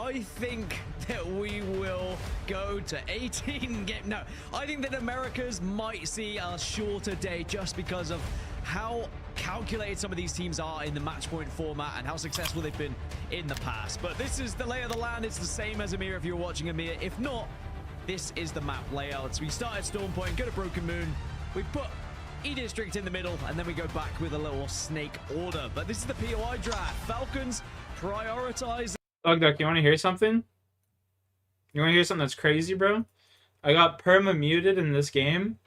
I think that we will go to 18 game. No, I think that Americas might see a shorter day just because of how calculated some of these teams are in the match point format and how successful they've been in the past. But this is the lay of the land. It's the same as Amir if you're watching Amir. If not, this is the map layout. So we start at Storm Point, go to Broken Moon. We put E-District in the middle, and then we go back with a little snake order. But this is the POI draft. Falcons prioritize. Duck, you want to hear something? You want to hear something that's crazy, bro? I got perma-muted in this game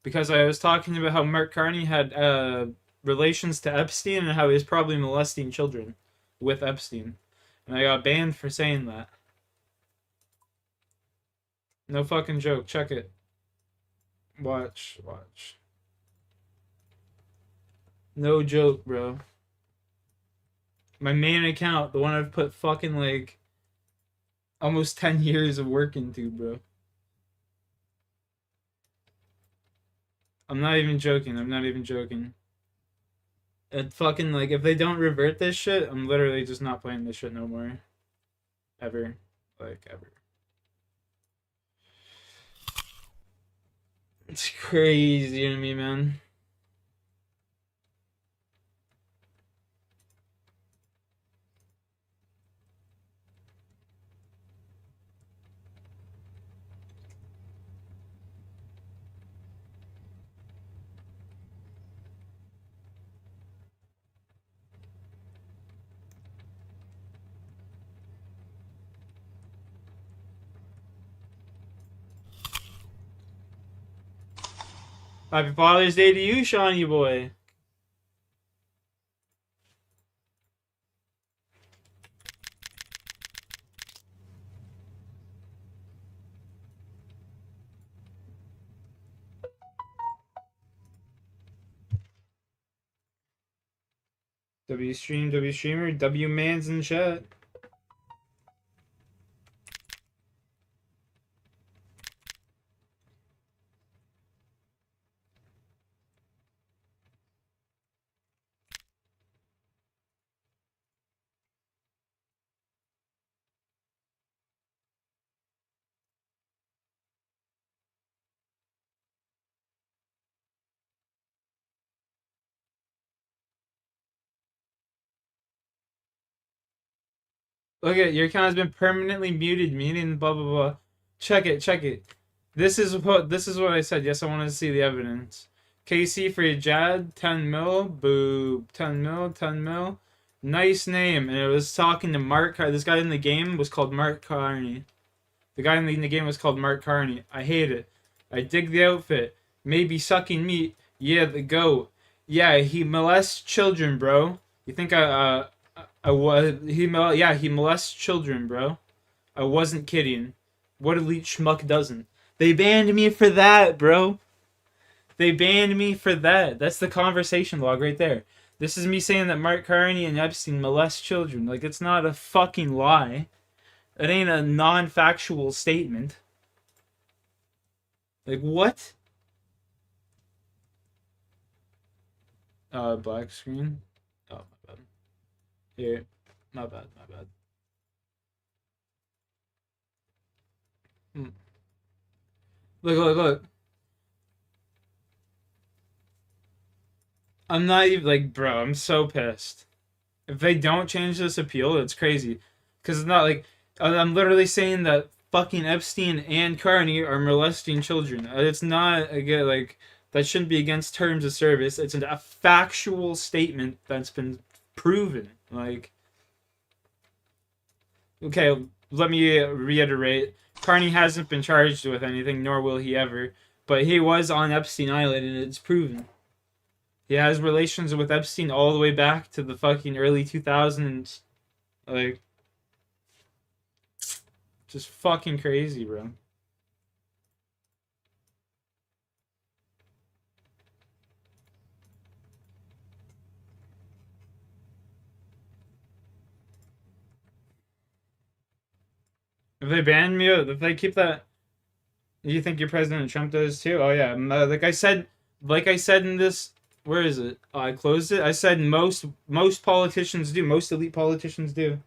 because I was talking about how Mark Carney had relations to Epstein and how he was probably molesting children with Epstein. And I got banned for saying that. No fucking joke. Check it. Watch. No joke, bro. My main account, the one I've put fucking like almost 10 years of work into, bro. I'm not even joking. It fucking, like, if they don't revert this shit, I'm literally just not playing this shit no more. Ever. Like, ever. It's crazy to me, man. Happy Father's Day to you, Shawnee boy. W streamer, W man's in chat. Look at your account has been permanently muted, meaning blah blah blah. Check it. This is what I said. Yes, I want to see the evidence. KC for your Jad, 10 mil, boo, 10 mil. Nice name. And it was talking to Mark. This guy in the game was called Mark Carney. The guy in the game was called Mark Carney. I hate it. I dig the outfit. Maybe sucking meat. Yeah, the goat. Yeah, he molests children, bro. You think he molests children, bro. I wasn't kidding. What elite schmuck doesn't? They banned me for that, bro. They banned me for that. That's the conversation log right there. This is me saying that Mark Carney and Epstein molest children. Like, it's not a fucking lie. It ain't a non-factual statement. Like, what? Black screen. Oh, my bad. Here. My bad. Look. I'm not even, like, bro, I'm so pissed. If they don't change this appeal, it's crazy. Because it's not like, I'm literally saying that fucking Epstein and Carney are molesting children. It's not, again, like, that shouldn't be against terms of service. It's a factual statement that's been proven. Like, okay, let me reiterate. Carney hasn't been charged with anything, nor will he ever. But he was on Epstein Island, and it's proven. He has relations with Epstein all the way back to the fucking early 2000s. Like, just fucking crazy, bro. If they ban me, if they keep that, you think your President Trump does too? Oh yeah, like I said in this, where is it? Oh, I closed it. I said most politicians do. Most elite politicians do.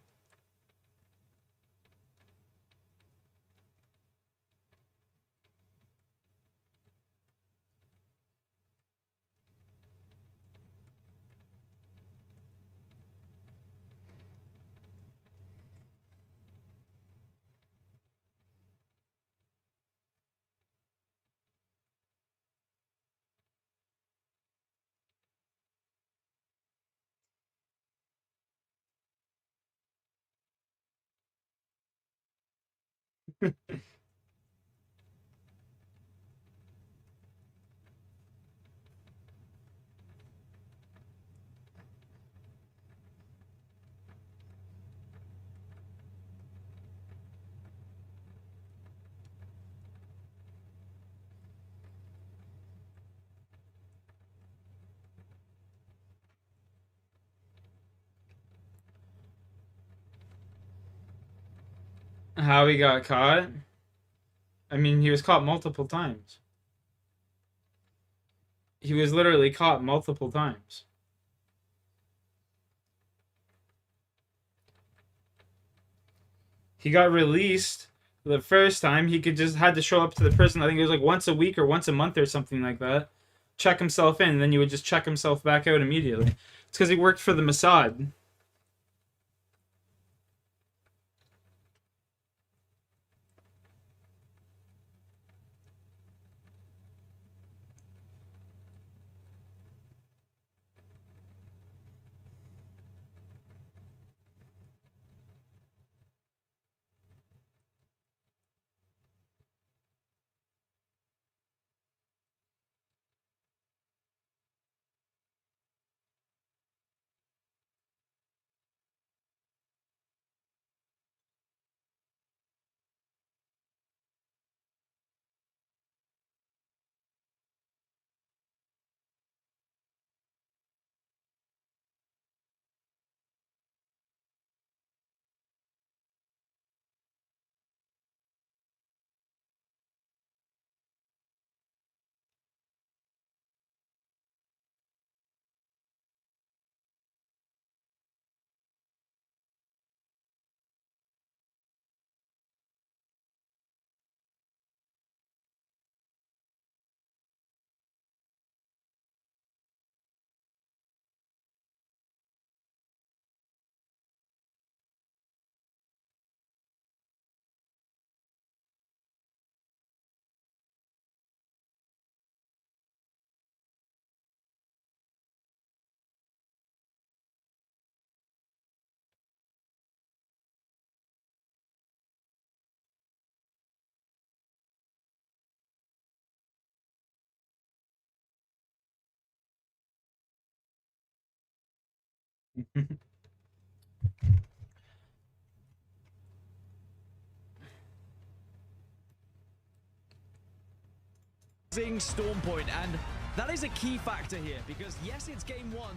How he got caught? I mean, he was caught multiple times. He was literally caught multiple times. He got released the first time. He had to show up to the prison. I think it was like once a week or once a month or something like that. Check himself in, and then he would just check himself back out immediately. It's because he worked for the Mossad. Storm Point, and that is a key factor here because yes, it's game 1,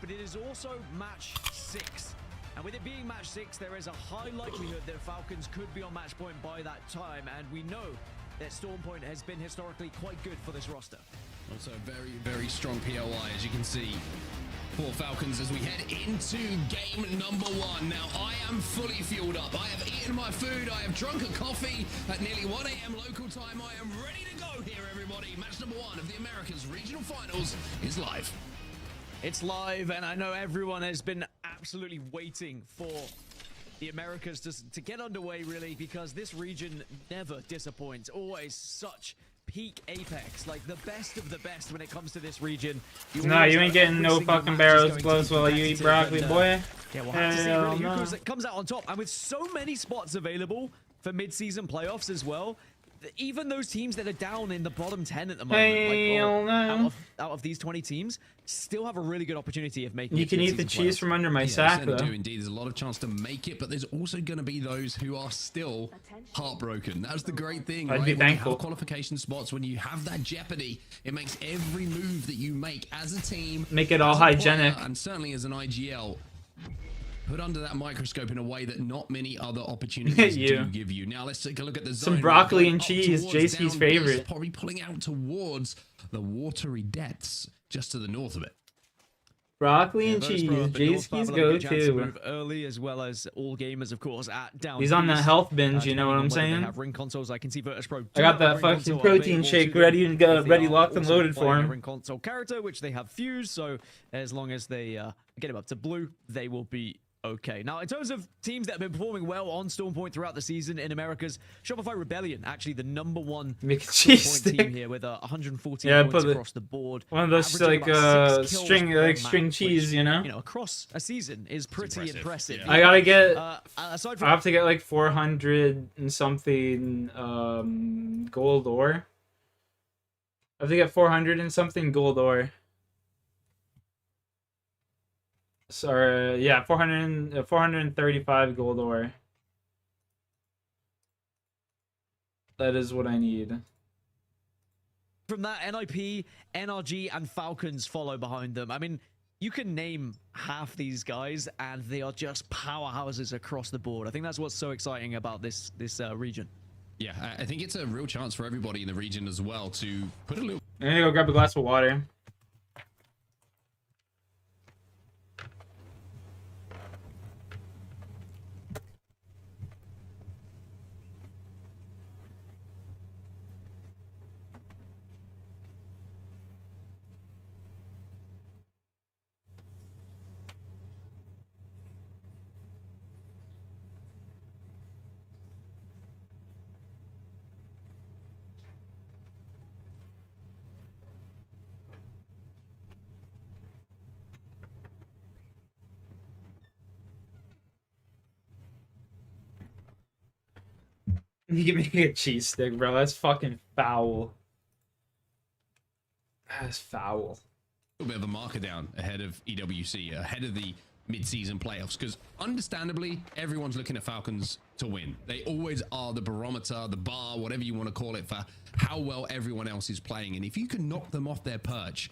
but it is also match 6, and with it being match 6, there is a high likelihood that Falcons could be on match point by that time, and we know that Storm Point has been historically quite good for this roster. Also very, very strong POI, as you can see, for Falcons as we head into game number 1. Now, I am fully fueled up. I have eaten my food. I have drunk a coffee at nearly 1 a.m. local time. I am ready to go here, everybody. Match number 1 of the Americas Regional Finals is live. It's live, and I know everyone has been absolutely waiting for the Americas to get underway, really, because this region never disappoints. Always such peak apex, like the best of the best when it comes to this region. Nah, you ain't getting no fucking Barrows gloves while you eat broccoli, boy. Yeah, we'll have to see really who comes out on top. And with so many spots available for mid-season playoffs as well, even those teams that are down in the bottom 10 at the moment, out of these 20 teams, still have a really good opportunity of making it. You can eat the cheese from under my sack, though. Indeed, there's a lot of chance to make it, but there's also going to be those who are still heartbroken. That's the great thing, right? I'd be thankful. When you have qualification spots, when you have that jeopardy, it makes every move that you make as a team, make it all hygienic, and certainly as an IGL, put under that microscope in a way that not many other opportunities do give you. Now let's take a look at the zone. Some broccoli and cheese, JC's favorite. Probably pulling out towards the watery depths just to the north of it. Broccoli and cheese, JC's go-to. Early as well as all gamers, of course, at down. He's on that health binge, you know what I'm saying? Have ring consoles. I can see Virtus Pro. I got that fucking protein shake ready and ready, locked and loaded for him. Ring console character, which they have fused. So as long as they get him up to blue, they will be Okay, now in terms of teams that have been performing well on Storm Point throughout the season in Americas, Shopify Rebellion, actually the #1 Make a Storm cheese Point stick. team here with 114 Yeah, points put across the board. One of those averaging like about 6 kills string per like string map, cheese, which, you know. across a season is pretty impressive. Yeah. I gotta get. Aside I from have to get like 400 and something gold ore. I have to get 400 and something gold ore. Sorry, yeah, 435 gold ore. That is what I need. From that, NIP, NRG, and Falcons follow behind them. I mean, you can name half these guys, and they are just powerhouses across the board. I think that's what's so exciting about this region. Yeah, I think it's a real chance for everybody in the region as well to put a little... I'm gonna go grab a glass of water. You give me a cheese stick, bro. That's fucking foul. That's foul. A bit of a marker down ahead of EWC, ahead of the mid-season playoffs, because understandably everyone's looking at Falcons to win. They always are the barometer, the bar, whatever you want to call it, for how well everyone else is playing. And if you can knock them off their perch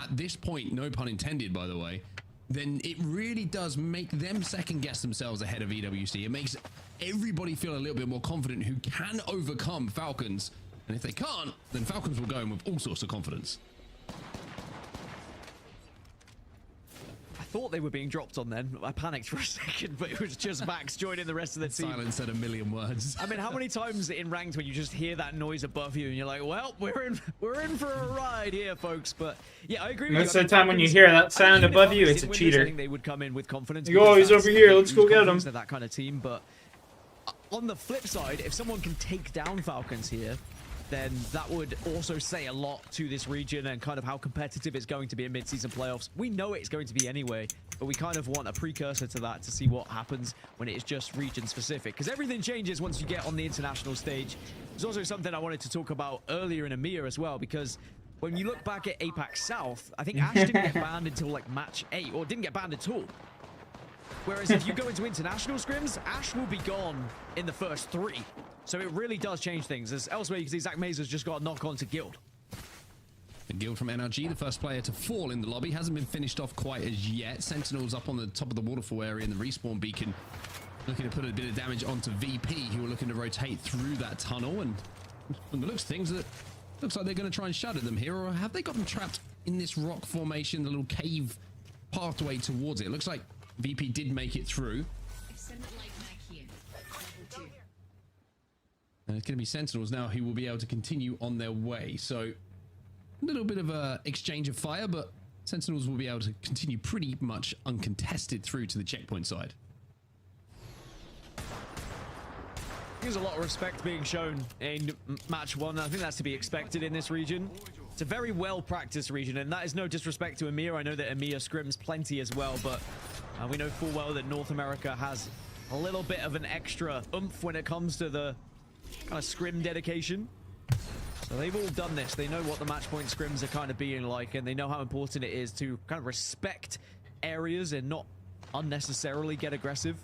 at this point, no pun intended by the way, then it really does make them second guess themselves ahead of EWC. It makes everybody feel a little bit more confident who can overcome Falcons, and if they can't, then Falcons will go in with all sorts of confidence. I thought they were being dropped on then. I panicked for a second, but it was just Max joining the rest of the team. Silence said a million words. I mean, how many times in ranked when you just hear that noise above you and you're like, well, we're in for a ride here, folks. But yeah, I agree with you. Most of the time when you hear that sound above you, it's a cheater. I think they would come in with confidence. You go, he's over here, let's go get him. They're that kind of team, but on the flip side, if someone can take down Falcons here, then that would also say a lot to this region and kind of how competitive it's going to be in mid-season playoffs. We know it's going to be anyway, but we kind of want a precursor to that to see what happens when it is just region-specific, because everything changes once you get on the international stage. There's also something I wanted to talk about earlier in EMEA as well, because when you look back at APAC South, I think Ash didn't get banned until like match 8, or didn't get banned at all. Whereas if you go into international scrims, Ash will be gone in the first 3. So it really does change things. As elsewhere, you can see Zach Mazur's just got a knock on to Guild. The Guild from NRG, the first player to fall in the lobby, hasn't been finished off quite as yet. Sentinels up on the top of the waterfall area in the respawn beacon, looking to put a bit of damage onto VP, who are looking to rotate through that tunnel. And from the looks of things, it looks like they're going to try and shatter them here, or have they got them trapped in this rock formation, the little cave pathway towards it? It looks like VP did make it through. And it's going to be Sentinels now who will be able to continue on their way. So a little bit of a exchange of fire, but Sentinels will be able to continue pretty much uncontested through to the checkpoint side. There's a lot of respect being shown in match 1. I think that's to be expected in this region. It's a very well-practiced region, and that is no disrespect to EMEA. I know that EMEA scrims plenty as well, but we know full well that North America has a little bit of an extra oomph when it comes to the kind of scrim dedication. So they've all done this. They know what the match point scrims are kind of being like, and they know how important it is to kind of respect areas and not unnecessarily get aggressive.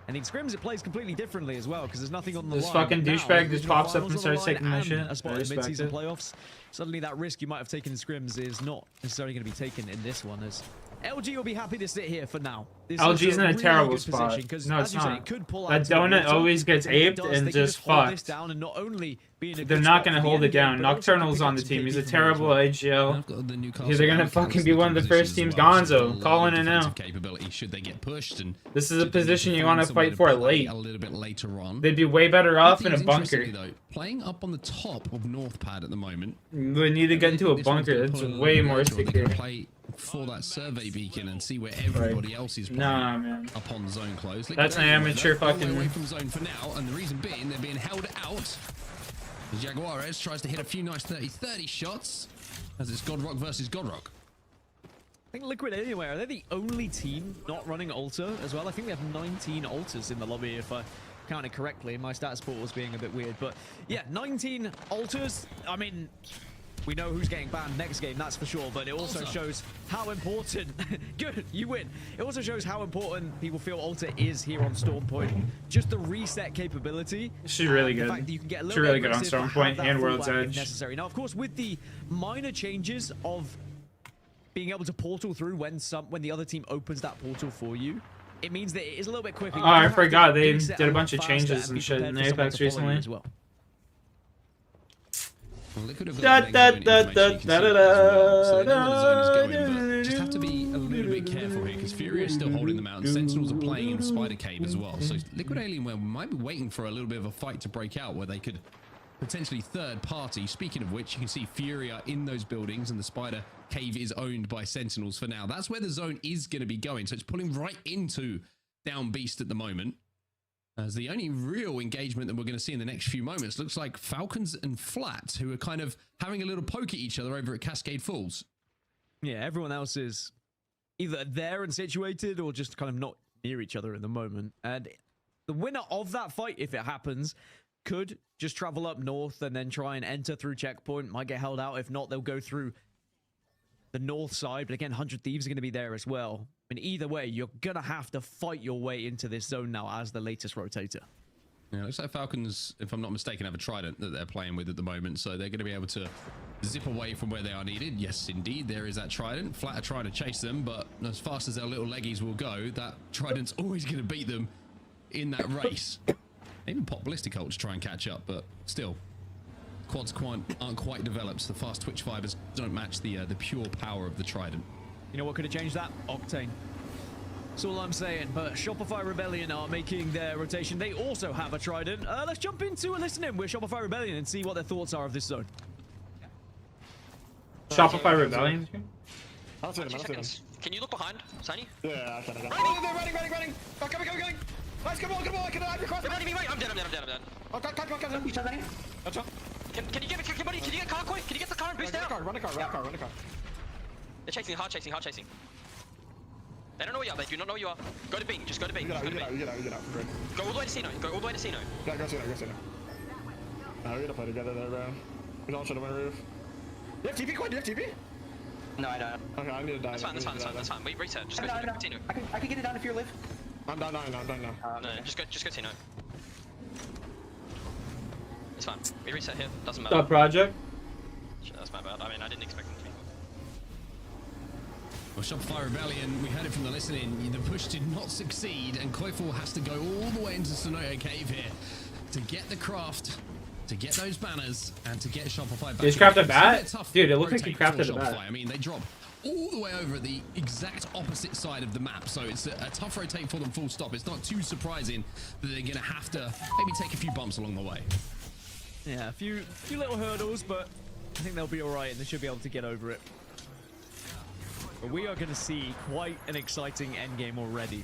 And in scrims, it plays completely differently as well, because there's nothing on the line. This fucking Now, douchebag there's just no pops up finals and on the starts line taking my and shit. a spot I in respect mid-season it. playoffs. Suddenly that risk you might have taken in scrims is not necessarily going to be taken in this one, as LG will be happy to sit here for now. This LG's in a really terrible good spot. position, No, as it's you say, not. it could pull That out to the donut water, always gets and if it aped does, and they can just hold this fucked. down and not only be in a They're good not spot gonna for the hold end it game, down. but also Nocturnal's pick on up the some team. He's a KD from terrible there AGL. I've got the Newcastle He's gonna Hurricanes fucking be looking one of the position first as teams well, so Gonzo. a lot Calling of it now. defensive capability should they get pushed, and This is a should they need position you find want to somewhere fight for play late. a little bit later on. They'd be way better off VP in a is bunker. interestingly, though, playing up on the top of North Pad at the moment. They need to get into a This one's bunker. gonna That's pull a little way bit more later on. They're secure. gonna play for that survey beacon and see where everybody else is playing. Nah, man. Up on zone close. That's an amateur fucking. Away from zone for now, and the reason being they're being held out. As Jaguares tries to hit a few nice 30-30 shots, as it's Godrock versus Godrock. I think Liquid Anywhere, are they the only team not running Alter as well? I think we have 19 Alters in the lobby, if I counted correctly. My stats port was being a bit weird, but yeah, 19 Alters. I mean, we know who's getting banned next game, that's for sure, but it also shows how important... Good, you win. It also shows how important people feel Alter is here on Storm Point. Just the reset capability. She's really good. The fact that you can get a little She's really bit good on aggressive, Storm but Point have that and World's fallback if Edge. necessary. Now, of course, with the minor changes of being able to portal through when the other team opens that portal for you, it means that it is a little bit quicker. Oh, I forgot they did a bunch of changes and shit in Apex recently. As well. Well, Liquid have got the next zone information, you can see that as well. So they know where the zone is going, but just have to be a little bit careful here because Fury is still holding them out and Sentinels are playing in Spider Cave as well. So Liquid Alienware might be waiting for a little bit of a fight to break out where they could potentially third party. Speaking of which, you can see Fury are in those buildings and the Spider Cave is owned by Sentinels for now. That's where the zone is going to be going. So it's pulling right into Down Beast at the moment. As the only real engagement that we're going to see in the next few moments looks like Falcons and Flat, who are kind of having a little poke at each other over at Cascade Falls. Yeah, everyone else is either there and situated or just kind of not near each other at the moment. And the winner of that fight, if it happens, could just travel up north and then try and enter through checkpoint. Might get held out. If not, they'll go through the north side. But again, 100 Thieves are going to be there as well. And either way, you're going to have to fight your way into this zone now as the latest rotator. Yeah, looks like Falcons, if I'm not mistaken, have a Trident that they're playing with at the moment. So they're going to be able to zip away from where they are needed. Yes, indeed, there is that Trident. Flat are trying to chase them, but as fast as their little leggies will go, that Trident's always going to beat them in that race. Even Pop Ballistic Ult to try and catch up, but still, quads aren't quite developed. So the fast twitch fibers don't match the pure power of the Trident. You know what could have changed that? Octane. That's all I'm saying. But Shopify Rebellion are making their rotation. They also have a Trident. Let's jump into a listening with Shopify Rebellion and see what their thoughts are of this zone. Shopify Rebellion? I'll see him, 2 I'll see him. seconds. Can you look behind, Sunny? Yeah, I can. Running! Oh, coming! Nice, come on! I can have your cross. I'm dead. Oh, cut. Can you get me, buddy? Can you get car quick? Can you get the car and boost down? Run a car. They're chasing, hard chasing. They don't know where you are. They do not know where you are. Go to Bing. Just go to Bing. You get out. Great. Go all the way to Sino. Yeah, go see now. No, we gotta play together there, bro. We don't shoot him on the roof. You have TP, Quinn? Do you have TP? No, I don't. Okay, I need to die. That's fine. We reset. Just go to Sino. I can get it down if you live. I'm done now. No, just go Sino. It's fine. We reset here. Doesn't matter. Stop project. Shit, that's my bad. I mean, I didn't expect them to be. Well, Shopify Rebellion, we heard it from the listening. The push did not succeed, and Koiful has to go all the way into Sonoya Cave here to get the craft, to get those banners, and to get Shopify back. Did you craft a It's bat? bit tough Dude, it looked like rotate you crafted for a bat. Shopify. I mean, they drop all the way over at the exact opposite side of the map, so it's a tough rotate for them full stop. It's not too surprising that they're going to have to maybe take a few bumps along the way. Yeah, a few little hurdles, but I think they'll be all right and they should be able to get over it. But we are going to see quite an exciting endgame already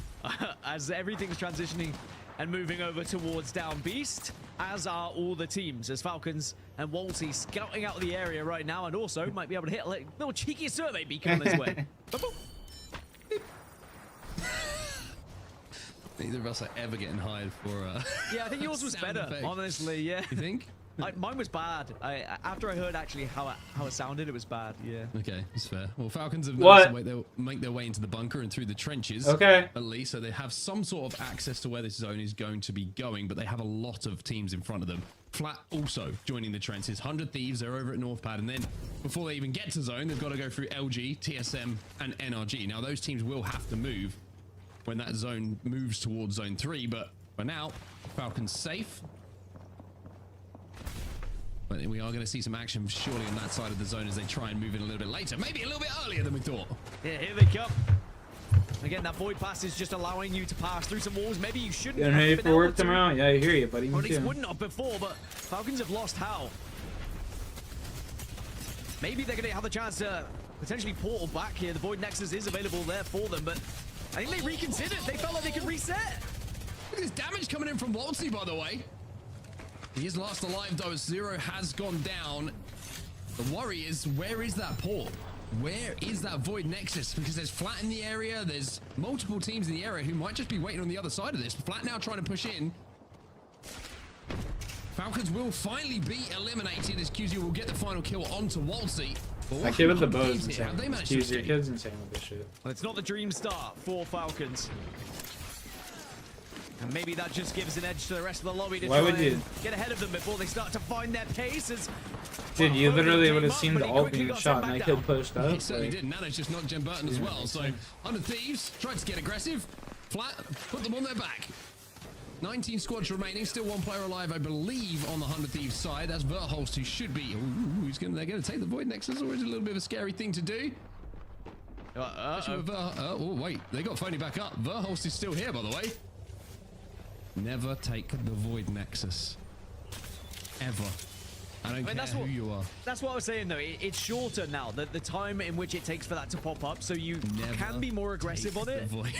as everything's transitioning and moving over towards Down Beast, as are all the teams, as Falcons and Wolsey scouting out the area right now, and also might be able to hit a little cheeky survey beacon on his way. Neither of us are ever getting hired for Yeah, I think yours was sound better, effect. honestly, yeah. You think? Mine was bad. After I heard actually how it sounded, it was bad, yeah. Okay, that's fair. Well, Falcons have What? managed to make their way into the bunker and through the trenches. Okay. At least, so they have some sort of access to where this zone is going to be going, but they have a lot of teams in front of them. Flat also joining the trenches. 100 Thieves, they're over at Northpad, and then before they even get to zone, they've got to go through LG, TSM, and NRG. Now, those teams will have to move when that zone moves towards zone 3, but for now, Falcons safe. But we are going to see some action surely on that side of the zone as they try and move in a little bit later. Maybe a little bit earlier than we thought. Yeah, here they come. Again, that void pass is just allowing you to pass through some walls. Maybe you shouldn't Getting have ready been for able work to. tomorrow? Yeah, I hear you, buddy. Or Me at least too. wouldn't have before, but Falcons have lost how. Maybe they're going to have the chance to potentially portal back here. The Void Nexus is available there for them, but I think they reconsidered. They felt like they could reset. Look at this damage coming in from Waltzy, by the way. He is last alive, though, as Zero has gone down. The worry is, where is that port? Where is that Void Nexus? Because there's Flat in the area. There's multiple teams in the area who might just be waiting on the other side of this. Flat now trying to push in. Falcons will finally be eliminated as QZ will get the final kill onto Waltzy. I give it the bows here. Have they insane. managed to QZ, escape? kid's insane with this shit. Well, it's not the dream start for Falcons. And maybe that just gives an edge to the rest of the lobby to Why try would you? and get ahead of them before they start to find their pace. As, Dude, you Foden literally came would have up, seen but the he ult quickly being got shot sent and back that down. kid pushed up. He certainly like- did. Nana just knocked Jen Burton as well. So, 100 Thieves tried to get aggressive. Flat, put them on their back. 19 squads remaining, still one player alive, I believe, on the 100 Thieves side. That's Verholst, who should be. Ooh, they're going to take the Void Nexus, or is it a little bit of a scary thing to do? Especially with oh, wait, they got Phony back up. Verholst is still here, by the way. Never take the Void Nexus. Ever. I don't care who you are. That's what I was saying, though. It's shorter now, the time in which it takes for that to pop up, so you Never can be more aggressive take on it. the Void.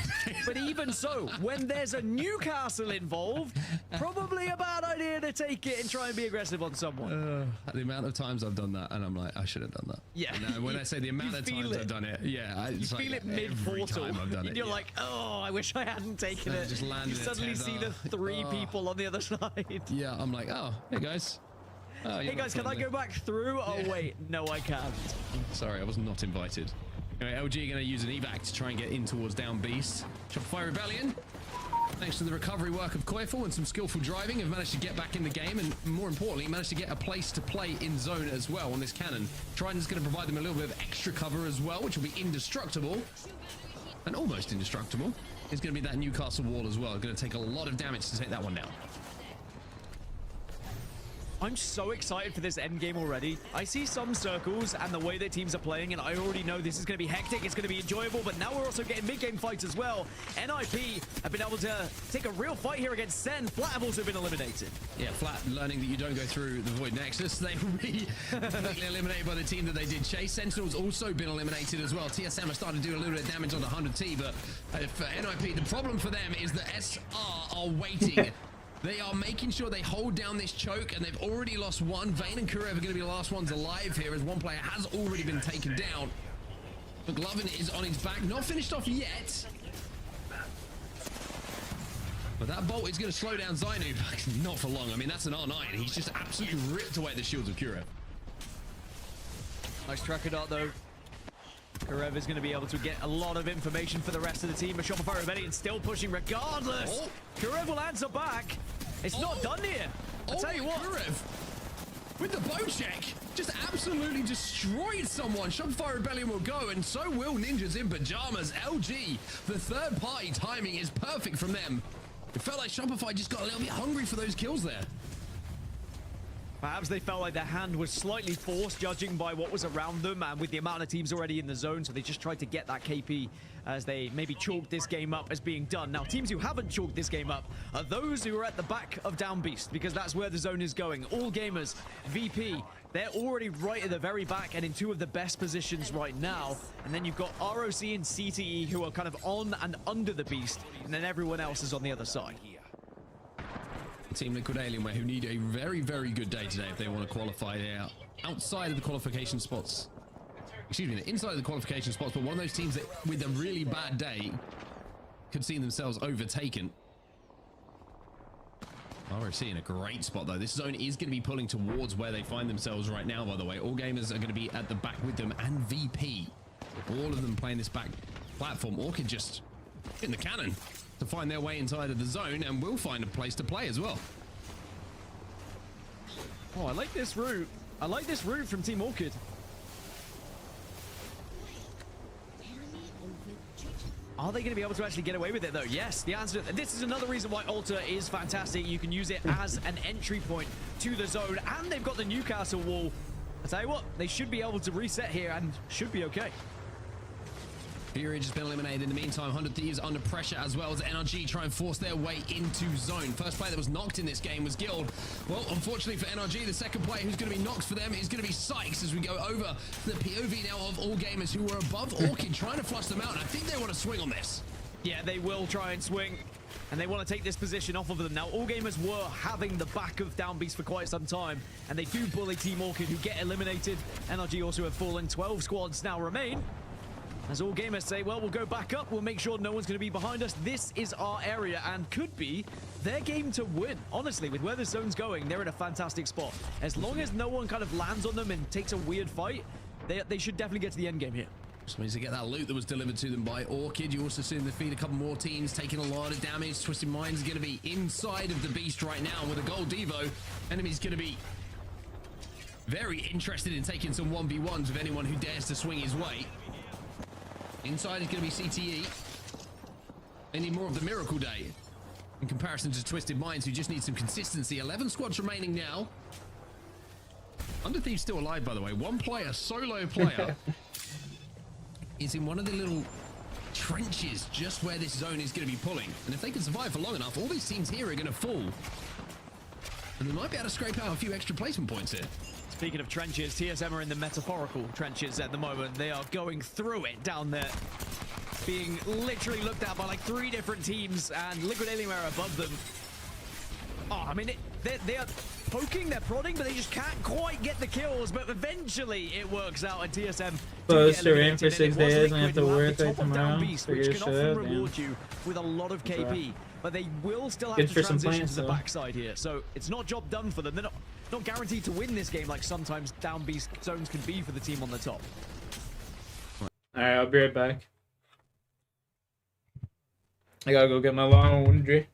But even so, when there's a Newcastle involved, probably a bad idea to take it and try and be aggressive on someone. The amount of times I've done that, and I'm like, I should have done that. Yeah. You know, when I say the amount of feel times it. I've done it, yeah. You feel it mid-portal, I've done it, and you're yeah. like, oh, I wish I hadn't taken So it. just landed You a suddenly see the tether. 3 people on the other side. Yeah, I'm like, oh, hey guys. Oh, Hey guys, can I go back through? Oh wait, no I can't. Sorry, I was not invited. Anyway, LG are going to use an evac to try and get in towards Down Beast. Shopify Rebellion, thanks to the recovery work of Koifel and some skillful driving, have managed to get back in the game and, more importantly, managed to get a place to play in zone as well on this cannon. Trident's going to provide them a little bit of extra cover as well, which will be indestructible. And almost indestructible. It's going to be that Newcastle wall as well. It's going to take a lot of damage to take that one down. I'm so excited for this end game already. I see some circles and the way that teams are playing, and I already know this is going to be hectic, it's going to be enjoyable, but now we're also getting mid-game fights as well. NIP have been able to take a real fight here against Sen. Flat have also been eliminated. Yeah, Flat learning that you don't go through the Void Nexus. They will be completely eliminated by the team that they did chase. Sentinel's also been eliminated as well. TSM are starting to do a little bit of damage on the 100T, but for NIP, the problem for them is that SR are waiting. They are making sure they hold down this choke, and they've already lost one. Vayne and Kurev are going to be the last ones alive here, as one player has already been taken down. McLovin is on his back, not finished off yet. But that bolt is going to slow down Zainu, but not for long. I mean, that's an R9. He's just absolutely ripped away the shields of Kurev. Nice tracker dart though. Kurev is going to be able to get a lot of information for the rest of the team, but Shopify Rebellion still pushing regardless. Oh. Kurev will answer back. It's not done here. I'll tell you what. Kurev, with the bow check, just absolutely destroyed someone. Shopify Rebellion will go, and so will Ninjas in Pajamas. LG, the third party timing is perfect from them. It felt like Shopify just got a little bit hungry for those kills there. Perhaps they felt like their hand was slightly forced, judging by what was around them and with the amount of teams already in the zone, so they just tried to get that KP as they maybe chalked this game up as being done. Now, teams who haven't chalked this game up are those who are at the back of Down Beast, because that's where the zone is going. All Gamers, VP, they're already right at the very back and in 2 of the best positions right now. And then you've got ROC and CTE who are kind of on and under the Beast, and then everyone else is on the other side. Team Liquid Alienware, who need a very, very good day today if they want to qualify. They're outside of the qualification spots. Excuse me, inside of the qualification spots, but one of those teams that, with a really bad day, could see themselves overtaken. ROC in a great spot, though. This zone is going to be pulling towards where they find themselves right now, by the way. All Gamers are going to be at the back with them, and VP. All of them playing this back platform. Orchid just in the cannon to find their way inside of the zone, and will find a place to play as well. Oh, I like this route. I like this route from Team Orchid. Are they going to be able to actually get away with it, though? Yes, the answer. This is another reason why Alter is fantastic. You can use it as an entry point to the zone, and they've got the Newcastle wall. I tell you what, they should be able to reset here and should be okay. Fury just been eliminated. In the meantime, 100 Thieves under pressure as well as NRG try and force their way into zone. First player that was knocked in this game was Guild. Well, unfortunately for NRG, the second player who's going to be knocked for them is going to be Sykes as we go over to the POV now of all gamers who were above Orchid trying to flush them out. And I think they want to swing on this. Yeah, they will try and swing. And they want to take this position off of them. Now, All Gamers were having the back of Down Beast for quite some time, and they do bully Team Orchid, who get eliminated. NRG also have fallen. 12 squads now remain. As All Gamers say, well, we'll go back up. We'll make sure no one's going to be behind us. This is our area and could be their game to win. Honestly, with where the zone's going, they're in a fantastic spot. As long as no one kind of lands on them and takes a weird fight, they should definitely get to the end game here. Just means to get that loot that was delivered to them by Orchid. You also see them defeat a couple more teams, taking a lot of damage. Twisted Minds is going to be inside of the Beast right now with a gold Devo. Enemy's going to be very interested in taking some 1v1s with anyone who dares to swing his way. Inside is going to be CTE. They need more of the Miracle Day in comparison to Twisted Minds, who just need some consistency. 11 squads remaining now. Under Thieves still alive, by the way. One player, solo player, is in one of the little trenches just where this zone is going to be pulling. And if they can survive for long enough, all these teams here are going to fall. And they might be able to scrape out a few extra placement points here. Speaking of trenches, TSM are in the metaphorical trenches at the moment. They are going through it down there, being literally looked at by like 3 different teams, and Liquid Alien are above them. Oh, I mean, they are poking, they're prodding, but they just can't quite get the kills. But eventually, it works out, and TSM Close to rain for 6 days, and you have to work like like tomorrow. Beast, which can often reward you with a lot of KP. But they will still have Good to for some transition plants, to the though. backside here. So it's not job done for them. They're not guaranteed to win this game like sometimes down beast zones can be for the team on the top. Alright, I'll be right back. I gotta go get my laundry.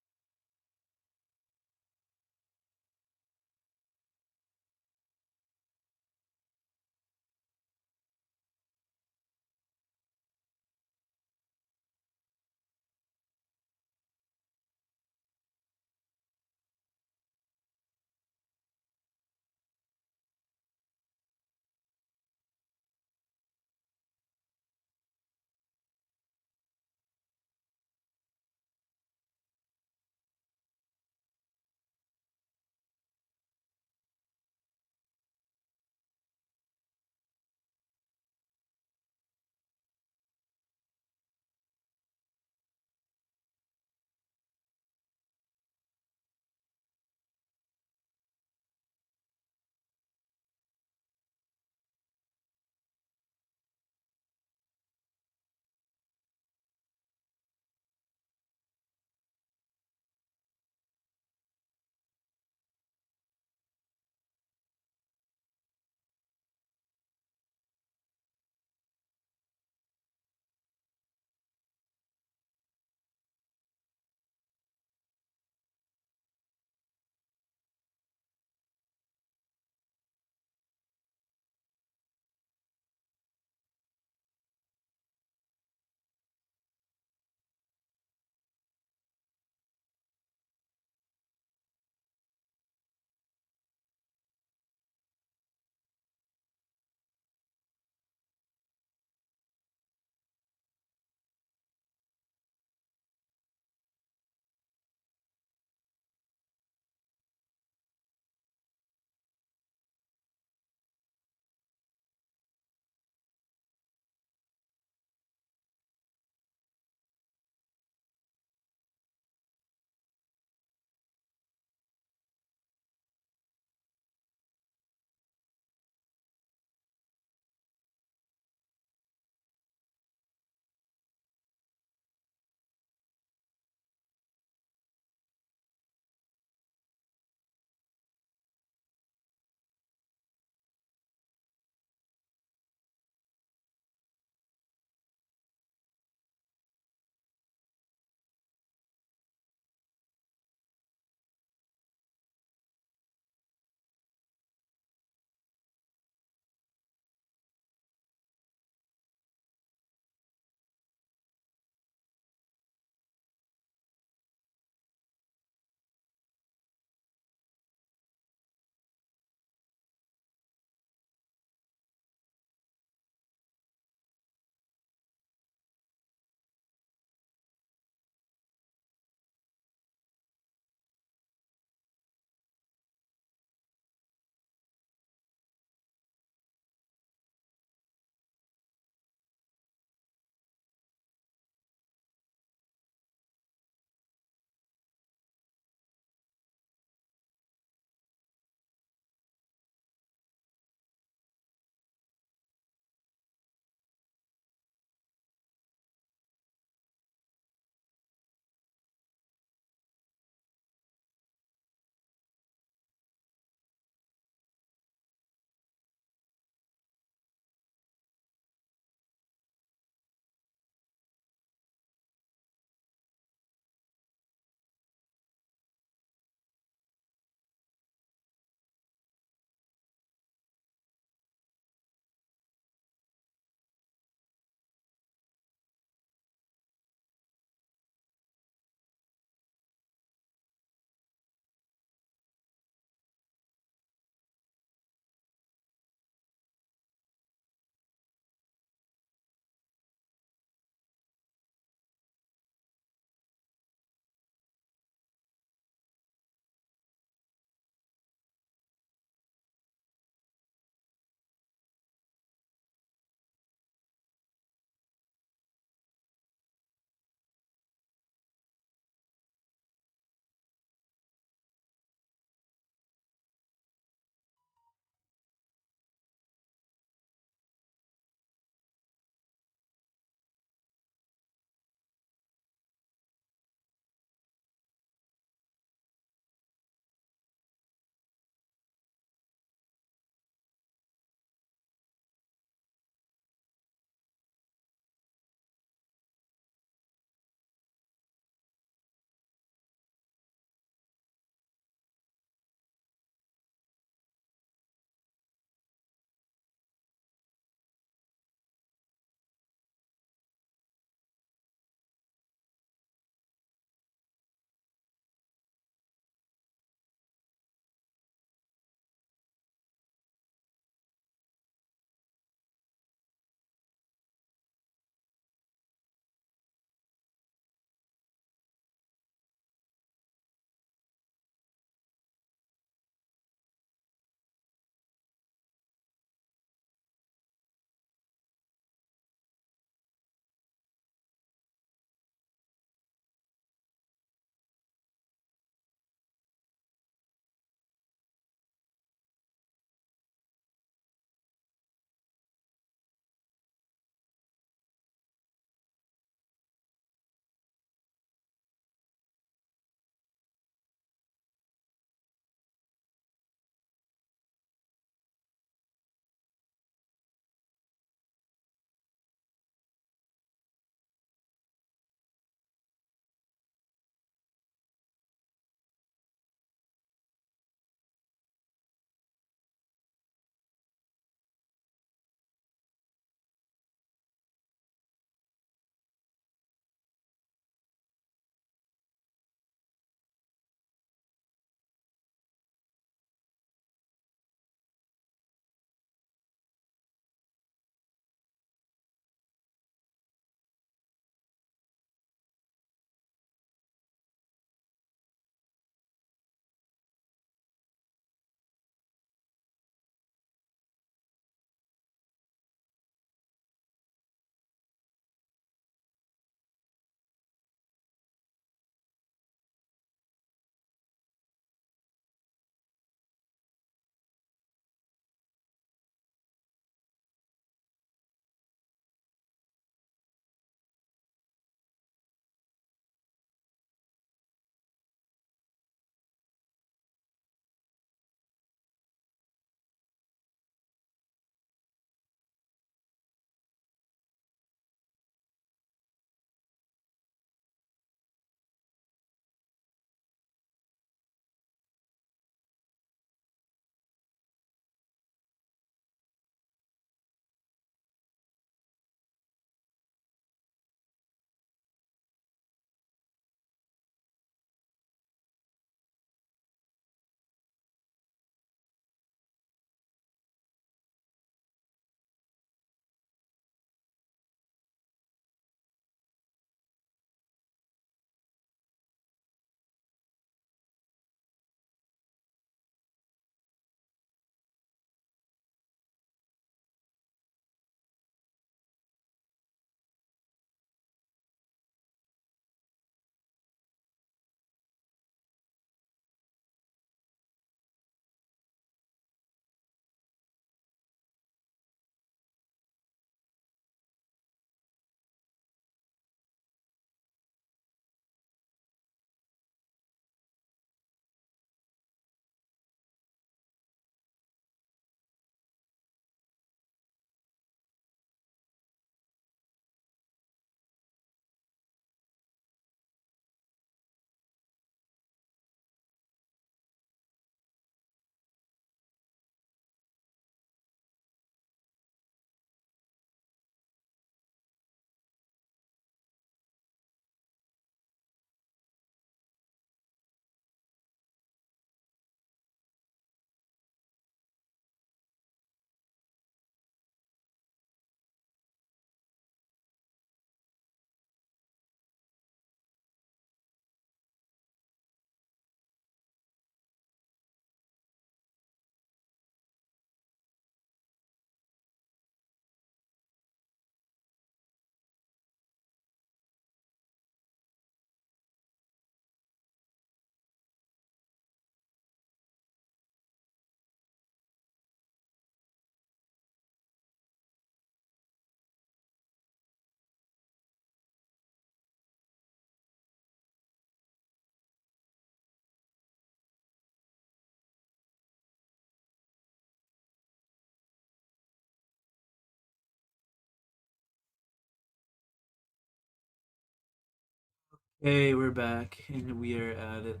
Hey, we're back and we are at it.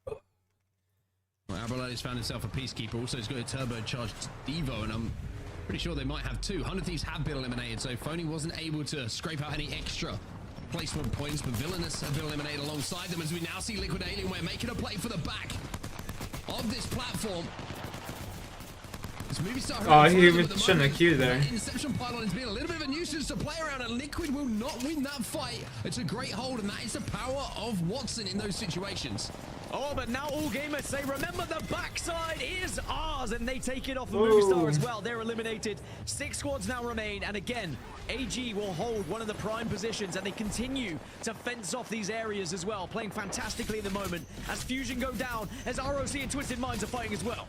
Well, Abroladi's found himself a Peacekeeper. Also, he's got a turbocharged Devo, and I'm pretty sure they might have two. 100 Thieves have been eliminated, so Phony wasn't able to scrape out any extra placement points, but Villainous have been eliminated alongside them as we now see Liquid Alienware making a play for the back of this platform. This movie star Oh, he shouldn't have queued there. Inception Pylon has been a little bit of a nuisance to play around, and Liquid will not win that fight. It's a great hold, and that is the power of Watson in those situations. Oh, but now all gamers say, remember, the backside is ours, and they take it off the movie star as well. They're eliminated. 6 squads now remain, and again, AG will hold one of the prime positions, and they continue to fence off these areas as well, playing fantastically at the moment as Fusion go down, as ROC and Twisted Minds are fighting as well.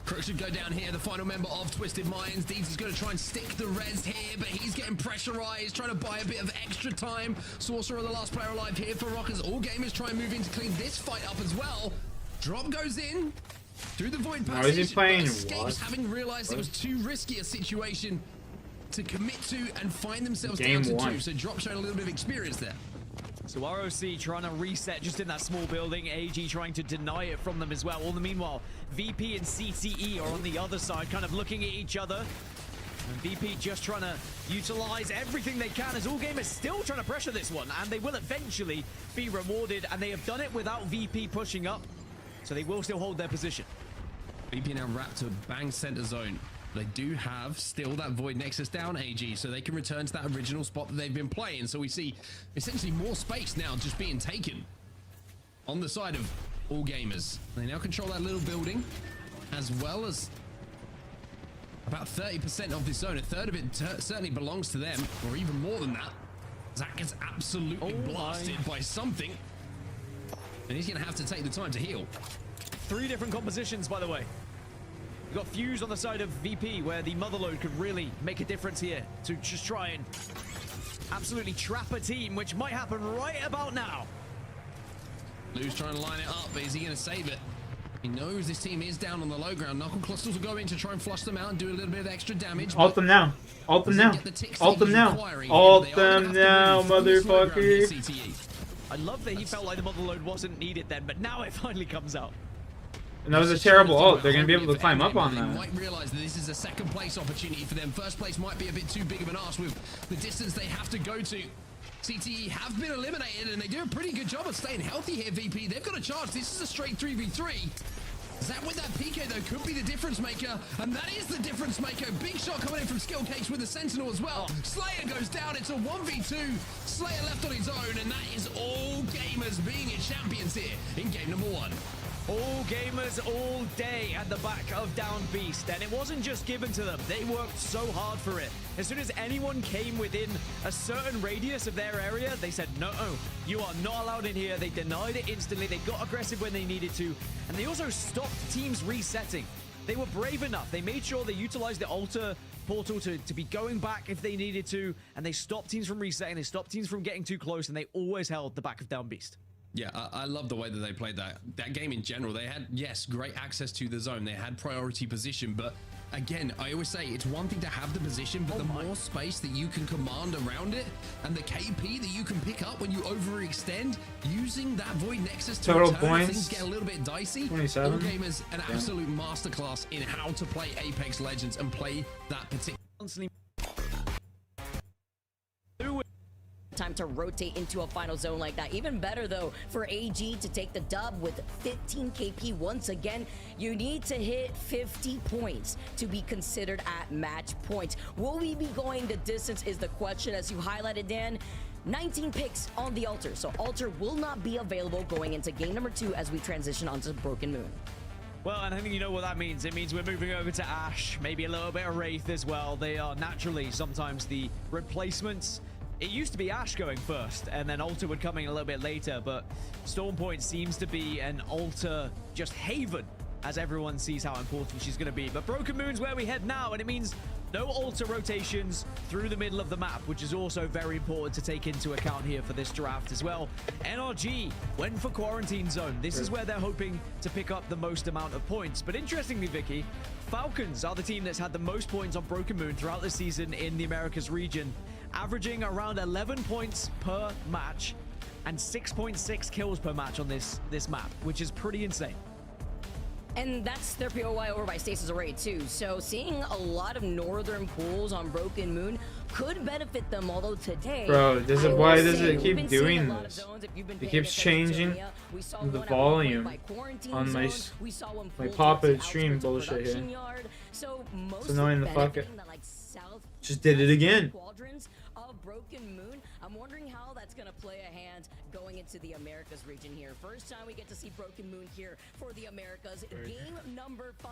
Crook should go down here, the final member of Twisted Minds. Deeds is going to try and stick the res here, but he's getting pressurized, trying to buy a bit of extra time. Sorcerer, the last player alive here for Rockers. All gamers try and move in to clean this fight up as well. Drop goes in through the void passage. Why is he playing Escapes, what? having realized it was too risky a situation to commit to and find themselves Game down to 1. 2. So Drop showing a little bit of experience there. So ROC trying to reset just in that small building. AG trying to deny it from them as well. All the meanwhile, VP and CTE are on the other side, kind of looking at each other. And VP just trying to utilize everything they can, as all gamers still trying to pressure this one, and they will eventually be rewarded, and they have done it without VP pushing up, so they will still hold their position. VP now wrapped to bang center zone. They do have still that Void Nexus down, AG, so they can return to that original spot that they've been playing. So we see essentially more space now just being taken on the side of all gamers. They now control that little building, as well as about 30% of this zone. A third of it certainly belongs to them, or even more than that. Zach gets absolutely blasted by something, and he's going to have to take the time to heal. 3 different compositions, by the way. We've got Fuse on the side of VP, where the Motherload could really make a difference here to just try and absolutely trap a team, which might happen right about now. Lou's trying to line it up, but is he going to save it? He knows this team is down on the low ground. Knuckle Clusters will go in to try and flush them out and do a little bit of extra damage. Ult them now. Ult them now. Ult them now. Ult them now, motherfucker. I love that he felt like the Motherload wasn't needed then, but now it finally comes out. And that was a terrible ult. They're going to be able to climb up on They that. might realize that this is a second place opportunity for them. First place might be a bit too big of an ask with the distance they have to go to. CTE have been eliminated, and they do a pretty good job of staying healthy here, VP. They've got a charge. This is a straight 3v3. Zach with that PK, though, could be the difference maker, and that is the difference maker. Big shot coming in from Skill Cakes with the Sentinel as well. Slayer goes down. It's a 1v2. Slayer left on his own, and that is all gamers being its champions here in game number 1. All gamers all day at the back of Down Beast, and it wasn't just given to them. They worked so hard for it. As soon as anyone came within a certain radius of their area, they said, no, you are not allowed in here. They denied it instantly. They got aggressive when they needed to, and they also stopped teams resetting. They were brave enough. They made sure they utilized the altar portal to be going back if they needed to, and they stopped teams from resetting. They stopped teams from getting too close, and they always held the back of Down Beast. Yeah, I love the way that they played that game in general. They had, yes, great access to the zone. They had priority position, but again, I always say it's one thing to have the position, but the more space that you can command around it and the KP that you can pick up when you overextend, using that Void Nexus to Total return points, things get a little bit dicey. 27. All gamers, an absolute masterclass in how to play Apex Legends and play that particular. Time to rotate into a final zone like that. Even better though for AG to take the dub with 15 KP once again. You need to hit 50 points to be considered at match points. Will we be going the distance is the question, as you highlighted, Dan. 19 picks on the altar, so altar will not be available going into game number 2 as we transition onto Broken Moon. Well, and I think you know what that means. It means we're moving over to Ashe, maybe a little bit of Wraith as well. They are naturally sometimes the replacements. It used to be Ashe going first, and then Altar would come in a little bit later, but Storm Point seems to be an Altar just haven, as everyone sees how important she's going to be. But Broken Moon's where we head now, and it means no Altar rotations through the middle of the map, which is also very important to take into account here for this draft as well. NRG went for Quarantine Zone. This is where they're hoping to pick up the most amount of points. But interestingly, Vicky, Falcons are the team that's had the most points on Broken Moon throughout the season in the Americas region. averaging around 11 points per match and 6.6 kills per match on this map, which is pretty insane. And that's their POI over by Stasis Array too. So seeing a lot of northern pools on Broken Moon could benefit them, although today... Bro, why does it keep doing this? It keeps changing the volume on my pop-it stream bullshit here. It's annoying the fuck out. Just did it again. Of Broken Moon. I'm wondering how that's going to play a hand going into the Americas region here. First time we get to see Broken Moon here for the Americas. Game number 5.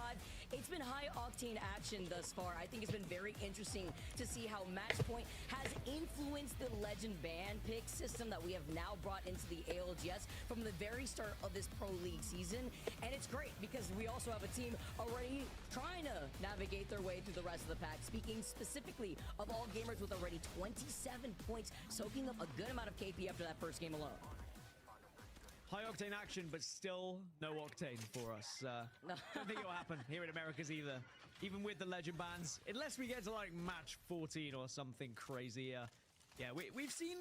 It's been high octane action thus far. I think it's been very interesting to see how Matchpoint has influenced the legend ban pick system that we have now brought into the ALGS from the very start of this Pro League season. And it's great because we also have a team already trying to navigate their way through the rest of the pack. Speaking specifically of all gamers with already 27 points, soaking up a good amount of KP after that first game alone. High octane action, but still no octane for us. Don't think it'll happen here in Americas either. Even with the legend bans, unless we get to like match 14 or something crazy. Yeah, we've seen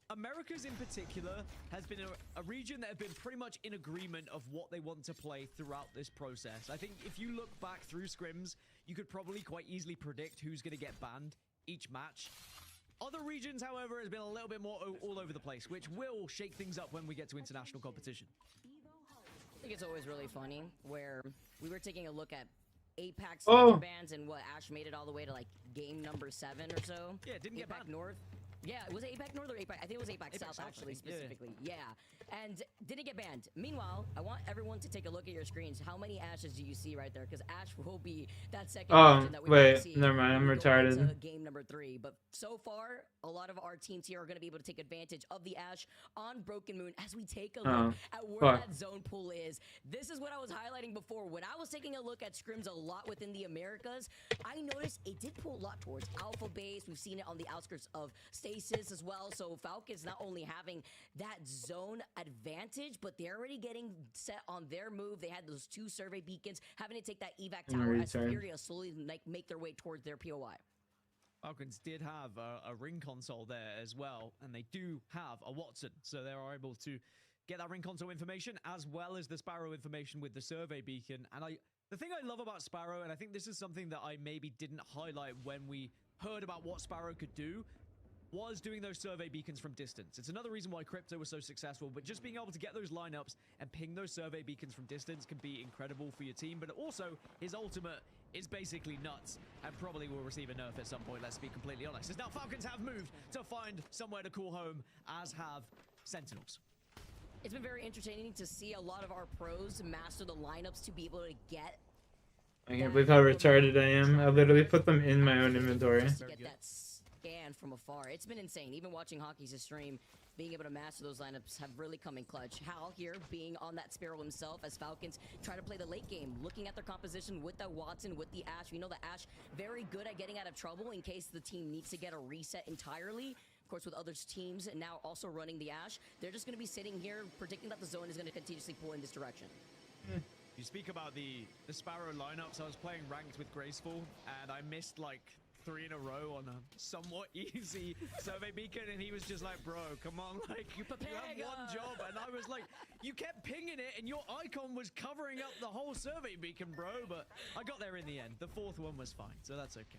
Americas in particular has been a region that have been pretty much in agreement of what they want to play throughout this process. I think if you look back through scrims, you could probably quite easily predict who's going to get banned each match. Other regions, however, has been a little bit more all over the place, which will shake things up when we get to international competition. I think it's always really funny where we were taking a look at Apex bans and what Ash made it all the way to like game number 7 or so. Yeah, it didn't get banned. North. Yeah, was it APAC North or APAC? I think it was APAC South, actually, specifically. Yeah. And didn't get banned. Meanwhile, I want everyone to take a look at your screens. How many Ashes do you see right there? Because Ash will be that second legend that we wait, see never mind. I'm retarded. Game number 3. But so far, a lot of our teams here are going to be able to take advantage of the Ash on Broken Moon as we take a look at where that zone pool is. This is what I was highlighting before. When I was taking a look at scrims a lot within the Americas, I noticed it did pull a lot towards Alpha Base. We've seen it on the outskirts of Stasis as well. So Falcons not only having that zone advantage, but they're already getting set on their move. They had those 2 survey beacons, having to take that evac tower as Furia slowly make their way towards their POI. Falcons did have a ring console there as well, and they do have a Watson, so they are able to get that ring console information as well as the Sparrow information with the survey beacon. And the thing I love about Sparrow, and I think this is something that I maybe didn't highlight when we heard about what Sparrow could do, was doing those survey beacons from distance. It's another reason why Crypto was so successful, but just being able to get those lineups and ping those survey beacons from distance can be incredible for your team. But also, his ultimate is basically nuts and probably will receive a nerf at some point, let's be completely honest. As now Falcons have moved to find somewhere to call home, as have Sentinels. It's been very entertaining to see a lot of our pros master the lineups to be able to get... I can't believe how retarded I am. I literally put them in my own inventory. To get that scan from afar. It's been insane. Even watching Hockey's stream, being able to master those lineups have really come in clutch. Hal here being on that Sparrow himself as Falcons try to play the late game, looking at their composition with the Watson, with the Ash. We know the Ash very good at getting out of trouble in case the team needs to get a reset entirely. Of course, with other teams and now also running the Ash, they're just going to be sitting here predicting that the zone is going to continuously pull in this direction. You speak about the Sparrow lineups. I was playing ranked with Graceful, and I missed like 3 in a row on a somewhat easy survey beacon, and he was just like, bro, come on, like, you have one job. And I was like, you kept pinging it, and your icon was covering up the whole survey beacon, bro. But I got there in the end. The 4th one was fine, so that's okay.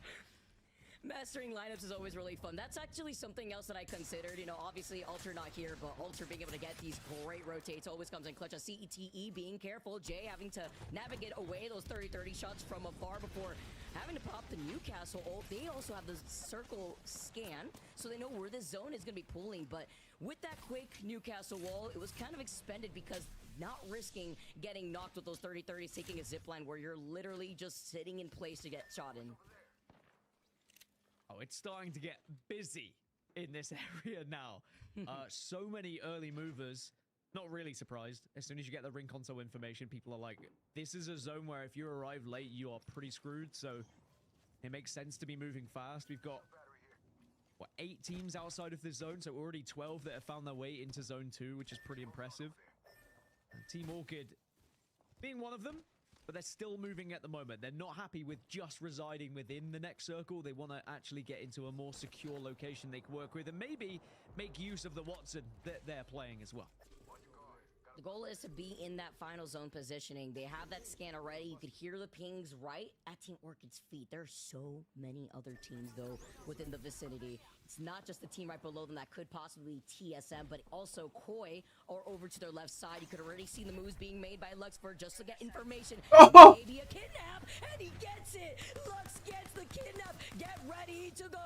Mastering lineups is always really fun. That's actually something else that I considered. You know, obviously, Ultra not here, but Ultra being able to get these great rotates always comes in clutch. A CETE being careful. Jay having to navigate away those 30-30 shots from afar before having to pop the Newcastle ult. They also have the circle scan, so they know where this zone is going to be pulling. But with that quick Newcastle wall, it was kind of expended because not risking getting knocked with those 30-30s, taking a zipline where you're literally just sitting in place to get shot in. Oh, it's starting to get busy in this area now. So many early movers. Not really surprised. As soon as you get the ring console information, people are like, this is a zone where if you arrive late, you are pretty screwed. So it makes sense to be moving fast. We've got, what, 8 teams outside of this zone. So already 12 that have found their way into zone 2, which is pretty impressive. And Team Orchid being one of them. but they're still moving at the moment. They're not happy with just residing within the next circle. They want to actually get into a more secure location they can work with and maybe make use of the Watson that they're playing as well. The goal is to be in that final zone positioning. They have that scan already. You could hear the pings right at Team Orchid's feet. There are so many other teams, though, within the vicinity. It's not just the team right below them that could possibly TSM, but also Koi or over to their left side. You could already see the moves being made by Luxford just to get information. Oh! Maybe a kidnap, and he gets it. Lux gets the kidnap. Get ready to go.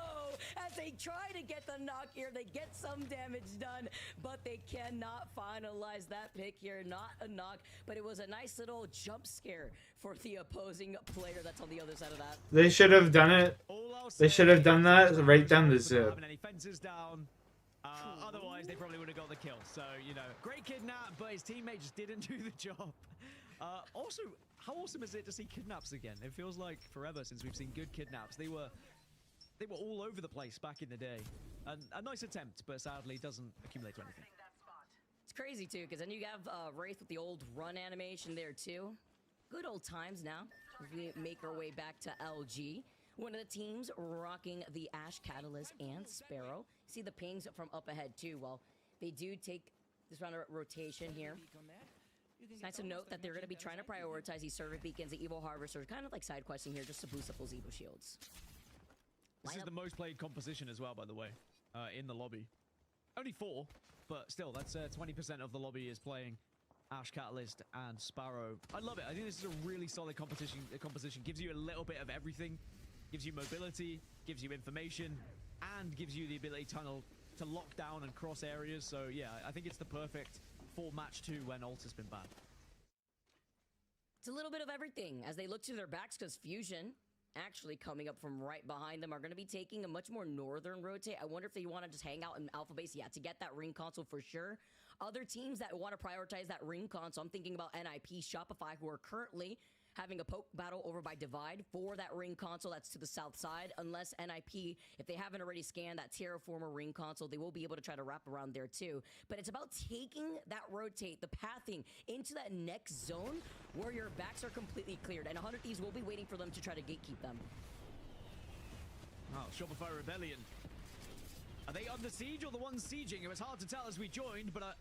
As they try to get the knock here, they get some damage done, but they cannot finalize that pick here. Not a knock, but it was a nice little jump scare for the opposing player that's on the other side of that. They should have done it. They should have done that right down the zip. Having any fences down. Otherwise, they probably would have got the kill. So, you know, great kidnap, but his teammate just didn't do the job. Also, how awesome is it to see kidnaps again? It feels like forever since we've seen good kidnaps. They were all over the place back in the day. And a nice attempt, but sadly doesn't accumulate to anything. It's crazy too, because then you have Wraith with the old run animation there too. Good old times now. As we make our way back to LG. One of the teams rocking the Ash Catalyst and Sparrow. See the pings from up ahead too. Well, they do take this round of rotation here. It's nice to note that they're going to be trying to prioritize these servant beacons, the Evil Harvesters, kind of like side questing here just to boost up those Evo shields. This is the most played composition as well, by the way, in the lobby. Only 4, but still, that's 20% of the lobby is playing Ash Catalyst and Sparrow. I love it. I think this is a really solid composition. Gives you a little bit of everything. Gives you mobility, gives you information, and gives you the ability to lock down and cross areas. So yeah, I think it's the perfect for match 2 when ult has been banned. It's a little bit of everything as they look to their backs because Fusion, actually coming up from right behind them, are going to be taking a much more northern rotate. I wonder if they want to just hang out in Alpha Base. Yeah, to get that ring console for sure. Other teams that want to prioritize that ring console, I'm thinking about NIP, Shopify, who are currently having a poke battle over by Divide for that ring console that's to the south side. Unless NIP, if they haven't already scanned that Terraformer ring console, they will be able to try to wrap around there too. But it's about taking that rotate, the pathing into that next zone where your backs are completely cleared. And 100 Thieves will be waiting for them to try to gatekeep them. Oh, Shopify Rebellion. Are they under siege or the ones sieging? It was hard to tell as we joined, but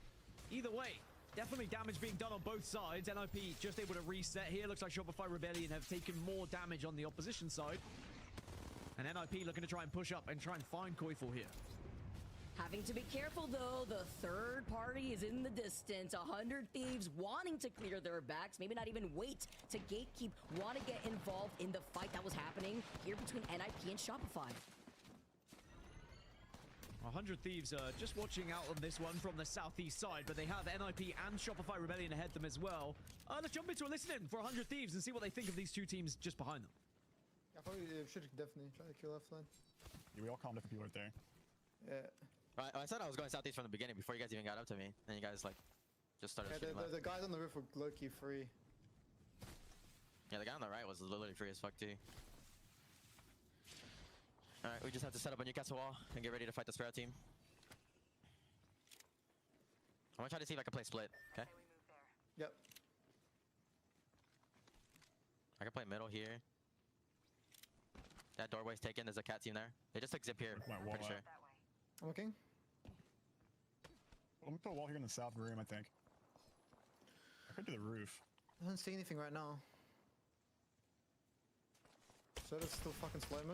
either way, definitely damage being done on both sides. NIP just able to reset here. Looks like Shopify Rebellion have taken more damage on the opposition side. And NIP looking to try and push up and try and find Koiful here. Having to be careful though, the third party is in the distance. 100 Thieves wanting to clear their backs, maybe not even wait to gatekeep, want to get involved in the fight that was happening here between NIP and Shopify. 100 Thieves just watching out on this one from the southeast side, but they have NIP and Shopify Rebellion ahead them as well. Let's jump into a listen for 100 Thieves and see what they think of these two teams just behind them. I thought we should definitely try to kill left line. Yeah, we all calm different people right there. Yeah. Right, I said I was going southeast from the beginning before you guys even got up to me. And you guys like just started shooting left. The guys on the roof were low-key free. Yeah, the guy on the right was literally free as fuck too. Alright, we just have to set up a Newcastle wall and get ready to fight the Sparrow team. I want to try to see if I can play split, okay? Yep. I can play middle here. That doorway's taken. There's a cat team there. They just took zip here, My wall pretty sure. I'm looking. Let me put a wall here in the south room, I think. I could do the roof. I don't see anything right now. So that's still fucking slow-mo.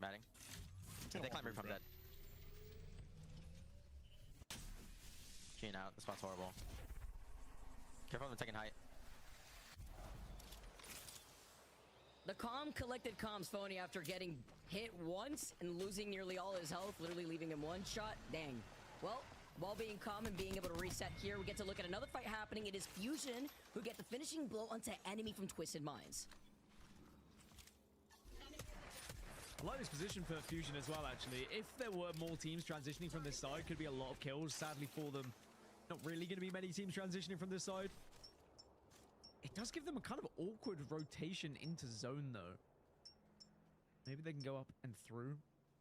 Matting. They climb roof from dead. Keying out. This spot's horrible. Careful of them taking height. The calm, collected comms phony after getting hit once and losing nearly all his health, literally leaving him one shot. Dang. Well, while being calm and being able to reset here, we get to look at another fight happening. It is Fusion who get the finishing blow onto enemy from Twisted Minds. I like this position for Fusion as well, actually. If there were more teams transitioning from this side, could be a lot of kills. Sadly for them, not really going to be many teams transitioning from this side. It does give them a kind of awkward rotation into zone, though. Maybe they can go up and through.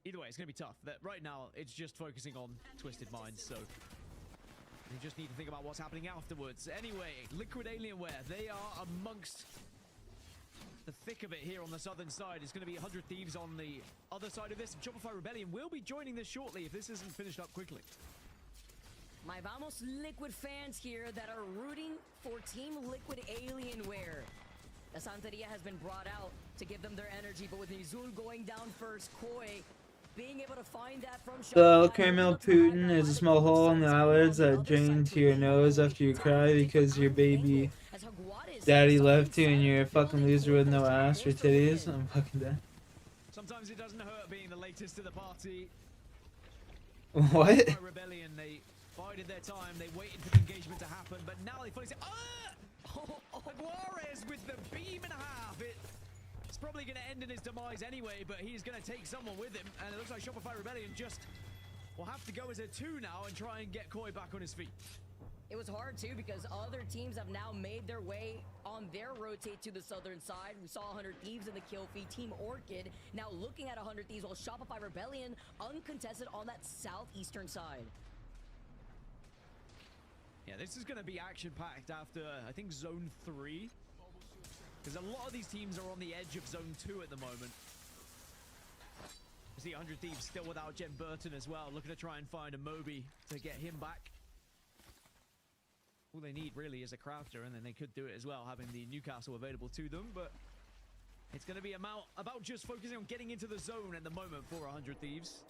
Either way, it's going to be tough. Right now, it's just focusing on Twisted Minds, so You just need to think about what's happening afterwards. Anyway, Liquid Alienware, they are amongst the thick of it here on the southern side. It's going to be 100 Thieves on the other side of this. Shopify Rebellion will be joining this shortly if this isn't finished up quickly. My Vamos Liquid fans here that are rooting for Team Liquid Alienware. The Santeria has been brought out to give them their energy, but with Nizul going down first, Koi being able to find that from The caramel Putin is a small hole in the eyelids that drain to your nose after you cry because your baby daddy left you and you're a fucking loser with no ass or titties. I'm fucking dead. Sometimes it doesn't hurt being the latest to the party. What? Rebellion, they bided their time, they waited for the engagement to happen, but now they fully say, Juarez with the beam and a half. It's probably going to end in his demise anyway, but he's going to take someone with him, and it looks like Shopify Rebellion just will have to go as a 2 now and try and get Koi back on his feet. It was hard too because other teams have now made their way on their rotate to the southern side. We saw 100 Thieves in the kill feed. Team Orchid now looking at 100 Thieves while Shopify Rebellion uncontested on that southeastern side. Yeah, this is going to be action-packed after, I think, Zone 3. Because a lot of these teams are on the edge of Zone 2 at the moment. You see 100 Thieves still without Jen Burton as well, looking to try and find a Moby to get him back. All they need really is a crafter, and then they could do it as well, having the Newcastle available to them, but it's going to be about just focusing on getting into the zone at the moment for 100 Thieves.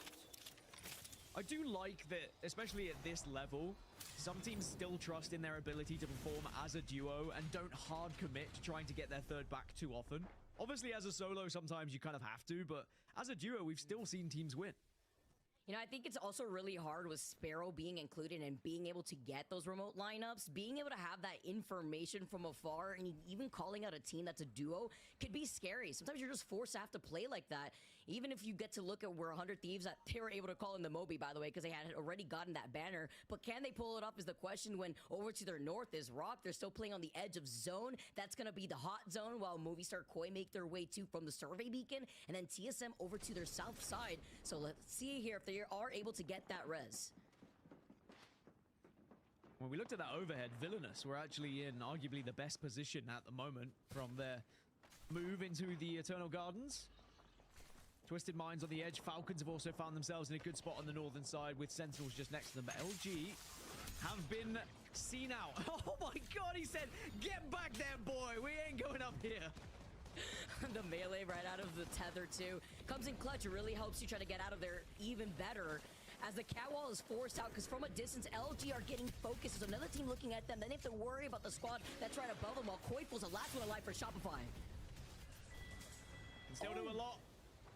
I do like that, especially at this level, some teams still trust in their ability to perform as a duo and don't hard commit to trying to get their third back too often. Obviously, as a solo, sometimes you kind of have to, but as a duo, we've still seen teams win. You know, I think it's also really hard with Sparrow being included and being able to get those remote lineups, being able to have that information from afar, and even calling out a team that's a duo could be scary. Sometimes you're just forced to have to play like that. Even if you get to look at where 100 Thieves, that they were able to call in the Moby, by the way, because they had already gotten that banner. But can they pull it off is the question when over to their north is Rock. They're still playing on the edge of zone. That's going to be the hot zone while Movistar Koi make their way to from the survey beacon. And then TSM over to their south side. So let's see here if they are able to get that res. When we looked at that overhead, Villainous were actually in arguably the best position at the moment from their move into the Eternal Gardens. Twisted Minds on the edge. Falcons have also found themselves in a good spot on the northern side with Sentinels just next to them. But LG have been seen out. Oh my god, he said, get back there, boy. We ain't going up here. The melee right out of the tether too comes in clutch. It really helps you try to get out of there even better as the catwall is forced out because from a distance LG are getting focused. There's another team looking at them. Then they have to worry about the squad that's right above them while Koifel's the last one alive for Shopify. Can still do a lot.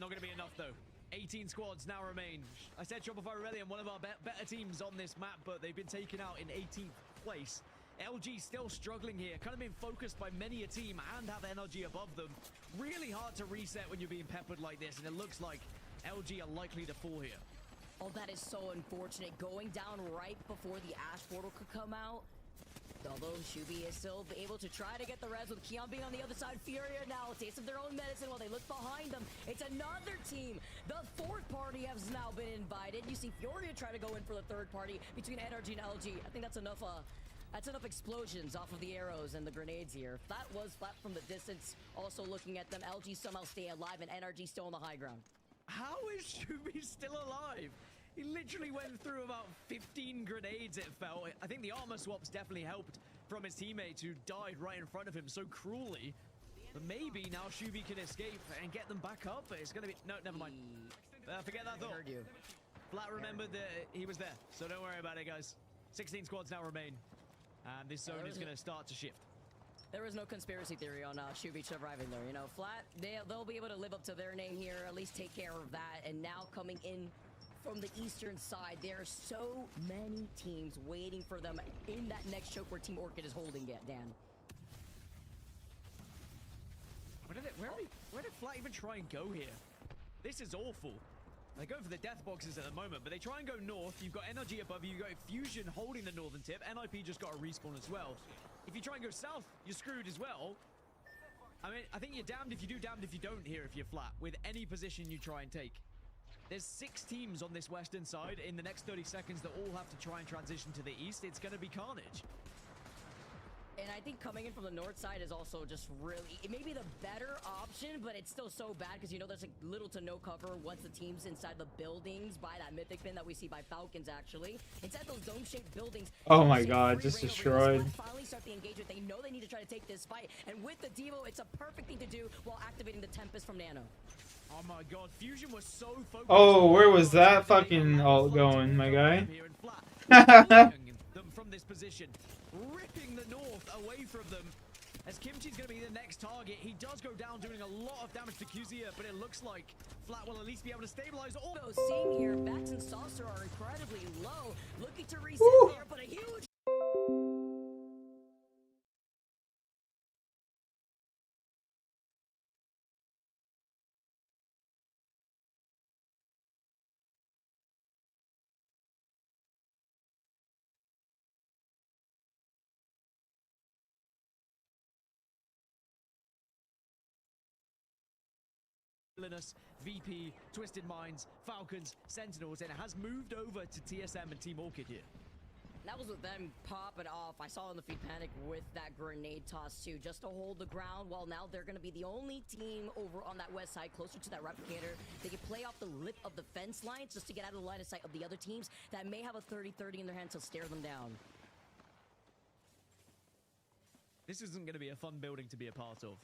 Not going to be enough though. 18 squads now remain. I said Shopify Rebellion, one of our better teams on this map, but they've been taken out in 18th place. LG still struggling here, kind of being focused by many a team and have energy above them. Really hard to reset when you're being peppered like this, and it looks like LG are likely to fall here. Oh, that is so unfortunate. Going down right before the Ash portal could come out. Although Shubi is still able to try to get the res with Keon being on the other side. Furia now a taste of their own medicine while they look behind them. It's another team. The fourth party has now been invited. You see Furia try to go in for the third party between NRG and LG. I think that's enough explosions off of the arrows and the grenades here. That was flat from the distance. Also looking at them, LG somehow stay alive and NRG still on the high ground. How is Shubi still alive? He literally went through about 15 grenades, it felt. I think the armor swaps definitely helped from his teammates who died right in front of him so cruelly. But maybe now Shubi can escape and get them back up. It's going to be... No, never mind. Forget that thought. I heard you. Flat remembered that he was there, so don't worry about it, guys. 16 squads now remain. And this zone is going to start to shift. There is no conspiracy theory on Shubi surviving there. You know, Flat, they'll be able to live up to their name here, at least take care of that. And now coming in from the eastern side, there are so many teams waiting for them in that next choke where Team Orchid is holding it, Dan. Where did Flat even try and go here? This is awful. They go for the death boxes at the moment, but they try and go north. You've got NRG above you. You've got Fusion holding the northern tip. NIP just got a respawn as well. If you try and go south, you're screwed as well. I mean, I think you're damned if you do, damned if you don't here if you're Flat, with any position you try and take. There's 6 teams on this western side in the next 30 seconds that all have to try and transition to the east. It's going to be carnage. And I think coming in from the north side is also just really, it may be the better option, but it's still so bad because, you know, there's like little to no cover once the team's inside the buildings by that mythic pin that we see by Falcons, actually. Inside those dome-shaped buildings. Oh my god, just destroyed. Finally start the engagement. They know they need to try to take this fight. And with the Devo, it's a perfect thing to do while activating the Tempest from Nano. Oh my god, Fusion was so focused. Oh, where was that fucking ult going, my guy? Them from this position, ripping the north away from them. As Kimchi's going to be the next target, he does go down doing a lot of damage to Kuzia, but it looks like Flat will at least be able to stabilize all. Seeing here, Bats and Saucer are incredibly low, looking to reset there, but a huge. Linus, VP, Twisted Minds, Falcons, Sentinels, and it has moved over to TSM and Team Orchid here. That was with them popping off. I saw in the feed Panic with that grenade toss too, just to hold the ground. While now they're going to be the only team over on that west side, closer to that replicator. They can play off the lip of the fence lines just to get out of the line of sight of the other teams that may have a 30-30 in their hands to stare them down. This isn't going to be a fun building to be a part of.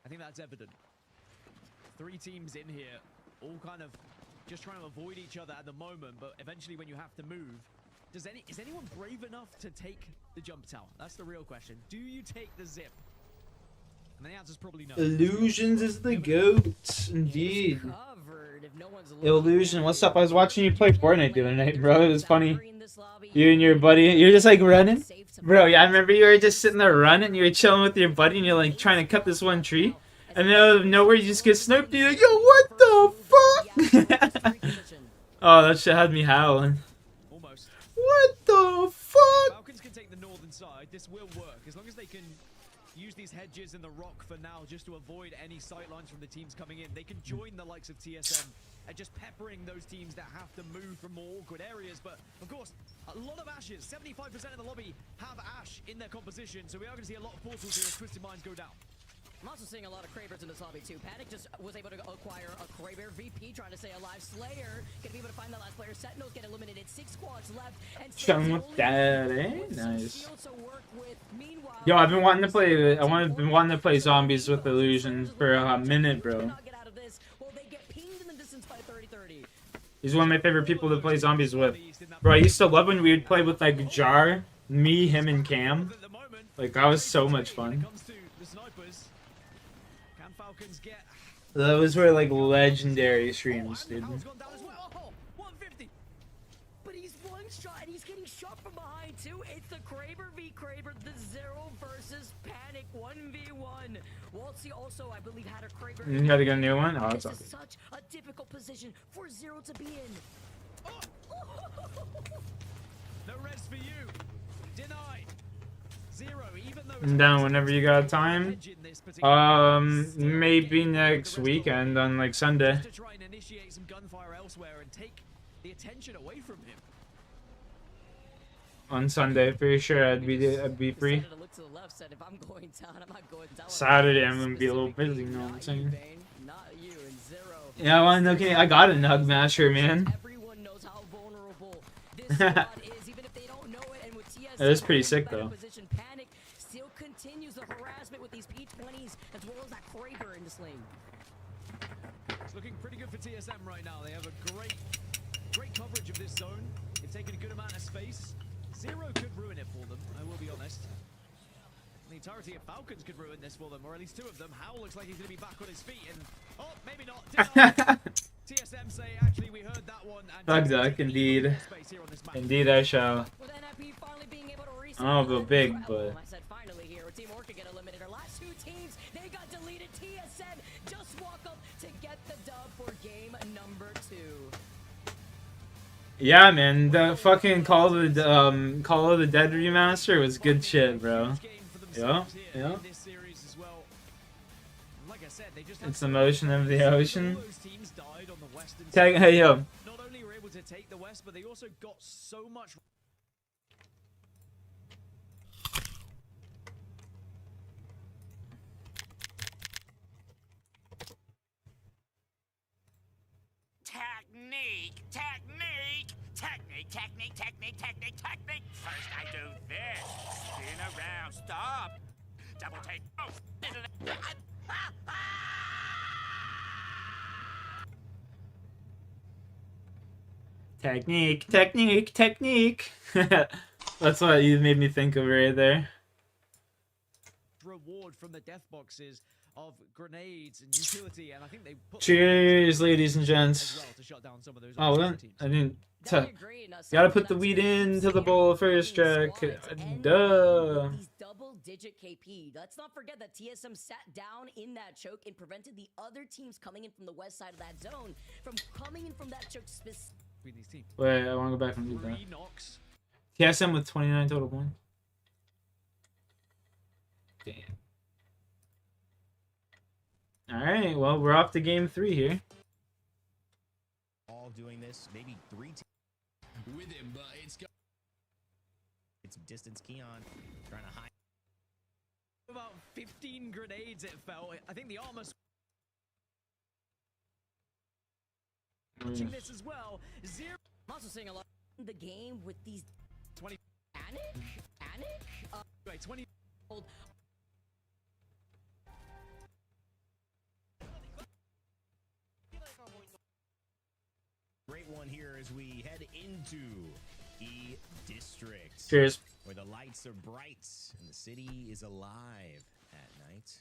I think that's evident. 3 teams in here, all kind of just trying to avoid each other at the moment, but eventually when you have to move, is anyone brave enough to take the jump tower? That's the real question. Do you take the zip? And the answer's probably no. Illusions is the goat, indeed. Covered if no one's Illusion, what's up? I was watching you play Fortnite the other night, bro. It was funny. You and your buddy, you're just like running. Bro, yeah, I remember you were just sitting there running, you were chilling with your buddy, and you're like trying to cut this one tree. And then out of nowhere, you just get sniped. You're like, yo, what the fuck? Oh, that shit had me howling. Almost. What the fuck? Falcons can take the northern side. This will work as long as they can use these hedges and the rock for now, just to avoid any sight lines from the teams coming in. They can join the likes of TSM and just peppering those teams that have to move from more awkward areas. But of course, a lot of ashes. 75% of the lobby have ash in their composition, so we are going to see a lot of portals here as Twisted Minds go down. I'm also seeing a lot of Kravers in this lobby too. Panic just was able to acquire a Kraber. VP trying to stay alive. Slayer gonna be able to find the last player. Sentinels get eliminated. 6 squads left. And Chung with that, eh? Nice. Yo, I've been wanting to play. Been wanting to play zombies with Illusion for a minute, bro. He's one of my favorite people to play zombies with. Bro, I used to love when we would play with like Jar, me, him, and Cam. Like that was so much fun. Those were like legendary streams, dude. But he's one shot and he's getting shot from behind too. It's the Kraber v Kraber, the Zero versus Panic 1v1. Waltzy also, I believe, had a Kraber. You gotta get a new one? Oh, that's this is okay. such a difficult position for Zero to be in. No rest for you. Denied. Zero, even though I'm down whenever you got time. Maybe next weekend on like Sunday. To try and initiate some gunfire elsewhere and take the attention away from him. On Sunday, pretty sure I'd be free. Saturday I'm gonna be a little busy, you know what I'm saying? Yeah, I wanna know, I got a Nug Masher, man. That is pretty sick though. Panic still continues the harassment with these P20s as well as that Kraber in this lane. It's looking pretty good for TSM right now. They have a great coverage of this zone. They've taken a good amount of space. Zero could ruin it for them, I will be honest. The entirety of Falcons could ruin this for them, or at least 2 of them. Howl looks like he's going to be back on his feet, and oh, maybe not. TSM say, actually, we heard that one. Bug duck, indeed. Indeed, I shall. I don't feel big, but. I said finally here, Team Orchid get eliminated. Our last 2 teams, they got deleted. TSM just walk up to get the dub for game number 2. Yeah, man, the fucking Call of the Dead remaster was good shit, bro. Yeah. It's the motion of the ocean. side on the western Tag, side. hey yo. Not only were able to take the west, but they also got so much. Technique. First I do this. Spin around. Stop. Double take. Oh, Technique. That's what you made me think of right there. Reward from the death boxes of grenades and utility, and I think they put Cheers, ladies and as gents. well to shut down some of those Oh, other then teams. I didn't. Definitely agree, and, Gotta something put the that's weed been into the scaring bowl first, between Jack. squads and Duh. these double-digit KP. Let's not forget that TSM sat down in that choke and prevented the other teams coming in from the west side of that zone from coming in from that choke specifically. Between these teams. Wait, I want to go back and read that. 3 knocks. TSM with 29 total points. Damn. Alright, well, we're off to game 3 here. All doing this, maybe 3 teams With him, but it's got some distance. Keon trying to hide. About 15 grenades it felt. I think the armor watching this as well. Zero. I'm also seeing a lot in the game with these 20. Anik? Wait, 20. Old Great one here as we head into E District, Cheers. where the lights are bright and the city is alive at night.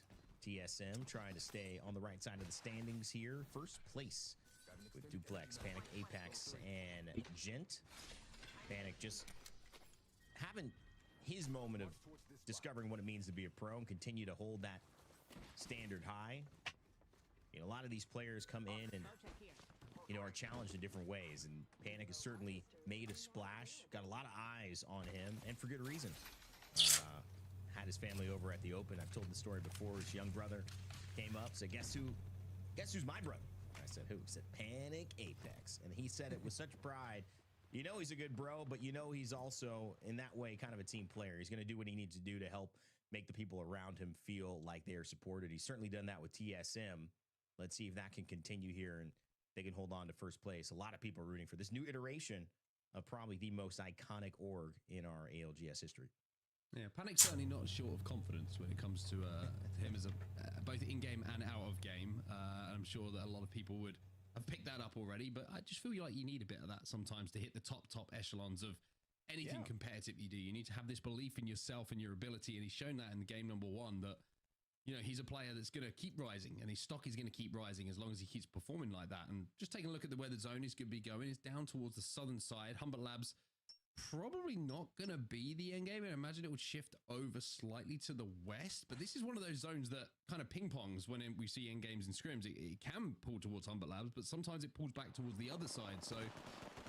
TSM trying to stay on the right side of the standings here. First place with Duplex, Panic, Apex, and Gent. Panic just having his moment of discovering what it means to be a pro and continue to hold that standard high. You know, a lot of these players come in and, you know, are challenged in different ways, and Panic has certainly made a splash, got a lot of eyes on him, and for good reason. Had his family over at the Open. I've told the story before. His young brother came up, said, guess who's my brother? I said, who? He said, Panic Apex. And he said it with such pride. You know he's a good bro, but you know he's also, in that way, kind of a team player. He's going to do what he needs to do to help make the people around him feel like they are supported. He's certainly done that with TSM. Let's see if that can continue here and they can hold on to first place. A lot of people are rooting for this new iteration of probably the most iconic org in our ALGS history. Yeah, Panic's certainly not short of confidence when it comes to him as a both in-game and out of game. I'm sure that a lot of people would have picked that up already, but I just feel like you need a bit of that sometimes to hit the top echelons of anything competitive you do. You need to have this belief in yourself and your ability, and he's shown that in game number 1 that, you know, he's a player that's going to keep rising, and his stock is going to keep rising as long as he keeps performing like that. And just taking a look at where the zone is going to be going, is down towards the southern side. Humbert Labs probably not going to be the end game. I imagine it would shift over slightly to the west, but this is one of those zones that kind of ping-pongs when we see end games and scrims. It can pull towards Humbert Labs, but sometimes it pulls back towards the other side. So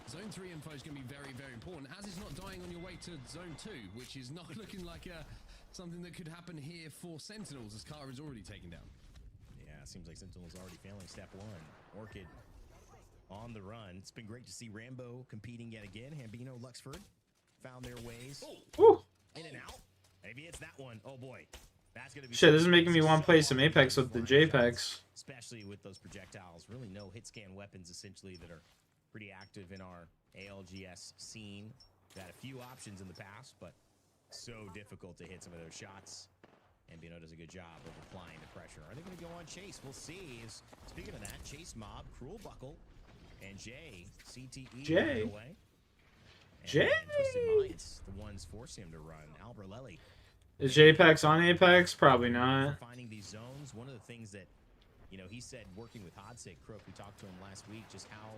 zone 3 info is going to be very, very important, as is not dying on your way to zone 2, which is not looking like something that could happen here for Sentinels, as Carter is already taken down. Yeah, it seems like Sentinel's already failing step 1. Orchid on the run. It's been great to see Rambo competing yet again. Hambino, Luxford found their ways in and out. Maybe it's that one. Oh boy, that's gonna be Shit, this is making me want to play some Apex with the JPEGs. especially with those projectiles. Really, no hit scan weapons essentially that are pretty active in our ALGS scene. We've had a few options in the past, but so difficult to hit some of those shots. Hambino does a good job of applying the pressure. Are they going to go on Chase? We'll see. Speaking of that, Chase Mob, Cruel Buckle, and Jay, CTE Jay. right away. And Jay. Twisted Minds, the ones forcing him to run. Alberlelli. Is JPEX on Apex? Probably not. Finding these zones, one of the things that, you know, he said working with Hodsig Crook, we talked to him last week, just how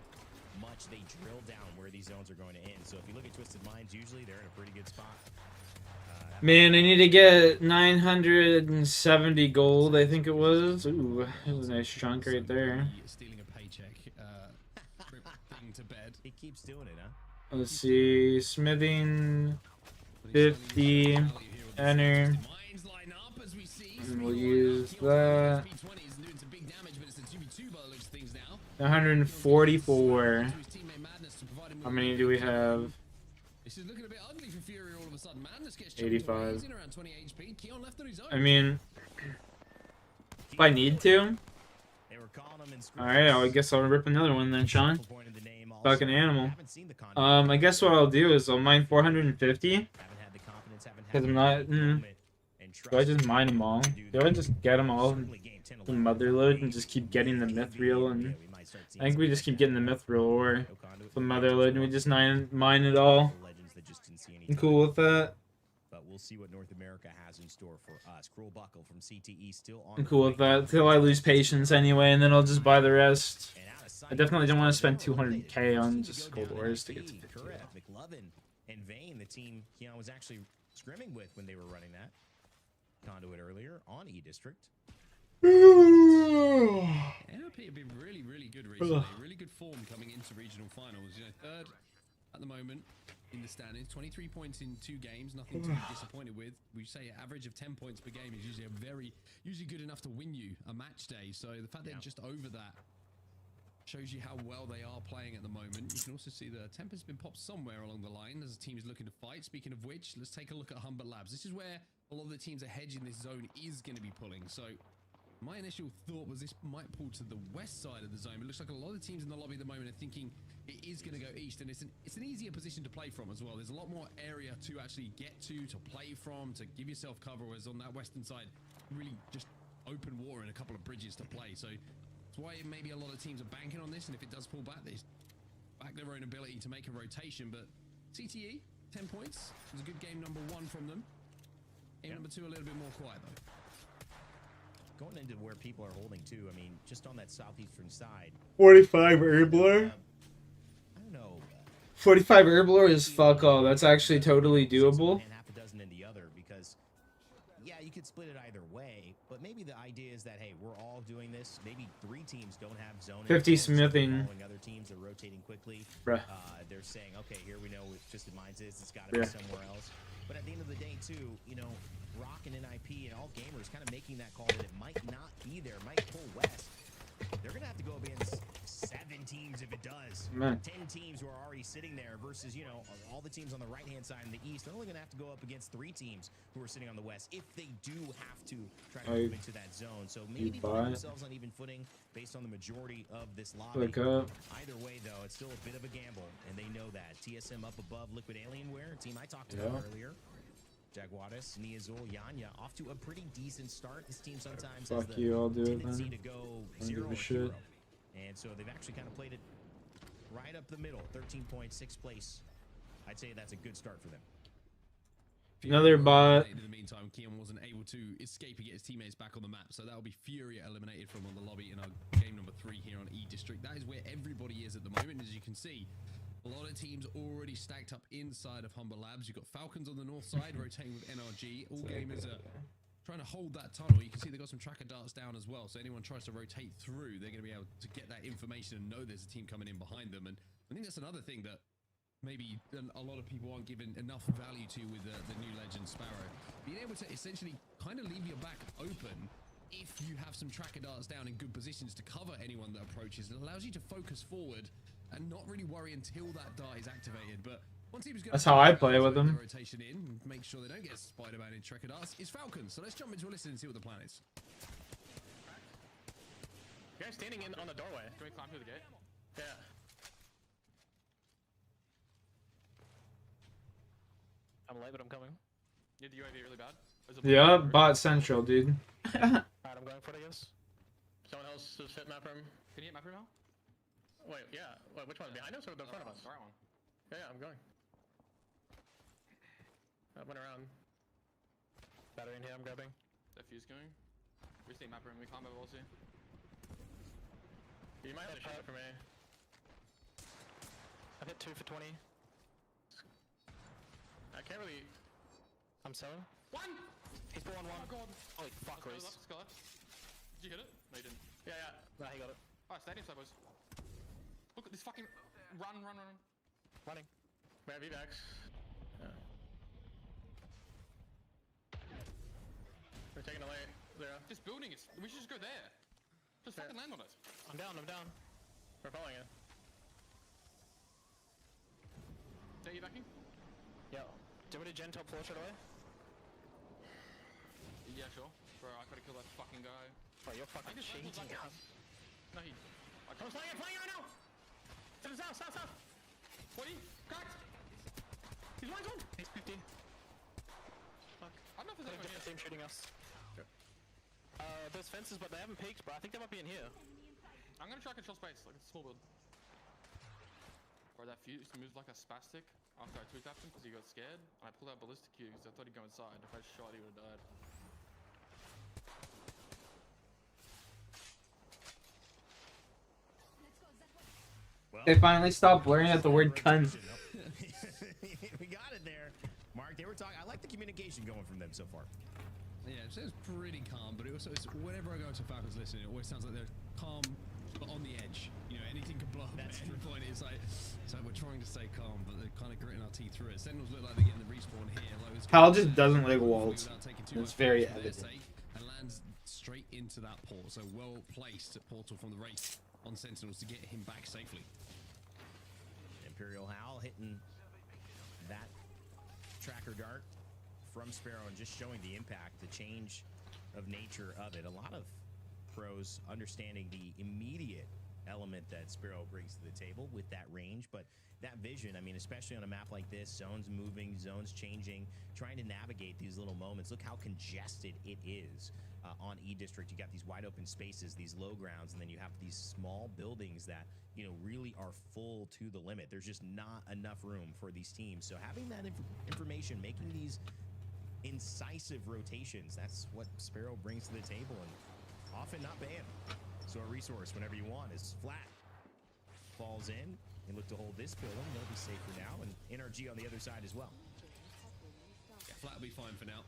much they drill down where these zones are going to end. So if you look at Twisted Minds, usually they're in a pretty good spot. Man, I need to get 970 gold, I think it was. Ooh, that was a nice chunk right there. Stealing a paycheck, thing to bed. He keeps doing it, huh? Let's see, smithing, 50, enter, Minds line up as we see. and we'll use that. P20 is doing some big damage, but it's a 2v2 by the looks of things now. 144. How many do we have? This is looking a bit ugly for Fury all of a sudden. Madness gets 85. in around 20 HP. Keon left on his own. I mean, if I need to. Alright, I guess I'll rip another one then, Sean. Fucking animal. I guess what I'll do is I'll mine 450. Because I'm not... do I just mine them all? Do I just get them all in Motherload and just keep getting the Mithril? And I think we just keep getting the Mithril or the Motherload and we just mine it all. I'm cool with that. But we'll see what North America has in store for us. Cruel Buckle from CTE still on. I'm cool with that till I lose patience anyway, and then I'll just buy the rest. I definitely don't want to spend 200k on just Cold Wars to get to 50. McLovin and Vane, the team Keon was actually scrimming with when they were running that conduit earlier on E District. NLP have been really, really good recently. Really good form coming into regional finals. You know, third at the moment in the standings, 23 points in 2 games, nothing to be disappointed with. We say an average of 10 points per game is usually good enough to win you a match day. So the fact they're just over that shows you how well they are playing at the moment. You can also see the temper's been popped somewhere along the line as the team is looking to fight. Speaking of which, let's take a look at Humber Labs. This is where a lot of the teams ahead in this zone is going to be pulling. So my initial thought was this might pull to the west side of the zone. It looks like a lot of the teams in the lobby at the moment are thinking it is going to go east, and it's an easier position to play from as well. There's a lot more area to actually get to play from, to give yourself cover, whereas on that western side, really just open water and a couple of bridges to play. So that's why maybe a lot of teams are banking on this, and if it does pull back, they back their own ability to make a rotation. But CTE, 10 points. It was a good game number 1 from them. Game number 2, a little bit more quiet, though. Going into where people are holding too, I mean, just on that southeastern side. 45 Herbler. I don't know. 45 Herbler is fuck all. That's actually totally doable. And half a dozen in the other, because yeah, you could split it either way, but maybe the idea is that hey, we're all doing this. Maybe 3 teams don't have zone. 50 smithing. Other teams are rotating quickly. Bruh. They're saying, okay, here we know it's just in mines is. It's got to be somewhere else. But at the end of the day, too, you know, Rock and NIP and all gamers kind of making that call that it might not be there, might pull west. They're going to have to go up against 7 teams if it does. Man. 10 teams who are already sitting there versus, you know, all the teams on the right-hand side in the east. They're only going to have to go up against 3 teams who are sitting on the west if they do have to try to move into that zone. So maybe putting themselves on even footing based on the majority of this lobby. Either way, though, it's still a bit of a gamble, and they know that. TSM up above Liquid Alienware, a team I talked about earlier. Jaguares, Niazul, Yanya off to a pretty decent start. This team sometimes has the tendency to go 0 or hero. And so they've actually kind of played it right up the middle. 13 points, 6th place. I'd say that's a good start for them. Another bot. In the meantime, Keon wasn't able to escape and get his teammates back on the map. So that'll be Furia eliminated from on the lobby in our game number 3 here on E District. That is where everybody is at the moment, as you can see. A lot of teams already stacked up inside of Humber Labs. You've got Falcons on the north side rotating with NRG. All gamers are trying to hold that tunnel. You can see they've got some tracker darts down as well. So anyone tries to rotate through, they're going to be able to get that information and know there's a team coming in behind them. And I think that's another thing that maybe a lot of people aren't giving enough value to with the new legend Sparrow. Being able to essentially kind of leave your back open if you have some tracker darts down in good positions to cover anyone that approaches. It allows you to focus forward and not really worry until that dart is activated. But one team is going That's how I play with them. Rotation in, make sure they don't get Spider-Man in tracker darts. Is Falcons. So let's jump into a listen and see what the plan is. You guys standing in on the doorway. Can we climb through the gate? Yeah. I'm late, but I'm coming. You need the UAV really bad? Yeah, bot central, dude. Alright, I'm going for it, I guess. Someone else just hit map room. Can you hit map room now? Wait, yeah. Wait, which one? Behind us or the front of us? The right one. Yeah, I'm going. I went around. Battery in here, I'm grabbing. Is that fuse going? We stay map room, we can't move also. You might have a shot for me. I've hit 2 for 20. I can't really... I'm selling. 1! He's put 1-1. Oh my god. Holy fuck, Reese. Did you hit it? No, you didn't. Yeah, yeah. Nah, he got it. Alright, stadium side, boys. Look at this fucking... Run. Running. We have evacs. Yeah. We're taking a late. There. This building is... We should just go there. Just fucking land on it. I'm down. We're following you. Are you backing? Yo. Do you want me to gen top floor straight away? Yeah, sure. Bro, I gotta kill that fucking guy. Oh, you're fucking cheating. No, he. I'm flying right now! To the south, south, south! 40? Cracked! He's one. He's 15. Fuck. I don't know if there's There's a anyone different here. team shooting us. There's fences, but they haven't peeked, bro. I think they might be in here. I'm gonna try control space, like it's a small build. Bro, that fuse moves like a spastic after I two-tapped him because he got scared. I pulled out ballistic cue because I thought he'd go inside. If I shot, he would have died. They finally stopped blaring at the word cunt. We got it there. Mark, they were talking. I like the communication going from them so far. Yeah, it sounds pretty calm, but it also, whenever I go to Falcons listening, it always sounds like they're calm, but on the edge. You know, anything can blow up at any point. It's like we're trying to stay calm, but they're kind of gritting our teeth through it. Sentinels look like they're getting the respawn here. Hal just doesn't like walls. It's very evident. And lands straight into that port. So well placed portal from the race on Sentinels to get him back safely. Imperial Hal hitting that tracker dart from Sparrow and just showing the impact, the change of nature of it. A lot of pros understanding the immediate element that Sparrow brings to the table with that range, but that vision, I mean, especially on a map like this, zones moving, zones changing, trying to navigate these little moments. Look how congested it is on E-District. You got these wide open spaces, these low grounds, and then you have these small buildings that, you know, really are full to the limit. There's just not enough room for these teams. So having that information, making these incisive rotations, that's what Sparrow brings to the table, and often not banned. So a resource whenever you want is flat. Falls in. They look to hold this building. They'll be safe for now. And NRG on the other side as well. Yeah, flat will be fine for now.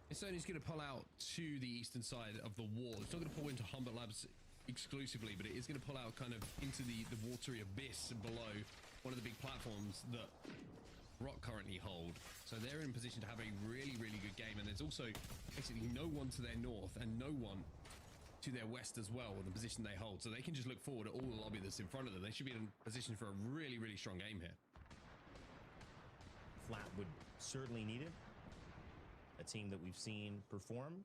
Sony's going to pull out to the eastern side of the wall. It's not going to pull into Humbert Labs exclusively, but it is going to pull out kind of into the watery abyss below one of the big platforms that Rock currently hold. So they're in position to have a really, really good game. And there's also basically no one to their north and no one to their west as well in the position they hold. So they can just look forward at all the lobby that's in front of them. They should be in position for a really, really strong game here. Flat would certainly need it. A team that we've seen perform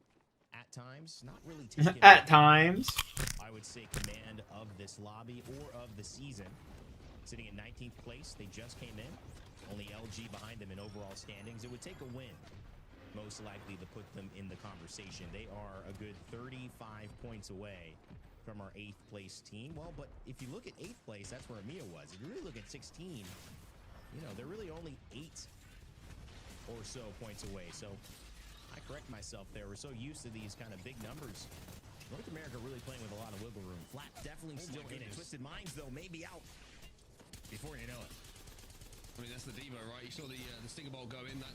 at times, not really taking At times. I would say command of this lobby or of the season. Sitting in 19th place, they just came in. Only LG behind them in overall standings. It would take a win, most likely, to put them in the conversation. They are a good 35 points away from our 8th place team. Well, but if you look at 8th place, that's where EMEA was. If you really look at 16, you know, they're really only 8 or so points away. So I correct myself there. We're so used to these kind of big numbers. North America really playing with a lot of wiggle room. Flat definitely still in it. Twisted Minds, though, may be out before you know it. I mean, that's the Devo, right? You saw the Stinger Bolt go in, that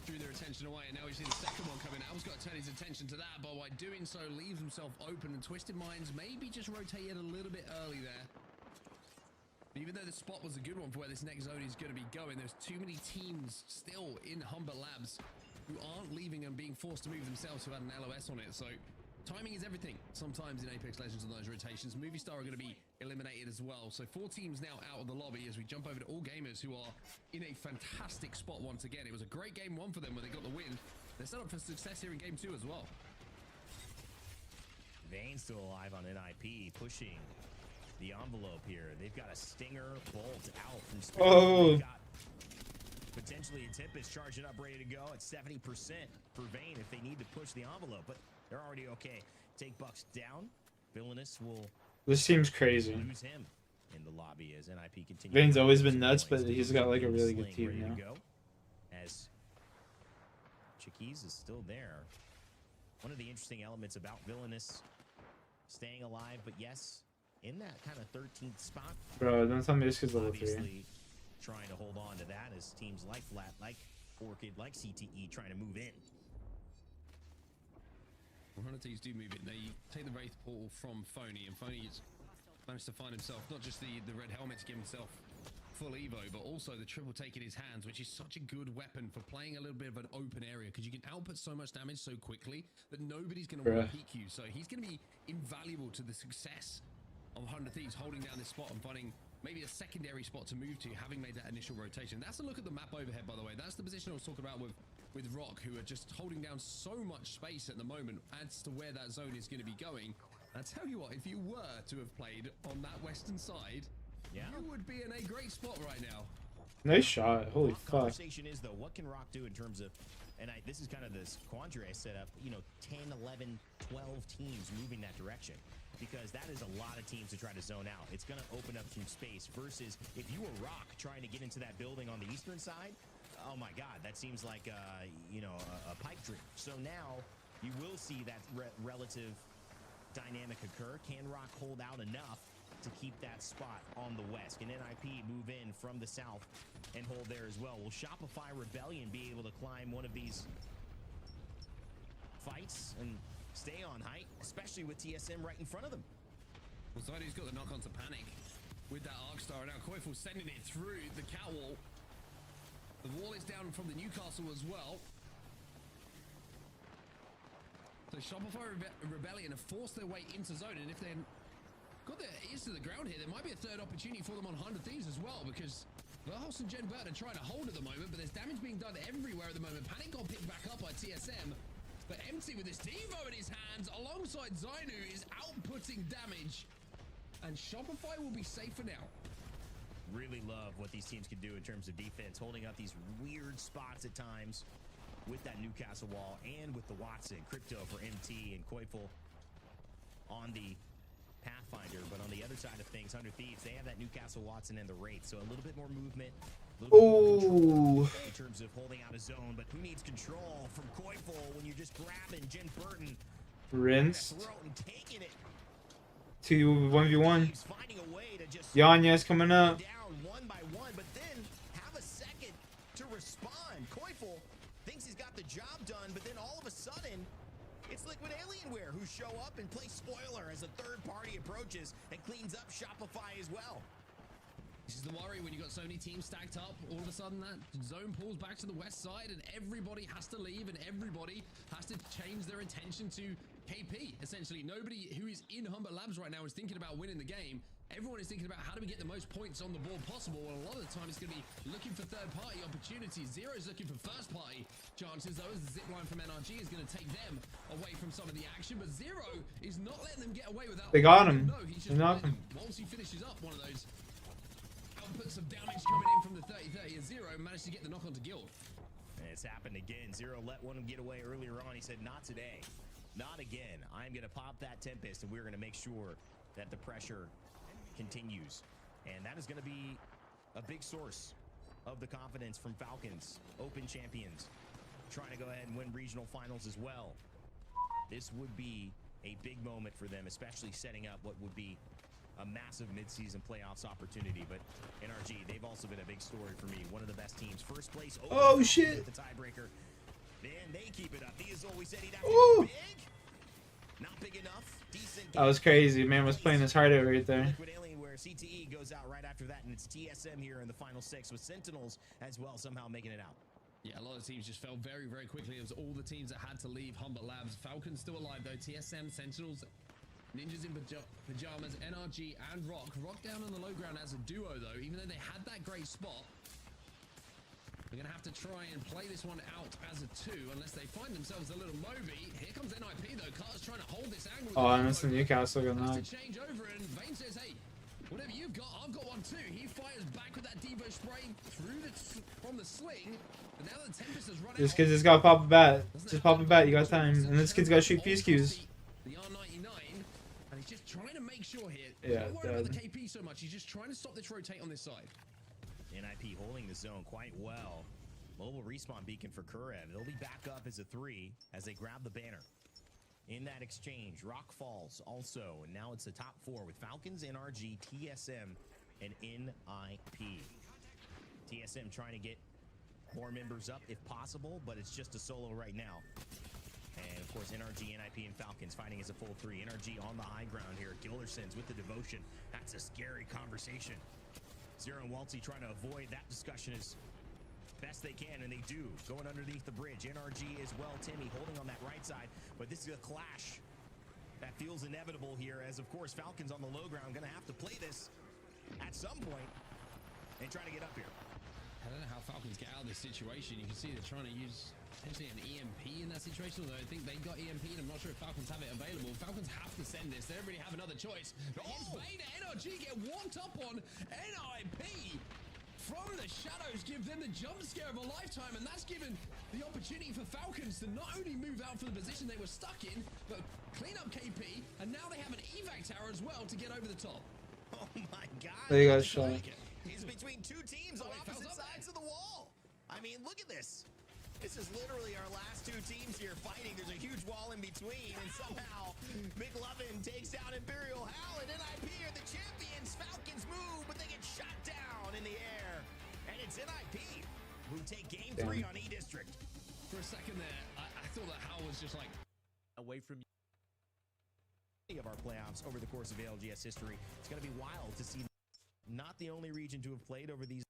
drew their attention away, and now we see the second one coming out. Al's got to turn his attention to that, but by doing so, leaves himself open, and Twisted Minds maybe just rotated a little bit early there. But even though the spot was a good one for where this next zone is going to be going, there's too many teams still in Humbert Labs who aren't leaving and being forced to move themselves, who had an LOS on it. So timing is everything sometimes in Apex Legends on those rotations. Movistar are going to be eliminated as well. So 4 teams now out of the lobby as we jump over to All Gamers, who are in a fantastic spot once again. It was a great game 1 for them where they got the win. They're set up for success here in game 2 as well. Vayne's still alive on NIP, pushing the envelope here. They've got a Stinger Bolt out from Spirit. Oh. Potentially a Tempest charging up, ready to go at 70% for Vayne if they need to push the envelope, but they're already okay. Take Bucks down. Villainous will This seems crazy. lose him in the lobby as NIP continues. Vayne's always been nuts, but he's got like a really good team now. Go, as Chiquise is still there. One of the interesting elements about Villainous staying alive, but yes, in that kind of 13th spot. Bro, don't tell me this kid's level 3. Obviously trying to hold on to that as teams like Flat, like Orchid, like CTE trying to move in. Teams do move in. They take the Wraith portal from Phony, and Phony has managed to find himself not just the red helmet to give himself full Evo, but also the triple take in his hands, which is such a good weapon for playing a little bit of an open area, because you can output so much damage so quickly that nobody's going to want to peek you. So he's going to be invaluable to the success of 100 Thieves holding down this spot and finding maybe a secondary spot to move to, having made that initial rotation. That's a look at the map overhead, by the way. That's the position I was talking about with Rock, who are just holding down so much space at the moment as to where that zone is going to be going. I tell you what, if you were to have played on that western side, you would be in a great spot right now. Nice shot. Holy fuck. Conversation is, though, what can Rock do in terms of, and this is kind of this quandary I set up, you know, 10, 11, 12 teams moving that direction. Because that is a lot of teams to try to zone out. It's going to open up some space versus if you were Rock trying to get into that building on the eastern side, oh my God, that seems like, you know, a pipe dream. So now you will see that relative dynamic occur. Can Rock hold out enough to keep that spot on the west? Can NIP move in from the south and hold there as well? Will Shopify Rebellion be able to climb one of these fights and stay on height, especially with TSM right in front of them? Well, Zaidu's got the knock on to Panic with that Arc Star, and now Koifel sending it through the catwall. The wall is down from the Newcastle as well. So Shopify Rebellion have forced their way into zone, and if they're got their ears to the ground here, there might be a third opportunity for them on 100 Thieves as well, because Barrows and Jen Burton are trying to hold at the moment, but there's damage being done everywhere at the moment. Panic got picked back up by TSM, but Empty with his Devo in his hands alongside Zainu is outputting damage, and Shopify will be safe for now. Really love what these teams can do in terms of defense, holding up these weird spots at times with that Newcastle wall and with the Watson. Crypto for MT and Koifel on the Pathfinder, but on the other side of things, 100 Thieves, they have that Newcastle Watson and the Wraith, so a little bit more movement, a little bit more control in terms of holding out a zone, but who needs control from Koifel when you're just grabbing Jen Burton, rinsed. and taking it. 1v1. Finding a way to just Yanya's coming up. down one by one, but then have a second to respond. Koifel thinks he's got the job done, but then all of a sudden, it's Liquid Alienware who show up and play spoiler as a third party approaches and cleans up Shopify as well. This is the worry when you've got so many teams stacked up. All of a sudden, that zone pulls back to the west side, and everybody has to leave, and everybody has to change their attention to KP. Essentially, nobody who is in Humbert Labs right now is thinking about winning the game. Everyone is thinking about how do we get the most points on the board possible, and a lot of the time it's going to be looking for third-party opportunities. Zero's looking for first-party chances, though, as the zipline from NRG is going to take them away from some of the action, but Zero is not letting them get away without... They got him. No, he's just once he finishes up one of those outputs of damage coming in from the 30-30, and Zero managed to get the knock onto Guild. And it's happened again. Zero let one get away earlier on. He said, not today. Not again. I'm going to pop that Tempest, and we're going to make sure that the pressure continues. And that is going to be a big source of the confidence from Falcons, Open champions, trying to go ahead and win regional finals as well. This would be a big moment for them, especially setting up what would be a massive midseason playoffs opportunity. But NRG, they've also been a big story for me. One of the best teams. First place. Oh, shit. The tiebreaker. Man, they keep it up. Diesel, we said he'd have to Ooh. go big. Not big enough. Decent. That was crazy. Man was playing his heart out right there. Liquid Alienware, CTE goes out right after that, and it's TSM here in the final 6 with Sentinels as well somehow making it out. Yeah, a lot of teams just fell very, very quickly. It was all the teams that had to leave Humbert Labs. Falcons still alive, though. TSM, Sentinels, Ninjas in Pajamas, NRG, and Rock. Rock down on the low ground as a duo, though. Even though they had that great spot, they're going to have to try and play this one out as a 2 unless they find themselves a little Moby. Here comes NIP, though. Carter's trying to hold this angle. Oh, and it's the Newcastle got to knocked. change over, and Vayne says, hey, whatever you've got, I've got one too. He fires back with that Devo spray from the sling. But now the Tempest has run out. This kid's just got to pop a bat. Just pop a bat. You got time. And this kid's got to shoot fuse cues. The R99, and he's just trying to make sure here. Yeah, Don't worry about the KP so much. He's just trying to stop this rotate on this side. NIP holding the zone quite well. Mobile respawn beacon for Kurev. They'll be back up as a 3 as they grab the banner. In that exchange, Rock falls also, and now it's the top 4 with Falcons, NRG, TSM, and NIP. TSM trying to get more members up if possible, but it's just a solo right now. And of course, NRG, NIP, and Falcons fighting as a full 3. NRG on the high ground here. Gilderson's with the devotion. That's a scary conversation. Zero and Walty trying to avoid that discussion as best they can, and they do. Going underneath the bridge. NRG as well, Timmy holding on that right side, but this is a clash that feels inevitable here as, of course, Falcons on the low ground going to have to play this at some point and try to get up here. I don't know how Falcons get out of this situation. You can see they're trying to use potentially an EMP in that situation, although I think they got EMP, and I'm not sure if Falcons have it available. Falcons have to send this. They don't really have another choice. Oh! Vader, NRG get walked up on. NIP from the shadows give them the jump scare of a lifetime, and that's given the opportunity for Falcons to not only move out for the position they were stuck in, but clean up KP, and now they have an evac tower as well to get over the top. Oh my God. There you go, Sean. He's between two teams on opposite sides of the wall. I mean, look at this. This is literally our last two teams here fighting. There's a huge wall in between, and somehow McLovin takes down Imperial Hal, and NIP are the champions. Falcons move, but they get shot down in the air. And it's NIP who take game 3 on E-District. For a second there, I thought that Hal was just like away from of our playoffs over the course of ALGS history. It's going to be wild to see. Not the only region to have played over these.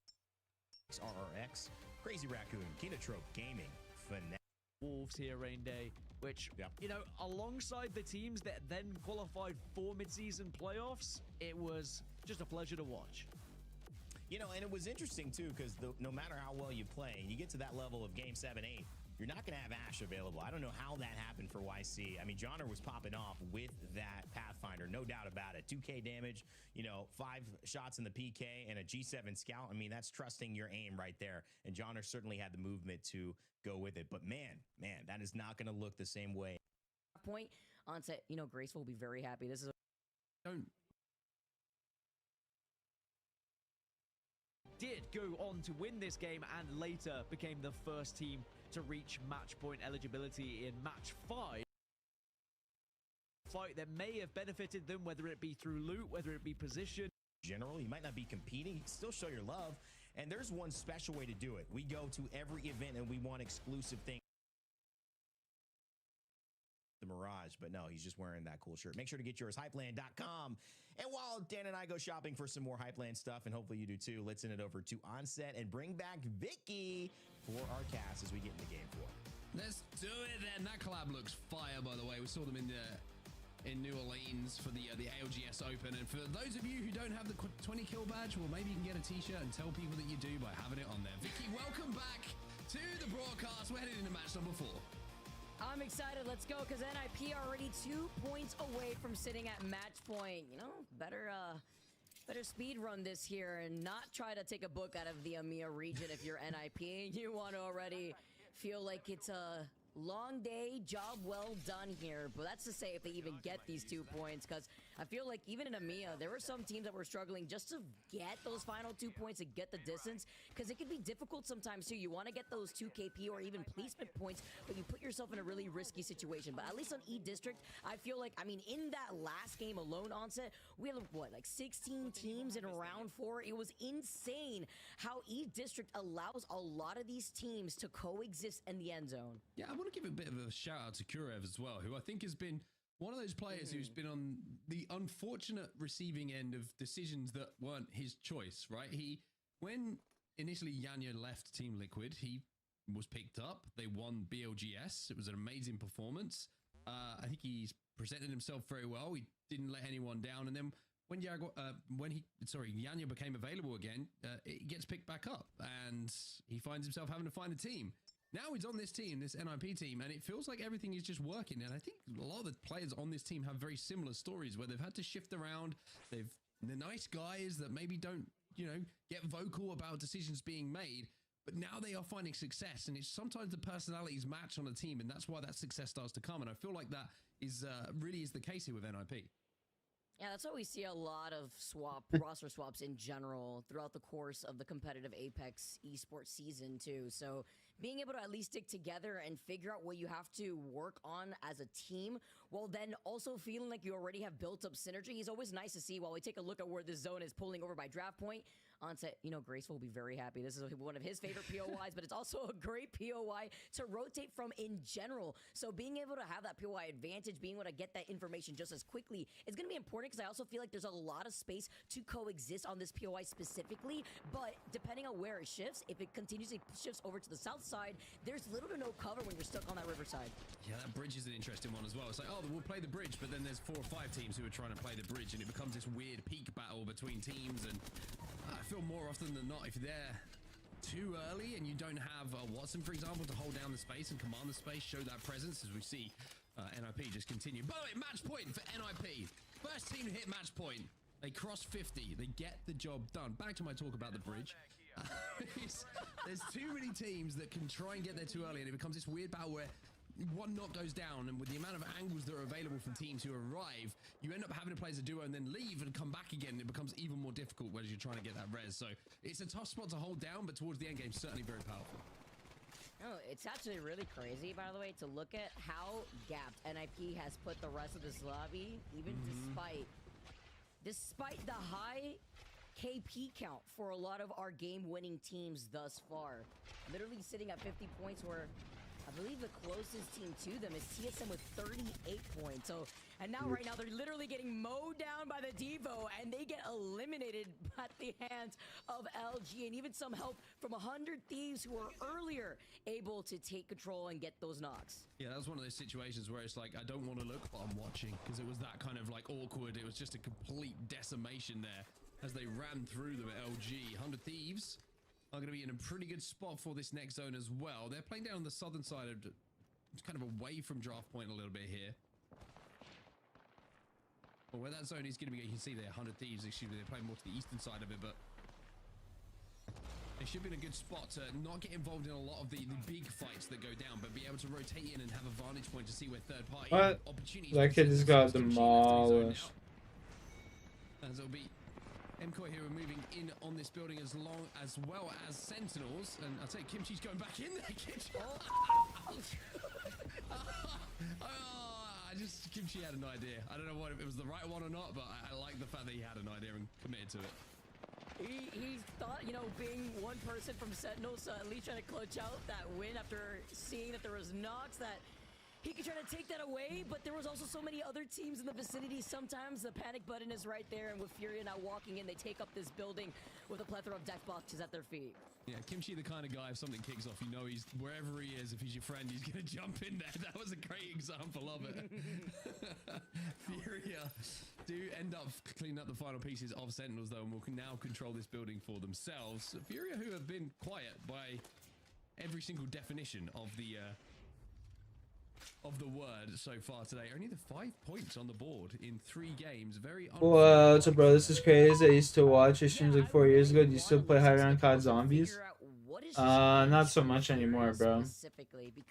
RRX, Crazy Raccoon, Kinotrope Gaming, Fnatic. Wolves here, Rain Day, which, you know, alongside the teams that then qualified for mid-season playoffs, it was just a pleasure to watch. You know, and it was interesting, too, because no matter how well you play, and you get to that level of Game 7, 8, you're not going to have Ash available. I don't know how that happened for YC. I mean, Johnner was popping off with that Pathfinder, no doubt about it. 2K damage, you know, 5 shots in the PK and a G7 Scout. I mean, that's trusting your aim right there. And Johnner certainly had the movement to go with it. But man, that is not going to look the same way. Point onset, you know, Graceful will be very happy. This is did go on to win this game and later became the first team to reach match point eligibility in match 5. Fight that may have benefited them, whether it be through loot, whether it be position. General, you might not be competing, you can still show your love. And there's one special way to do it. We go to every event and we want exclusive things. The Mirage, but no, he's just wearing that cool shirt. Make sure to get yours, hypeland.com. And while Dan and I go shopping for some more Hypeland stuff, and hopefully you do too, let's send it over to Onset and bring back Vicky for our cast as we get into game 4. Let's do it then. That collab looks fire, by the way. We saw them in New Orleans for the ALGS Open. And for those of you who don't have the 20 kill badge, well, maybe you can get a t-shirt and tell people that you do by having it on there. Vicky, welcome back to the broadcast. We're headed into match number 4. I'm excited. Let's go, because NIP are already 2 points away from sitting at match point. You know, better speed run this here and not try to take a book out of the EMEA region if you're NIP. You want to already feel like it's a long day, job well done here. But that's to say if they even get these 2 points, because I feel like even in EMEA, there were some teams that were struggling just to get those final 2 points and get the distance, because it can be difficult sometimes too. You want to get those 2 KP or even placement points, but you put yourself in a really risky situation. But at least on E-District, I feel like, I mean, in that last game alone, Onset, we had, what, like 16 teams in round 4? It was insane how E-District allows a lot of these teams to coexist in the end zone. Yeah, I want to give a bit of a shout out to Kurev as well, who I think has been one of those players who's been on the unfortunate receiving end of decisions that weren't his choice, right? When initially Yanya left Team Liquid, he was picked up. They won BLGS. It was an amazing performance. I think he's presented himself very well. He didn't let anyone down. And then when Yanya became available again, it gets picked back up and he finds himself having to find a team. Now he's on this team, this NIP team, and it feels like everything is just working. And I think a lot of the players on this team have very similar stories where they've had to shift around. They're nice guys that maybe don't, you know, get vocal about decisions being made, but now they are finding success. And it's sometimes the personalities match on a team, and that's why that success starts to come. And I feel like that is really is the case here with NIP. Yeah, that's why we see a lot of roster swaps in general throughout the course of the competitive Apex esports season too. So being able to at least stick together and figure out what you have to work on as a team, while then also feeling like you already have built up synergy, is always nice to see. While we take a look at where this zone is pulling over by draft point, Onset, you know, Graceful will be very happy. This is one of his favorite POIs, but it's also a great POI to rotate from in general. So being able to have that POI advantage, being able to get that information just as quickly is going to be important, because I also feel like there's a lot of space to coexist on this POI specifically. But depending on where it shifts, if it continuously shifts over to the south side, there's little to no cover when you're stuck on that riverside. Yeah, that bridge is an interesting one as well. It's like, oh, we'll play the bridge, but then there's 4 or 5 teams who are trying to play the bridge, and it becomes this weird peak battle between teams. And I feel more often than not, if you're there too early and you don't have Watson, for example, to hold down the space and command the space, show that presence, as we see NIP just continue. By the way, match point for NIP. First team to hit match point. They cross 50. They get the job done. Back to my talk about the bridge. There's too many teams that can try and get there too early, and it becomes this weird battle where one knock goes down, and with the amount of angles that are available from teams who arrive, you end up having to play as a duo and then leave and come back again. It becomes even more difficult when you're trying to get that res. So it's a tough spot to hold down, but towards the end game, certainly very powerful. Oh, it's actually really crazy, by the way, to look at how gapped NIP has put the rest of this lobby, even despite the high KP count for a lot of our game-winning teams thus far. Literally sitting at 50 points, where I believe the closest team to them is TSM with 38 points. So, and now right now they're literally getting mowed down by the Devo, and they get eliminated at the hands of LG, and even some help from 100 Thieves who were earlier able to take control and get those knocks. Yeah, that was one of those situations where it's like, I don't want to look, but I'm watching, because it was that kind of like awkward. It was just a complete decimation there as they ran through them at LG. 100 Thieves are going to be in a pretty good spot for this next zone as well. They're playing down on the southern side of, kind of away from draft point a little bit here. Well, where that zone is going to be, you can see there, 100 Thieves, excuse me, they're playing more to the eastern side of it, but they should be in a good spot to not get involved in a lot of the big fights that go down, but be able to rotate in and have a vantage point to see where third party opportunities. That kid just got demolished. As it'll be MCOY here, are moving in on this building as well as Sentinels, and I'll tell you, Kimchi's going back in there. Kimchi. Kimchi had an idea. I don't know what if it was the right one or not, but I like the fact that he had an idea and committed to it. He thought, you know, being one person from Sentinels, at least trying to clutch out that win after seeing that there was knocks, that he could try to take that away, but there was also so many other teams in the vicinity. Sometimes the panic button is right there, and with Furia now walking in, they take up this building with a plethora of death boxes at their feet. Yeah, Kimchi the kind of guy, if something kicks off, you know he's, wherever he is, if he's your friend, he's going to jump in there. That was a great example of it. Furia do end up cleaning up the final pieces of Sentinels, though, and will now control this building for themselves. Furia, who have been quiet by every single definition of the word so far today. Only the 5 points on the board in 3 games. Very what's up, bro? This is crazy. I used to watch your streams like 4 years ago. Do you still play high rank COD Zombies? Not so much anymore, bro.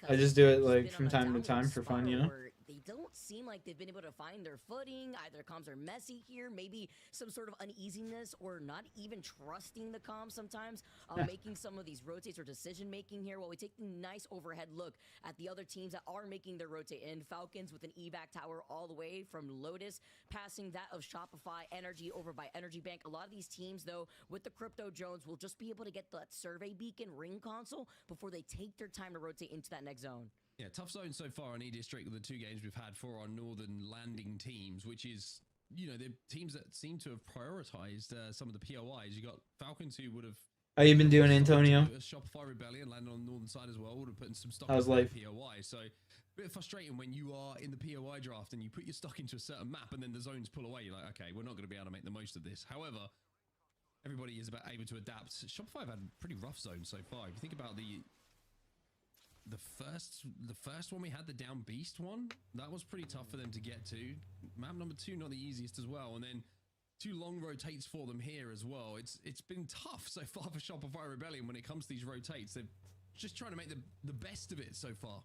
I just do it like from time to time for fun, you know? They don't seem like they've been able to find their footing. Either comms are messy here, maybe some sort of uneasiness, or not even trusting the comms sometimes, making some of these rotates or decision making here, while we take a nice overhead look at the other teams that are making their rotate in. Falcons with an evac tower all the way from Lotus, passing that of Shopify, Energy over by Energy Bank. A lot of these teams, though, with the crypto drones, will just be able to get that survey beacon ring console before they take their time to rotate into that next zone. Yeah, tough zone so far on E-District with the 2 games we've had for our northern landing teams, which is, you know, the teams that seem to have prioritized some of the POIs. You got Falcons, who would have... How you been doing, Antonio? Shopify Rebellion landed on the northern side as well, would have put in some stock How's into life? the POI. So, a bit frustrating when you are in the POI draft and you put your stock into a certain map and then the zones pull away. You're like, okay, we're not going to be able to make the most of this. However, everybody is able to adapt. Shopify have had a pretty rough zone so far. If you think about the first one we had, the Down Beast one, that was pretty tough for them to get to. Map number 2, not the easiest as well, and then 2 long rotates for them here as well. It's been tough so far for Shopify Rebellion when it comes to these rotates. They're just trying to make the best of it so far.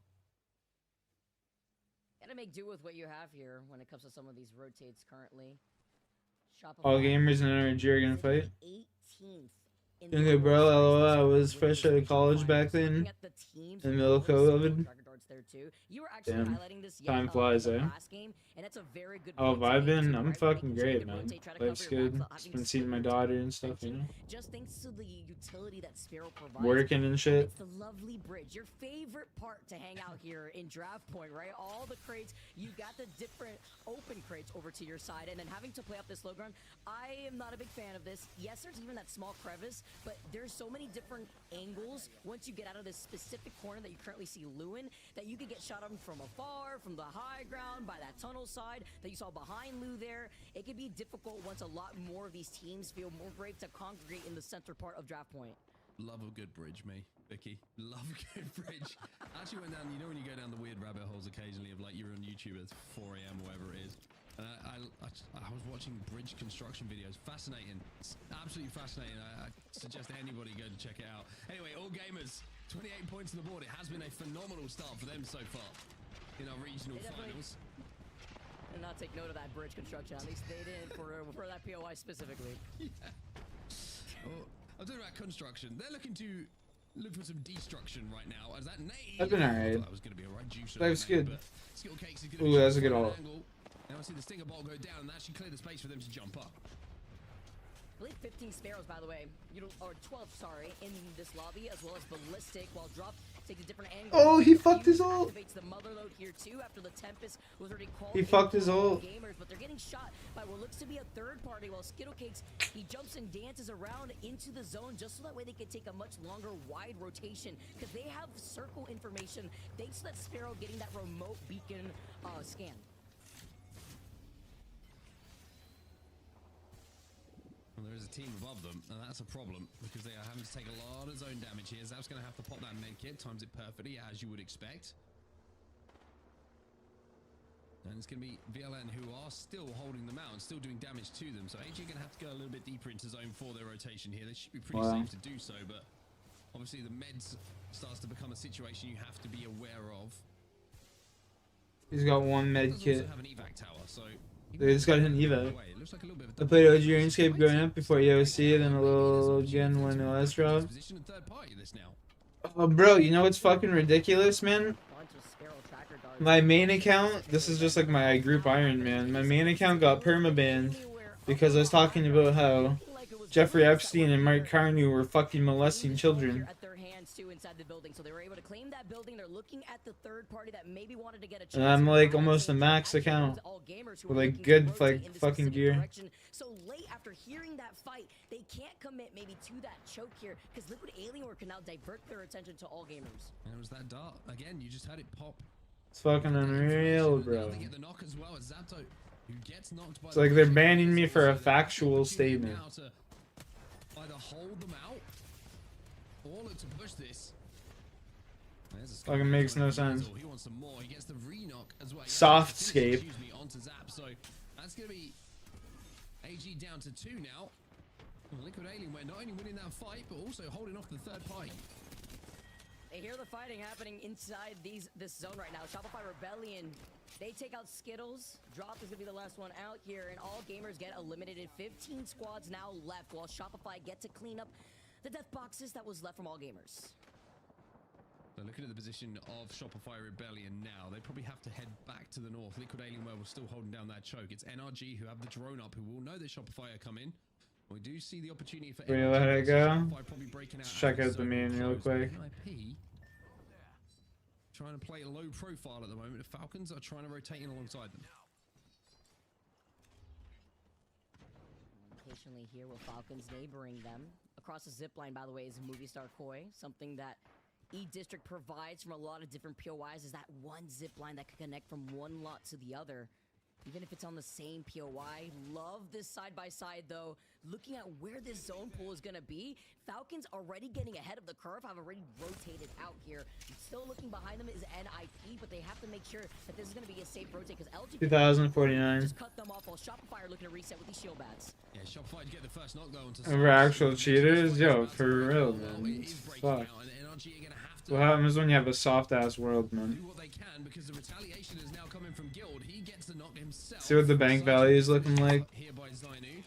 Gotta make do with what you have here when it comes to some of these rotates currently. Shopify, All gamers and NRG are gonna fight. 18th. Okay, bro, LOL, I was fresh out of college back then, in the middle of COVID. there too. You were actually Damn. highlighting this Time flies, in the eh? last game, and that's a very good Oh, point to make vibing? too, I'm right? fucking Making sure you great, can man. rotate, try to Life's cover your good. back, Just having been seeing my split daughter and stuff, you attention, know? just thanks to the utility that Sparrow provides. Working and shit. It's the lovely bridge, your favorite part to hang out here in Draft Point, right? All the crates, you got the different open crates over to your side, and then having to play up this low ground. I am not a big fan of this. Yes, there's even that small crevice, but there's so many different angles once you get out of this specific corner that you currently see Lewin, that you could get shot on from afar, from the high ground, by that tunnel side that you saw behind Lou there. It could be difficult once a lot more of these teams feel more brave to congregate in the center part of Draft Point. Love a good bridge, me, Vicky. Love a good bridge. I actually went down, you know when you go down the weird rabbit holes occasionally of like you're on YouTube at 4 a.m. or whatever it is. And I was watching bridge construction videos. Fascinating. It's absolutely fascinating. I suggest anybody go to check it out. Anyway, all gamers, 28 points on the board. It has been a phenomenal start for them so far in our regional finals. And not take note of that bridge construction. At least they didn't for that POI specifically. Yeah. Well, I'm talking about construction. They're looking to look for some destruction right now. As that nade, That's been alright. that was going to be a right juicer. That was good. Skittle Cakes is Ooh, that's a good ult. Now I see the stinger ball go down and actually clear the space for them to jump up. I believe 15 Sparrows, by the way, or 12, sorry, in this lobby, as well as Ballistic, while Drop takes a different angle. Oh, he fucked his ult. Activates the mother load here too after the Tempest was already called. He fucked his ult. Gamers, but they're getting shot by what looks to be a third party, while Skittle Cakes, he jumps and dances around into the zone just so that way they can take a much longer wide rotation, because they have circle information thanks to that Sparrow getting that remote beacon scan. Well, there is a team above them, and that's a problem because they are having to take a lot of zone damage here. Zap's going to have to pop that med kit, times it perfectly, as you would expect. And it's going to be VLN who are still holding them out and still doing damage to them. So AG are going to have to go a little bit deeper into zone for their rotation here. They should be pretty safe to do so, but obviously the meds starts to become a situation you have to be aware of. He's got one med kit. Also have an evac tower, so They just got an evac. it looks like a little bit of I played OG RuneScape growing up before EOC, then a little again when OS dropped. position and third party this now. Oh, bro, you know what's fucking ridiculous, man? Bunch of Sparrow tracker darts. My main account, this is just like my group Ironman. My main account got permabanned because I was talking about how Jeffrey Epstein and Mike Carney were fucking molesting children. At their hands too inside the building, so they were able to claim that building. They're looking at the third party that maybe wanted to get a chance. And I'm like almost a max account with like good like fucking gear. So late after hearing that fight, they can't commit maybe to that choke here because Liquid Alienware can now divert their attention to all gamers. And it was that dart again. You just had it pop. It's fucking unreal, bro. They get the knock as well as Zapto, who gets knocked by It's like they're banning me for a factual statement. Either hold them out or look to push this. Fucking makes no sense. He wants some more. He gets the re-knock as well. Softscape. Excuse me, onto Zap. So that's gonna be AG down to 2 now. Well, Liquid Alienware not only winning that fight, but also holding off the third party. They hear the fighting happening inside this zone right now. Shopify Rebellion, they take out Skittles. Drop is gonna be the last one out here, and all gamers get eliminated. 15 squads now left, while Shopify get to clean up the death boxes that was left from all gamers. So looking at the position of Shopify Rebellion now, they probably have to head back to the north. Liquid Alienware was still holding down that choke. It's NRG who have the drone up, who will know that Shopify are coming. We do see the opportunity for Wait, let it go. Breaking Let's check out the main real quick. NIP trying to play a low profile at the moment. The Falcons are trying to rotate in alongside them. Patiently here with Falcons neighboring them. Across the zip line, by the way, is Movie Star Koi, something that E-District provides from a lot of different POIs is that one zip line that can connect from one lot to the other. Even if it's on the same POI. Love this side-by-side, though. Looking at where this zone pool is going to be, Falcons already getting ahead of the curve, have already rotated out here. Still looking behind them is NIP, but they have to make sure that this is going to be a safe rotate, because LG 2049. just cut them off while Shopify are looking to reset with these shield bats. Yeah, Shopify to get the first knock going to Over actual cheaters? Yo, for real, man. Fuck. What happens when you have a soft-ass world, man? Do what they can because the retaliation is now coming from Guild. He gets the knock himself. See what the bank value is looking like? Here by Zainu.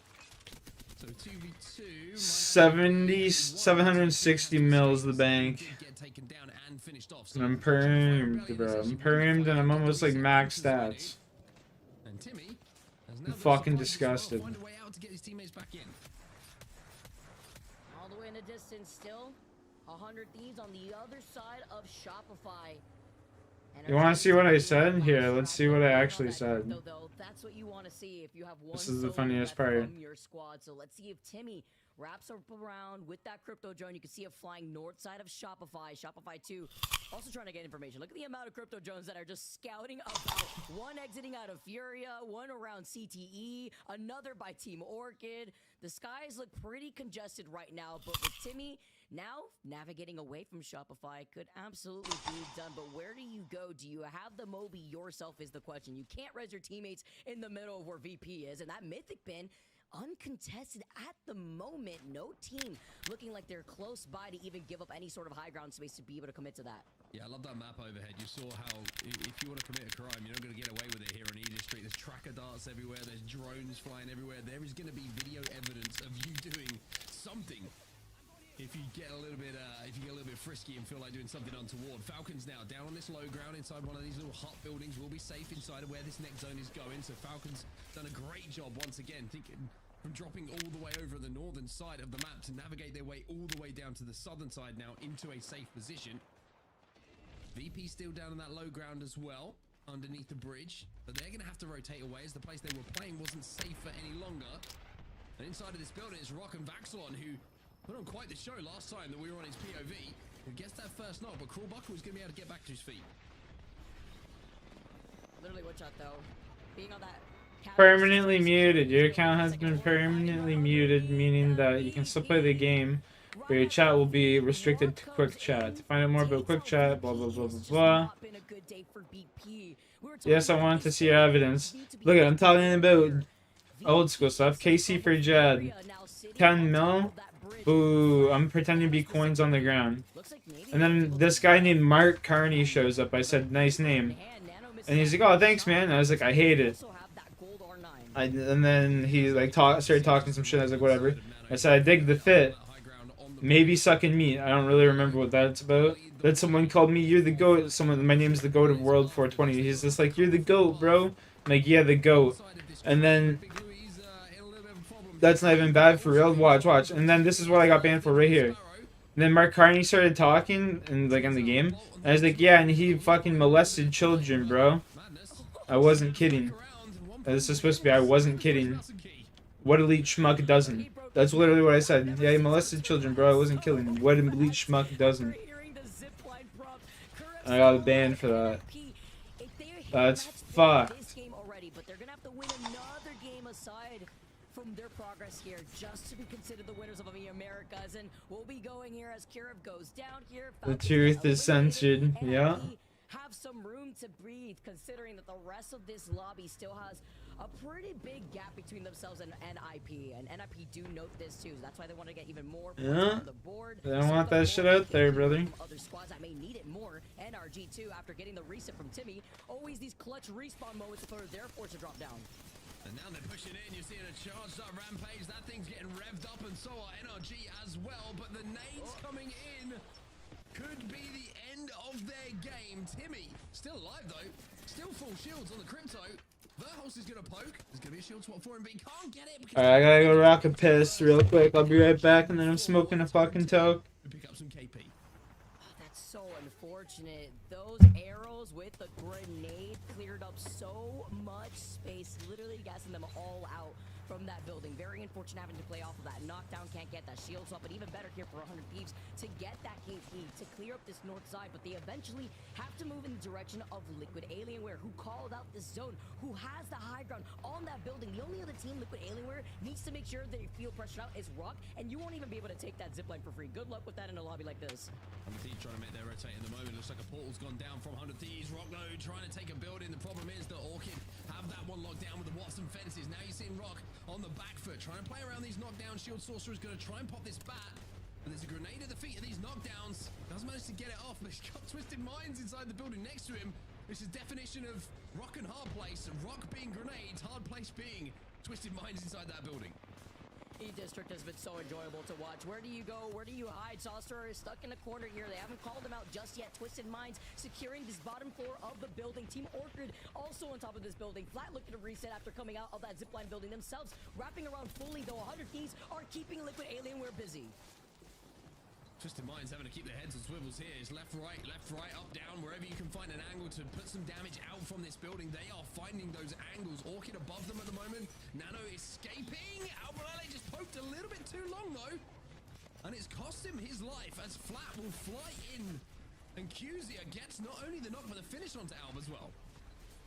So 2v2. 760 mils the bank. Get taken down and finished off. And I'm permed, bro. I'm permed and I'm almost like max stats. And Timmy has now I'm got fucking supplies as well. disgusted. Find a way out to get his teammates back in. All the way in the distance still. 100 Thieves on the other side of Shopify. You want to see what I said? Here, let's see what I actually said. That's what you want to see if you have one This is the solo funniest left part. from your squad. So let's see if Timmy wraps up around with that crypto drone. You can see it flying north side of Shopify. Shopify 2 also trying to get information. Look at the amount of crypto drones that are just scouting about. One exiting out of Furia, one around CTE, another by Team Orchid. The skies look pretty congested right now, but with Timmy now navigating away from Shopify could absolutely be done. But where do you go? Do you have the Moby yourself is the question. You can't res your teammates in the middle of where VP is, and that Mythic bin uncontested at the moment. No team looking like they're close by to even give up any sort of high ground space to be able to commit to that. Yeah, I love that map overhead. You saw how if you want to commit a crime, you're not going to get away with it here on Egypt Street. There's tracker darts everywhere. There's drones flying everywhere. There is going to be video evidence of you doing something. If you get a little bit, frisky and feel like doing something untoward. Falcons now down on this low ground inside one of these little hut buildings. Will be safe inside of where this next zone is going. So Falcons done a great job once again, thinking from dropping all the way over the northern side of the map to navigate their way all the way down to the southern side now into a safe position. VP still down on that low ground as well, underneath the bridge, but they're going to have to rotate away as the place they were playing wasn't safe for any longer. And inside of this building is Rock and Vaxilon, who put on quite the show last time that we were on his POV. Who gets that first knock, but Crawlbuckle is going to be able to get back to his feet. Literally, watch out though. Being on that Permanently muted. Your account has been permanently muted, meaning that you can still play the game, but your chat will be restricted to quick chat. To find out more about quick chat, blah blah blah blah blah. Yes, I wanted to see your evidence. Look at, I'm talking about old school stuff. KC for Jad. 10 mil. Ooh, I'm pretending to be coins on the ground. And then this guy named Mark Carney shows up. I said, nice name. And he's like, oh, thanks, man. I was like, I hate it. And then he like started talking some shit. I was like, whatever. I said, I dig the fit. Maybe sucking meat. I don't really remember what that's about. Then someone called me, you're the GOAT. My name's the GOAT of World 420. He's just like, you're the GOAT, bro. I'm like, yeah, the GOAT. And then that's not even bad for real. Watch. And then this is what I got banned for right here. And then Mark Carney started talking and like in the game. And I was like, yeah, and he fucking molested children, bro. I wasn't kidding. This is supposed to be, I wasn't kidding. What elite schmuck doesn't? That's literally what I said. Yeah, he molested children, bro. I wasn't killing. What elite schmuck doesn't? I got banned for that. That's fucked. From their progress here, just to be considered the winners of the Americas, and we'll be going here as Kirov goes down here. The truth is censored. Yeah. Have some room to breathe, considering that the rest of this lobby still has a pretty big gap between themselves and NIP, and NIP do note this too. So that's why they want to get even more points on the board. They don't want that shit out there, brother. Other squads that may need it more. NRG too, after getting the reset from Timmy, always these clutch respawn moments for their force to drop down. And now they're pushing in, you're seeing a charged up rampage, that thing's getting revved up, and so are NRG as well, but the nades coming in could be the end of their game. Timmy, still alive though, still full shields on the crypto. Verhulst is gonna poke, there's gonna be a shield swap for him, but he can't get it. Alright, I gotta go rock a piss real quick, I'll be right back, and then I'm smoking a fucking toke. Pick up some KP. Oh, that's so unfortunate. Those arrows with the grenade cleared up so much space, literally gassing them all out from that building. Very unfortunate having to play off of that knockdown. Can't get that shield swap, but even better here for 100 Thieves to get that KP to clear up this north side. But they eventually have to move in the direction of Liquid Alienware, who called out this zone, who has the high ground on that building. The only other team Liquid Alienware needs to make sure they feel pressured out is Rock, and you won't even be able to take that zipline for free. Good luck with that in a lobby like this. 100 Thieves trying to make their rotate in the moment. Looks like a portal's gone down from 100 Thieves. Rockno trying to take a building. The problem is that Orchid have that one locked down with the Watson fences. Now you're seeing Rock on the back foot, trying to play around these knockdowns. Shield Sorcerer's going to try and pop this bat. But there's a grenade at the feet of these knockdowns. Does manage to get it off, but he's got Twisted Minds inside the building next to him. This is definition of Rock and hard place. Rock being grenades, hard place being Twisted Minds inside that building. District has been so enjoyable to watch. Where do you go? Where do you hide? Saucer is stuck in a corner here. They haven't called him out just yet. Twisted Minds securing this bottom floor of the building. Team Orchid also on top of this building. Flat looking to reset after coming out of that zipline building themselves. Wrapping around fully, though. 100 Thieves are keeping Liquid Alienware busy. Twisted Minds having to keep their heads on swivels here. It's left, right, up, down, wherever you can find an angle to put some damage out from this building. They are finding those angles. Orchid above them at the moment. Nano escaping. Albarale just poked a little bit too long, though. And it's cost him his life as Flat will fly in. And Qzia gets not only the knock, but the finish onto Alb as well.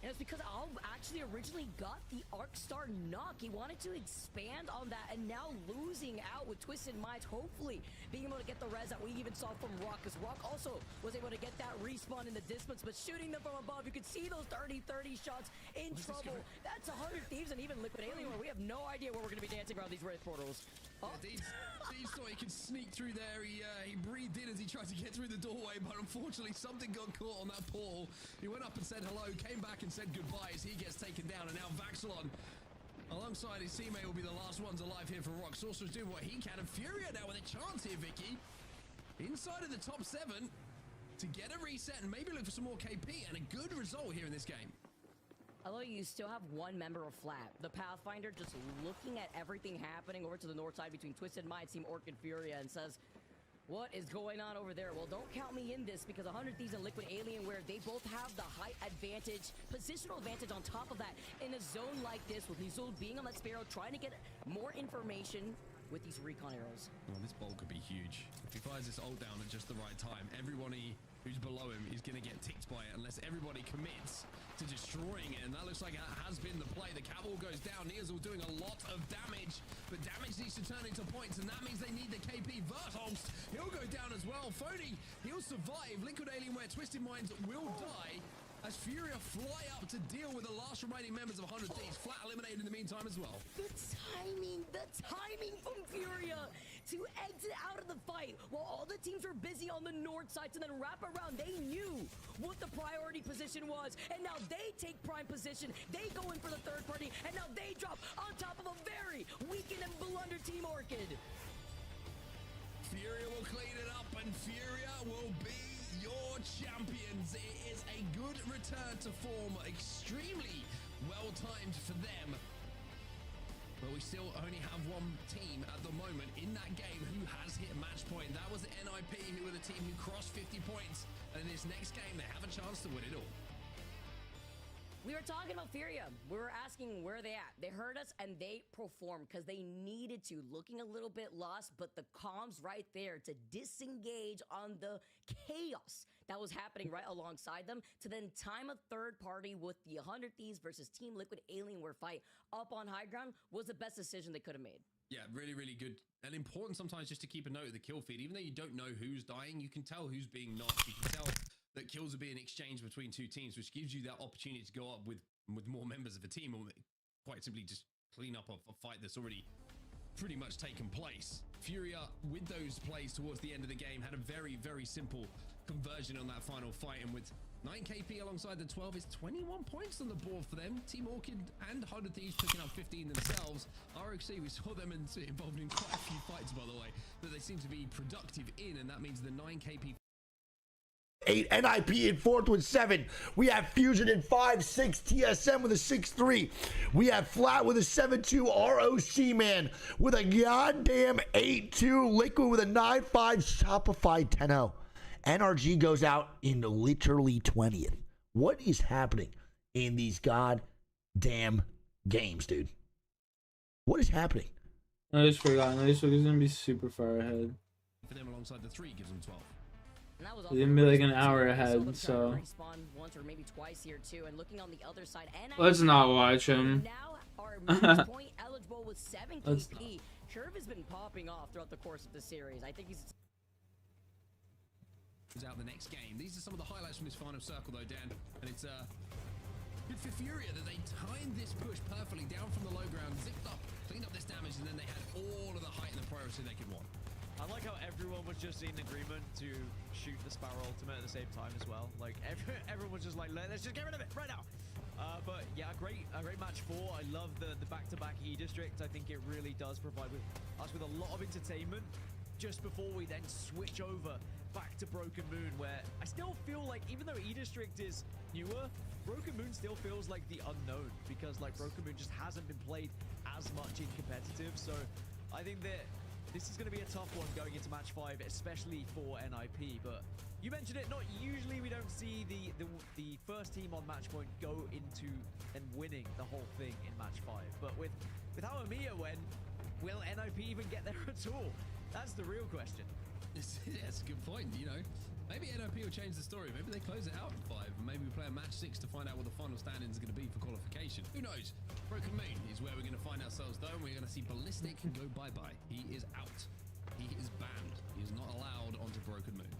And it's because Alb actually originally got the Arcstar knock. He wanted to expand on that, and now losing out with Twisted Minds, hopefully being able to get the res that we even saw from Rock, because Rock also was able to get that respawn in the distance, but shooting them from above, you could see those 30-30 shots in trouble. That's 100 Thieves and even Liquid Alienware. We have no idea where we're going to be dancing around these Wraith portals. Oh. Yeah, Deeds thought he could sneak through there. He breathed in as he tried to get through the doorway, but unfortunately something got caught on that portal. He went up and said hello, came back and said goodbye as he gets taken down, and now Vaxelon alongside his teammate will be the last ones alive here for Rock. Sorcerer's doing what he can, and Furia now with a chance here, Vicky. Inside of the top 7 to get a reset and maybe look for some more KP, and a good result here in this game. Although you still have one member of Flat, the Pathfinder just looking at everything happening over to the north side between Twisted Minds, Team Orchid, Furia, and says, what is going on over there? Well, don't count me in this, because 100 Thieves and Liquid Alienware, they both have the height advantage, positional advantage on top of that. In a zone like this, with Nizul being on that Sparrow, trying to get more information with these recon arrows. Well, this bolt could be huge. If he fires this ult down at just the right time, everyone who's below him is going to get ticked by it unless everybody commits to destroying it, and that looks like that has been the play. The Cavalry goes down. Niazul doing a lot of damage, but damage needs to turn into points, and that means they need the KP. Vertholst, he'll go down as well. Phony, he'll survive. Liquid Alienware, Twisted Minds will die as Furia fly up to deal with the last remaining members of 100 Thieves. Flat eliminated in the meantime as well. The timing from Furia to exit out of the fight while all the teams were busy on the north side to then wrap around. They knew what the priority position was, and now they take prime position. They go in for the third party, and now they drop on top of a very weakened and blunder Team Orchid. Furia will clean it up, and Furia will be your champions. It is a good return to form, extremely well timed for them. But we still only have one team at the moment in that game who has hit match point. That was the NIP, who were the team who crossed 50 points. And in this next game, they have a chance to win it all. We were talking about Furia. We were asking where they at. They heard us and they performed because they needed to. Looking a little bit lost, but the comms right there to disengage on the chaos that was happening right alongside them, to then time a third party with the 100 Thieves versus Team Liquid Alienware fight up on high ground was the best decision they could have made. Yeah, really, really good. And important sometimes just to keep a note of the kill feed. Even though you don't know who's dying, you can tell who's being knocked. You can tell that kills are being exchanged between two teams, which gives you that opportunity to go up with more members of a team, or quite simply just clean up a fight that's already pretty much taken place. Furia, with those plays towards the end of the game, had a very, very simple conversion on that final fight, and with 9 KP alongside the 12 is 21 points on the board for them. Team Orchid and 100 Thieves picking up 15 themselves. ROC, we saw them involved in quite a few fights, by the way, that they seem to be productive in, and that means the 9 KP 8, NIP in 4th with 7. We have Fusion in 5, 6, TSM with a 6-3. We have Flat with a 7-2, ROC man with a goddamn 8-2, Liquid with a 9-5, Shopify 10-0. NRG goes out in literally 20th. What is happening in these goddamn games, dude? What is happening? I just forgot. I just forgot he's going to be super far ahead. for them alongside the 3 gives them 12. They're gonna be like an hour ahead, so once or maybe twice here too. And looking on the other side, let's not watch him. Now are match point eligible with 7 KP. Curve has been popping off throughout the course of the series. I think he's out the next game. These are some of the highlights from this final circle, though, Dan, and it's good for Furia that they timed this push perfectly down from the low ground, zipped up, cleaned up this damage, and then they had all of the height and the priority they could want. I like how everyone was just in agreement to shoot the Sparrow ultimate at the same time as well. Like, everyone was just like, let's just get rid of it right now. But yeah, a great match 4. I love the back-to-back E district. I think it really does provide us with a lot of entertainment just before we then switch over back to Broken Moon, where I still feel like, even though E district is newer, Broken Moon still feels like the unknown, because like Broken Moon just hasn't been played as much in competitive. So I think that this is going to be a tough one going into match 5, especially for NIP. But you mentioned it, not usually we don't see the first team on match point go into and winning the whole thing in match 5. But with how Amiya went, will NIP even get there at all? That's the real question. That's a good point, you know. Maybe NIP will change the story. Maybe they close it out in 5. And maybe we play a match 6 to find out what the final standings are going to be for qualification. Who knows? Broken Moon is where we're going to find ourselves, though. And we're going to see Ballistic go bye-bye. He is out. He is banned. He is not allowed onto Broken Moon.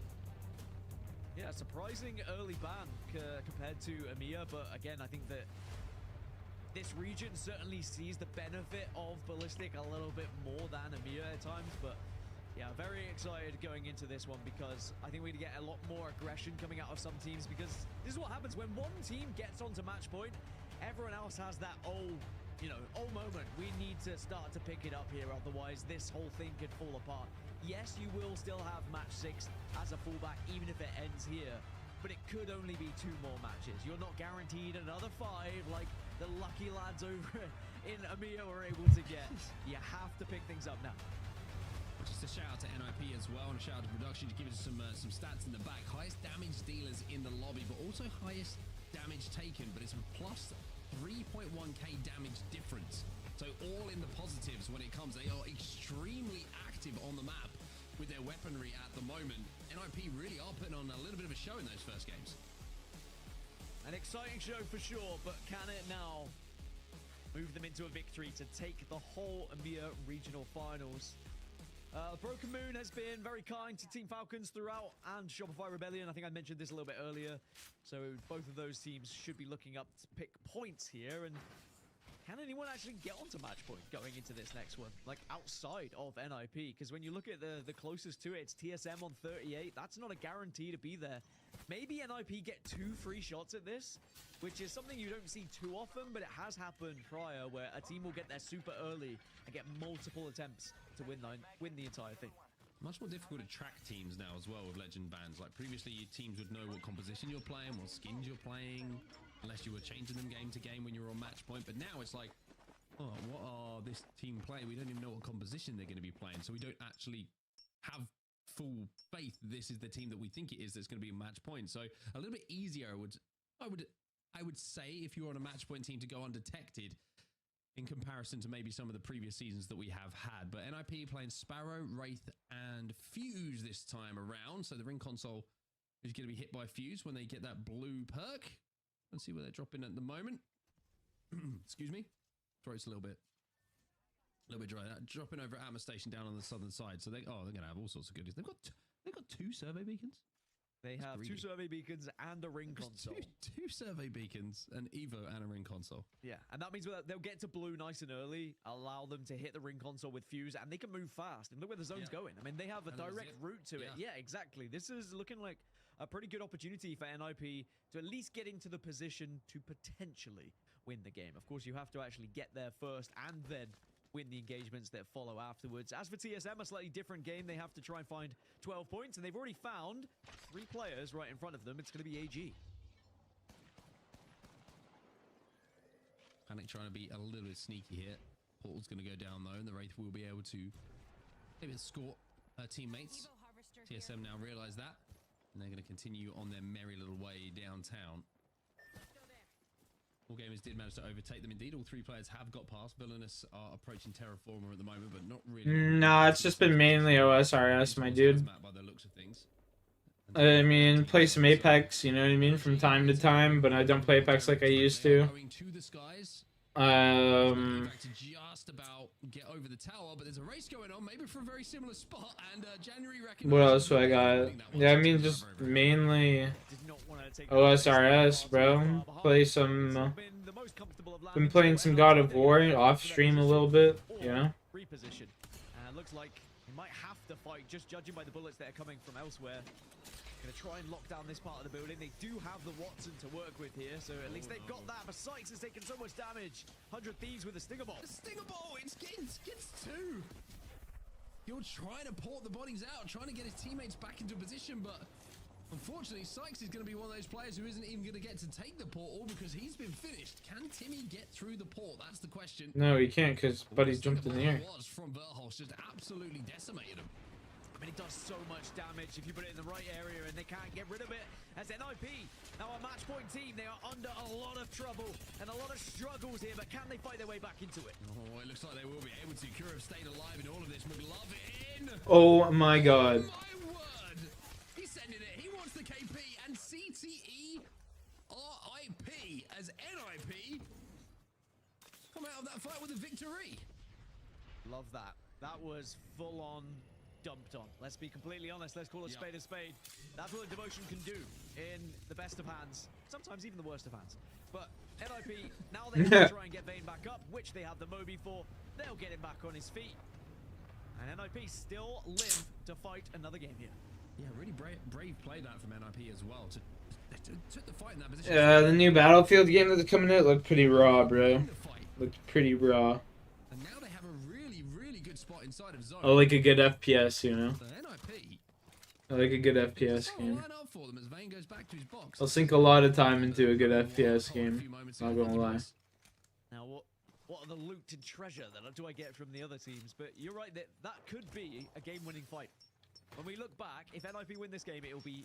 Yeah, surprising early ban compared to Amiya. But again, I think that this region certainly sees the benefit of Ballistic a little bit more than Amiya at times. But yeah, very excited going into this one, because I think we're going to get a lot more aggression coming out of some teams, because this is what happens when one team gets onto match point. Everyone else has that moment. We need to start to pick it up here, otherwise this whole thing could fall apart. Yes, you will still have match 6 as a fallback, even if it ends here, but it could only be 2 more matches. You're not guaranteed another 5 like the lucky lads over in Amiya were able to get. You have to pick things up now. Just a shout out to NIP as well, and a shout out to production to give us some stats in the back. Highest damage dealers in the lobby, but also highest damage taken, but it's a plus 3.1k damage difference. So all in the positives when it comes. They are extremely active on the map with their weaponry at the moment. NIP really are putting on a little bit of a show in those first games. An exciting show for sure, but can it now move them into a victory to take the whole Amiya regional finals? Broken Moon has been very kind to Team Falcons throughout, and Shopify Rebellion. I think I mentioned this a little bit earlier. So both of those teams should be looking up to pick points here. And can anyone actually get onto match point going into this next one, like outside of NIP? Because when you look at the closest to it, it's TSM on 38. That's not a guarantee to be there. Maybe NIP get 2 free shots at this, which is something you don't see too often, but it has happened prior, where a team will get there super early and get multiple attempts to win the entire thing. Much more difficult to track teams now as well with legend bans. Like previously, your teams would know what composition you're playing, what skins you're playing, unless you were changing them game to game when you were on match point. But now it's like, oh, what are this team playing? We don't even know what composition they're going to be playing, so we don't actually have full faith this is the team that we think it is that's going to be a match point. So a little bit easier, I would say, if you're on a match point team, to go undetected in comparison to maybe some of the previous seasons that we have had. But NIP playing Sparrow, Wraith, and Fuse this time around. So the ring console is going to be hit by Fuse when they get that blue perk. Let's see where they're dropping at the moment. Excuse me. Throat's a little bit dry. Dropping over at Atma Station down on the southern side. So they're going to have all sorts of goodies. They've got 2 survey beacons. They have 2 survey beacons and a ring console. Two survey beacons, an Evo, and a ring console. Yeah, and that means they'll get to blue nice and early, allow them to hit the ring console with Fuse, and they can move fast. And look where the zone's going. I mean, they have a direct route to it. Yeah, exactly. This is looking like a pretty good opportunity for NIP to at least get into the position to potentially win the game. Of course, you have to actually get there first and then win the engagements that follow afterwards. As for TSM, a slightly different game. They have to try and find 12 points, and they've already found 3 players right in front of them. It's going to be AG. Panic trying to be a little bit sneaky here. Portal's going to go down, though, and the Wraith will be able to maybe escort teammates. TSM now realise that, and they're going to continue on their merry little way downtown. All gamers did manage to overtake them. Indeed, all 3 players have got past. Villainous are approaching Terraformer at the moment, but not really. Nah, it's just been mainly OSRS, my dude. By the looks of things. I mean, play some Apex, you know what I mean, from time to time, but I don't play Apex like I used to. Going to the skies. Just about get over the tower, but there's a race going on, maybe for a very similar spot. And January. What else do I got? Yeah, I mean, just mainly OSRS, bro. Play some. Been playing some God of War off stream a little bit, you know. Reposition. Looks like he might have to fight, just judging by the bullets that are coming from elsewhere. Gonna try and lock down this part of the building. They do have the Watson to work with here, so at least they've got that. But Sykes has taken so much damage. 100 Thieves with a Stinger Ball. The Stinger Ball, it gets two. You're trying to port the bodies out, trying to get his teammates back into position, but unfortunately, Sykes is going to be one of those players who isn't even going to get to take the portal because he's been finished. Can Timmy get through the port? That's the question. No, he can't because Buddy jumped in the air. Was from Barrows, just absolutely decimated him. I mean, it does so much damage if you put it in the right area, and they can't get rid of it. As NIP, now a match point team, they are under a lot of trouble and a lot of struggles here, but can they fight their way back into it? Oh, it looks like they will be able to. Cure have stayed alive in all of this. McLovin. Oh my god. My word. He's sending it. He wants the KP and CTE RIP as NIP come out of that fight with a victory. Love that. That was full on dumped on. Let's be completely honest. Let's call a spade a spade. That's what Devotion can do in the best of hands. Sometimes even the worst of hands. But NIP, now they have to try and get Vayne back up, which they have the Moby for. They'll get him back on his feet. And NIP still live to fight another game here. Yeah, really brave play that from NIP as well. Took the fight in that position. Yeah, the new Battlefield game that's coming out looked pretty raw, bro. Looked pretty raw. And now they have a really good spot inside of zone. I like a good FPS, you know. The NIP. I like a good FPS game. Line up for them as Vayne goes back to his box. I'll sink a lot of time into a good FPS game. Not gonna lie. Now, what are the loot and treasure that do I get from the other teams? But you're right, that could be a game-winning fight. When we look back, if NIP win this game, it'll be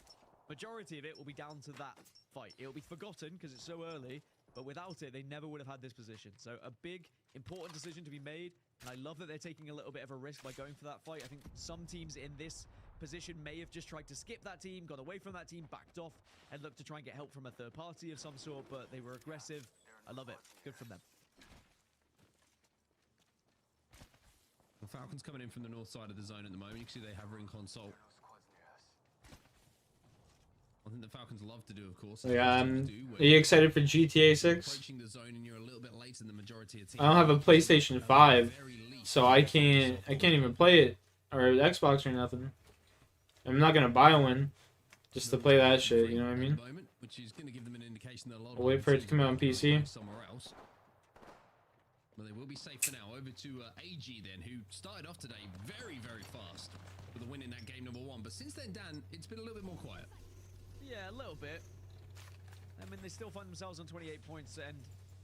majority of it will be down to that fight. It'll be forgotten because it's so early, but without it, they never would have had this position. So a big, important decision to be made, and I love that they're taking a little bit of a risk by going for that fight. I think some teams in this position may have just tried to skip that team, got away from that team, backed off, and looked to try and get help from a third party of some sort, but they were aggressive. I love it. Good from them. The Falcons coming in from the north side of the zone at the moment. You can see they have ring console. I think the Falcons love to do, of course. Yeah, are you excited for GTA 6? I don't have a PlayStation 5, so I can't even play it, or Xbox or nothing. I'm not gonna buy one just to play that shit, you know what I mean? I'll wait for it to come out on PC. But they will be safe for now. Over to AG then, who started off today very fast with a win in that game number 1. But since then, Dan, it's been a little bit more quiet. Yeah, a little bit. I mean, they still find themselves on 28 points, and,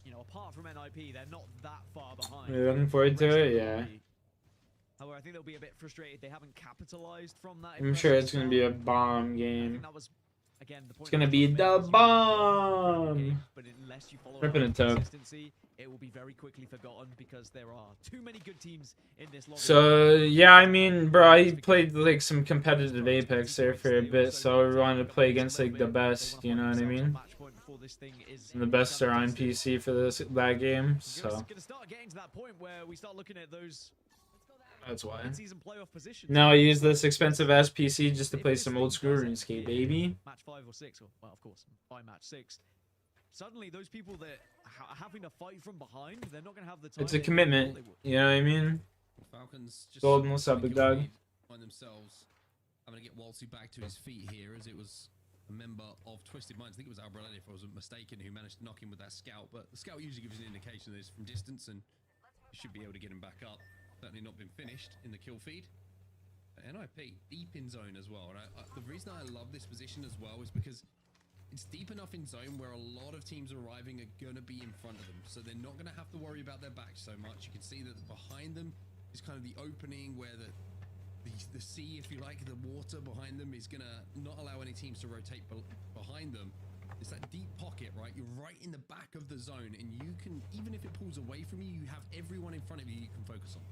you know, apart from NIP, they're not that far behind. Are you looking forward to it? Yeah. However, I think they'll be a bit frustrated. They haven't capitalized from that. I'm sure it's going to be a bomb game. That was, again, the point it's going to be the bomb! But unless you follow Ripping a toe. consistency, it will be very quickly forgotten because there are too many good teams in this lobby. So, yeah, I mean, bro, I played, like, some competitive Apex there for a bit, so I wanted to play against, like, the best, you know what I mean? And the best are on PC for that game, so. Gonna start getting to that point where we start looking at those. That's why. Playoff positions. Now I use this expensive ass PC just to play some old school RuneScape, baby. Match 5 or 6, or, well, of course, by match 6. Suddenly, those people that are having to fight from behind, they're not going to have the time. It's a commitment, you know what I mean? Falcons just Golden, what's up, big dog? Find themselves having to get Walsey back to his feet here, as it was a member of Twisted Minds. I think it was Albrelli, if I wasn't mistaken, who managed to knock him with that scout. But the scout usually gives an indication that it's from distance, and you should be able to get him back up. Certainly not been finished in the kill feed. NIP deep in zone as well, and the reason I love this position as well is because it's deep enough in zone where a lot of teams arriving are going to be in front of them, so they're not going to have to worry about their backs so much. You can see that behind them is kind of the opening where the sea, if you like, the water behind them is going to not allow any teams to rotate behind them. It's that deep pocket, right? You're right in the back of the zone, and you can, even if it pulls away from you, you have everyone in front of you can focus on.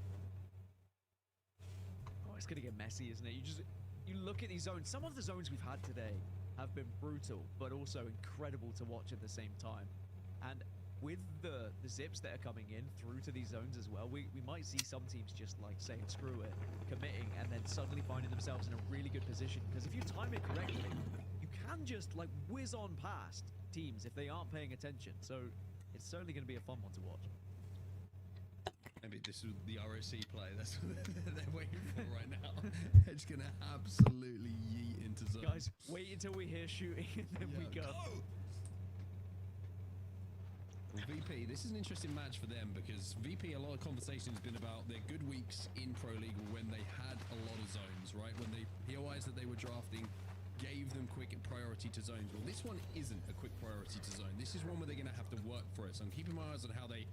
Oh, it's going to get messy, isn't it? You look at these zones. Some of the zones we've had today have been brutal, but also incredible to watch at the same time. And with the zips that are coming in through to these zones as well, we might see some teams just like saying screw it, committing, and then suddenly finding themselves in a really good position. Because if you time it correctly, you can just like whiz on past teams if they aren't paying attention. So it's certainly going to be a fun one to watch. Maybe this is the ROC play. That's what they're waiting for right now. They're just gonna absolutely yeet into zone. Guys, wait until we hear shooting and then we go. Well, VP, this is an interesting match for them because VP, a lot of conversation has been about their good weeks in Pro League when they had a lot of zones, right? When the POIs that they were drafting gave them quick priority to zones. Well, this one isn't a quick priority to zone. This is one where they're going to have to work for it. So I'm keeping my eyes on how they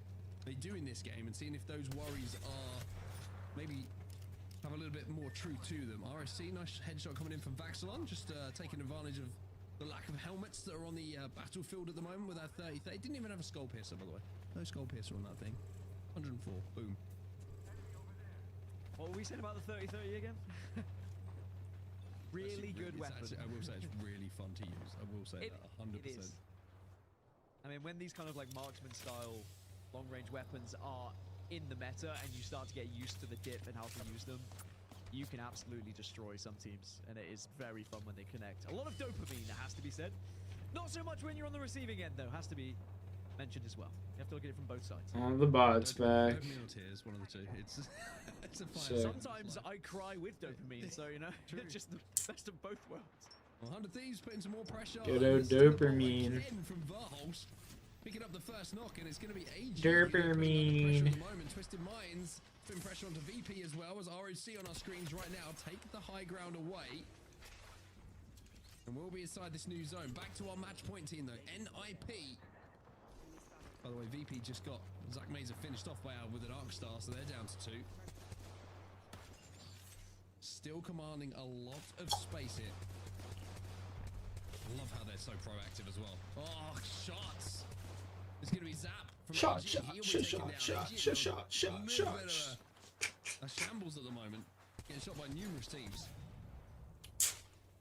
do in this game and seeing if those worries are maybe have a little bit more true to them. RSC, nice headshot coming in from Vaxilon, just taking advantage of the lack of helmets that are on the battlefield at the moment with our 30. They didn't even have a skull piercer, by the way. No skull piercer on that thing. 104. Boom. What were we saying about the 30-30 again? Really good weapon. Actually, I will say it's really fun to use. I will say that 100%. It is. I mean, when these kind of like marksman style long-range weapons are in the meta and you start to get used to the dip and how to use them, you can absolutely destroy some teams, and it is very fun when they connect. A lot of dopamine, it has to be said. Not so much when you're on the receiving end, though. Has to be mentioned as well. You have to look at it from both sides. Oh, the bot's back. Dopamine or tears, one of the two. It's a fine. Sick. Sometimes I cry with dopamine, so you know, just the best of both worlds. Well, 100 Thieves putting some more pressure. Good old dopamine. From Barrows, picking up the first knock, and it's going to be AG. Dopamine. At the moment, Twisted Minds putting pressure onto VP as well as ROC on our screens right now. Take the high ground away. And we'll be inside this new zone. Back to our match point team though. NIP. By the way, VP just got Zach Mazer finished off by with an Arc Star, so they're down to 2. Still commanding a lot of space here. I love how they're so proactive as well. Oh, shots! It's going to be Zap from Shot. A shambles at the moment. Getting shot by numerous teams.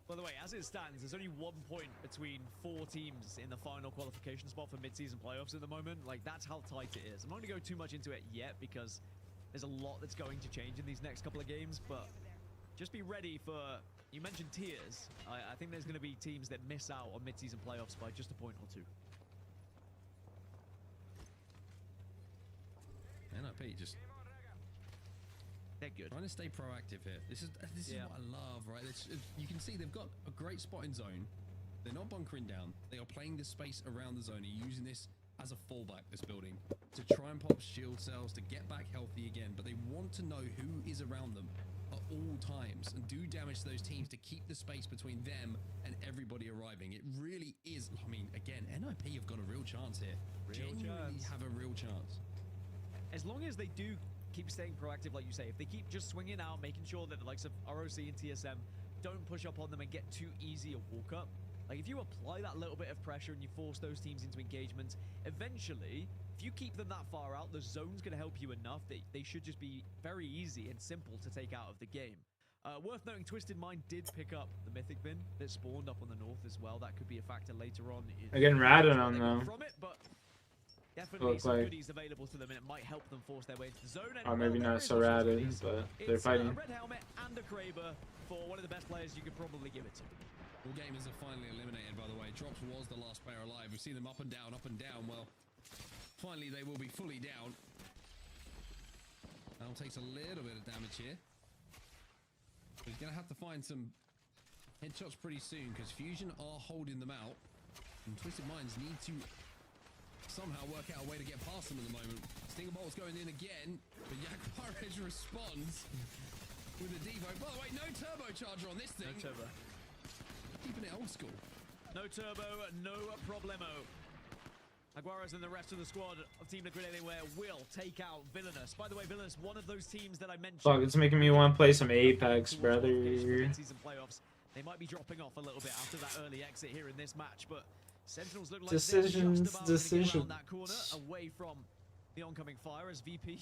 By the way, as it stands, there's only 1 point between 4 teams in the final qualification spot for mid-season playoffs at the moment. Like, that's how tight it is. I'm not going to go too much into it yet because there's a lot that's going to change in these next couple of games, but just be ready for... You mentioned tiers. I think there's going to be teams that miss out on mid-season playoffs by just a point or 2. NIP just... They're good. Trying to stay proactive here. This is what I love, right? You can see they've got a great spot in zone. They're not bunkering down. They are playing the space around the zone and using this as a fallback, this building, to try and pop shield cells, to get back healthy again. But they want to know who is around them at all times and do damage to those teams to keep the space between them and everybody arriving. It really is. I mean, again, NIP have got a real chance here. Genuinely have a real chance. As long as they do keep staying proactive, like you say, if they keep just swinging out, making sure that the likes of ROC and TSM don't push up on them and get too easy a walk up. Like, if you apply that little bit of pressure and you force those teams into engagement, eventually, if you keep them that far out, the zone's going to help you enough that they should just be very easy and simple to take out of the game. Worth noting, Twisted Mind did pick up the Mythic bin that spawned up on the north as well. That could be a factor later on. Again, ratted on them. From it, but definitely some goodies available to them, and it might help them force their way into the zone. Or maybe not so ratted, but they're fighting. A red helmet and a Kraber for one of the best players you could probably give it to. All gamers are finally eliminated, by the way. Drops was the last player alive. We've seen them up and down, up and down. Well, finally they will be fully down. Al takes a little bit of damage here. But he's going to have to find some headshots pretty soon because Fusion are holding them out. And Twisted Minds need to somehow work out a way to get past them at the moment. Stinger Bolt's going in again, but Yakvarez responds with a Devo. By the way, no turbocharger on this thing. No turbo. Keeping it old school. No turbo, no problemo. Aguaras and the rest of the squad of Team Liquid Anywhere will take out Villainous. By the way, Villainous, one of those teams that I mentioned. Fuck, it's making me want to play some Apex, brother. Season playoffs. They might be dropping off a little bit after that early exit here in this match, but Sentinels look like they're just about to get around that corner away from the oncoming fire as VP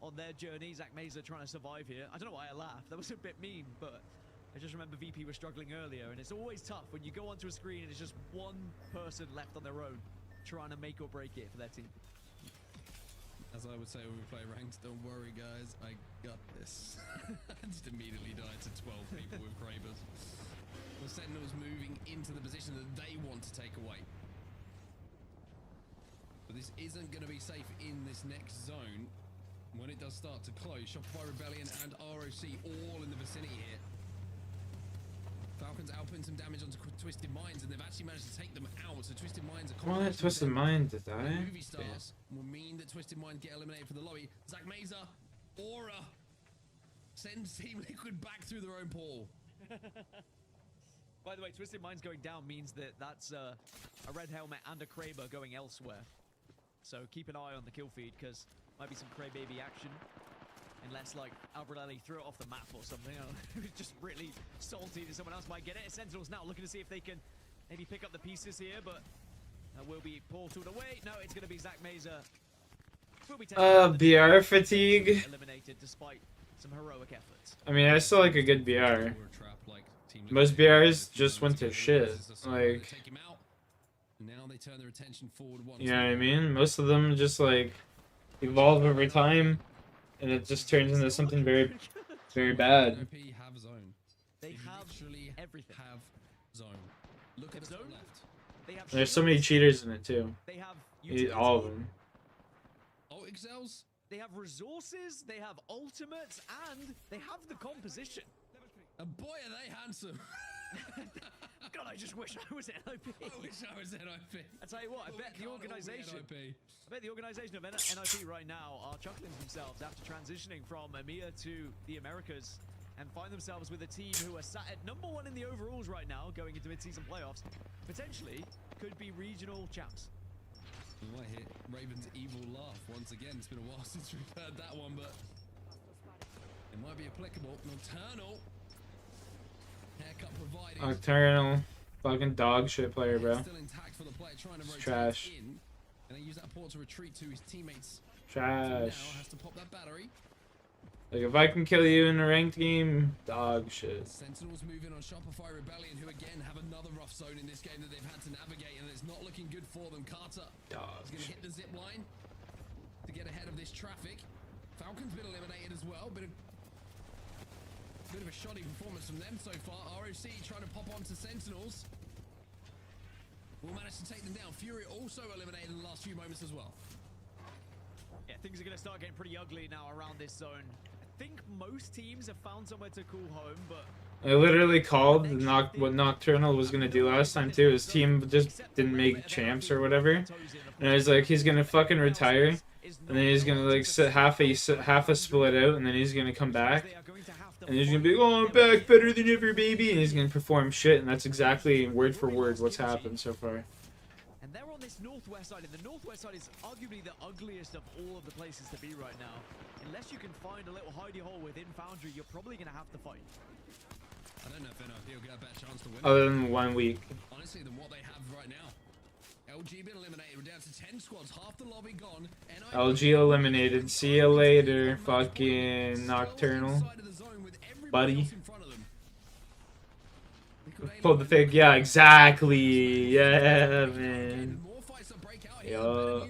on their journey. Zach Mazer trying to survive here. I don't know why I laughed. That was a bit mean, but I just remember VP was struggling earlier, and it's always tough when you go onto a screen and it's just one person left on their own trying to make or break it for their team. As I would say when we play ranked, don't worry guys, I got this. I just immediately died to 12 people with Kravers. The Sentinels moving into the position that they want to take away. But this isn't going to be safe in this next zone. when it does start to close, Shopify Rebellion and ROC all in the vicinity here. Falcons outputting some damage onto Twisted Minds, and they've actually managed to take them out. So Twisted Minds are What? Twisted Mind to die? movie stars will mean that Twisted Minds get eliminated for the lobby. Zach Mesa, Aura sends Team Liquid back through their own portal. By the way, Twisted Minds going down means that that's a red helmet and a Kraber going elsewhere. So keep an eye on the kill feed, because might be some Crybaby action. Unless, like, Albrelli threw it off the map or something. Just really salty that someone else might get it. Sentinels now looking to see if they can maybe pick up the pieces here, but will be portaled away. No, it's going to be Zach Mesa. BR fatigue. Eliminated despite some heroic efforts. I mean, I still like a good BR. Most BRs just went to shit. Like, you know what I mean? Most of them just, like, evolve over time, and it just turns into something very, very bad. They have everything. Look at zone. They have There's so many cheaters in it too. They have all of them. Oh, excels. They have resources, they have ultimates, and they have the composition. And boy, are they handsome. God, I just wish I was NIP. I wish I was NIP. I tell you what, I bet the organization of NIP right now are chuckling themselves after transitioning from EMEA to the Americas and find themselves with a team who are sat at #1 in the overalls right now, going into mid-season playoffs. Potentially could be regional champs. We might hit Raven's evil laugh once again. It's been a while since we've heard that one, but it might be applicable. Nocturnal. Haircut provided. Nocturnal. Fucking dog shit player, bro. Still intact for the player trying to rotate Trash. in, and they use that port to retreat to his teammates. Trash. Now has to pop that battery. Like, if I can kill you in a ranked game, dog shit. Sentinels moving on Shopify Rebellion, who again have another rough zone in this game that they've had to navigate, and it's not looking good for them. Carter is going to hit the zip line to get ahead of this traffic. Falcon's been eliminated as well. Bit of a shoddy performance from them so far. ROC trying to pop onto Sentinels. Will manage to take them down. Fury also eliminated in the last few moments as well. Yeah, things are going to start getting pretty ugly now around this zone. I think most teams have found somewhere to call home, but I literally called what Nocturnal was gonna do last time too. His team just didn't make champs or whatever, and I was like, he's gonna fucking retire, and then he's gonna like sit half a split out, and then he's gonna come back, and he's gonna be, oh, I'm back better than ever, baby, and he's gonna perform shit, and that's exactly word for word what's happened so far. And they're on this northwest side, and the northwest side is arguably the ugliest of all of the places to be right now. Unless you can find a little hidey hole within Foundry, you're probably going to have to fight. I don't know if NIP will get a better chance to win. Other than 1 week. Honestly, than what they have right now. LG been eliminated. We're down to 10 squads, half the lobby gone. LG eliminated. See you later, fucking Nocturnal. Buddy. Pulled the fig. Yeah, exactly. Yeah, man. Yo.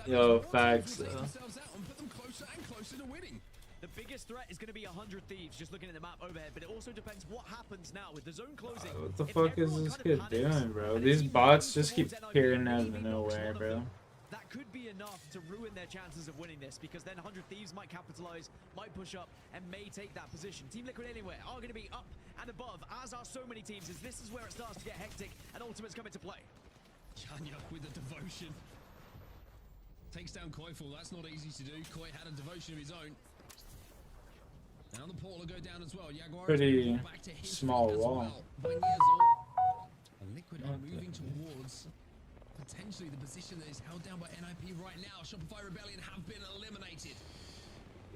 Yo, facts. The biggest threat is going to be 100 Thieves, just looking at the map overhead, but it also depends what happens now with the zone closing. What the fuck is this kid doing, bro? These bots just keep appearing out of nowhere, bro. That could be enough to ruin their chances of winning this, because then 100 Thieves might capitalize, might push up, and may take that position. Team Liquid Anywhere are going to be up and above, as are so many teams, as this is where it starts to get hectic, and ultimates come into play. Chanyuk with the devotion. Takes down Koiful. That's not easy to do. Koi had a devotion of his own. Now the portal will go down as well. Jaguar Pretty back to his small as wall. well. 9 years old. And Liquid are moving towards potentially the position that is held down by NIP right now. Shopify Rebellion have been eliminated.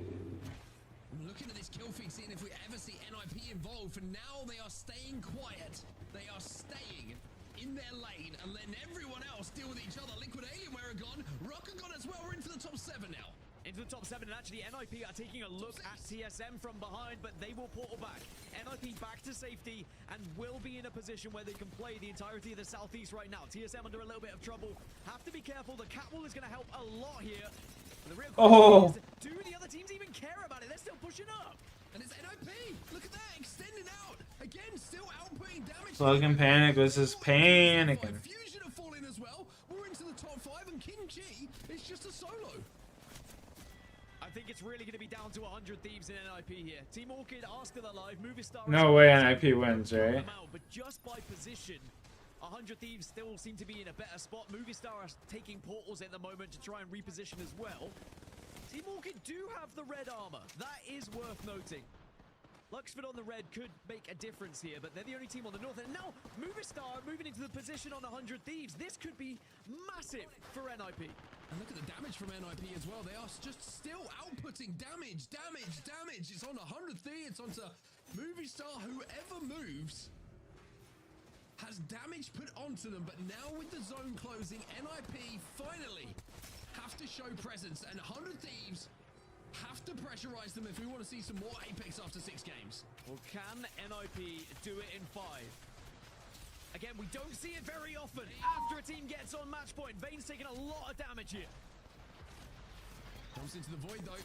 I'm looking at this kill feed, seeing if we ever see NIP involved. For now, they are staying quiet. They are staying in their lane and letting everyone else deal with each other. Liquid Alienware are gone. Rock are gone as well. We're into the top 7 now. Into the top 7, and actually NIP are taking a look at TSM from behind, but they will portal back. NIP back to safety and will be in a position where they can play the entirety of the southeast right now. TSM under a little bit of trouble. Have to be careful. The catwall is going to help a lot here. The real question is, do the other teams even care about it? They're still pushing up. And it's NIP. Look at that, extending out. Again, still outputting damage. Fucking Panic was just panicking. Fusion are falling as well. We're into the down to 100 Thieves in NIP here. Team Orchid are still alive. Movistar No way NIP wins, right? but just by position, 100 Thieves still seem to be in a better spot. Movistar are taking portals at the moment to try and reposition as well. Team Orchid do have the red armor. That is worth noting. Luxford on the red could make a difference here, but they're the only team on the north. And now Movistar moving into the position on 100 Thieves. This could be massive for NIP. And look at the damage from NIP as well. They are just still outputting damage. It's on 100 Thieves. It's onto Movistar. Whoever moves has damage put onto them. But now with the zone closing, NIP finally have to show presence. And 100 Thieves have to pressurize them if we want to see some more Apex after 6 games. Well, can NIP do it in 5? Again, we don't see it very often. After a team gets on match point, Vane's taking a lot of damage here. Jumps into the void though.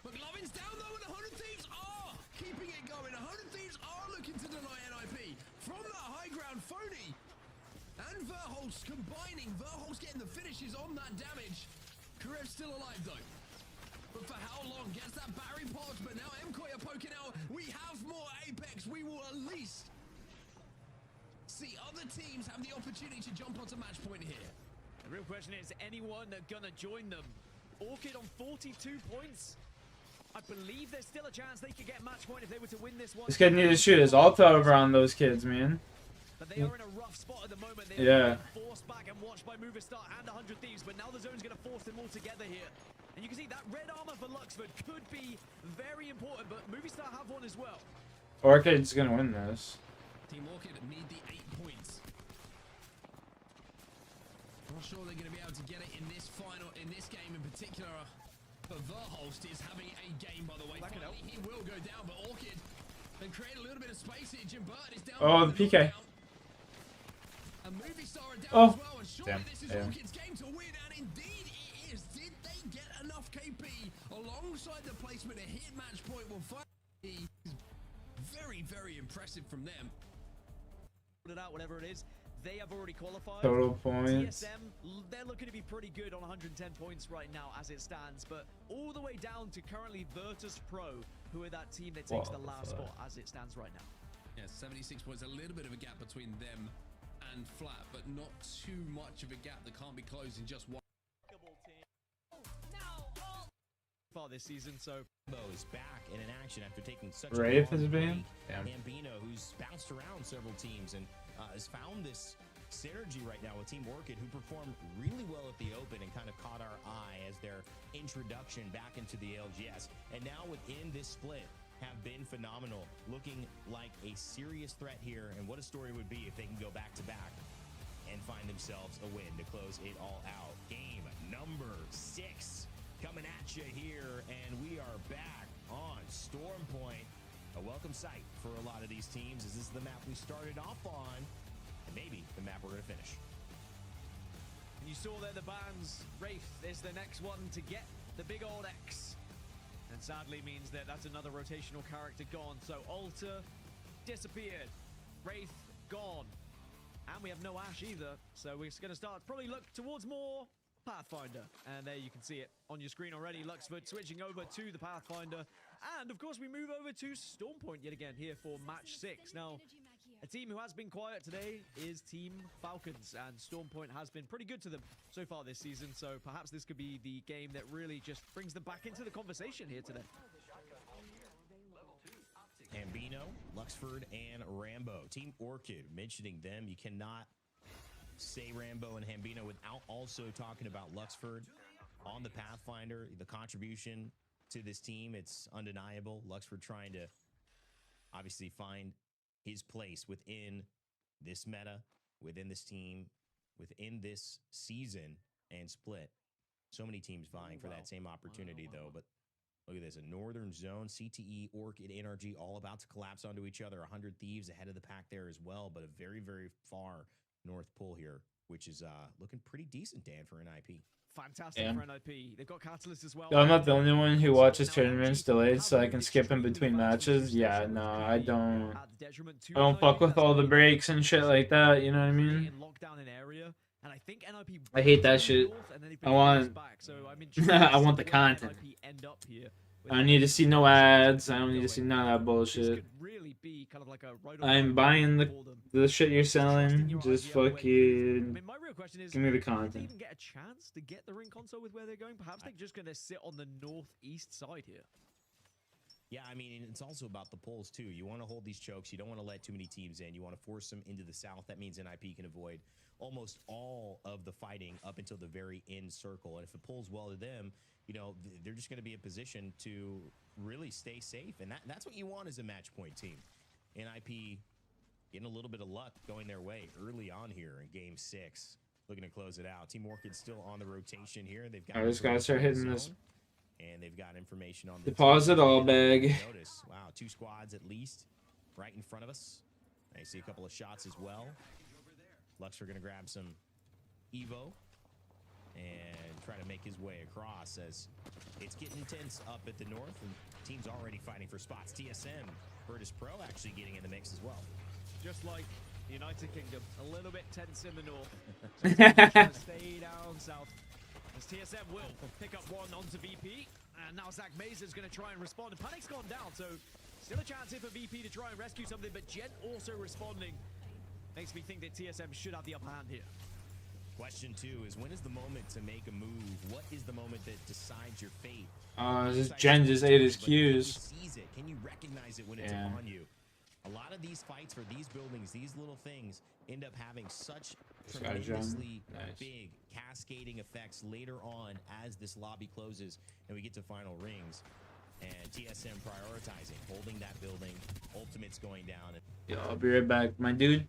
McLovin's down though, and 100 Thieves are keeping it going. 100 Thieves are looking to deny NIP from that high ground. Phony and Verholz combining. Verholz getting the finishes on that damage. Karev's still alive though. But for how long? Gets that Barry popped, but now MKOI are poking out. We have more Apex. We will at least see other teams have the opportunity to jump onto match point here. The real question is anyone gonna join them? Orchid on 42 points. I believe there's still a chance they could get match point if they were to win this one. This kid needs to shoot his ult over on those kids, man. But they are in a rough spot at the moment. They Yeah. are forced back and watched by Movistar and 100 Thieves, but now the zone's gonna force them all together here. And you can see that red armor for Luxford could be very important, but Movistar have one as well. Orchid's gonna win this. Team Orchid need the 8 points. I'm not sure they're going to be able to get it in this game in particular. But Verholst is having a game, by the way. Finally, he will go down, but Orchid can create a little bit of space here. Jim Bird is down. Oh, the PK. And Movistar are down Oh, as well. And surely damn. this is Yeah. Orchid's game to win, and indeed it is. Did they get enough KP alongside the placement to hit match point? Well, finally, very, very impressive from them. Put it out, whatever it is. They have already qualified. Total points. TSM, they're looking to be pretty good on 110 points right now as it stands, but all the way down to currently Virtus Pro, who are that team that takes the last spot as it stands right now. Yeah, 76 points, a little bit of a gap between them and Flat, but not too much of a gap that can't be closed in just one. Far this season, so Barrows back in action after taking such Wraith a has long been. break. Hambino, who's bounced around several teams and has found this synergy right now with Team Orchid, who performed really well at the Open and kind of caught our eye as their introduction back into the LGS. And now within this split have been phenomenal, looking like a serious threat here. And what a story would be if they can go back to back and find themselves a win to close it all out. Game number 6 coming at you here, and we are back on Storm Point. A welcome sight for a lot of these teams, as this is the map we started off on, and maybe the map we're going to finish. And you saw there the bans. Wraith is the next one to get the big old X. And sadly means that that's another rotational character gone. So Alter disappeared. Wraith gone. And we have no Ash either. So we're going to start probably look towards more Pathfinder. And there you can see it on your screen already. Luxford switching over to the Pathfinder. And of course we move over to Stormpoint yet again here for match 6. Now, a team who has been quiet today is Team Falcons, and Stormpoint has been pretty good to them so far this season, so perhaps this could be the game that really just brings them back into the conversation here today. Hambino, Luxford, and Rambo. Team Orchid, mentioning them, you cannot say Rambo and Hambino without also talking about Luxford on the Pathfinder. The contribution to this team, it's undeniable. Luxford trying to obviously find his place within this meta, within this team, within this season and split. So many teams vying for that same opportunity, though. But look at this, a Northern Zone, CTE, Orchid, NRG, all about to collapse onto each other. 100 Thieves ahead of the pack there as well, but a very, very far North Pull here, which is looking pretty decent, Dan, for NIP. Fantastic for NIP. They've got Catalyst as well. I'm not the only one who watches tournaments delayed, so I can skip in between matches. Yeah, no, I don't fuck with all the breaks and shit like that. You know what I mean? I hate that shit. I want, I want the content. with I don't need to see no ads. I don't need to see going. none of that This bullshit. could really be kind of like a right on I'm time buying moment for them. the shit you're Just trusting selling. your Just idea of where you move. I fucking mean, my real question is, give me the did they content. even get a chance to get the ring console with where they're going? Perhaps they're just going to sit on the northeast side here. Yeah, I mean, it's also about the polls, too. You want to hold these chokes. You don't want to let too many teams in. You want to force them into the south. That means NIP can avoid almost all of the fighting up until the very end circle. And if it pulls well to them, you know, they're just going to be in position to really stay safe. And that's what you want as a match point team. NIP getting a little bit of luck going their way early on here in Game 6. Looking to close it out. Team Orchid's still on the rotation here. They've got I just gotta start hitting this. and they've got information on the Deposit all bag. Notice, wow, 2 squads at least right in front of us. I see a couple of shots as well. Luxor gonna grab some Evo and try to make his way across as it's getting intense up at the north and teams already fighting for spots. TSM, Virtus Pro actually getting in the mix as well. Just like the United Kingdom, a little bit tense in the north. So stay down south. As TSM will pick up one onto VP, and now Zach Mazer is going to try and respond. And Panic's gone down, so still a chance here for VP to try and rescue something, but Jen also responding. Makes me think that TSM should have the upper hand here. Question 2 is, when is the moment to make a move? What is the moment that decides your fate? This Jen just ate his cues. Sees it. Can you recognize it when it's upon you? A lot of these fights for these buildings, these little things, end up having such tremendously big cascading effects later on as this lobby closes and we get to final rings. And TSM prioritizing, holding that building, ultimates going down. Yo, I'll be right back, my dude.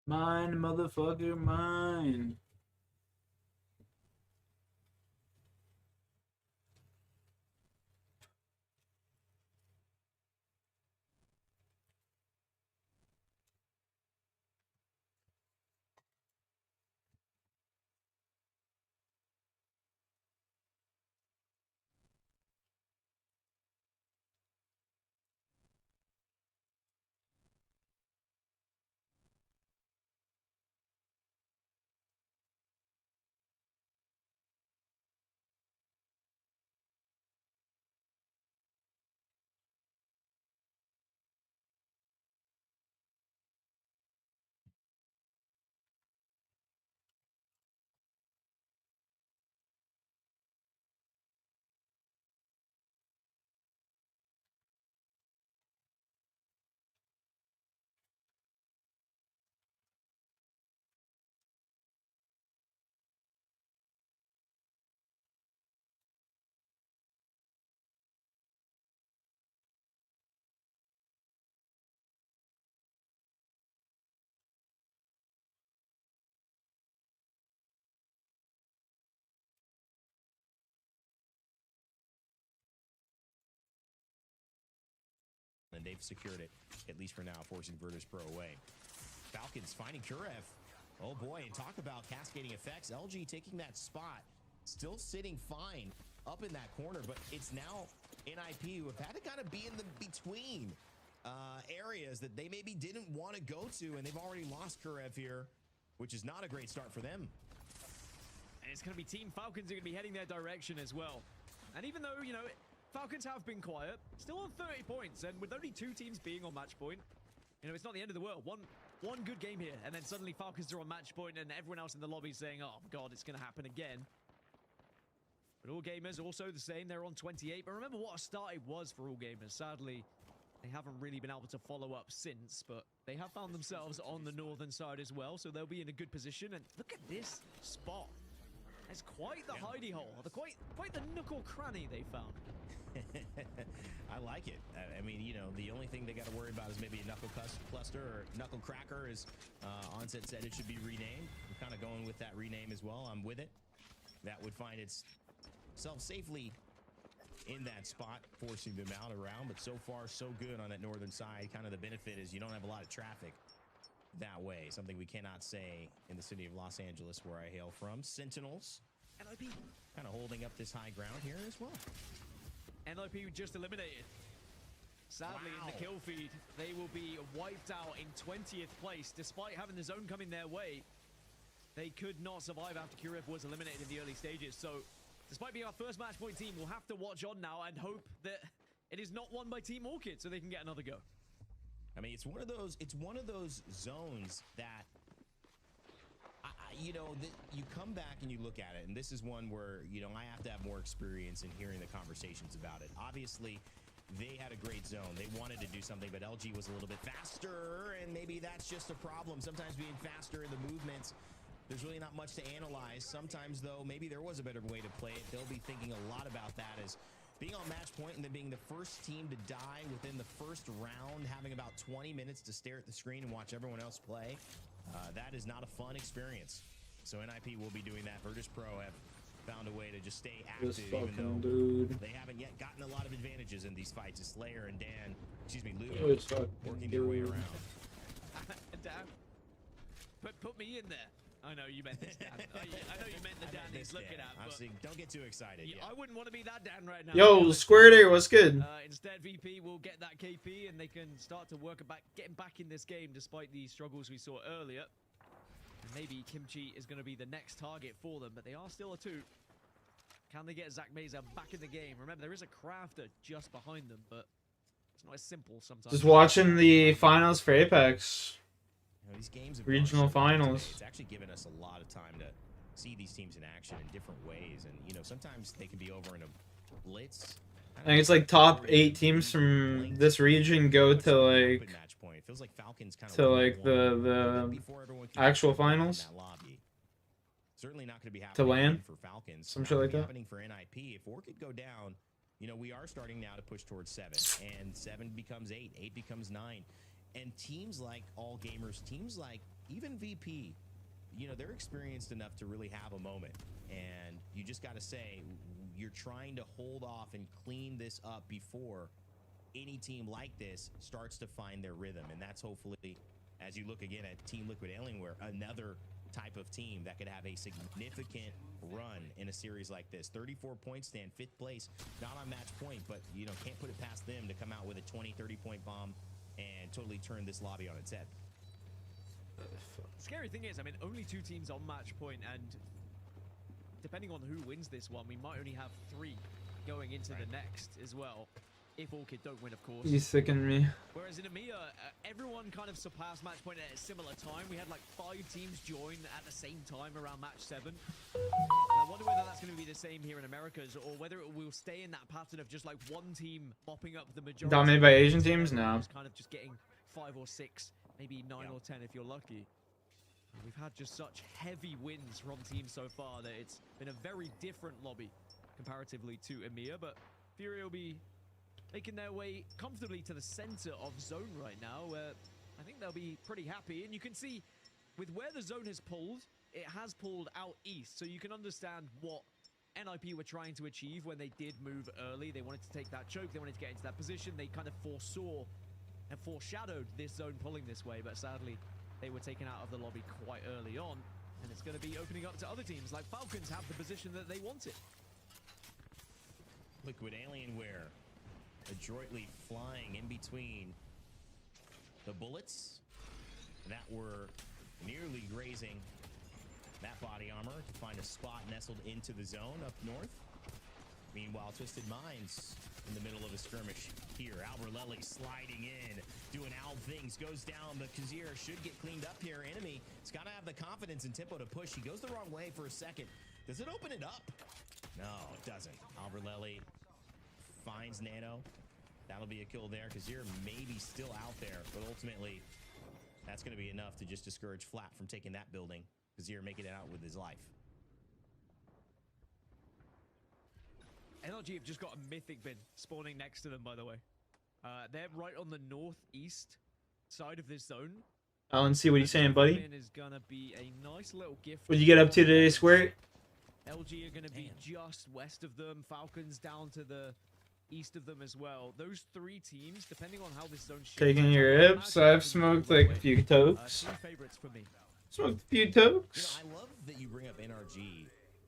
Mine, motherfucker, mine. and they've secured it, at least for now, forcing Virtus Pro away. Falcons finding Kurev. Oh boy, and talk about cascading effects. LG taking that spot, still sitting fine up in that corner, but it's now NIP who have had to kind of be in the between areas that they maybe didn't want to go to, and they've already lost Kurev here, which is not a great start for them. And it's going to be Team Falcons who are going to be heading their direction as well. And even though, you know, Falcons have been quiet, still on 30 points, and with only 2 teams being on match point, you know, it's not the end of the world. One good game here, and then suddenly Falcons are on match point, and everyone else in the lobby is saying, oh god, it's going to happen again. But All Gamers also the same, they're on 28. But remember what a start it was for All Gamers. Sadly, they haven't really been able to follow up since, but they have found themselves on the northern side as well, so they'll be in a good position. And look at this spot. It's quite the hidey hole, quite the nook or cranny they found. I like it. I mean, you know, the only thing they got to worry about is maybe a knuckle cluster or knuckle cracker, as Onset said it should be renamed. I'm kind of going with that rename as well. I'm with it. That would find itself safely in that spot, forcing them out around. But so far, so good on that northern side. Kind of the benefit is you don't have a lot of traffic that way. Something we cannot say in the city of Los Angeles, where I hail from. Sentinels NIP kind of holding up this high ground here as well. NIP just eliminated. Sadly, in the kill feed, they will be wiped out in 20th place, despite having the zone coming their way. They could not survive after Kurev was eliminated in the early stages. So, despite being our first match point team, we'll have to watch on now and hope that it is not won by Team Orchid, so they can get another go. I mean, it's one of those zones that, you know, you come back and you look at it, and this is one where, you know, I have to have more experience in hearing the conversations about it. Obviously, they had a great zone. They wanted to do something, but LG was a little bit faster, and maybe that's just a problem. Sometimes being faster in the movements, there's really not much to analyze. Sometimes, though, maybe there was a better way to play it. They'll be thinking a lot about that as being on match point and then being the first team to die within the first round, having about 20 minutes to stare at the screen and watch everyone else play. That is not a fun experience. So NIP will be doing that. Virtus Pro have found a way to just stay active, even though they haven't yet gotten a lot of advantages in these fights. As Slayer and Dan, excuse me, Ludo, working their way around. Dan, put me in there. I know you meant this, Dan. I know you meant the Dan he's looking at. But don't get too excited. Yeah. I wouldn't want to be that Dan right now. Yo, Squared Air, what's good? Instead, VP will get that KP, and they can start to work getting back in this game despite the struggles we saw earlier. And maybe Kimchi is going to be the next target for them, but they are still a 2. Can they get Zach Meza back in the game? Remember, there is a crafter just behind them, but it's not as simple sometimes. Just watching the finals for Apex. You know, these games regional finals. It's actually given us a lot of time to see these teams in action in different ways, and you know, sometimes they can be over in a blitz. I think it's like top 8 teams from this region go to like the actual finals. Certainly not going to be to land for Falcons. some shit like that. Happening for NIP. If Orchid go down, you know, we are starting now to push towards 7, and 7 becomes 8, 8 becomes 9. And teams like All Gamers, teams like even VP, you know, they're experienced enough to really have a moment. And you just got to say, you're trying to hold off and clean this up before any team like this starts to find their rhythm. And that's hopefully, as you look again at Team Liquid Alienware, another type of team that could have a significant run in a series like this. 34 points stand, 5th place, not on match point, but, you know, can't put it past them to come out with a 20, 30-point bomb and totally turn this lobby on its head. Scary thing is, I mean, only 2 teams on match point, and depending on who wins this one, we might only have 3 going into the next as well. If Orchid don't win, of course. He's sickening me. Whereas in EMEA, everyone kind of surpassed match point at a similar time. We had like 5 teams join at the same time around match 7. And I wonder whether that's going to be the same here in Americas, or whether it will stay in that pattern of just like one team mopping up the majority. Dominated by Asian teams? No. Kind of just getting 5 or 6, maybe 9 or 10 if you're lucky. And we've had just such heavy wins from teams so far that it's been a very different lobby comparatively to EMEA, but Fury will be making their way comfortably to the center of zone right now, where I think they'll be pretty happy. And you can see with where the zone has pulled, it has pulled out east, so you can understand what NIP were trying to achieve when they did move early. They wanted to take that choke, they wanted to get into that position, they kind of foresaw and foreshadowed this zone pulling this way, but sadly they were taken out of the lobby quite early on, and it's going to be opening up to other teams. Like Falcons have the position that they wanted. Liquid Alienware adroitly flying in between the bullets that were nearly grazing that body armor to find a spot nestled into the zone up north. Meanwhile, Twisted Minds in the middle of a skirmish here. Alberlelli sliding in, doing owl things, goes down. The Kazir should get cleaned up here. Enemy, it's got to have the confidence and tempo to push. He goes the wrong way for a second. Does it open it up? No, it doesn't. Alberlelli finds Nano. That'll be a kill there. Kazir maybe still out there, but ultimately, that's going to be enough to just discourage Flat from taking that building. Kazir making it out with his life. NRG have just got a mythic bin spawning next to them, by the way. They're right on the northeast side of this zone. Alan, see what you saying, buddy? Bin is gonna be a nice little gift. What'd you get up to today, Squirt? LG are gonna be just west of them. Falcons down to the east of them as well. Those three teams, depending on how this zone shapes, Taking your rips. I've smoked like a few tokes. three favorites for me. Smoked a few tokes. You know, I love that you bring up NRG.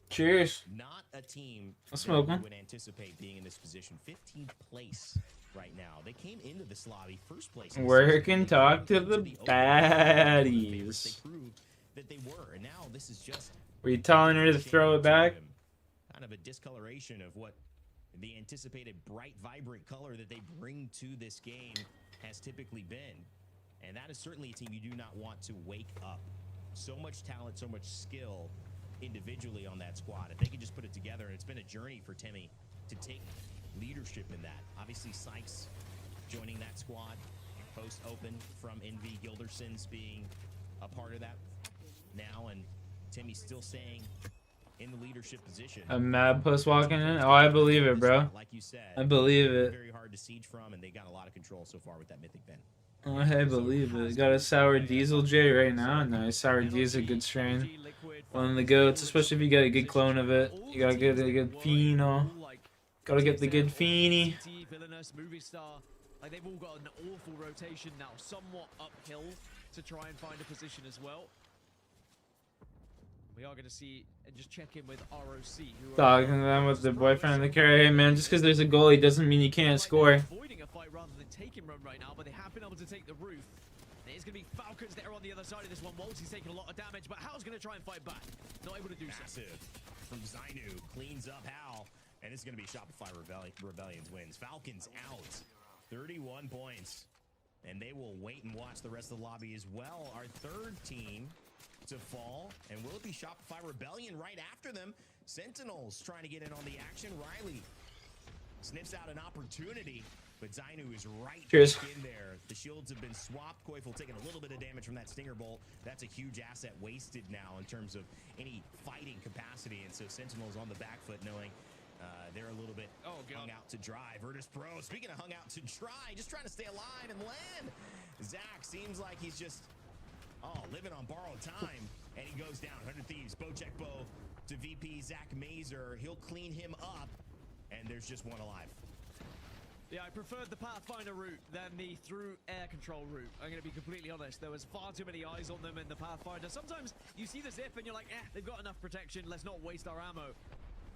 Cheers. Not a team I'll smoke that one. you would anticipate being in this position. 15th place right now. They came into this lobby first place. Work and talk to the They baddies. proved that they were, and now this is just Were you telling her to throw it back? kind of a discoloration of what the anticipated bright, vibrant color that they bring to this game has typically been. And that is certainly a team you do not want to wake up. So much talent, so much skill individually on that squad. If they could just put it together, and it's been a journey for Timmy to take leadership in that. Obviously, Sykes joining that squad, post open from Envy, Gilderson's being a part of that now, and Timmy's still staying in the leadership position. A mad puss walking in? Oh, I believe it, bro. Like you said, I believe it. very hard to siege from, and they got a lot of control so far with that Mythic Ben. Oh, I believe it. Got a Sour Diesel J right now. Nice. Sour D is a good strain. One of the goats, especially if you get a good clone of it. You gotta get a good pheno. Gotta get the good feeny. Villainous, movie star. Like they've all got an awful rotation now, somewhat uphill to try and find a position as well. We are going to see and just check in with ROC. Talking to them with the boyfriend in the carry. Hey, man, just because there's a goalie doesn't mean you can't score. Avoiding a fight rather than taking run right now, but they have been able to take the roof. It's going to be Falcons there on the other side of this one. Waltzy's taking a lot of damage, but Hal's going to try and fight back. Not able to do so. Massive from Zainu, cleans up Hal, and it's going to be Shopify Rebellion's wins. Falcons out, 31 points, and they will wait and watch the rest of the lobby as well. Our third team to fall, and will it be Shopify Rebellion right after them? Sentinels trying to get in on the action. Riley sniffs out an opportunity, but Zainu is right Cheers. back in there. The shields have been swapped. Koifel taking a little bit of damage from that Stinger Bolt. That's a huge asset wasted now in terms of any fighting capacity, and so Sentinels on the back foot knowing they're a little bit hung out to dry. Virtus Pro, speaking of hung out to dry, just trying to stay alive and land. Zach seems like he's just living on borrowed time, and he goes down. 100 Thieves, Bocheck Bo to VP Zach Mazer. He'll clean him up, and there's just one alive. Yeah, I preferred the Pathfinder route than the through air control route. I'm going to be completely honest. There was far too many eyes on them in the Pathfinder. Sometimes you see the zip and you're like, they've got enough protection. Let's not waste our ammo.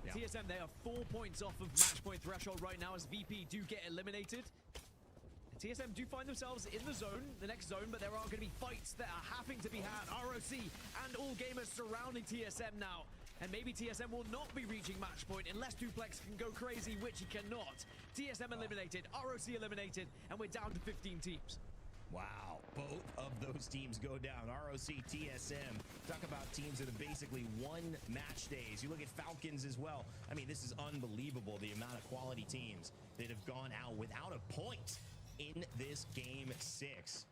Yeah. TSM, they are 4 points off of match point threshold right now as VP do get eliminated. TSM do find themselves in the zone, the next zone, but there are going to be fights that are having to be had. ROC and all gamers surrounding TSM now. And maybe TSM will not be reaching match point unless Duplex can go crazy, which he cannot. TSM eliminated, ROC eliminated, and we're down to 15 teams. Wow, both of those teams go down. ROC, TSM. Talk about teams that have basically won match days. You look at Falcons as well. I mean, this is unbelievable, the amount of quality teams that have gone out without a point in this game 6.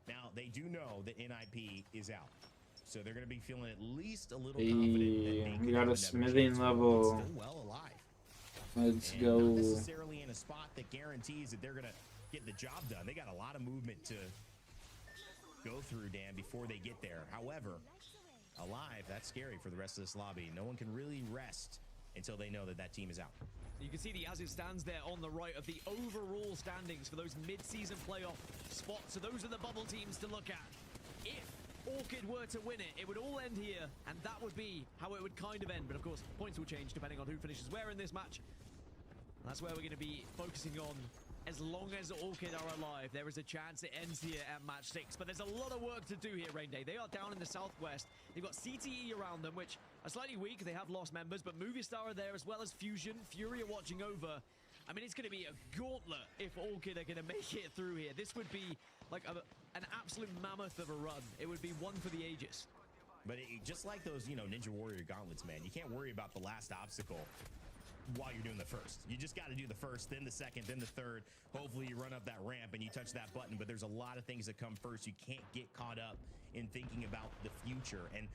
Now, they do know that NIP is out. So they're going to be feeling at least a little confident that they we got a smithing level. Still well alive. Let's And go. not necessarily in a spot that guarantees that they're going to get the job done. They got a lot of movement to go through, Dan, before they get there. However, alive, that's scary for the rest of this lobby. No one can really rest until they know that that team is out. You can see the as it stands there on the right of the overall standings for those mid-season playoff spots. So those are the bubble teams to look at. If Orchid were to win it, it would all end here, and that would be how it would kind of end. But of course, points will change depending on who finishes where in this match. That's where we're going to be focusing on. As long as Orchid are alive, there is a chance it ends here at match 6. But there's a lot of work to do here, Rain Day. They are down in the southwest. They've got CTE around them, which are slightly weak. They have lost members, but Movistar are there as well as Fusion. Fury are watching over. I mean, it's going to be a gauntlet if Orchid are going to make it through here. This would be like an absolute mammoth of a run. It would be one for the ages. But just like those, you know, Ninja Warrior gauntlets, man, you can't worry about the last obstacle while you're doing the first. You just got to do the first, then the second, then the third. Hopefully you run up that ramp and you touch that button, but there's a lot of things that come first. You can't get caught up in thinking about the future. And,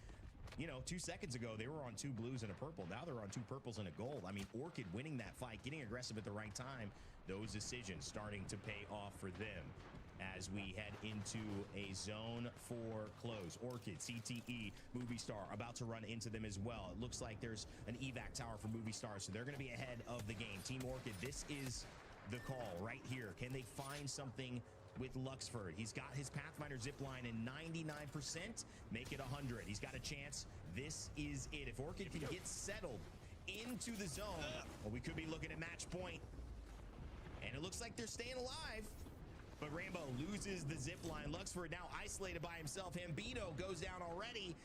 you know, 2 seconds ago, they were on 2 blues and a purple. Now they're on 2 purples and a gold. I mean, Orchid winning that fight, getting aggressive at the right time, those decisions starting to pay off for them. As we head into a zone 4 close. Orchid, CTE, Movistar about to run into them as well. It looks like there's an evac tower for Movistar, so they're going to be ahead of the game. Team Orchid, this is the call right here. Can they find something with Luxford? He's got his Pathfinder zipline in 99%. Make it 100. He's got a chance. This is it. If Orchid can get settled into the zone, well, we could be looking at match point. And it looks like they're staying alive. But Rambo loses the zip line. Luxford now isolated by himself. Hambino goes down already.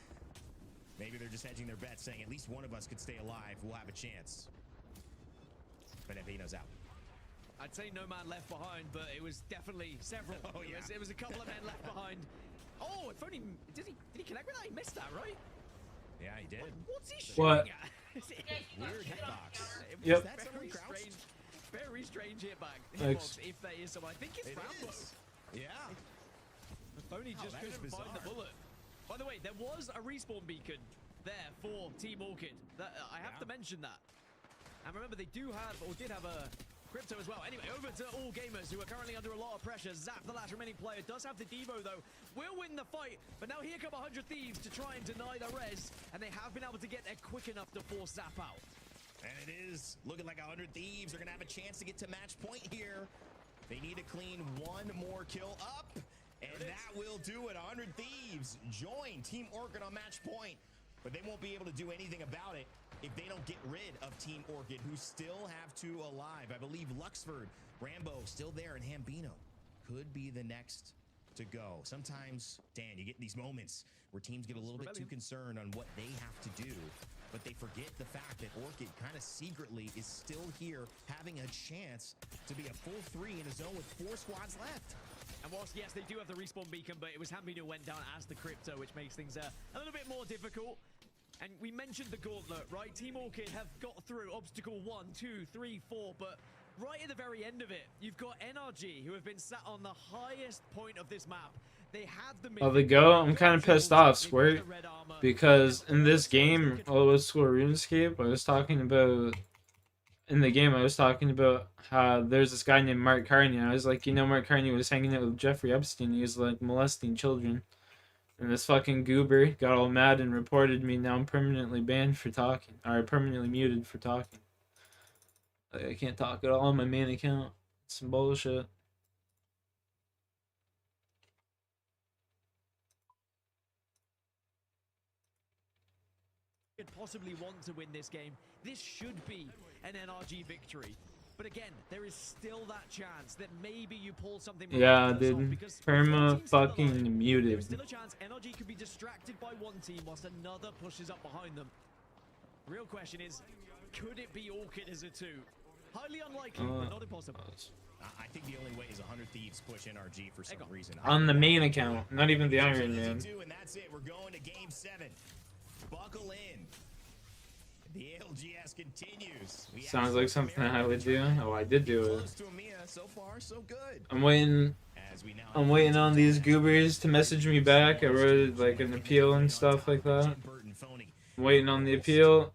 Maybe they're just hedging their bets, saying at least one of us could stay alive. We'll have a chance. But Hambino's out. I'd say no man left behind, but it was definitely several. Oh, yeah. It was a couple of men left behind. Oh, if only did he connect with that? He missed that, right? Yeah, he did. What's he shooting What? at? Weird hitbox. Yep. That's Very Crouch? strange. Very strange hitbox, Thanks. if there is someone. I think it's It Rambo. is. Yeah. Phony just that is couldn't find the bizarre. bullet. By the way, there was a respawn beacon there for Team Orchid. I have to mention that. And remember, they did have a crypto as well. Anyway, over to all gamers who are currently under a lot of pressure. Zap, the last remaining player, does have the Devo though. Will win the fight, but now here come 100 Thieves to try and deny the res, and they have been able to get there quick enough to force Zap out. And it is looking like 100 Thieves are going to have a chance to get to match point here. They need to clean one more kill up, and that will do it. 100 Thieves join Team Orchid on match point, but they won't be able to do anything about it if they don't get rid of Team Orchid, who still have 2 alive. I believe Luxford, Rambo still there, and Hambino could be the next to go. Sometimes, Dan, you get these moments where teams get a little bit too concerned on what they have to do, but they forget the fact that Orchid kind of secretly is still here, having a chance to be a full 3 in a zone with 4 squads left. And whilst, yes, they do have the respawn beacon, but it was Hambino went down as the crypto, which makes things a little bit more difficult. And we mentioned the gauntlet, right? Team Orchid have got through obstacle 1, 2, 3, 4, but right at the very end of it, you've got NRG, who have been sat on the highest point of this map. They have the Oh, they go? I'm kind of pissed off, Squirt, because in this game, Old School RuneScape, I was talking about, in the game, I was talking about how there's this guy named Mark Carney. I was like, you know, Mark Carney was hanging out with Jeffrey Epstein. He was, like, molesting children. And this fucking goober got all mad and reported me. Now I'm permanently banned for talking, or permanently muted for talking. Like, I can't talk at all on my main account. It's some bullshit. Could possibly want to win this game. This should be an NRG victory. But again, there is still that chance that maybe you pull something. Yeah, dude. Perma fucking muted. There's still a chance NRG could be distracted by one team whilst another pushes up behind them. The real question is, could it be Orchid as a 2? Highly unlikely, but not impossible. I think the only way is 100 Thieves push NRG for some reason. On the main account, not even the Iron Man. And that's it. We're going to Game 7. Buckle in. The LGS continues. Sounds like something I would do. Oh, I did do it. Close to EMEA. So far, so good. I'm waiting on these goobers to message me back. I wrote like an appeal and stuff like that. I'm waiting on the appeal.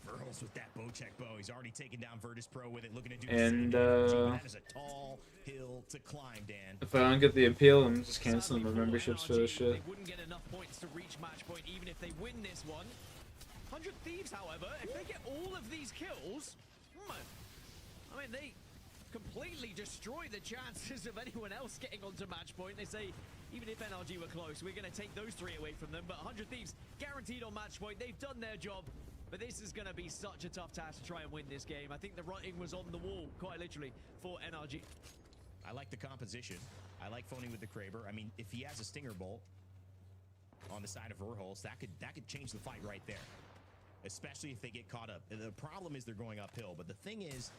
Barrows with that bow check bow. He's already taken down Virtus Pro with it, looking to do And that is a tall hill to climb, Dan. if I don't get the appeal, I'm just canceling my memberships for this shit. They wouldn't get enough points to reach match point even if they win this one. 100 Thieves, however, if they get all of these kills, I mean, they completely destroy the chances of anyone else getting onto match point. They say, even if NRG were close, we're going to take those 3 away from them. But 100 Thieves guaranteed on match point. They've done their job. But this is going to be such a tough task to try and win this game. I think the writing was on the wall, quite literally, for NRG. I like the composition. I like phoning with the Kraber. I mean, if he has a Stinger Bolt on the side of Verhulst, that could change the fight right there. Especially if they get caught up. The problem is they're going uphill, but the thing is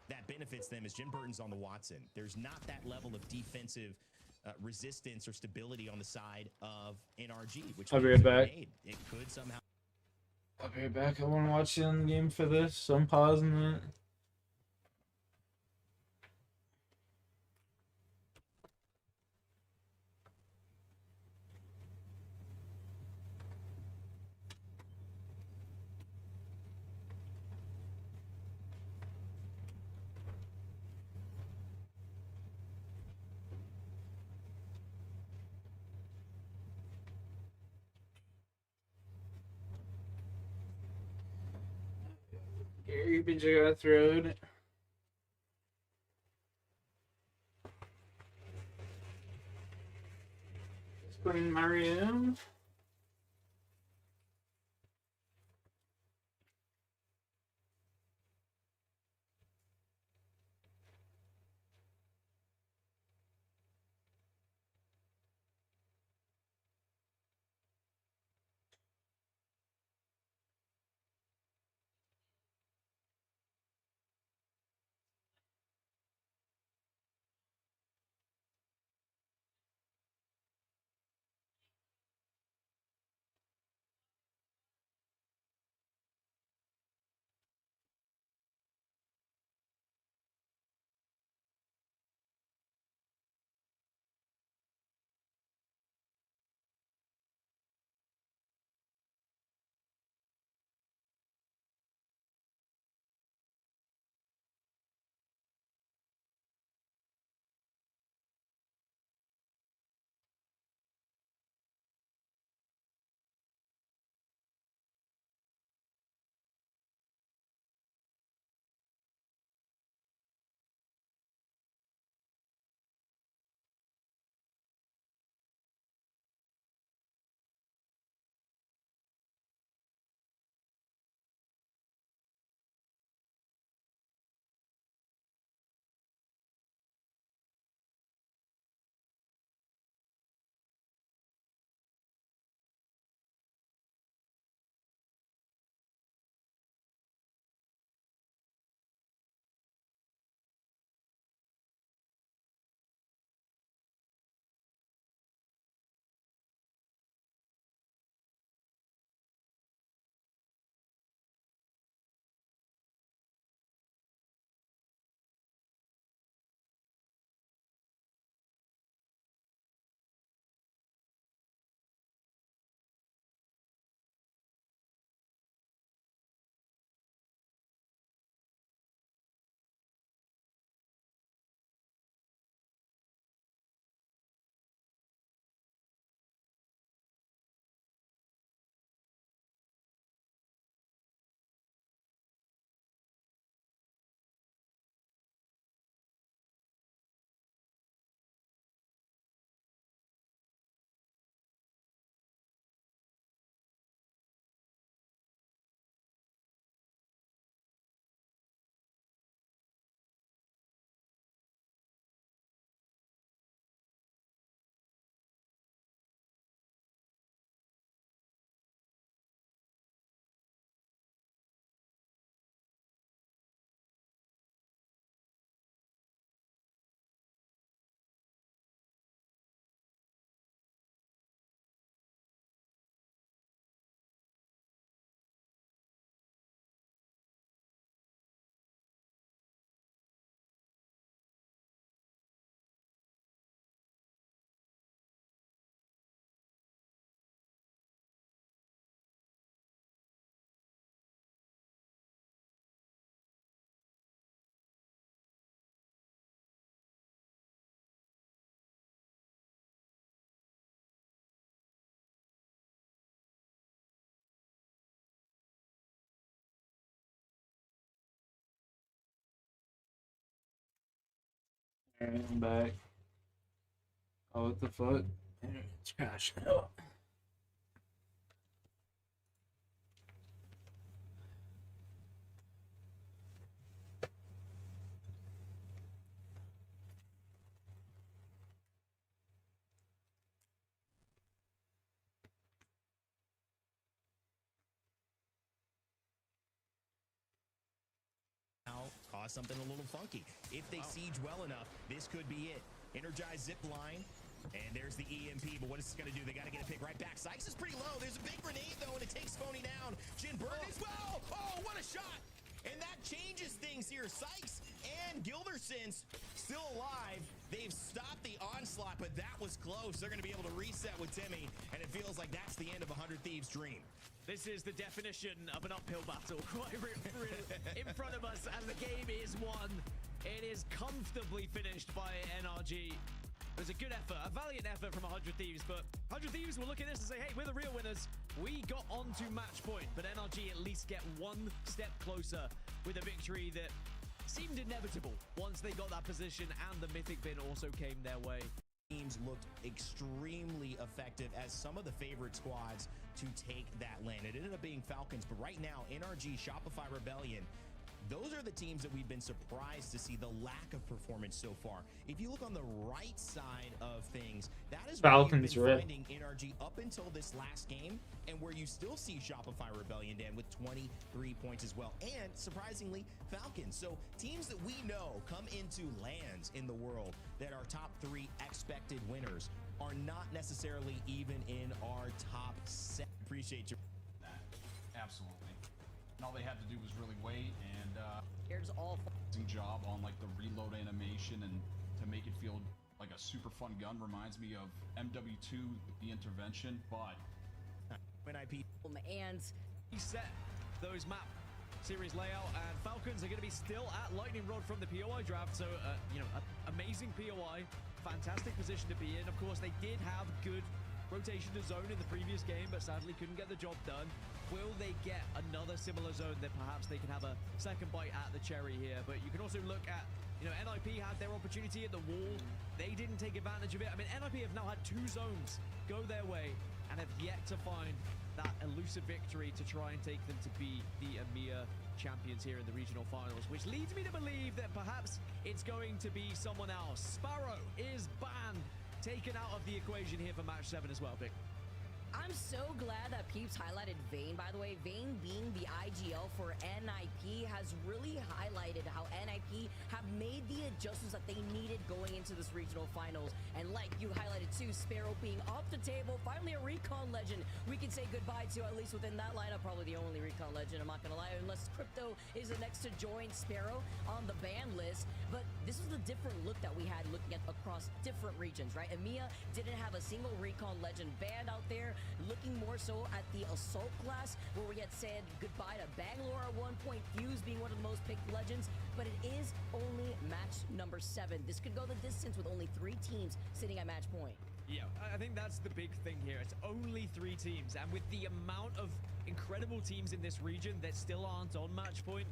that benefits them is Jim Burton's on the Watson. There's not that level of defensive resistance or stability on the side of NRG, which I'll be means right a back. grenade, it could somehow. I'll be right back. I want to watch the end game for this, so I'm pausing it. Gary Bajarath Road. Just put in my room. Alright, I'm back. Oh, what the fuck? It's crashing out. Now, cause something a little funky. If they siege well enough, this could be it. Energized zip line. And there's the EMP, but what is this going to do? They got to get a pick right back. Sykes is pretty low. There's a big grenade, though, and it takes Phony down. Jin Burn as well. Oh, what a shot. And that changes things here. Sykes and Gilderson's still alive. They've stopped the onslaught, but that was close. They're going to be able to reset with Timmy, and it feels like that's the end of 100 Thieves' dream. This is the definition of an uphill battle in front of us as the game is won. It is comfortably finished by NRG. It was a good effort, a valiant effort from 100 Thieves, but 100 Thieves will look at this and say, hey, we're the real winners. We got onto match point, but NRG at least get one step closer with a victory that seemed inevitable once they got that position, and the Mythic Bin also came their way. Teams looked extremely effective as some of the favorite squads to take that lane. It ended up being Falcons, but right now, NRG, Shopify Rebellion, those are the teams that we've been surprised to see the lack of performance so far. If you look on the right side of things, that is where Falcons you've been finding NRG up until this last game, and where you still see Shopify Rebellion, Dan, with 23 points as well. And surprisingly, Falcons. So teams that we know come into lands in the world that are top 3 expected winners are not necessarily even in our top 7. Appreciate you. Absolutely. And all they had to do was really wait, and Here's all job on like the reload animation, and to make it feel like a super fun gun. Reminds me of MW2, the intervention, but when I and he set those map series layout, and Falcons are going to be still at Lightning Rod from the POI draft. So amazing POI, fantastic position to be in. Of course, they did have good rotation to zone in the previous game, but sadly couldn't get the job done. Will they get another similar zone that perhaps they can have a second bite at the cherry here? But you can also look at, NIP had their opportunity at the wall. They didn't take advantage of it. I mean, NIP have now had 2 zones go their way and have yet to find that elusive victory to try and take them to be the EMEA champions here in the regional finals, which leads me to believe that perhaps it's going to be someone else. Sparrow is banned, taken out of the equation here for match 7 as well, Vic. I'm so glad that Peeps highlighted Vayne, by the way. Vayne being the IGL for NIP has really highlighted how NIP have made the adjustments that they needed going into this regional finals. And like you highlighted too, Sparrow being off the table, finally a recon legend we can say goodbye to, at least within that lineup. Probably the only recon legend, I'm not gonna lie, unless Crypto is the next to join Sparrow on the ban list. But this is the different look that we had looking at across different regions, right? EMEA didn't have a single recon legend banned out there. Looking more so at the assault class, where we had said goodbye to Bangalore at one point, Fuse being one of the most picked legends, but it is only match number 7. This could go the distance with only 3 teams sitting at match point. Yeah, I think that's the big thing here. It's only 3 teams, and with the amount of incredible teams in this region that still aren't on match point,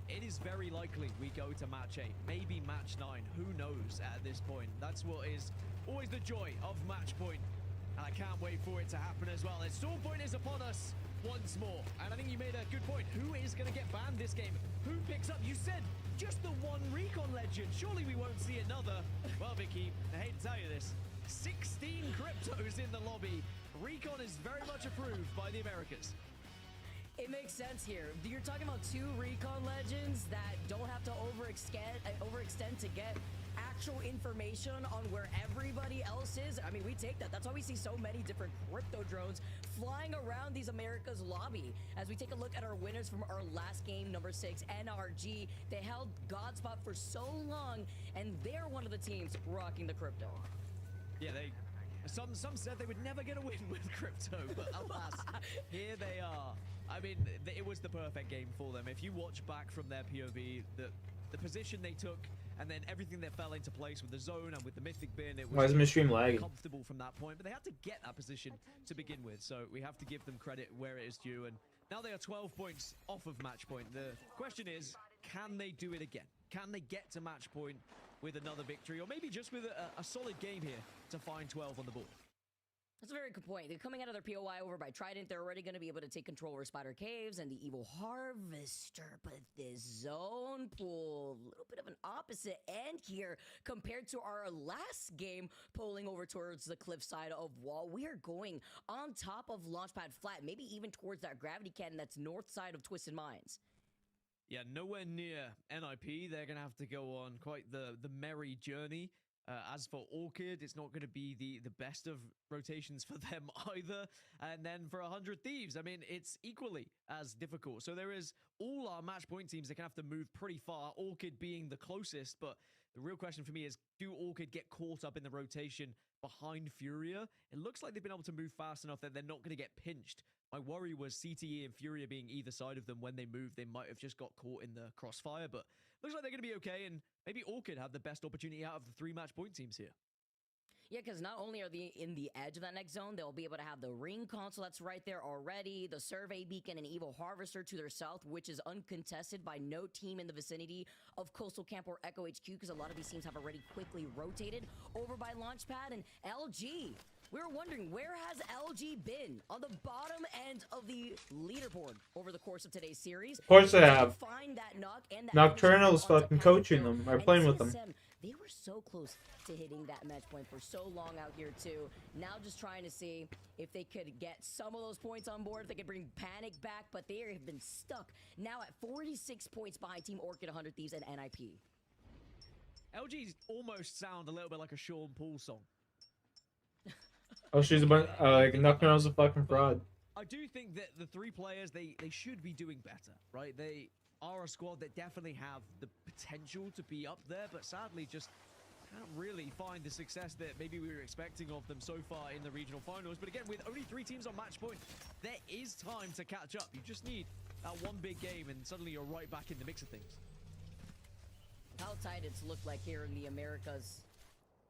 it is very likely we go to match 8, maybe match 9. Who knows at this point? That's what is always the joy of match point. And I can't wait for it to happen as well. And Stormpoint is upon us once more. And I think you made a good point. Who is going to get banned this game? Who picks up? You said just the 1 recon legend. Surely we won't see another. Well, Vicky, I hate to tell you this. 16 cryptos in the lobby. Recon is very much approved by the Americas. It makes sense here. You're talking about 2 recon legends that don't have to overextend to get actual information on where everybody else is. I mean, we take that. That's why we see so many different crypto drones flying around these Americas lobby. As we take a look at our winners from our last game, number 6, NRG. They held Godspot for so long, and they're one of the teams rocking the crypto. Yeah, some said they would never get a win with crypto, but alas, here they are. I mean, it was the perfect game for them. If you watch back from their POV, the position they took, and then everything that fell into place with the zone and with the Mythic Bin, it was Why is my stream lagging? comfortable from that point. But they had to get that position to begin with, so we have to give them credit where it is due. And now they are 12 points off of match point. The question is, can they do it again? Can they get to match point with another victory, or maybe just with a solid game here to find 12 on the board. That's a very good point. They're coming out of their POI over by Trident. They're already going to be able to take control over Spider Caves and the Evil Harvester. But this zone pool, a little bit of an opposite end here compared to our last game, pulling over towards the cliffside of Wall. We are going on top of Launchpad Flat, maybe even towards that gravity cannon that's north side of Twisted Minds. Yeah, nowhere near NIP. They're going to have to go on quite the merry journey. As for Orchid, it's not going to be the best of rotations for them either. And then for 100 Thieves, I mean, it's equally as difficult. So there is all our match point teams that can have to move pretty far, Orchid being the closest. But the real question for me is, do Orchid get caught up in the rotation behind Furia? It looks like they've been able to move fast enough that they're not going to get pinched. My worry was CTE and Furia being either side of them when they moved. They might have just got caught in the crossfire, but looks like they're going to be okay. And maybe Orchid have the best opportunity out of the 3 match point teams here. Yeah, because not only are they in the edge of that next zone, they'll be able to have the ring console that's right there already, the survey beacon and Evil Harvester to their south, which is uncontested by no team in the vicinity of Coastal Camp or Echo HQ, because a lot of these teams have already quickly rotated over by Launchpad and LG. We were wondering, where has LG been on the bottom end of the leaderboard over the course of today's series? Of course they have. Find that knock and that Nocturnal's fucking coaching them, or playing with them. They were so close to hitting that match point for so long out here too. Now just trying to see if they could get some of those points on board, if they could bring Panic back, but they have been stuck now at 46 points behind Team Orchid, 100 Thieves, and NIP. LG's almost sound a little bit like a Sean Paul song. Oh, she's a bunch, like, Nocturnal's a fucking fraud. I do think that the 3 players, they should be doing better, right? They are a squad that definitely have the potential to be up there, but sadly just can't really find the success that maybe we were expecting of them so far in the regional finals. But again, with only 3 teams on match point, there is time to catch up. You just need that one big game and suddenly you're right back in the mix of things. How tight it's looked like here in the Americas.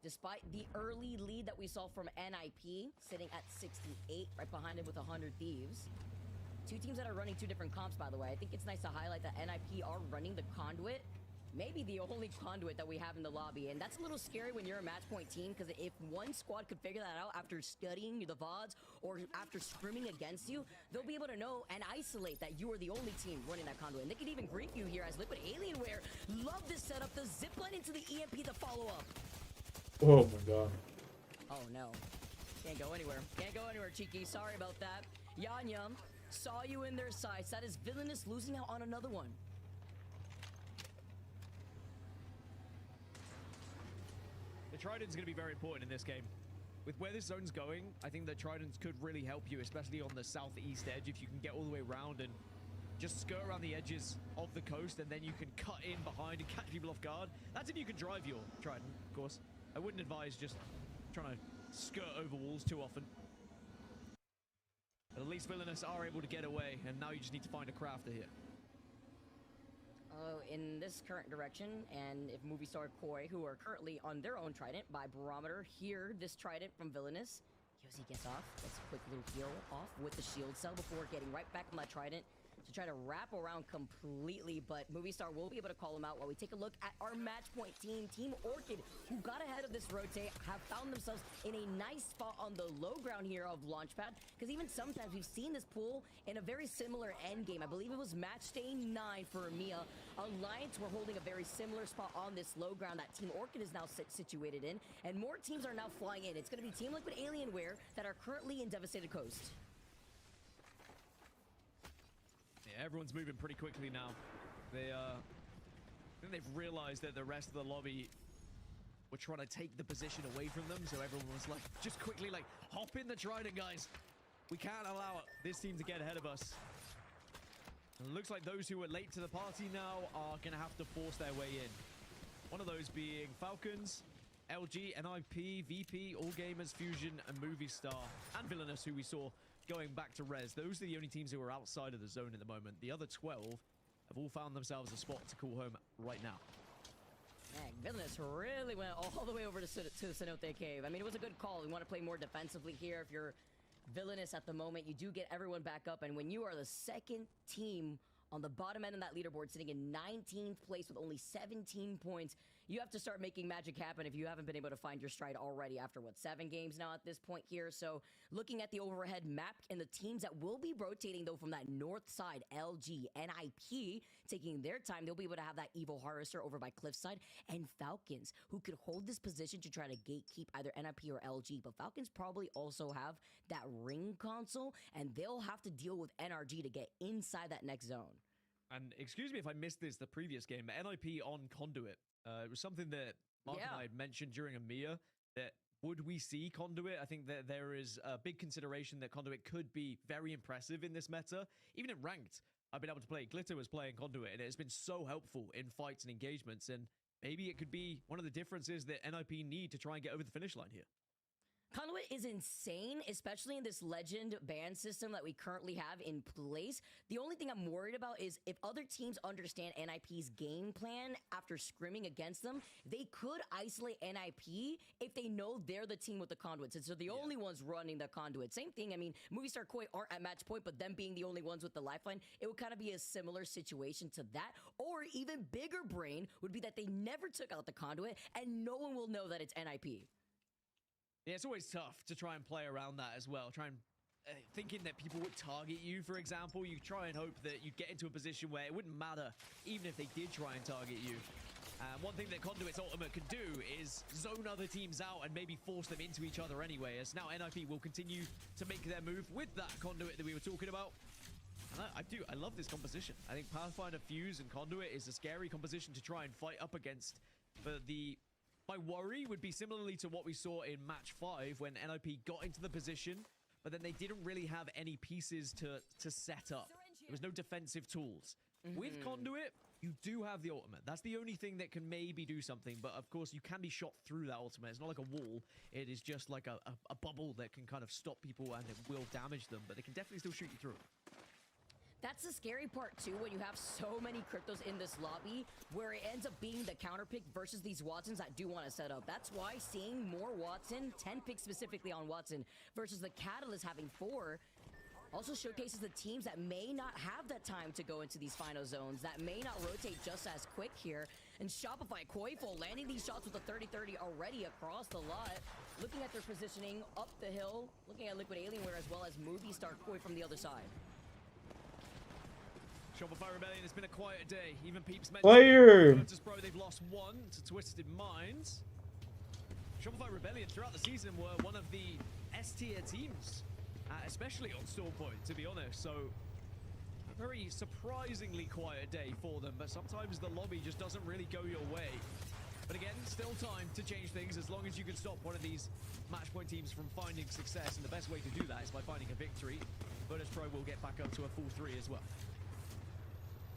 Despite the early lead that we saw from NIP, sitting at 68, right behind it with 100 Thieves. 2 teams that are running 2 different comps, by the way. I think it's nice to highlight that NIP are running the conduit. Maybe the only conduit that we have in the lobby. And that's a little scary when you're a match point team, because if one squad could figure that out after studying the VODs or after scrimming against you, they'll be able to know and isolate that you are the only team running that conduit. And they can even greet you here as Liquid Alienware. Love this setup. The zipline into the EMP, the follow-up. Oh my god. Oh no. Can't go anywhere. Can't go anywhere, Cheeky. Sorry about that. Yanya saw you in their sights. That is Villainous losing out on another one. The Trident's going to be very important in this game. With where this zone's going, I think the Tridents could really help you, especially on the southeast edge, if you can get all the way around and just skirt around the edges of the coast, and then you can cut in behind and catch people off guard. That's if you can drive your Trident, of course. I wouldn't advise just trying to skirt over walls too often. But at least Villainous are able to get away, and now you just need to find a crafter here. In this current direction, and if Movie Star Koi, who are currently on their own Trident by Barometer, hear this Trident from Villainous. Yosi gets off, gets a quick little heal off with the shield cell before getting right back on that Trident to try to wrap around completely, but Movie Star will be able to call him out while we take a look at our match point team. Team Orchid, who got ahead of this rotate, have found themselves in a nice spot on the low ground here of Launchpad, because even sometimes we've seen this pool in a very similar end game. I believe it was match day 9 for EMEA. Alliance were holding a very similar spot on this low ground that Team Orchid is now situated in, and more teams are now flying in. It's going to be Team Liquid Alienware that are currently in Devastated Coast. Yeah, everyone's moving pretty quickly now. I think they've realized that the rest of the lobby were trying to take the position away from them, so everyone was like, just quickly like, hop in the Trident, guys. We can't allow this team to get ahead of us. And it looks like those who were late to the party now are going to have to force their way in. One of those being Falcons, LG, NIP, VP, All Gamers, Fusion, and Movie Star, and Villainous, who we saw going back to Res. Those are the only teams who are outside of the zone at the moment. The other 12 have all found themselves a spot to call home right now. Man, Villainous really went all the way over to the Cenote Cave. I mean, it was a good call. We want to play more defensively here. If you're Villainous at the moment, you do get everyone back up, and when you are the second team on the bottom end of that leaderboard, sitting in 19th place with only 17 points, you have to start making magic happen if you haven't been able to find your stride already after, what, 7 games now at this point here. So looking at the overhead map and the teams that will be rotating, though, from that north side, LG, NIP, taking their time, they'll be able to have that Evil Harvester over by Cliffside, and Falcons, who could hold this position to try to gatekeep either NIP or LG. But Falcons probably also have that ring console, and they'll have to deal with NRG to get inside that next zone. And excuse me if I missed this the previous game, but NIP on Conduit. It was something that Mark and I had mentioned during EMEA, that would we see Conduit? I think that there is a big consideration that Conduit could be very impressive in this meta. Even in ranked, I've been able to play. Glitter was playing Conduit, and it has been so helpful in fights and engagements, and maybe it could be one of the differences that NIP need to try and get over the finish line here. Conduit is insane, especially in this legend ban system that we currently have in place. The only thing I'm worried about is if other teams understand NIP's game plan after scrimming against them, they could isolate NIP if they know they're the team with the conduits. And so the only ones running the conduit. Same thing, I mean, Movistar Koi aren't at match point, but them being the only ones with the lifeline, it would kind of be a similar situation to that. Or even bigger brain would be that they never took out the conduit and no one will know that it's NIP. Yeah, it's always tough to try and play around that as well. Try and thinking that people would target you, for example. You try and hope that you get into a position where it wouldn't matter, even if they did try and target you. One thing that Conduit's ultimate can do is zone other teams out and maybe force them into each other anyway, as now NIP will continue to make their move with that Conduit that we were talking about. And I love this composition. I think Pathfinder, Fuse, and Conduit is a scary composition to try and fight up against. But my worry would be similarly to what we saw in match 5 when NIP got into the position, but then they didn't really have any pieces to set up. There was no defensive tools. With Conduit, you do have the ultimate. That's the only thing that can maybe do something, but of course you can be shot through that ultimate. It's not like a wall. It is just like a bubble that can kind of stop people and it will damage them, but they can definitely still shoot you through. That's the scary part too, when you have so many cryptos in this lobby, where it ends up being the counter pick versus these Watsons that do want to set up. That's why seeing more Watson, 10 picks specifically on Watson, versus the Catalyst having 4, also showcases the teams that may not have that time to go into these final zones, that may not rotate just as quick here. And Shopify Koiful landing these shots with a 30-30 already across the lot. Looking at their positioning up the hill, looking at Liquid Alienware as well as Movistar Koi from the other side. Shopify Rebellion, it's been a quiet day. Even Peeps mentioned Virtus Pro, they've lost 1 to Twisted Minds. Shopify Rebellion throughout the season were one of the S-tier teams, especially on Stormpoint, to be honest. So a very surprisingly quiet day for them, but sometimes the lobby just doesn't really go your way. But again, still time to change things as long as you can stop one of these match point teams from finding success, and the best way to do that is by finding a victory. Virtus Pro will get back up to a full 3 as well.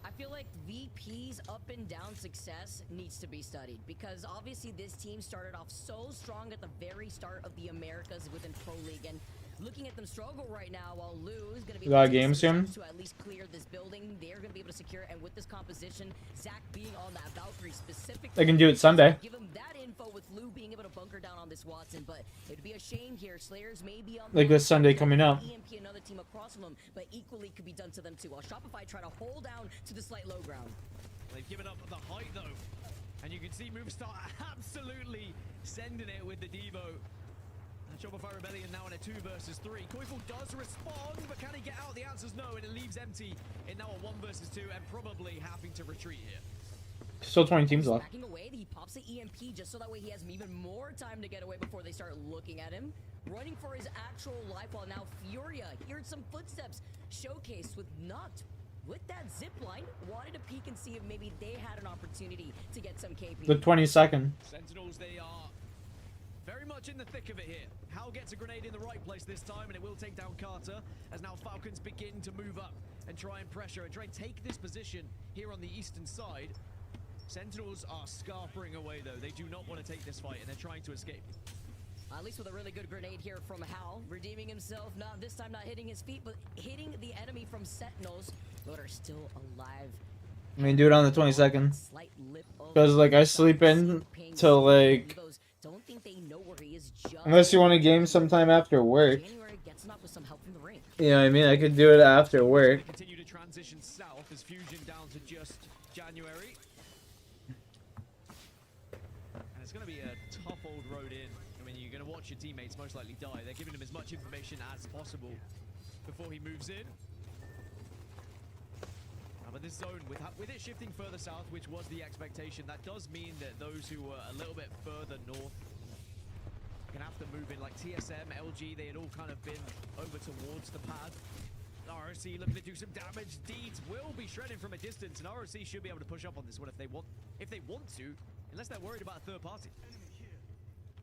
I feel like VP's up and down success needs to be studied, because obviously this team started off so strong at the very start of the Americas within Pro League, and looking at them struggle right now, while Lou is going to be able to game soon to at least clear this building. They're going to be able to secure, and with this composition, Zach being on that Valkyrie specifically, they can do it Sunday. Give him that info with Lou being able to bunker down on this Watson, but it'd be a shame here. Slayers may be on like this Sunday coming up. EMP another team across from them, but equally could be done to them too. While Shopify try to hold down to the slight low ground. They've given up the height though, and you can see Movistar absolutely sending it with the Devo. And Shopify Rebellion now in a 2 versus 3. Koiful does respond, but can he get out? The answer's no, and it leaves empty in now a 1 versus 2, and probably having to retreat here. Still 20 teams left. Backing away, he pops the EMP just so that way he has even more time to get away before they start looking at him. Running for his actual life, while now Furia heard some footsteps showcased with Nut. With that zip line, wanted to peek and see if maybe they had an opportunity to get some KP. The 22nd. Sentinels, they are very much in the thick of it here. Hal gets a grenade in the right place this time, and it will take down Carter, as now Falcons begin to move up and try and pressure and try and take this position here on the eastern side. Sentinels are scarpering away though. They do not want to take this fight, and they're trying to escape. At least with a really good grenade here from Hal, redeeming himself. Not this time, not hitting his feet, but hitting the enemy from Sentinels, but are still alive. I mean, do it on the 22nd. Because, like, I sleep in till, like, don't think they know where he is, just unless you want a game sometime after work. January gets enough with some help from the ring. You know what I mean? I could do it after work. Continue to transition south as Fusion down to just January. it's going to be a tough old road in. I mean, you're going to watch your teammates most likely die. They're giving him as much information as possible before he moves in. But this zone, with it shifting further south, which was the expectation, that does mean that those who were a little bit further north are going to have to move in. Like TSM, LG, they had all kind of been over towards the pad. ROC looking to do some damage. Deeds will be shredded from a distance, and ROC should be able to push up on this one if they want to, unless they're worried about a third party.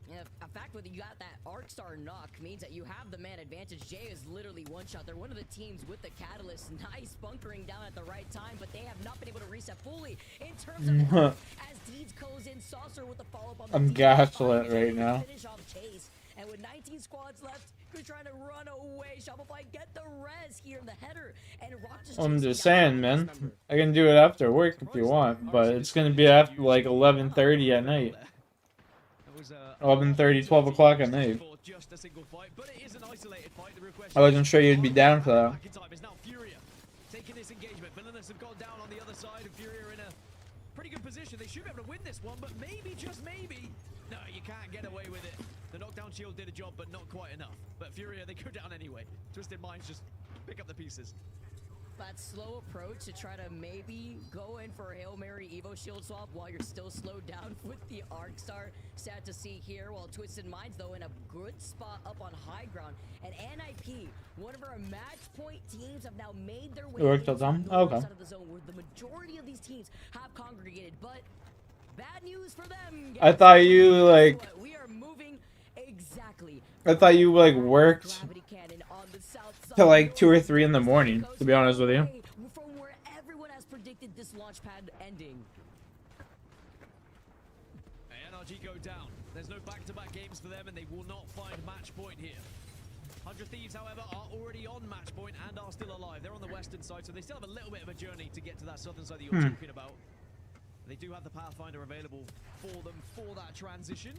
Yeah, a fact whether you got that Arc Star knock means that you have the man advantage. Jay is literally one shot. They're one of the teams with the catalyst. Nice bunkering down at the right time, but they have not been able to reset fully in terms of the as Deeds goes in. Saucer with the follow-up on the I'm gaslit right now. Finish off Chase. And with 19 squads left, who's trying to run away? Shopify get the res here in the header. And Rock I'm just saying, man. I can do it after work if you want, but it's gonna be after like 11:30 at night. 11:30, 12 o'clock at night. I wasn't sure you'd be down for that. Taking this engagement, Villainous have gone down on the other side, and Fury are in a pretty good position. They should be able to win this one, but maybe, just maybe, no, you can't get away with it. The knockdown shield did a job, but not quite enough. But Fury, they go down anyway. Twisted Minds just pick up the pieces. That slow approach to try to maybe go in for a Hail Mary Evo shield swap while you're still slowed down with the Arc Star. Sad to see here, while Twisted Minds, though, in a good spot up on high ground. And NIP, one of our match point teams, have now made their way into the north side of the zone, where the majority of these teams have congregated. But bad news for them. I thought you, like... We are moving exactly. I thought you, like, worked till like 2 or 3 in the morning, to be honest with you. From where everyone has predicted this launch pad ending. NRG go down. There's no back-to-back games for them, and they will not find match point here. 100 Thieves, however, are already on match point and are still alive. They're on the western side, so they still have a little bit of a journey to get to that southern side that you're talking about. They do have the Pathfinder available for them for that transition.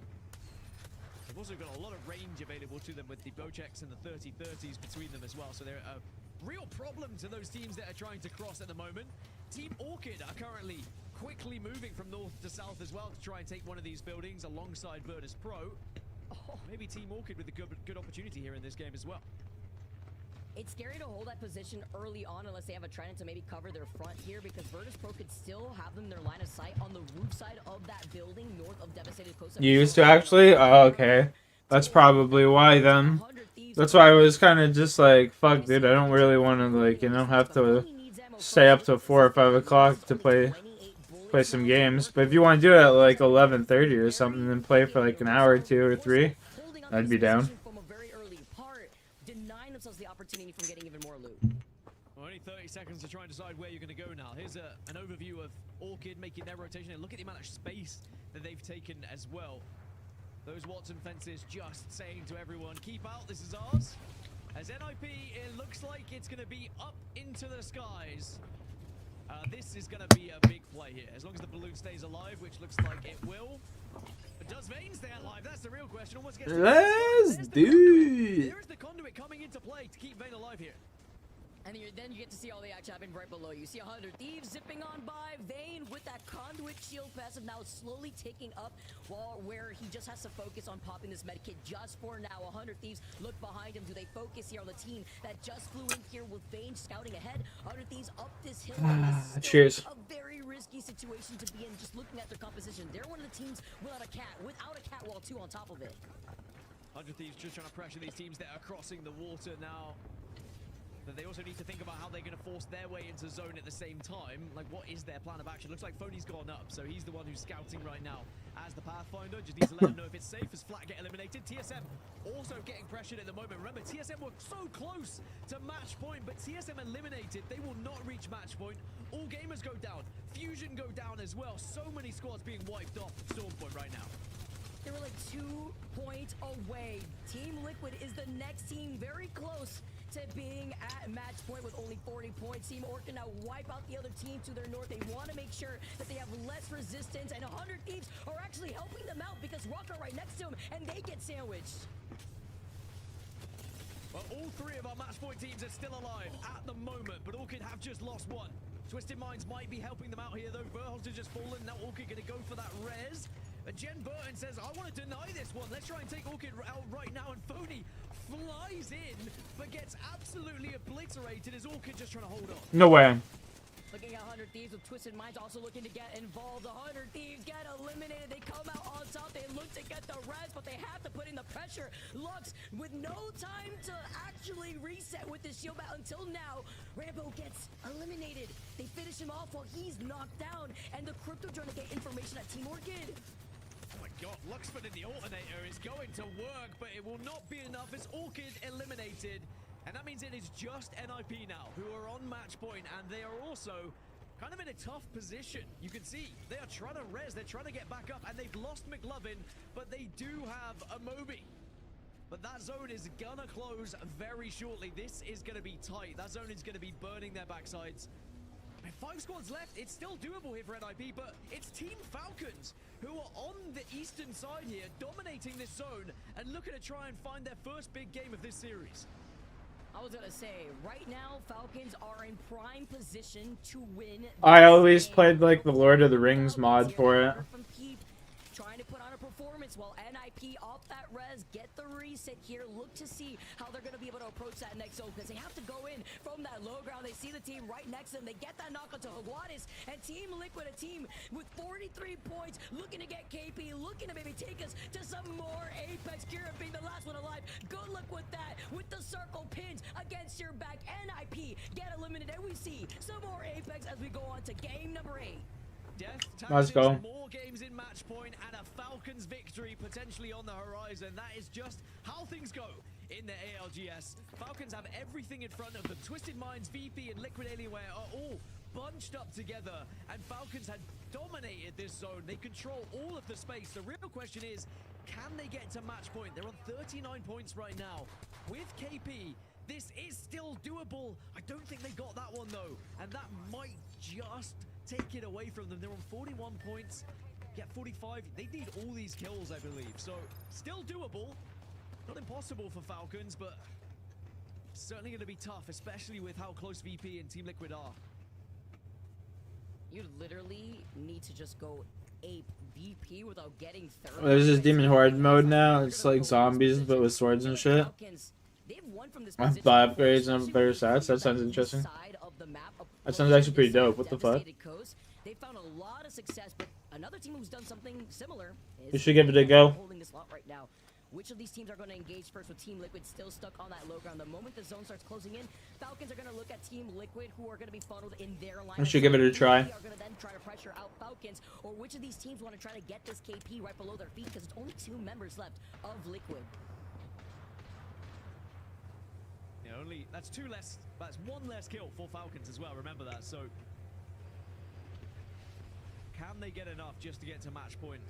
They've also got a lot of range available to them with the Bocheks and the 30-30s between them as well. So they're a real problem to those teams that are trying to cross at the moment. Team Orchid are currently quickly moving from north to south as well to try and take one of these buildings alongside Virtus Pro. Oh, maybe Team Orchid with a good opportunity here in this game as well. It's scary to hold that position early on unless they have a Trident to maybe cover their front here, because Virtus Pro could still have them their line of sight on the roof side of that building north of Devastated Coast. You used to actually? Oh, okay. That's probably why then. That's why I was kind of just like, fuck, dude, I don't really want to, like, you know, have to stay up till 4 or 5 o'clock to play some games. But if you want to do it at like 11:30 or something and play for like an hour or 2 or 3, I'd be down. The opportunity from getting even more loot. Well, only 30 seconds to try and decide where you're going to go now. Here's an overview of Orchid making their rotation, and look at the amount of space that they've taken as well. Those Watson fences just saying to everyone, keep out, this is ours. As NIP, it looks like it's going to be up into the skies. This is going to be a big play here, as long as the balloon stays alive, which looks like it will. But does Vayne stay alive? That's the real question. Almost gets Let's do it. There's the conduit coming into play to keep Vayne alive here. And then you get to see all the action happening right below you. See 100 Thieves zipping on by. Vayne with that conduit shield passive now slowly ticking up, where he just has to focus on popping this medkit just for now. 100 Thieves look behind him. Do they focus here on the team that just flew in here with Vayne scouting ahead? 100 Thieves up this hill. Cheers. A very risky situation to be in, just looking at their composition. They're one of the teams without a cat wall too on top of it. 100 Thieves just trying to pressure these teams that are crossing the water now. But they also need to think about how they're going to force their way into zone at the same time. Like, what is their plan of action? Looks like Phony's gone up, so he's the one who's scouting right now as the Pathfinder. Just needs to let him know if it's safe as Flat get eliminated. TSM also getting pressured at the moment. Remember, TSM were so close to match point, but TSM eliminated. They will not reach match point. All gamers go down. Fusion go down as well. So many squads being wiped off from Storm Point right now. They were like 2 points away. Team Liquid is the next team, very close to being at match point with only 40 points. Team Orchid now wipe out the other team to their north. They want to make sure that they have less resistance, and 100 Thieves are actually helping them out because Rock are right next to them, and they get sandwiched. Well, all 3 of our match point teams are still alive at the moment, but Orchid have just lost one. Twisted Minds might be helping them out here, though. Verhols has just fallen. Now Orchid going to go for that res. Jen Burton says, I want to deny this one. Let's try and take Orchid out right now. And Phony flies in, but gets absolutely obliterated as Orchid just trying to hold on. No way. Looking at 100 Thieves with Twisted Minds also looking to get involved. 100 Thieves get eliminated. They come out on top. They look to get the res, but they have to put in the pressure. Lux with no time to actually reset with the shield battle until now. Rambo gets eliminated. They finish him off while he's knocked down. And the Crypto trying to get information at Team Orchid. Oh my god, Luxford in the alternator is going to work, but it will not be enough as Orchid eliminated. And that means it is just NIP now, who are on match point, and they are also kind of in a tough position. You can see they are trying to res, they're trying to get back up, and they've lost McLovin, but they do have a Moby. But that zone is gonna close very shortly. This is gonna be tight. That zone is gonna be burning their backsides. 5 squads left. It's still doable here for NIP, but it's Team Falcons who are on the eastern side here, dominating this zone and looking to try and find their first big game of this series. I was gonna say, right now, Falcons are in prime position to win. I always played like the Lord of the Rings mod for it. Trying to put on a performance while NIP off that res, get the reset here, look to see how they're going to be able to approach that next zone because they have to go in from that low ground. They see the team right next to them. They get that knock onto Higuadas, and Team Liquid, a team with 43 points, looking to get KP, looking to maybe take us to some more Apex. Kira being the last one alive. Good luck with that, with the circle pins against your back. NIP get eliminated, and we see some more Apex as we go on to game number 8. Let's go. More games in match point and a Falcons victory potentially on the horizon. That is just how things go in the ALGS. Falcons have everything in front of them. Twisted Minds, VP, and Liquid Alienware are all bunched up together, and Falcons had dominated this zone. They control all of the space. The real question is, can they get to match point? They're on 39 points right now. With KP, this is still doable. I don't think they got that one though, and that might just take it away from them. They're on 41 points, get 45. They need all these kills, I believe. So still doable. Not impossible for Falcons, but certainly going to be tough, especially with how close VP and Team Liquid are. You literally need to just go ape VP without getting third. There's this Demon Horde mode now. It's like zombies, but with swords and shit. I have 5 upgrades and better stats. That sounds interesting. That sounds actually pretty dope. What the fuck? They found a lot of success, but another team who's done something similar is We should give it a go. holding this lot right now. Which of these teams are going to engage first with Team Liquid still stuck on that low ground? The moment the zone starts closing in, Falcons are going to look at Team Liquid, who are going to be funneled in their line. We should give it a try. Are going to then try to pressure out Falcons, or which of these teams want to try to get this KP right below their feet? Because it's only 2 members left of Liquid. Yeah, that's 2 less. That's 1 less kill for Falcons as well. Remember that. So can they get enough just to get to match point?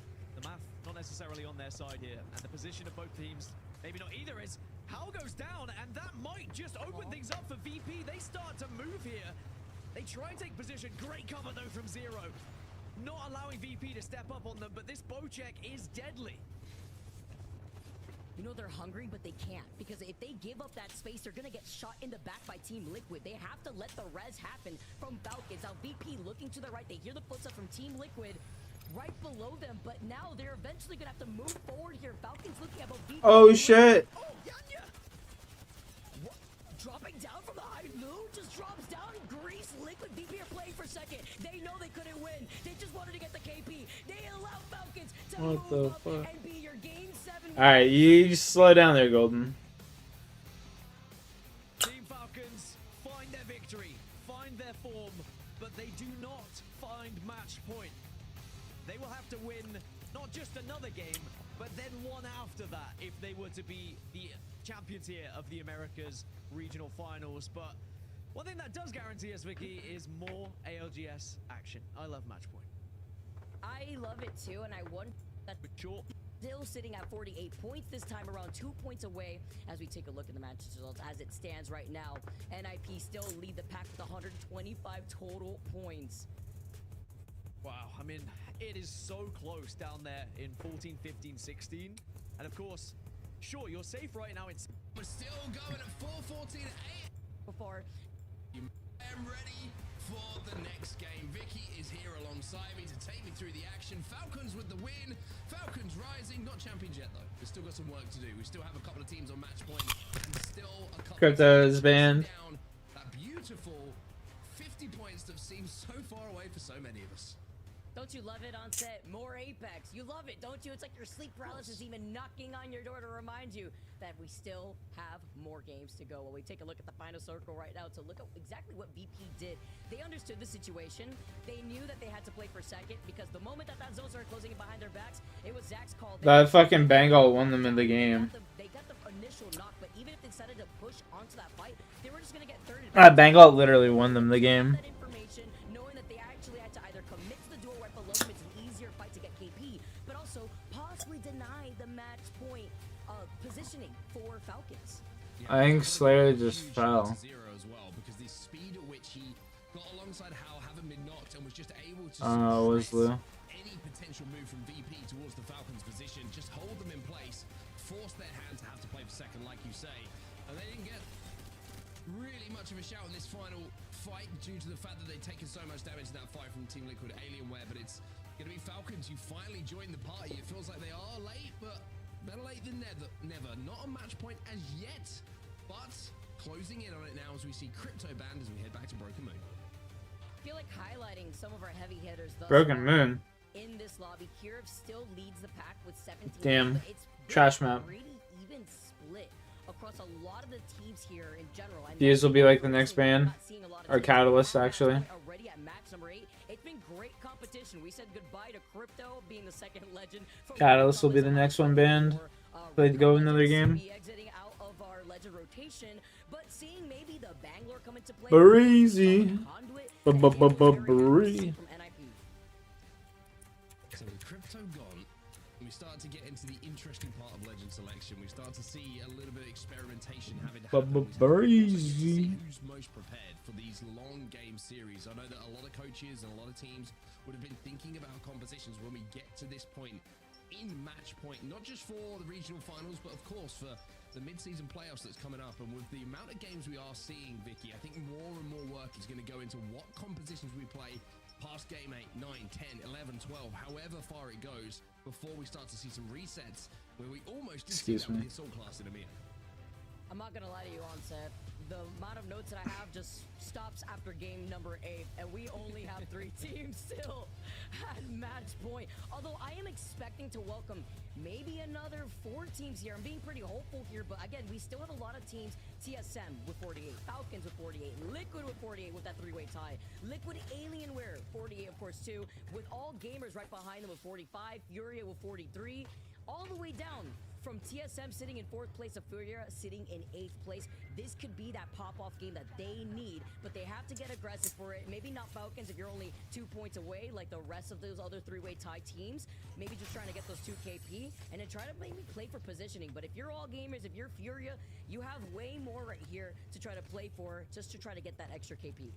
The math not necessarily on their side here, and the position of both teams maybe not either. Is Hal goes down, and that might just open things up for VP. They start to move here. They try and take position. Great cover though from Zero, not allowing VP to step up on them. But this bow check is deadly. You know they're hungry, but they can't, because if they give up that space, they're gonna get shot in the back by Team Liquid. They have to let the res happen from Falcons. Now VP looking to the right. They hear the footsteps from Team Liquid right below them, but now they're eventually gonna have to move forward here. Falcons looking at both VP. Oh shit! Oh, Yanya! What? Dropping down from the high noon, just drops down. Grease, Liquid, VP are playing for second. They know they couldn't win. They just wanted to get the KP. They allow Falcons to move up and be your game 7. Alright, you just slow down there, Golden. Team Falcons find their victory, find their form, but they do not find match point. They will have to win not just another game, but then one after that if they were to be the champions here of the Americas regional finals. But one thing that does guarantee us, Vicky, is more ALGS action. I love match point. I love it too, and I want that sure. Still sitting at 48 points this time around, 2 points away as we take a look at the match results as it stands right now. NIP still lead the pack with 125 total points. Wow, I mean, it is so close down there in 14, 15, 16. And of course, sure, you're safe right now. We're still going at 4:14 AM. Before I am ready for the next game. Vicky is here alongside me to take me through the action. Falcons with the win. Falcons rising, not champions yet though. We've still got some work to do. We still have a couple of teams on match point and still a couple Crypto is banned. down that beautiful 50 points that seems so far away for so many of us. Don't you love it on set? More Apex. You love it, don't you? It's like your sleep paralysis even knocking on your door to remind you that we still have more games to go. While we take a look at the final circle right now to look at exactly what VP did. They understood the situation. They knew that they had to play for second because the moment that zone started closing in behind their backs, it was Zach's call. That fucking Bengal won them in the game. They got the initial knock, but even if they decided to push onto that fight, they were just going to get third. Bengal literally won them the game. Knowing that they actually had to either commit to the duel right below them, it's an easier fight to get KP, but also possibly deny the match point positioning for Falcons. I think Slayer just fell. Zero as well, because the speed at which he got alongside Hal, having been knocked, and was just able to Was Lou. any potential move from VP towards the Falcons position, just hold them in place, force their hand to have to play for second, like you say, and they didn't get really much of a shout in this final fight due to the fact that they've taken so much damage in that fight from Team Liquid Alienware, but it's going to be Falcons who finally joined the party. It feels like they are late, but better late than never. Not a match point as yet, but closing in on it now as we see Crypto banned as we head back to Broken Moon. I feel like highlighting some of our heavy hitters thus Broken far Moon. in this lobby. Kirov still leads the pack with 17. Damn. But it's Trash been a map. pretty even split across a lot of the teams here in general. And These will be like the next ban. Or Catalyst, actually. Already at match number 8. It's been great competition. We said goodbye to Crypto being the second legend. Catalyst will be the next one banned. Played go another game. Exiting out of our legend rotation, but seeing maybe the Bangalore come into play. Breezy. Breezy. So with Crypto gone, we start to get into the interesting part of legend selection. We start to see a little bit of experimentation having to happen. Breezy. Who's most prepared for these long game series? I know that a lot of coaches and a lot of teams would have been thinking about compositions when we get to this point in match point, not just for the regional finals, but of course for the mid-season playoffs that's coming up. And with the amount of games we are seeing, Vicky, I think more and more work is going to go into what compositions we play past game 8, 9, 10, 11, 12, however far it goes, before we start to see some resets where we almost did see that with the assault class in EMEA. I'm not gonna lie to you, Onset. The amount of notes that I have just stops after game number 8, and we only have 3 teams still at match point. Although I am expecting to welcome maybe another 4 teams here. I'm being pretty hopeful here, but again, we still have a lot of teams. TSM with 48, Falcons with 48, Liquid with 48 with that 3-way tie, Liquid Alienware 48, of course, too, with all gamers right behind them with 45, Furia with 43, all the way down from TSM sitting in 4th place, of Furia sitting in 8th place. This could be that pop-off game that they need, but they have to get aggressive for it. Maybe not Falcons if you're only 2 points away like the rest of those other 3-way tie teams. Maybe just trying to get those 2 KP and then try to maybe play for positioning. But if you're all gamers, if you're Furia, you have way more right here to try to play for, just to try to get that extra KP.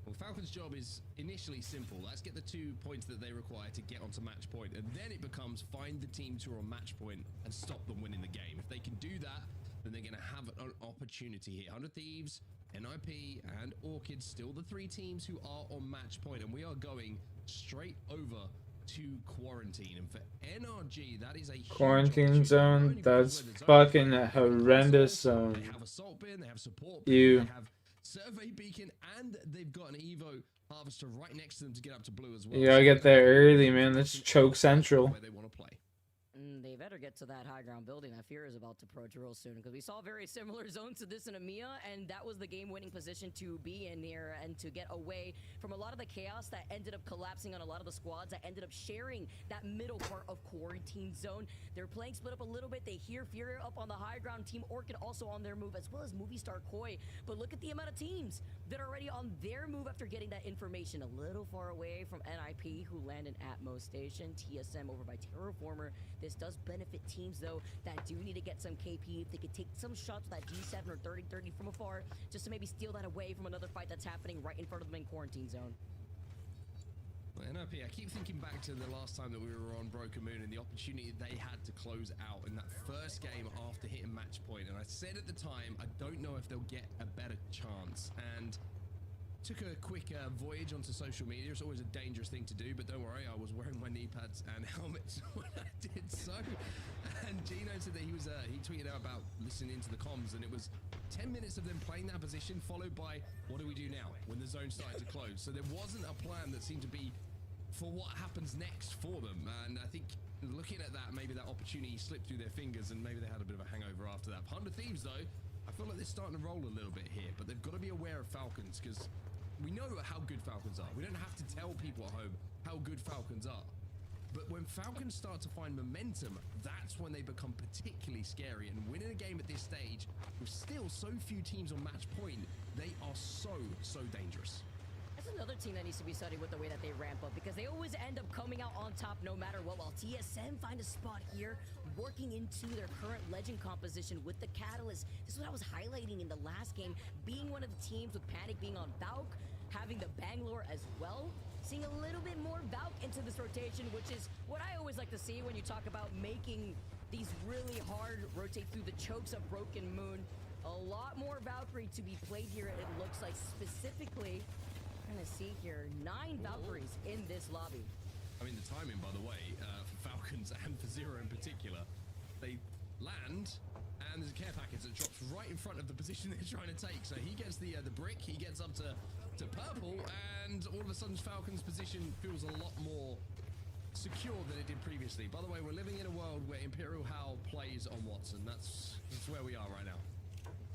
Well, Falcon's job is initially simple. Let's get the 2 points that they require to get onto match point, and then it becomes find the teams who are on match point and stop them winning the game. If they can do that, then they're going to have an opportunity here. 100 Thieves, NIP, and Orchid, still the 3 teams who are on match point, and we are going straight over to quarantine. And for NRG, that is a huge Quarantine zone. That's fucking horrendous zone. They have assault bin, they have support You. bin, they have survey beacon, and they've got an Evo harvester right next to them to get up to blue as well. You gotta get there early, man. That's choke central. Where they want to play. They better get to that high ground building. I fear is about to approach real soon, because we saw very similar zones to this in EMEA, and that was the game-winning position to be in here and to get away from a lot of the chaos that ended up collapsing on a lot of the squads that ended up sharing that middle part of quarantine zone. They're playing split up a little bit. They hear Fury up on the high ground. Team Orchid also on their move, as well as Movie Star Koi. But look at the amount of teams that are already on their move after getting that information. A little far away from NIP, who land in Atmos Station. TSM over by Terraformer. This does benefit teams, though, that do need to get some KP. If they could take some shots with that G7 or 30-30 from afar, just to maybe steal that away from another fight that's happening right in front of them in quarantine zone. Well, NIP, I keep thinking back to the last time that we were on Broken Moon and the opportunity they had to close out in that first game after hitting match point. And I said at the time, I don't know if they'll get a better chance. And took a quick voyage onto social media. It's always a dangerous thing to do, but don't worry, I was wearing my knee pads and helmets when I did so. And Gino said that he tweeted out about listening to the comms, and it was 10 minutes of them playing that position, followed by, what do we do now when the zone started to close? So there wasn't a plan that seemed to be for what happens next for them. And I think looking at that, maybe that opportunity slipped through their fingers, and maybe they had a bit of a hangover after that. 100 Thieves, though, I feel like they're starting to roll a little bit here, but they've got to be aware of Falcons, because we know how good Falcons are. We don't have to tell people at home how good Falcons are. But when Falcons start to find momentum, that's when they become particularly scary. And winning a game at this stage, with still so few teams on match point, they are so dangerous. That's another team that needs to be studied with the way that they ramp up, because they always end up coming out on top no matter what, while TSM find a spot here, working into their current legend composition with the Catalyst. This is what I was highlighting in the last game, being one of the teams with Panic being on Valk, having the Bangalore as well, seeing a little bit more Valk into this rotation, which is what I always like to see when you talk about making these really hard rotate through the chokes of Broken Moon. A lot more Valkyrie to be played here, it looks like. Specifically, I'm gonna see here, 9 Valkyries in this lobby. I mean, the timing, by the way, for Falcons and for Zero in particular, they land, and there's a care package that drops right in front of the position they're trying to take. So he gets the brick, he gets up to purple, and all of a sudden Falcon's position feels a lot more secure than it did previously. By the way, we're living in a world where Imperial Howl plays on Watson. That's where we are right now.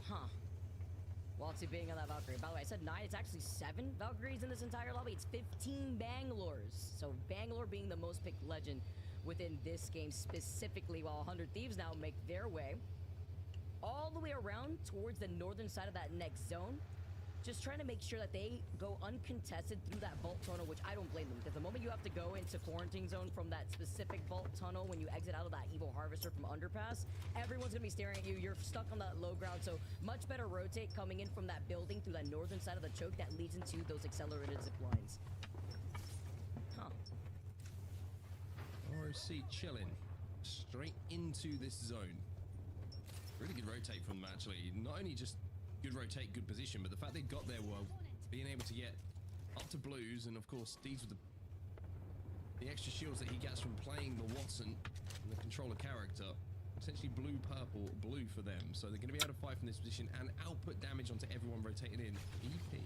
Huh. Waltzy being on that Valkyrie. By the way, I said 9. It's actually 7 Valkyries in this entire lobby. It's 15 Bangalores. So Bangalore being the most picked legend within this game specifically, while 100 Thieves now make their way all the way around towards the northern side of that next zone. Just trying to make sure that they go uncontested through that vault tunnel, which I don't blame them, because the moment you have to go into quarantine zone from that specific vault tunnel, when you exit out of that evil harvester from underpass, everyone's gonna be staring at you. You're stuck on that low ground, so much better rotate coming in from that building through that northern side of the choke that leads into those accelerated zip lines. Huh. ROC chilling straight into this zone. Really good rotate from them, actually. Not only just good rotate, good position, but the fact they got there well, being able to get up to blues, and of course Deeds with the extra shields that he gets from playing the Watson and the controller character, essentially blue, purple, blue for them. So they're going to be able to fight from this position and output damage onto everyone rotating in. EP.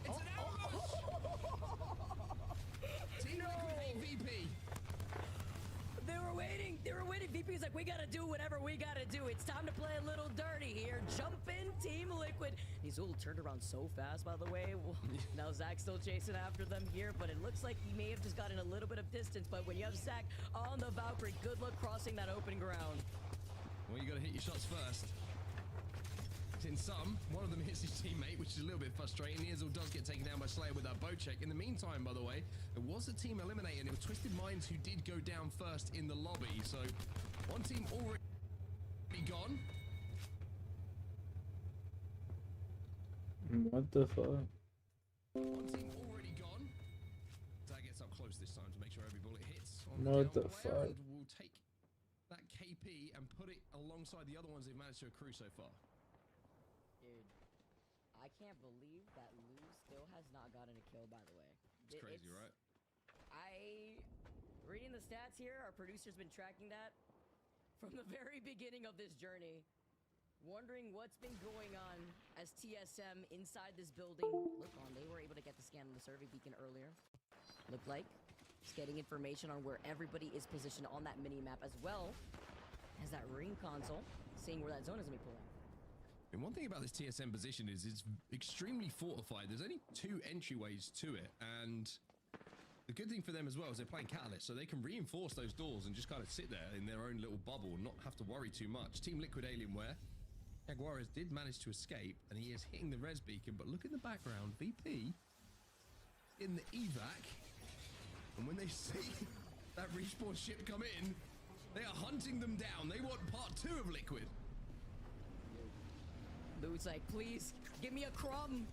It's an ambush! Team Liquid hate VP. They were waiting. VP's like, we gotta do whatever we gotta do. It's time to play a little dirty here. Jump in, Team Liquid. He's all turned around so fast, by the way. Now Zach's still chasing after them here, but it looks like he may have just gotten a little bit of distance. But when you have Zach on the Valkyrie, good luck crossing that open ground. Well, you gotta hit your shots first. In some, one of them hits his teammate, which is a little bit frustrating. Niazul does get taken down by Slayer with that bow check. In the meantime, by the way, there was a team eliminated, and it was Twisted Minds who did go down first in the lobby. So, one team already gone. What the fuck? One team already gone. Zach gets up close this time to make sure every bullet hits. On What the down player, fuck? and we'll take that KP and put it alongside the other ones they've managed to accrue so far. Dude, I can't believe that Lou still has not gotten a kill, by the way. It's crazy, right? Reading the stats here, our producer's been tracking that from the very beginning of this journey. Wondering what's been going on as TSM inside this building. Look on, they were able to get the scan on the survey beacon earlier. Looked like just getting information on where everybody is positioned on that mini-map, as well as that ring console, seeing where that zone is going to be pulling. And one thing about this TSM position is it's extremely fortified. There's only 2 entryways to it, and the good thing for them as well is they're playing Catalyst, so they can reinforce those doors and just kind of sit there in their own little bubble and not have to worry too much. Team Liquid Alienware, Jaguares did manage to escape, and he is hitting the res beacon, but look in the background, VP in the evac, and when they see that respawn ship come in, they are hunting them down. They want part 2 of Liquid. Lou's like, please, give me a crumb.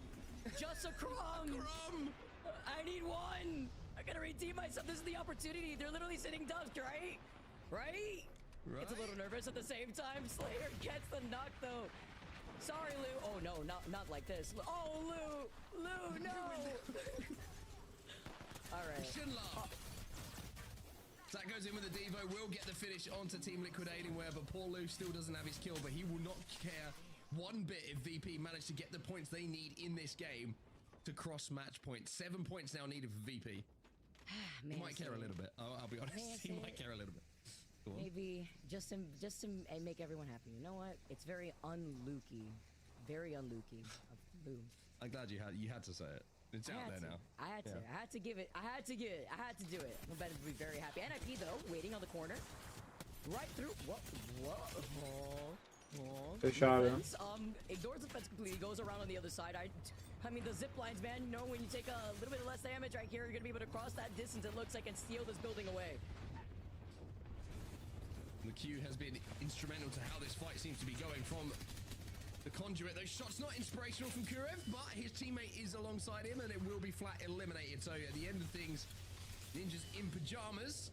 Just a crumb. Crumb. I need one. I gotta redeem myself. This is the opportunity. They're literally sitting ducks, right? Right? It's a little nervous at the same time. Slayer gets the knock, though. Sorry, Lou. Oh no, not like this. Oh, Lou, no. All right. Shinla. That goes in with the Devo. Will get the finish onto Team Liquidating Wear, but poor Lou still doesn't have his kill. But he will not care one bit if VP manage to get the points they need in this game to cross match point. 7 points now needed for VP. He might care a little bit. I'll be honest. He might care a little bit. Maybe just to make everyone happy. You know what? It's very un-Lukey. Very un-Lukey of Lou. I'm glad you had to say it. It's out there now. I had to. I had to give it. I had to do it. I'm about to be very happy. NIP though, waiting on the corner. Right through. What? They shot him. Ignores the fence completely. Goes around on the other side. I mean, the zip lines, man. You know, when you take a little bit less damage right here, you're gonna be able to cross that distance. It looks like and steal this building away. The Q has been instrumental to how this fight seems to be going from the Conduit. Those shots not inspirational from Kurev, but his teammate is alongside him and it will be flat eliminated. So at the end of things, Ninjas in pajamas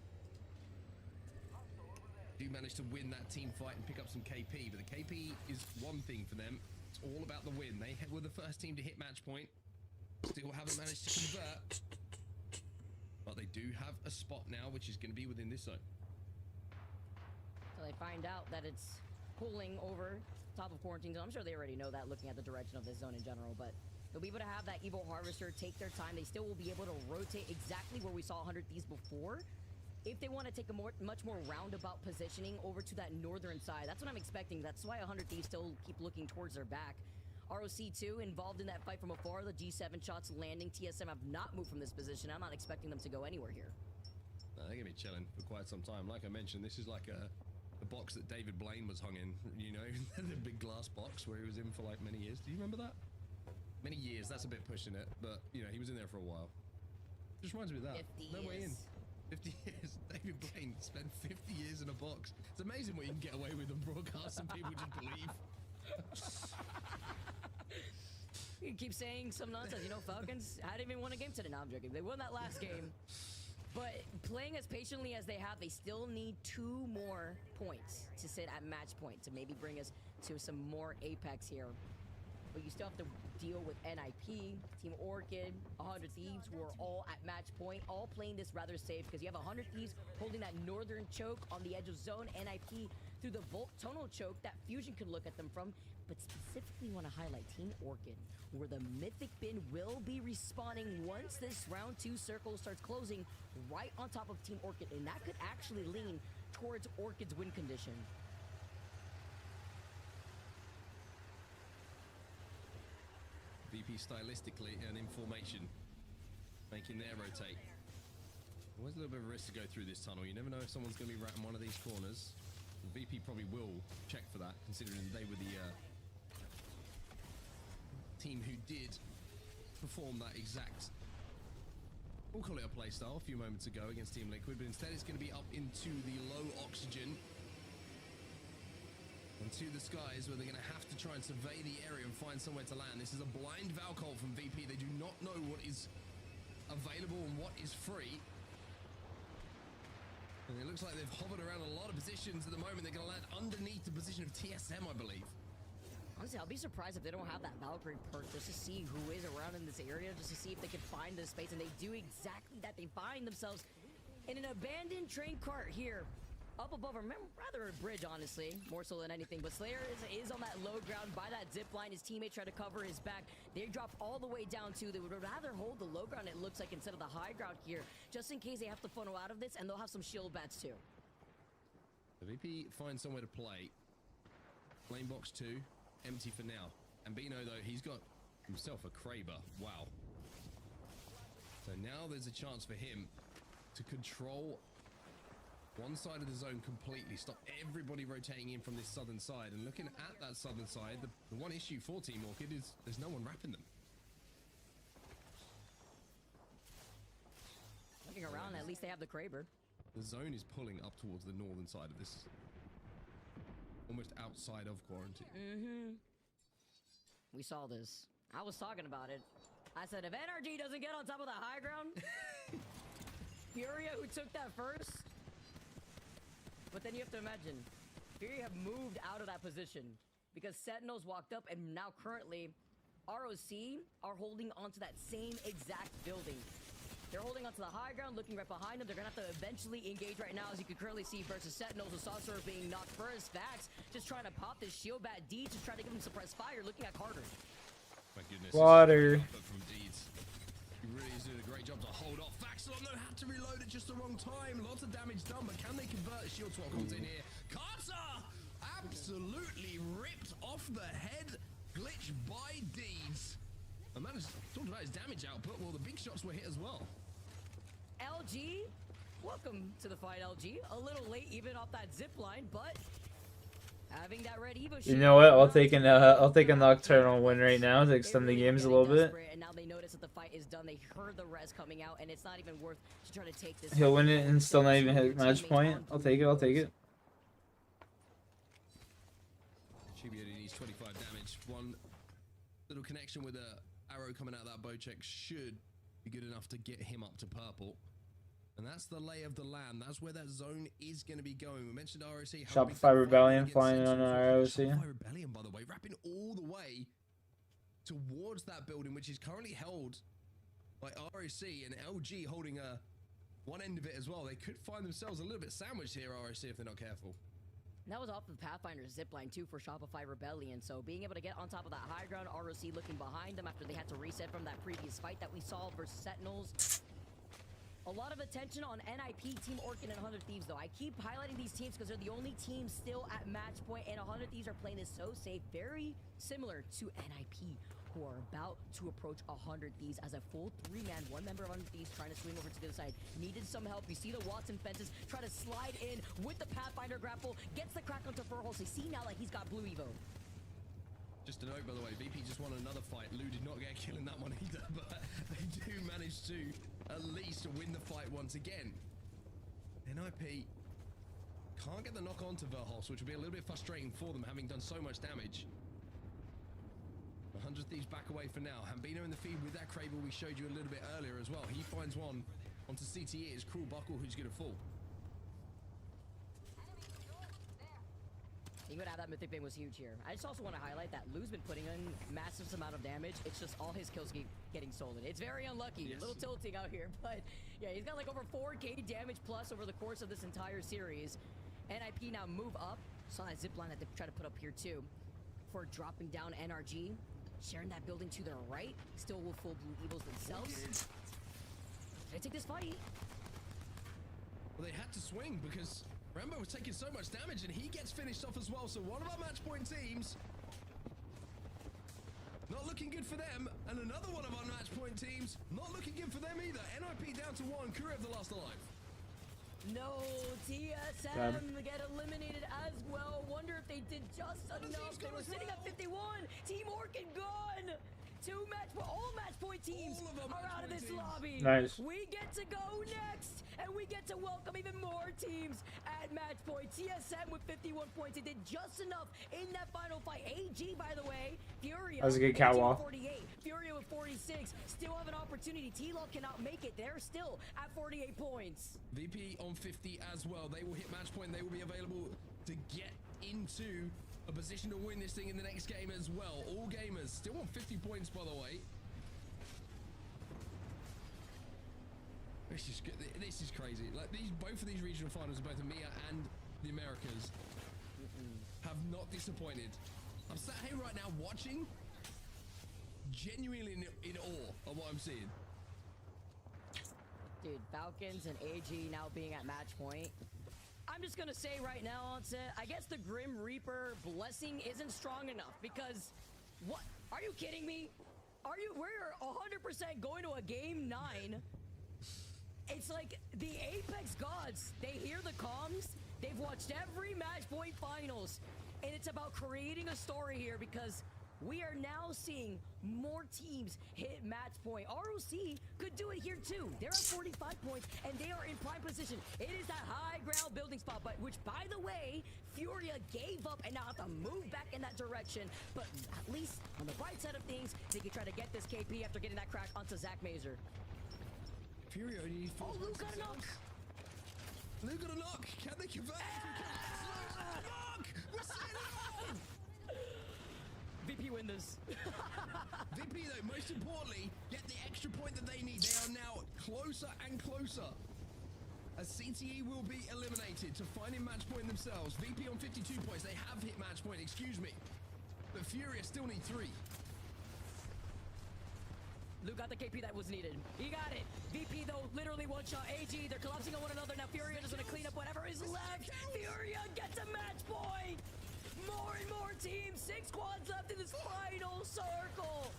do manage to win that team fight and pick up some KP, but the KP is one thing for them. It's all about the win. They were the first team to hit match point. Still haven't managed to convert, but they do have a spot now, which is going to be within this zone. So they find out that it's pulling over top of quarantine zone. I'm sure they already know that looking at the direction of this zone in general, but they'll be able to have that Evil Harvester take their time. They still will be able to rotate exactly where we saw 100 Thieves before. If they want to take a much more roundabout positioning over to that northern side, that's what I'm expecting. That's why 100 Thieves still keep looking towards their back. ROC2 involved in that fight from afar. The G7 shots landing. TSM have not moved from this position. I'm not expecting them to go anywhere here. They're going to be chilling for quite some time. Like I mentioned, this is like a box that David Blaine was hung in, you know, the big glass box where he was in for like many years. Do you remember that? Many years, that's a bit pushing it, but you know, he was in there for a while. Just reminds me of that. 50 no way in. years. 50 years. David Blaine spent 50 years in a box. It's amazing what you can get away with on broadcast and people just believe. You keep saying some nonsense. You know, Falcons hadn't even won a game today. No, I'm joking. They won that last game. But playing as patiently as they have, they still need 2 more points to sit at match point to maybe bring us to some more apex here. But you still have to deal with NIP, Team Orchid, 100 Thieves, who are all at match point, all playing this rather safe because you have 100 Thieves holding that northern choke on the edge of zone, NIP through the Volt tonal choke that Fusion could look at them from. But specifically want to highlight Team Orchid, where the Mythic Bin will be respawning once this round 2 circle starts closing right on top of Team Orchid, and that could actually lean towards Orchid's win condition. VP stylistically and in formation, making their rotate. Always a little bit of a risk to go through this tunnel. You never know if someone's going to be right in one of these corners. The VP probably will check for that, considering they were the team who did perform that exact, we'll call it a playstyle a few moments ago against Team Liquid, but instead it's going to be up into the low oxygen and to the skies, where they're going to have to try and survey the area and find somewhere to land. This is a blind Valcolt from VP. They do not know what is available and what is free. And it looks like they've hovered around a lot of positions at the moment. They're going to land underneath the position of TSM, I believe. Honestly, I'll be surprised if they don't have that Valkyrie perk just to see who is around in this area, just to see if they can find this space. And they do exactly that. They find themselves in an abandoned train cart here. Up above, rather a bridge, honestly, more so than anything. But Slayer is on that low ground by that zip line. His teammate tried to cover his back. They drop all the way down too. They would rather hold the low ground, it looks like, instead of the high ground here, just in case they have to funnel out of this, and they'll have some shield bats too. The VP finds somewhere to play. Lane box 2, empty for now. And Bino, though, he's got himself a Kraber. Wow. So now there's a chance for him to control one side of the zone completely, stop everybody rotating in from this southern side. And looking at that southern side, the one issue for Team Orchid is there's no one wrapping them. Looking around, at least they have the Kraber. The zone is pulling up towards the northern side of this, almost outside of quarantine. We saw this. I was talking about it. I said, if NRG doesn't get on top of the high ground, Furia, who took that first. But then you have to imagine, Fury have moved out of that position. because Sentinels walked up, and now currently ROC are holding onto that same exact building. They're holding onto the high ground, looking right behind them. They're gonna have to eventually engage right now, as you can currently see, versus Sentinels with Saucer being knocked first. Vax just trying to pop this shield bat. Deeds just trying to give him suppressed fire, looking at Carter. My goodness. Water. From Deeds. He really is doing a great job to hold off. Vaxilon, though, had to reload at just the wrong time. Lots of damage done, but can they convert? Shield swap comes in here. Carter absolutely ripped off the head. Glitch by Deeds. The man has talked about his damage output. Well, the big shots were hit as well. LG, welcome to the fight, LG. A little late even off that zip line, but having that red Evo. You know what? I'll take a nocturnal win right now to extend the games a little bit. And now they notice that the fight is done. They heard the res coming out, and it's not even worth to try to take this. He'll win it and still not even hit match point. I'll take it. I'll take it. Chibi only needs 25 damage. One little connection with a arrow coming out of that bow check should be good enough to get him up to purple. And that's the lay of the land. That's where that zone is going to be going. We mentioned ROC. Shopify Rebellion flying in on ROC. Shopify Rebellion, by the way, wrapping all the way towards that building, which is currently held by ROC, and LG holding one end of it as well. They could find themselves a little bit sandwiched here, ROC, if they're not careful. And that was off the Pathfinder zipline too for Shopify Rebellion. So being able to get on top of that high ground, ROC looking behind them after they had to reset from that previous fight that we saw versus Sentinels. A lot of attention on NIP, Team Orchid, and 100 Thieves, though. I keep highlighting these teams because they're the only teams still at match point, and 100 Thieves are playing this so safe, very similar to NIP, who are about to approach 100 Thieves as a full 3-man. One member of 100 Thieves trying to swing over to the other side. Needed some help. You see the Watson fences try to slide in with the Pathfinder grapple. Gets the crack onto Furhole. So you see now that he's got blue Evo. Just a note, by the way, VP just won another fight. Lou did not get a kill in that one either, but they do manage to at least win the fight once again. NIP can't get the knock on to Verhulst, which will be a little bit frustrating for them, having done so much damage. 100 Thieves back away for now. Hambino in the feed with that Crable we showed you a little bit earlier as well. He finds one onto CTE. It's Cruel Buckle who's going to fall. Being able to have that Mythic Bane was huge here. I just also want to highlight that Lou's been putting in massive amount of damage. It's just all his kills keep getting stolen. It's very unlucky. Yes. A little tilting out here, but yeah, he's got like over 4k damage plus over the course of this entire series. NIP now move up. Saw that zip line that they try to put up here too. For dropping down NRG. Sharing that building to their right. Still with full blue Evils themselves. They take this fight. Well, they had to swing because Rambo was taking so much damage and he gets finished off as well. So one of our match point teams not looking good for them, and another one of our match point teams not looking good for them either. NIP down to 1, Kurev the last alive. No, TSM get eliminated as well. Wonder if they did just enough. They were sitting at 51. Team Orchid gone. All match point teams are out of this lobby. Nice. We get to go next, and we get to welcome even more teams at match point. TSM with 51 points. They did just enough in that final fight. AG, by the way, Furia. That was a good catwalk. 48. Furia with 46. Still have an opportunity. T-Law cannot make it. They're still at 48 points. VP on 50 as well. They will hit match point. They will be available to get into a position to win this thing in the next game as well. All gamers still on 50 points, by the way. This is crazy. Like both of these regional finals, both EMEA and the Americas, have not disappointed. I'm sat here right now watching, genuinely in awe of what I'm seeing. Dude, Falcons and AG now being at match point. I'm just gonna say right now, Onset, I guess the Grim Reaper blessing isn't strong enough because, what? Are you kidding me? We're 100% going to a game 9. It's like the Apex gods, they hear the comms, they've watched every match point finals, and it's about creating a story here because we are now seeing more teams hit match point. ROC could do it here too. They're at 45 points and they are in prime position. It is that high ground building spot, but which by the way, Furia gave up and now have to move back in that direction. But at least on the bright side of things, they can try to get this KP after getting that crack onto Zach Mazer. Furia needs 4 Luke got a knock. Luke got a knock. Can they convert? Knock! We're setting it up! madness. VP though, most importantly, get the extra point that they need. They are now closer and closer. As CTE will be eliminated to finding match point themselves. VP on 52 points. They have hit match point, excuse me. But Furia still need 3. Luke got the KP that was needed. He got it. VP though, literally one shot. AG, they're collapsing on one another. Now Furia is gonna clean up whatever is left. Furia gets a match point. More and more teams. 6 squads left in this final circle.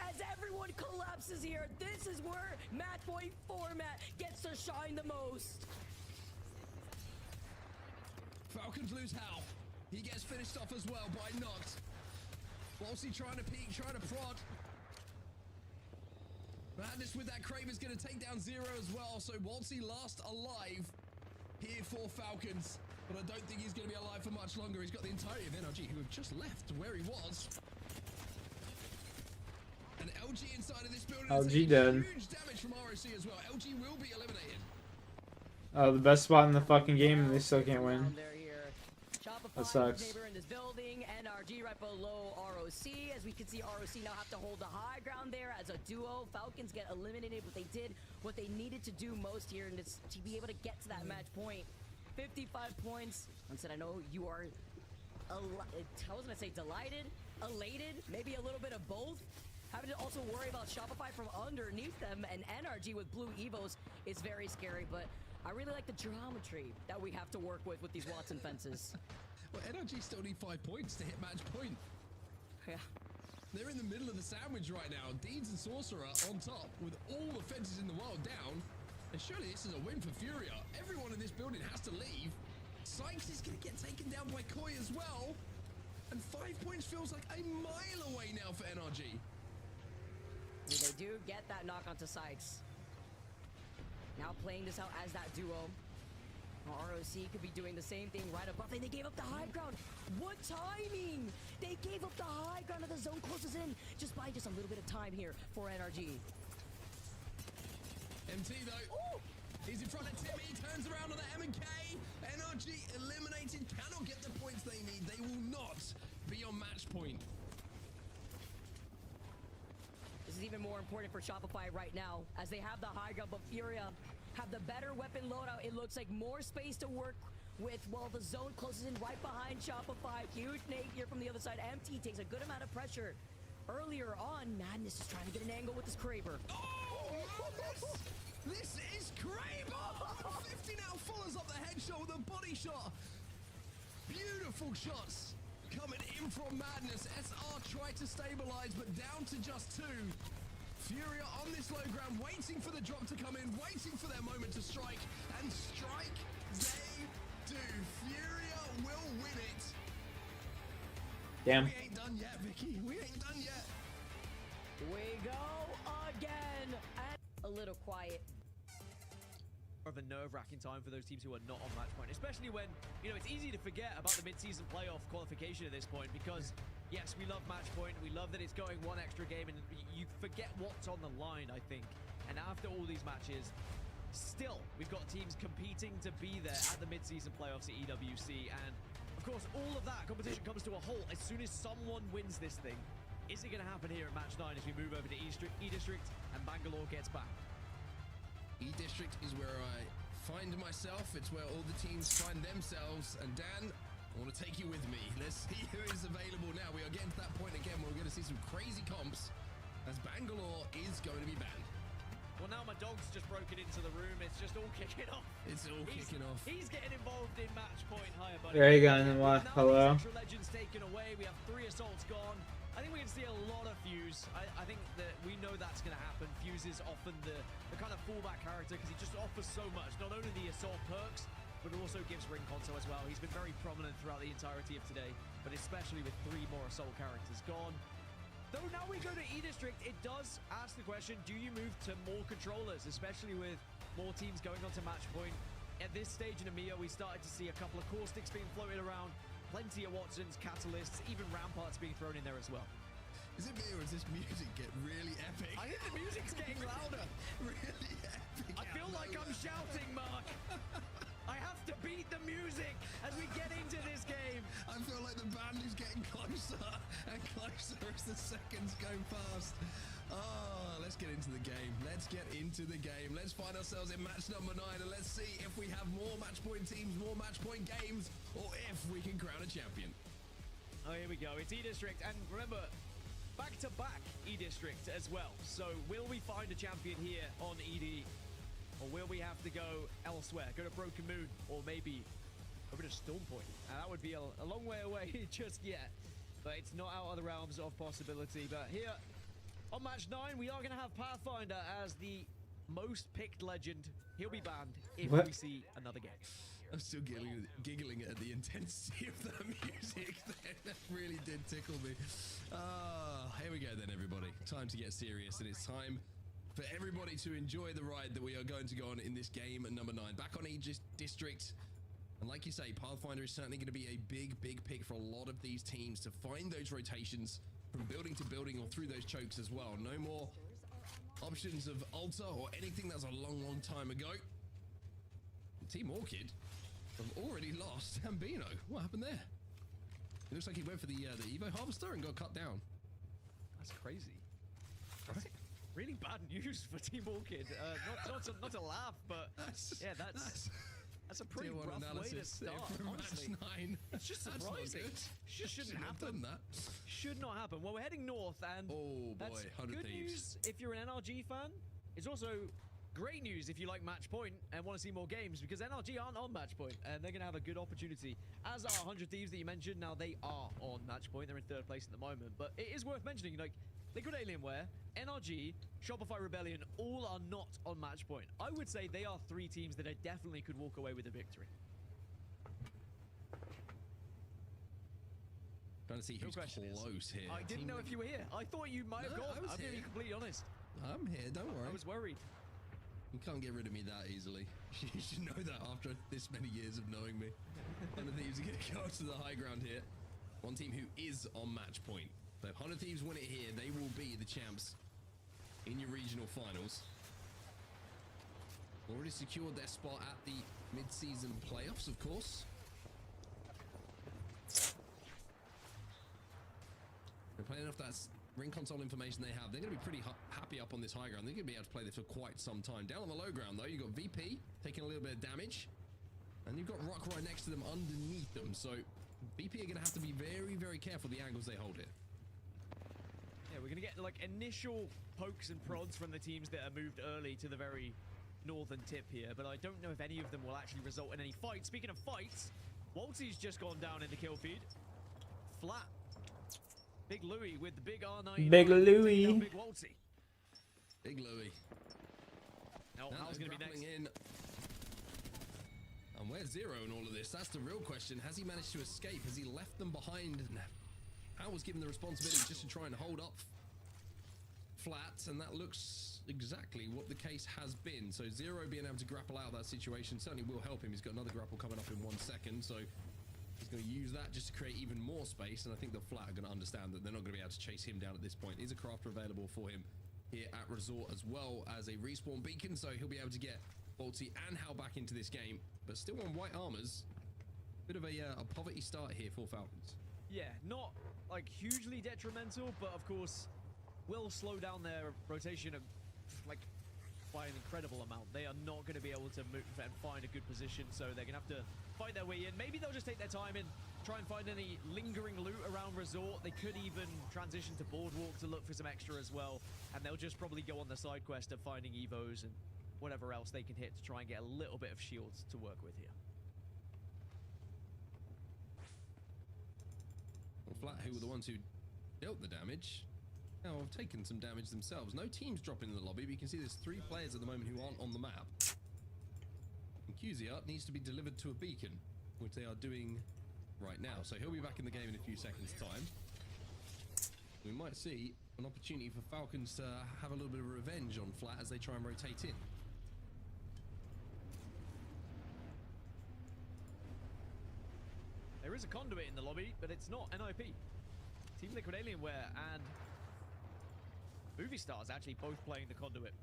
As everyone collapses here, this is where match point format gets to shine the most. Falcons lose Hal. He gets finished off as well by Noct. Walsey trying to peek, trying to prod. Madness with that Crave is going to take down Zero as well. So Walsey last alive here for Falcons. But I don't think he's going to be alive for much longer. He's got the entirety of NRG who have just left where he was. And LG inside of this building. LG dead. Huge damage from ROC as well. LG will be eliminated. Oh, the best spot in the fucking game, and they still can't win. That sucks. Neighbor in this building, NRG right below ROC. As we can see, ROC now have to hold the high ground there as a duo. Falcons get eliminated, but they did what they needed to do most here, and it's to be able to get to that match point. 55 points. Once I know you are, I was gonna say delighted, elated, maybe a little bit of both. Having to also worry about Shopify from underneath them, and NRG with blue Evos is very scary, but I really like the geometry that we have to work with these Watson fences. Well, NRG still need 5 points to hit match point. Yeah. They're in the middle of the sandwich right now. Deeds and Sorcerer on top with all the fences in the world down. And surely this is a win for Furia. Everyone in this building has to leave. Sykes is going to get taken down by Koi as well. And 5 points feels like a mile away now for NRG. They do get that knock onto Sykes. Now playing this out as that duo. ROC could be doing the same thing right above. And they gave up the high ground. What timing! They gave up the high ground, and the zone closes in just by just a little bit of time here for NRG. MT though, ooh, he's in front of Timmy, turns around on the M&K. NRG eliminated, cannot get the points they need. They will not be on match point. This is even more important for Shopify right now, as they have the high ground, but Furia have the better weapon loadout. It looks like more space to work with while the zone closes in right behind Shopify. Huge nade here from the other side. MT takes a good amount of pressure. Earlier on, Madness is trying to get an angle with his Kraber. Oh, Madness! This is Kraber! 50 now follows up the headshot with a body shot. Beautiful shots coming in from Madness. SR tried to stabilize, but down to just 2. Furia on this low ground, waiting for the drop to come in, waiting for their moment to strike, and strike they do. Furia will win it. Damn. We ain't done yet, Vicky. We ain't done yet. We go again. And a little quiet. Of a nerve-wracking time for those teams who are not on match point, especially when, you know, it's easy to forget about the mid-season playoff qualification at this point because, yes, we love match point, we love that it's going one extra game, and you forget what's on the line, I think. And after all these matches, still, we've got teams competing to be there at the mid-season playoffs at EWC, and of course, all of that competition comes to a halt as soon as someone wins this thing. Is it going to happen here at match 9 as we move over to E-District and Bangalore gets back? E-District is where I find myself. It's where all the teams find themselves. And Dan, I want to take you with me. Let's see who is available now. We are getting to that point again where we're going to see some crazy comps as Bangalore is going to be banned. Well, now my dog's just broken into the room. It's just all kicking off. It's all kicking off. He's getting involved in match point. Hiya, buddy. There you go. And what? Hello. Central Legends taken away. We have 3 assaults gone. I think we can see a lot of Fuse. I think that we know that's going to happen. Fuse is often the kind of fallback character because he just offers so much. Not only the assault perks, but it also gives ring console as well. He's been very prominent throughout the entirety of today, but especially with 3 more assault characters gone. Though now we go to E-District, it does ask the question, do you move to more controllers, especially with more teams going on to match point? At this stage in EMEA, we started to see a couple of caustics being floated around. Plenty of Watsons, Catalysts, even Ramparts being thrown in there as well. Is it me or does this music get really epic? I think the music's getting louder. Really epic. I feel like I'm shouting, Mark. I have to beat the music as we get into this game. I feel like the band is getting closer and closer Watch the seconds go past. Oh, let's get into the game. Let's get into the game. Let's find ourselves in match number 9, and let's see if we have more match point teams, more match point games, or if we can crown a champion. Oh, here we go. It's E-District, and remember, back-to-back E-District as well. So will we find a champion here on ED, or will we have to go elsewhere? Go to Broken Moon, or maybe over to Storm Point. That would be a long way away just yet, but it's not out of the realms of possibility. But here on match 9, we are going to have Pathfinder as the most picked legend. He'll be banned if we see another game. I'm still giggling at the intensity of that music. That really did tickle me. Here we go then, everybody. Time to get serious, and it's time for everybody to enjoy the ride that we are going to go on in this game number 9. Back on E-District. And like you say, Pathfinder is certainly going to be a big pick for a lot of these teams to find those rotations from building to building or through those chokes as well. No more options of Alta or anything that's a long time ago. Team Orchid have already lost Ambino. What happened there? It looks like he went for the Evo Harvester and got cut down. That's crazy. That's really bad news for Team Orchid. Not to laugh, but yeah, that's a pretty rough way to start, honestly. Match 9. It's just surprising. Shouldn't happen. That. Should not happen. Well, we're heading north, and that's good news if you're an NRG fan. It's also great news if you like Match Point and want to see more games, because NRG aren't on Match Point, and they're going to have a good opportunity. As are 100 Thieves that you mentioned. Now, they are on Match Point. They're in 3rd place at the moment, but it is worth mentioning, like, Liquid Alienware, NRG, Shopify Rebellion, all are not on Match Point. I would say they are 3 teams that I definitely could walk away with a victory. Trying to see who's close here. I didn't know if you were here. I thought you might have gone. I'm going to be completely honest. I'm here, don't worry. I was worried. You can't get rid of me that easily. You should know that after this many years of knowing me. One of the Thieves are going to go to the high ground here. One team who is on Match Point. So if 100 Thieves win it here, they will be the champs in your regional finals. Already secured their spot at the mid-season playoffs, of course. They're playing off that ring console information they have. They're going to be pretty happy up on this high ground. They're going to be able to play this for quite some time. Down on the low ground, though, you've got VP taking a little bit of damage. And you've got Rock right next to them underneath them. So VP are going to have to be very careful the angles they hold here. Yeah, we're going to get like initial pokes and prods from the teams that are moved early to the very northern tip here, but I don't know if any of them will actually result in any fights. Speaking of fights, Waltzy's just gone down in the kill feed. Flat. Big Louie with the big R9. Big Louie. Big Waltzy. Big Louie. Now, how's going to be next? In. And where's Zero in all of this? That's the real question. Has he managed to escape? Has he left them behind? Hal was given the responsibility just to try and hold up Flat, and that looks exactly what the case has been. So Zero being able to grapple out of that situation certainly will help him. He's got another grapple coming up in 1 second, so he's going to use that just to create even more space, and I think the Flat are going to understand that they're not going to be able to chase him down at this point. Is a crafter available for him here at Resort, as well as a respawn beacon, so he'll be able to get Bolty and Hal back into this game, but still on white armors. Bit of a poverty start here for Falcons. Yeah, not like hugely detrimental, but of course will slow down their rotation like by an incredible amount. They are not going to be able to move and find a good position, so they're going to have to fight their way in. Maybe they'll just take their time and try and find any lingering loot around Resort. They could even transition to Boardwalk to look for some extra as well, and they'll just probably go on the side quest of finding Evos and whatever else they can hit to try and get a little bit of shields to work with here. Well, Flat, who were the ones who dealt the damage, now have taken some damage themselves. No teams dropping in the lobby, but you can see there's 3 players at the moment who aren't on the map. And Cusiat needs to be delivered to a beacon, which they are doing right now. So he'll be back in the game in a few seconds' time. We might see an opportunity for Falcons to have a little bit of revenge on Flat as they try and rotate in. There is a conduit in the lobby, but it's not NIP. Team Liquid Alienware and Movie Stars actually both playing the conduit.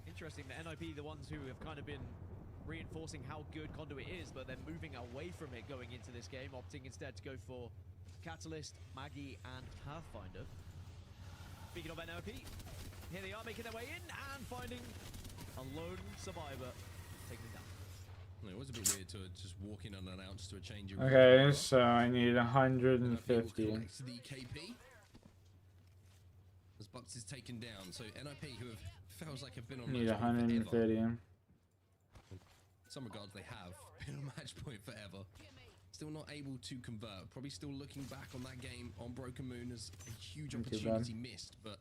Interesting that NIP, the ones who have kind of been reinforcing how good conduit is, but they're moving away from it going into this game, opting instead to go for Catalyst, Maggie, and Pathfinder. Speaking of NOP, here they are making their way in and finding a lone survivor taking them down. It was a bit weird to just walk in unannounced to a change of Okay, so I need 150. Collect the KP. As Bucks is taken down, so NIP, who have feels like have been on Need match point 130. forever. In some regards, they have been on match point forever. Still not able to convert. Probably still looking back on that game on Broken Moon as a huge opportunity missed, but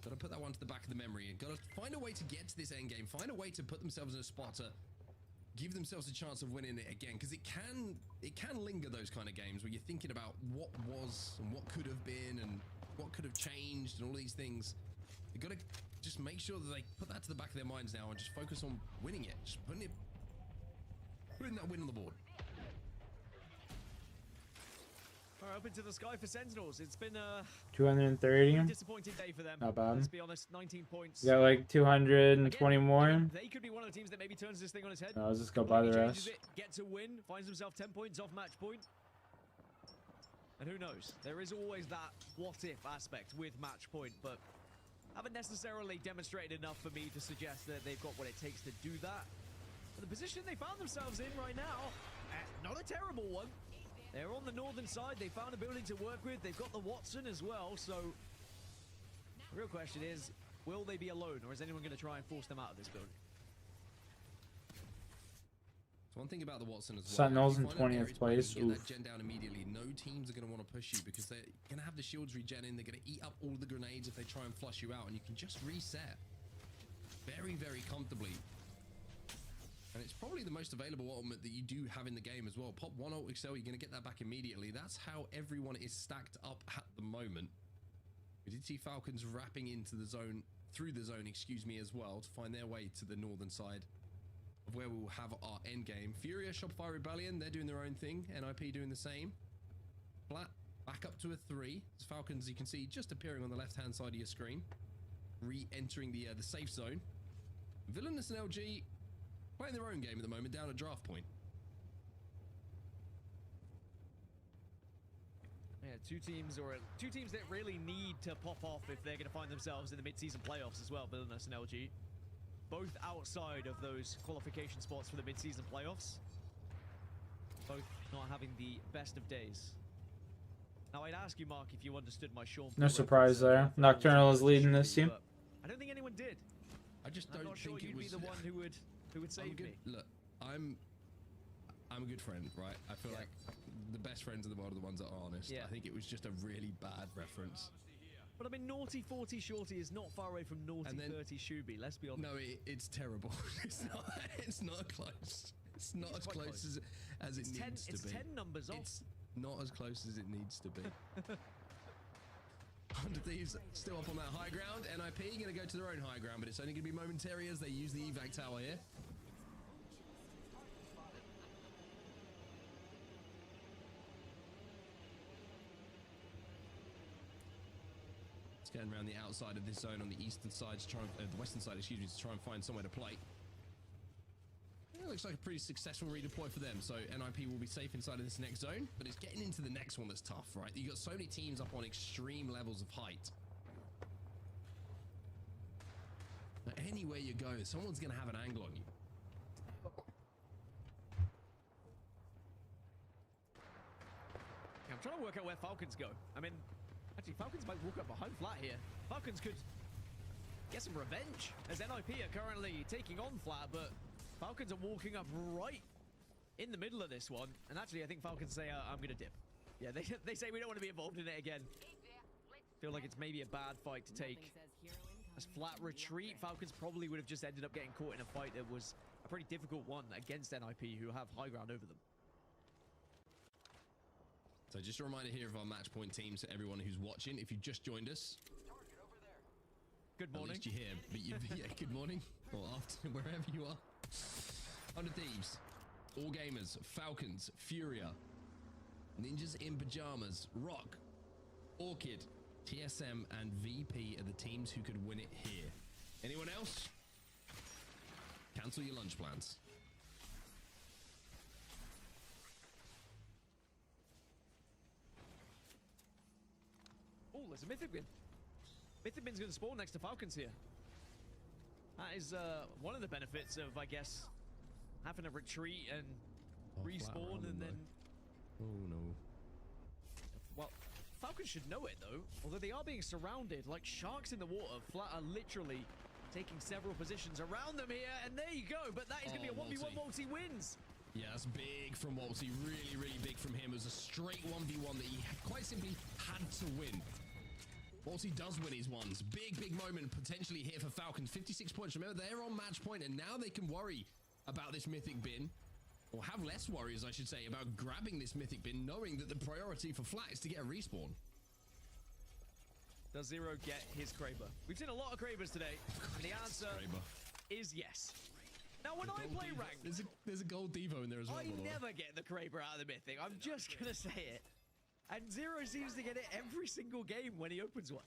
gotta put that one to the back of the memory and gotta find a way to get to this end game. Find a way to put themselves in a spot to give themselves a chance of winning it again, because it can linger, those kind of games where you're thinking about what was and what could have been and what could have changed and all these things. You gotta just make sure that they put that to the back of their minds now and just focus on winning it, just putting that win on the board. All right, up into the sky for Sentinels. It's been a 230. disappointing day for them. Not bad. Let's be honest, 19 points. Got like 220 more. They could be one of the teams that maybe turns this thing on its head. No, let's just go buy the rest. Get to win, finds himself 10 points off match point. And who knows? There is always that what-if aspect with match point, but haven't necessarily demonstrated enough for me to suggest that they've got what it takes to do that. But the position they found themselves in right now, not a terrible one. They're on the northern side. They found a building to work with. They've got the Watson as well. So the real question is, will they be alone, or is anyone going to try and force them out of this building? So one thing about the Watson as well, Sentinels in 20th place. Get that gen down immediately. No teams are going to want to push you because they're going to have the shields regenning. They're going to eat up all the grenades if they try and flush you out, and you can just reset very, very comfortably. And it's probably the most available ultimate that you do have in the game as well. Pop one ult excel, you're going to get that back immediately. That's how everyone is stacked up at the moment. We did see Falcons wrapping into the zone, through the zone, excuse me, as well, to find their way to the northern side of where we will have our end game. Furia, Shopify Rebellion, they're doing their own thing. NIP doing the same. Flat, back up to a 3. As Falcons, you can see, just appearing on the left-hand side of your screen. Re-entering the safe zone. Villainous and LG playing their own game at the moment, down at draft point. Yeah, two teams that really need to pop off if they're going to find themselves in the mid-season playoffs as well, Villainous and LG. Both outside of those qualification spots for the mid-season playoffs. Both not having the best of days. Now, I'd ask you, Mark, if you understood my Sean. No surprise there. Nocturnal is leading this team. I don't think anyone did. I just don't not think sure you'd be the one who would save me. Look, I'm a good friend, right? I feel like the best friends in the world are the ones that are honest. Yeah. I think it was just a really bad reference. But I mean, naughty 40 Shorty is not far away from naughty 30 Shuby. Let's be honest. No, it's terrible. It's not close. It's not as close as it needs to be. It's 10 numbers off. It's not as close as it needs to be. 100 Thieves still up on that high ground. NIP going to go to their own high ground, but it's only going to be momentary as they use the evac tower here. Scan around the outside of this zone on the eastern side to try and, the western side, excuse me, to try and find somewhere to play. It looks like a pretty successful redeploy for them, so NIP will be safe inside of this next zone, but it's getting into the next one that's tough, right? You've got so many teams up on extreme levels of height. Now, anywhere you go, someone's going to have an angle on you. I'm trying to work out where Falcons go. I mean, actually, Falcons might walk up behind Flat here. Falcons could get some revenge, as NIP are currently taking on Flat, but Falcons are walking up right in the middle of this one. And actually, I think Falcons say, I'm going to dip. Yeah, they say we don't want to be involved in it again. Feel like it's maybe a bad fight to take. As Flat retreat, Falcons probably would have just ended up getting caught in a fight that was a pretty difficult one against NIP, who have high ground over them. So just a reminder here of our match point teams to everyone who's watching. If you just joined us, good morning. At least you're here, but yeah, good morning or afternoon, wherever you are. 100 Thieves, All Gamers, Falcons, Furia, Ninjas in Pajamas, Rock, Orchid, TSM, and VP are the teams who could win it here. Anyone else? Cancel your lunch plans. it's a Mythic Bin. Mythic Bin's going to spawn next to Falcons here. That is one of the benefits of, I guess, having to retreat and respawn and then... Oh no. Well, Falcons should know it though. Although they are being surrounded like sharks in the water. Flat are literally taking several positions around them here. And there you go. But that is going to be a 1v1 Walty wins. Yeah, that's big from Walty. Really, really big from him. It was a straight 1v1 that he quite simply had to win. Walty does win his ones. Big, big moment potentially here for Falcons. 56 points. Remember, they're on match point, and now they can worry about this Mythic Bin. Or have less worries, I should say, about grabbing this Mythic Bin, knowing that the priority for Flat is to get a respawn. Does Zero get his Kraber? We've seen a lot of Krabers today, and the answer is yes. Now, when I play ranked... There's a gold Devo in there as well. I never get the Kraber out of the Mythic. I'm just going to say it. And Zero seems to get it every single game when he opens one.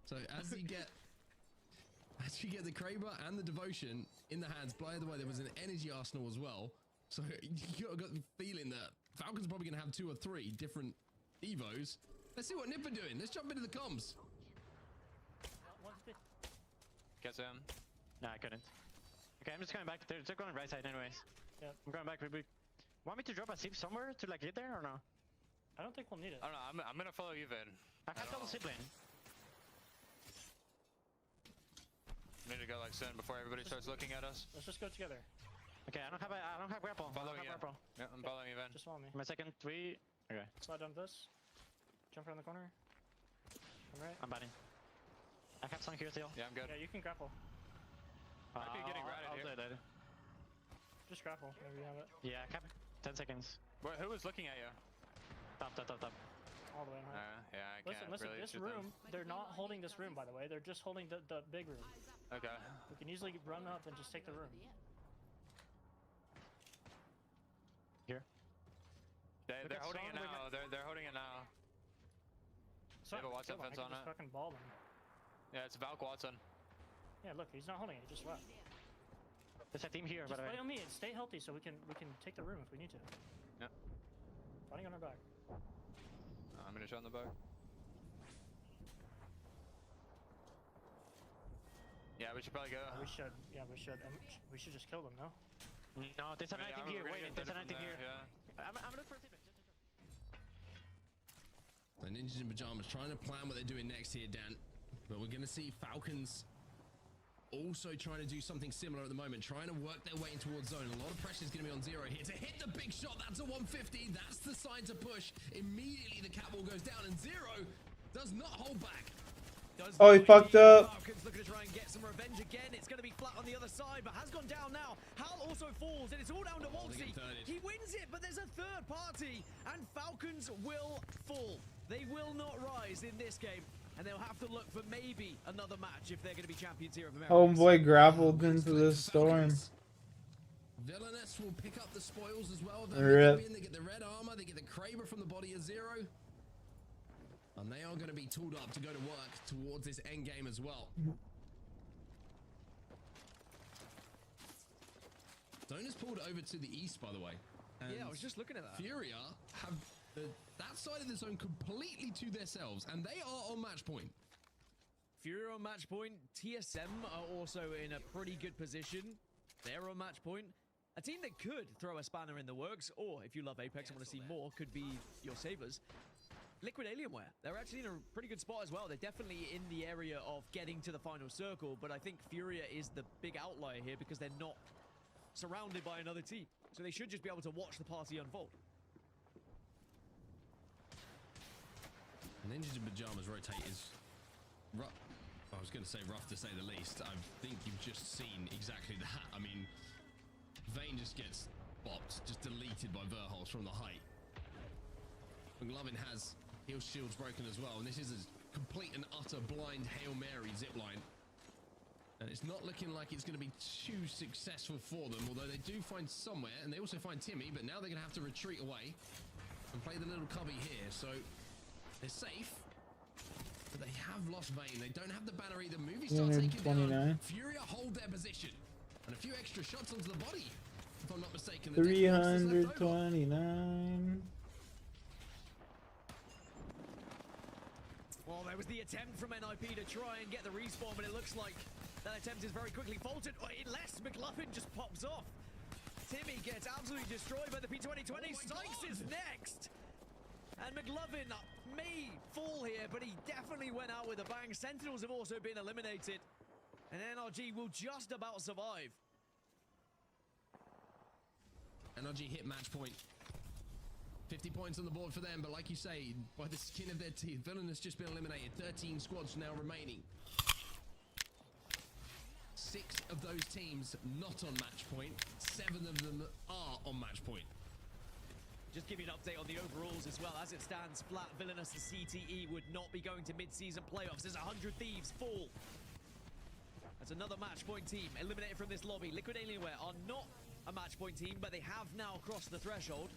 So as you get the Kraber and the Devotion in the hands, by the way, there was an energy arsenal as well. So you got the feeling that Falcon's probably going to have 2 or 3 different Evos. Let's see what Nip are doing. Let's jump into the comms. Get him. No, I couldn't. Okay, I'm just going back. They're going right side anyways. Yeah, I'm going back. Want me to drop a sip somewhere to like get there or no? I don't think we'll need it. I don't know. I'm gonna follow you, Vin. I have double sip lane. We need to go like soon before everybody starts looking at us. Let's just go together. Okay, I don't have grapple. Following you. Yeah, I'm following you, Vin. Just follow me. My second 3. Okay. Slide down this. Jump around the corner. I'm right. I'm batting. I have some here still. Yeah, I'm good. Yeah, you can grapple. Might be getting right here. Just grapple, whenever you have it. Yeah, cap 10 seconds. Wait, who was looking at you? Top. All the way in high. Yeah, I Listen, can't really this shoot room, they're not holding this room, by the way. They're just holding the big room. Okay. We can easily run up and just take the room. Here. They're holding it now. They're holding it now. They have a Watson fence on it. Fucking ball them. Yeah, it's Valk Watson. Yeah, look, he's not holding it. He just left. There's a team here, just by the way. play on me and stay healthy so we can take the room if we need to. Yeah. Fighting on our back. I'm gonna show on the back. Yeah, we should probably go. We should. Yeah, we should. And we should just kill them, no? No, there's an item here. Wait, there's an item here. Yeah. I'm looking for a team. The Ninjas in Pajamas trying to plan what they're doing next here, Dan. But we're going to see Falcons also trying to do something similar at the moment, trying to work their way in towards zone. A lot of pressure is going to be on Zero here to hit the big shot. That's a 150. That's the sign to push. Immediately the catwalk goes down, and Zero does not hold back. Oh, he fucked up. Falcons looking to try and get some revenge again. It's going to be flat on the other side, but has gone down now. Hal also falls, and it's all down to Walty. He wins it, but there's a third party, and Falcons will fall. They will not rise in this game, and they'll have to look for maybe another match if they're going to be champions here of America. Homeboy grappled into the storm. Villainess will pick up the spoils as well. Rip. They get the red armor, they get the Kraber from the body of Zero. And they are going to be tooled up to go to work towards this end game as well. Zone is pulled over to the east, by the way. And yeah, I was just looking at that. Furia have that side of the zone completely to themselves, and they are on match point. Furia on match point. TSM are also in a pretty good position. They're on match point. A team that could throw a spanner in the works, or if you love Apex and want to see more, could be your savers. Liquid Alienware, they're actually in a pretty good spot as well. They're definitely in the area of getting to the final circle, but I think Furia is the big outlier here because they're not surrounded by another team. So they should just be able to watch the party unfold. Ninjas in Pajamas rotate is rough. I was going to say rough to say the least. I think you've just seen exactly that. I mean, Vayne just gets bopped, just deleted by Verholz from the height. McLovin has heal shields broken as well, and this is a complete and utter blind Hail Mary zipline. And it's not looking like it's going to be too successful for them, although they do find somewhere, and they also find Timmy, but now they're going to have to retreat away and play the little cubby here. So they're safe, but they have lost Vayne. They don't have the banner either. Movie starts taking down. Furia hold their position, and a few extra shots onto the body. if I'm not mistaken. The deck box is left over. 329. Well, there was the attempt from NIP to try and get the respawn, but it looks like that attempt is very quickly faltered, unless McLovin just pops off. Timmy gets absolutely destroyed by the P2020. Sykes is next. And McLovin may fall here, but he definitely went out with a bang. Sentinels have also been eliminated. And NRG will just about survive. NRG hit match point. 50 points on the board for them, but like you say, by the skin of their teeth, Villain has just been eliminated. 13 squads now remaining. 6 of those teams not on match point. 7 of them are on match point. Just give you an update on the overalls as well. As it stands, Flat, Villainous, and CTE would not be going to mid-season playoffs as 100 Thieves fall. That's another match point team eliminated from this lobby. Liquid Alienware are not a match point team, but they have now crossed the threshold.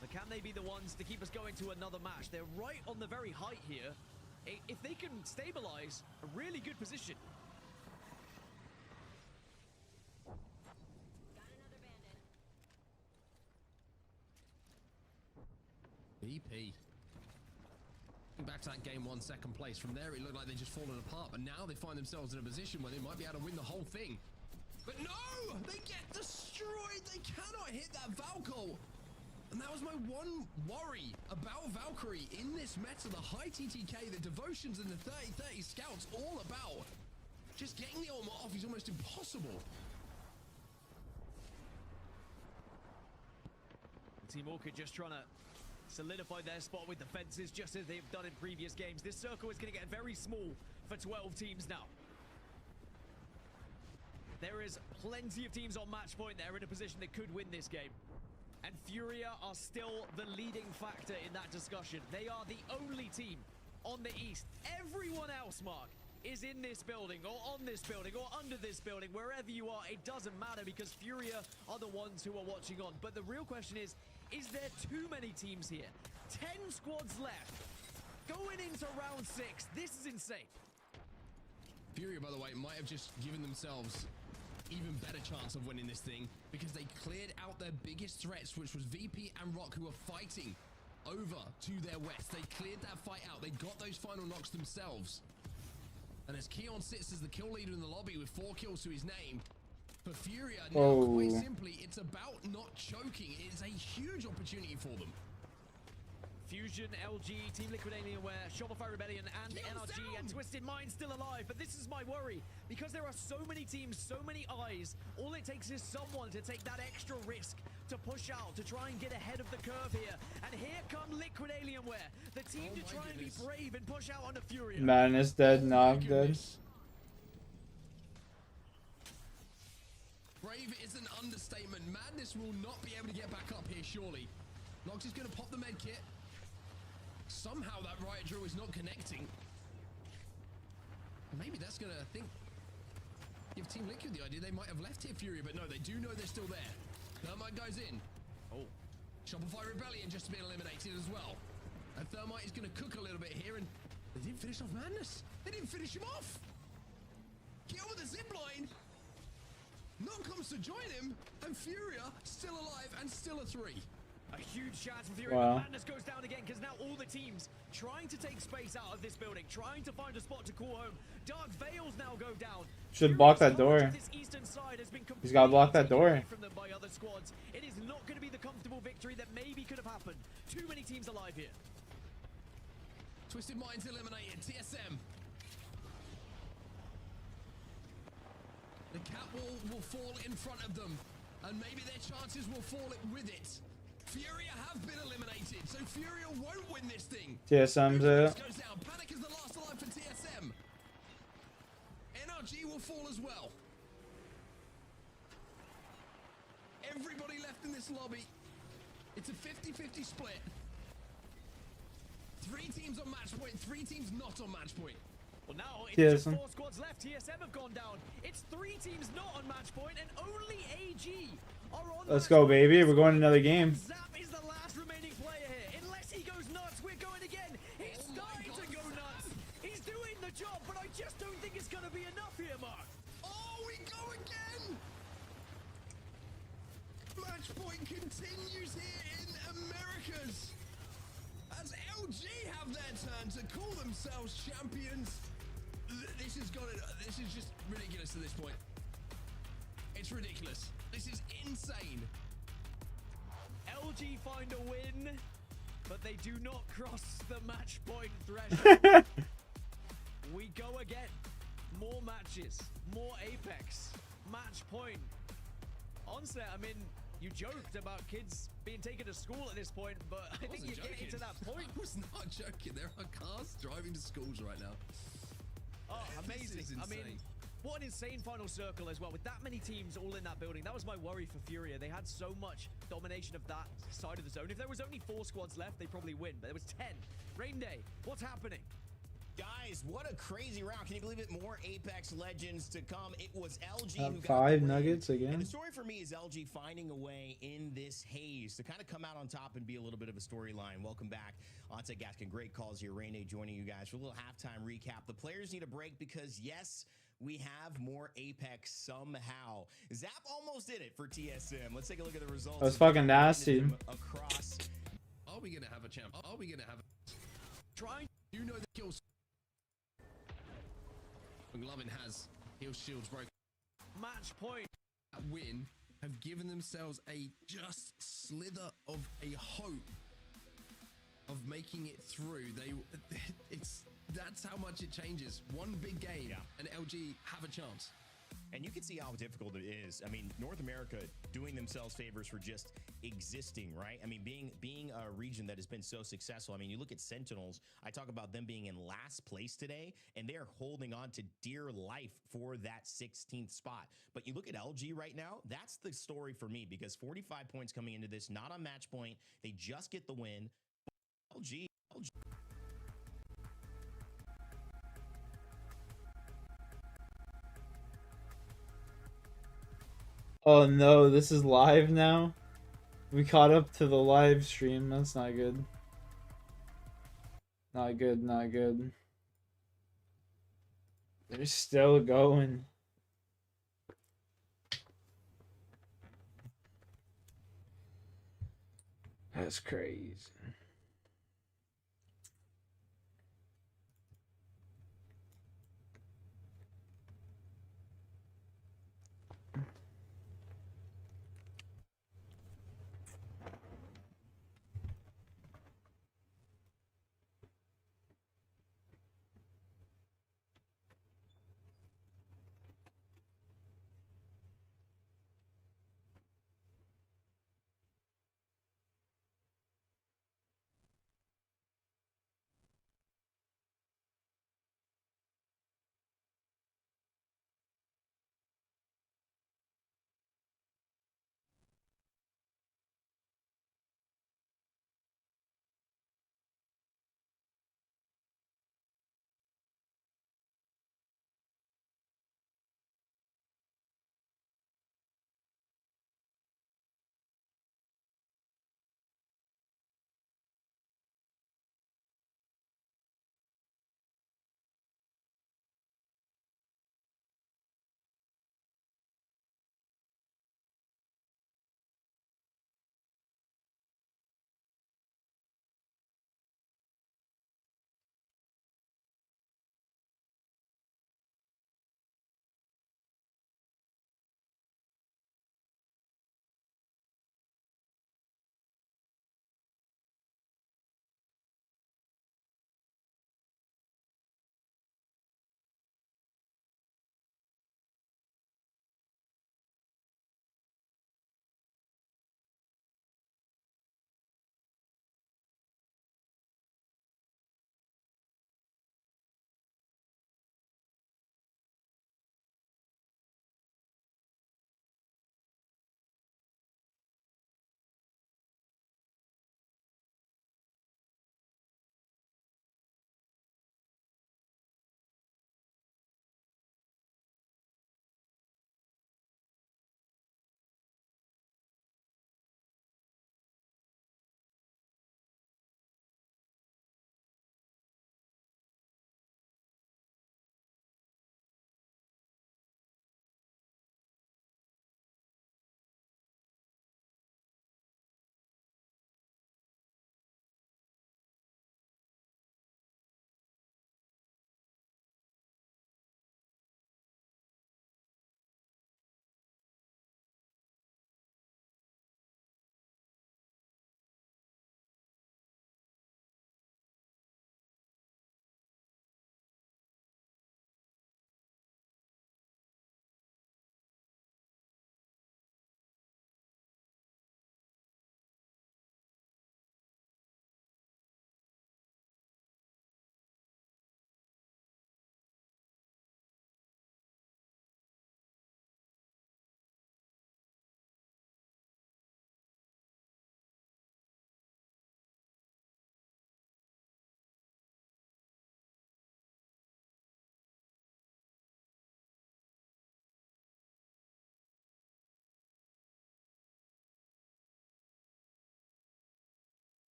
But can they be the ones to keep us going to another match? They're right on the very height here. If they can stabilize, a really good position. BP. Back to that game 1 second place. From there, it looked like they just fallen apart, but now they find themselves in a position where they might be able to win the whole thing. But no! They get destroyed! They cannot hit that Valkyrie! And that was my one worry about Valkyrie in this meta. The high TTK, the devotions, and the 30-30 scouts all about. Just getting the ultimate off is almost impossible. Team Orchid just trying to solidify their spot with the fences, just as they've done in previous games. This circle is going to get very small for 12 teams now. There is plenty of teams on match point that are in a position that could win this game. And Furia are still the leading factor in that discussion. They are the only team on the East. Everyone else, Mark, is in this building, or on this building, or under this building. Wherever you are, it doesn't matter, because Furia are the ones who are watching on. But the real question is there too many teams here? 10 squads left. Going into round 6. This is insane. Furia, by the way, might have just given themselves even better chance of winning this thing, because they cleared out their biggest threats, which was VP and Rock, who were fighting over to their west. They cleared that fight out. They got those final knocks themselves. And as Keon sits as the kill leader in the lobby with 4 kills to his name, for Furia, now quite simply, it's about not choking. It's a huge opportunity for them. Fusion, LG, Team Liquid Alienware, Shopify Rebellion, and NRG, and Twisted Mind still alive. But this is my worry, because there are so many teams, so many eyes. All it takes is someone to take that extra risk, to push out, to try and get ahead of the curve here. And here come Liquid Alienware, the team to try and be brave and push out onto Furia. Madness dead, Nog dead. Brave is an understatement. Madness will not be able to get back up here, surely. Nox is going to pop the med kit. Somehow that Riot Drill is not connecting. Maybe that's going to, give Team Liquid the idea they might have left here, Furia, but no, they do know they're still there. Thermite goes in. Oh. Shopify Rebellion just been eliminated as well. And Thermite is going to cook a little bit here, and they didn't finish off Madness. They didn't finish him off. Kill with a zipline. Nog comes to join him, and Furia still alive and still a 3. A huge chance for Furia. Wow. Madness goes down again, because now all the teams trying to take space out of this building, trying to find a spot to call home. Dark Veils now go down. Should block that door. He's got to block that door. From them by other squads. It is not going to be the comfortable victory that maybe could have happened. Too many teams alive here. Twisted Minds eliminated. TSM. The cat wall will fall in front of them, and maybe their chances will fall with it. Furia have been eliminated, so Furia won't win this thing. TSM's it. Goes down. Panic is the last alive for TSM. NRG will fall as well. Everybody left in this lobby. It's a 50-50 split. 3 teams on match point, 3 teams not on match point. Well, now it's just 4 squads left. TSM have gone down. It's 3 teams not on match point, and only AG are on. Let's go, baby. We're going another game. Zap is the last remaining player here. Unless he goes nuts, we're going again. He's starting to go nuts. He's doing the job, but I just don't think it's going to be enough here, Mark. Oh, we go again. continues here in Americas as LG have their turn to call themselves champions. This is just ridiculous at this point. It's ridiculous. This is insane. LG find a win, but they do not cross the match point threshold. We go again. More matches, more Apex, match point. Honestly, I mean, you joked about kids being taken to school at this point, but I think you're getting to that point. I was not joking. There are cars driving to schools right now. Oh, amazing. This is I mean, insane. what an insane final circle as well, with that many teams all in that building. That was my worry for Furia. They had so much domination of that side of the zone. If there was only 4 squads left, they probably win, but there was 10. Rain Day, what's happening? Guys, what a crazy round. Can you believe it? More Apex Legends to come. It was LG who got 5 the win. nuggets again. And the story for me is LG finding a way in this haze to kind of come out on top and be a little bit of a storyline. Welcome back. Onset Gaskin, great calls here. Rain Day joining you guys for a little halftime recap. The players need a break because, yes, we have more Apex somehow. Zap almost did it for TSM. Let's take a look at the results. That was fucking nasty. Across. Are we going to have a champ? Are we going to have a... Trying. You know the kills. McLovin has heal shields broken. Match point. That win have given themselves a just slither of a hope of making it through. That's how much it changes. One big game and LG have a chance. And you can see how difficult it is. I mean, North America doing themselves favors for just existing, right? I mean, being a region that has been so successful. I mean, you look at Sentinels, I talk about them being in last place today, and they're holding on to dear life for that 16th spot. But you look at LG right now, that's the story for me, because 45 points coming into this, not on match point. They just get the win. LG. Oh no, this is live now? We caught up to the live stream. That's not good. Not good, not good. They're still going. That's crazy.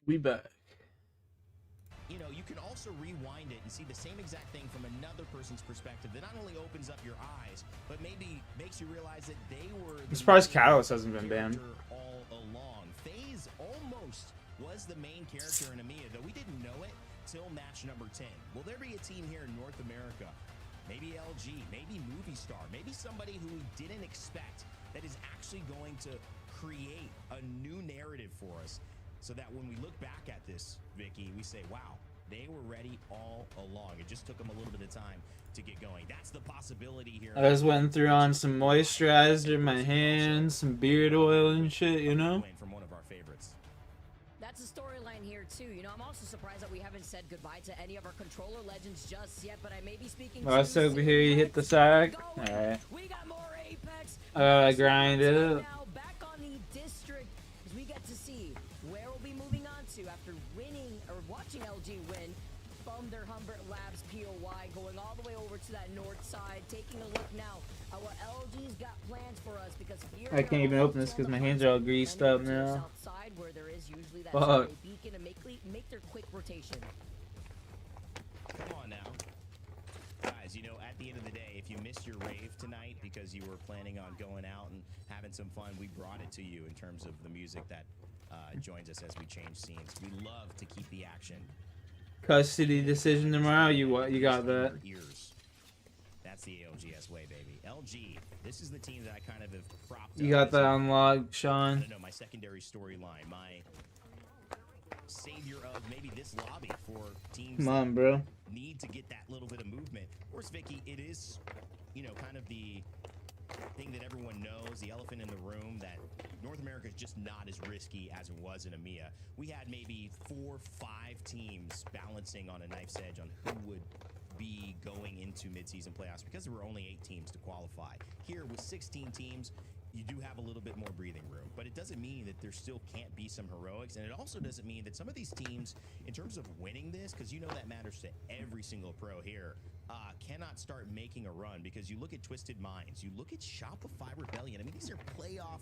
We back. You know, you can also rewind it and see the same exact thing from another person's perspective that not only opens up your eyes, but maybe makes you realize that they were I'm surprised Catalyst hasn't been banned. all along. FaZe almost was the main character in EMEA, though we didn't know it till match number 10. Will there be a team here in North America? Maybe LG, maybe Movie Star, maybe somebody who we didn't expect that is actually going to create a new narrative for us so that when we look back at this, Vicky, we say, wow, they were ready all along. It just took them a little bit of time to get going. That's the possibility here. I just went through on some moisturizer in my hands, some beard oil and shit, you know? From one of our favorites. That's a storyline here too. You know, I'm also surprised that we haven't said goodbye to any of our controller legends just yet, but I may be speaking Oh, so over here you hit the sack. Alright. We got more Apex. Grind it up. Now back on the district as we get to see where we'll be moving on to after winning or watching LG win from their Humbert Labs POY, going all the way over to that north side, taking a look now at what LG's got plans for us, because here I can't even open this because my hands are all greased up now. Outside where there is usually that Fuck. beacon to make their quick rotation. Come on now. Guys, you know, at the end of the day, if you missed your rave tonight because you were planning on going out and having some fun, we brought it to you in terms of the music that joins us as we change scenes. We love to keep the action. Custody decision tomorrow. You got that. Ears. That's the ALGS way, baby. LG, this is the team that I kind of have propped You got that unlocked, Sean. I don't know, my secondary storyline, my savior of maybe this lobby for teams Come on, bro. need to get that little bit of movement. Of course, Vicky, it is, you know, kind of the thing that everyone knows, the elephant in the room, that North America is just not as risky as it was in EMEA. We had maybe 4 or 5 teams balancing on a knife's edge on who would be going into midseason playoffs because there were only 8 teams to qualify. Here with 16 teams, you do have a little bit more breathing room, but it doesn't mean that there still can't be some heroics, and it also doesn't mean that some of these teams, in terms of winning this, because you know that matters to every single pro here, cannot start making a run, because you look at Twisted Minds, you look at Shopify Rebellion. I mean, these are playoff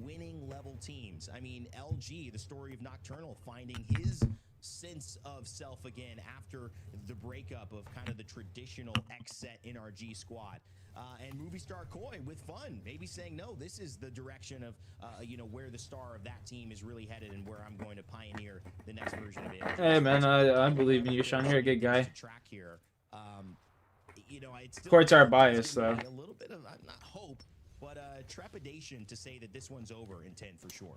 winning level teams. I mean, LG, the story of Nocturnal, finding his sense of self again after the breakup of kind of the traditional X-set NRG squad. And Movie Star Koi with fun, maybe saying, no, this is the direction of, you know, where the star of that team is really headed and where I'm going to pioneer the next version of it. Hey, man, I believe in you, Sean. You're a good guy. Track here. You know, it's still Courts are biased, though. a little bit of, not hope, but trepidation to say that this one's over in 10 for sure.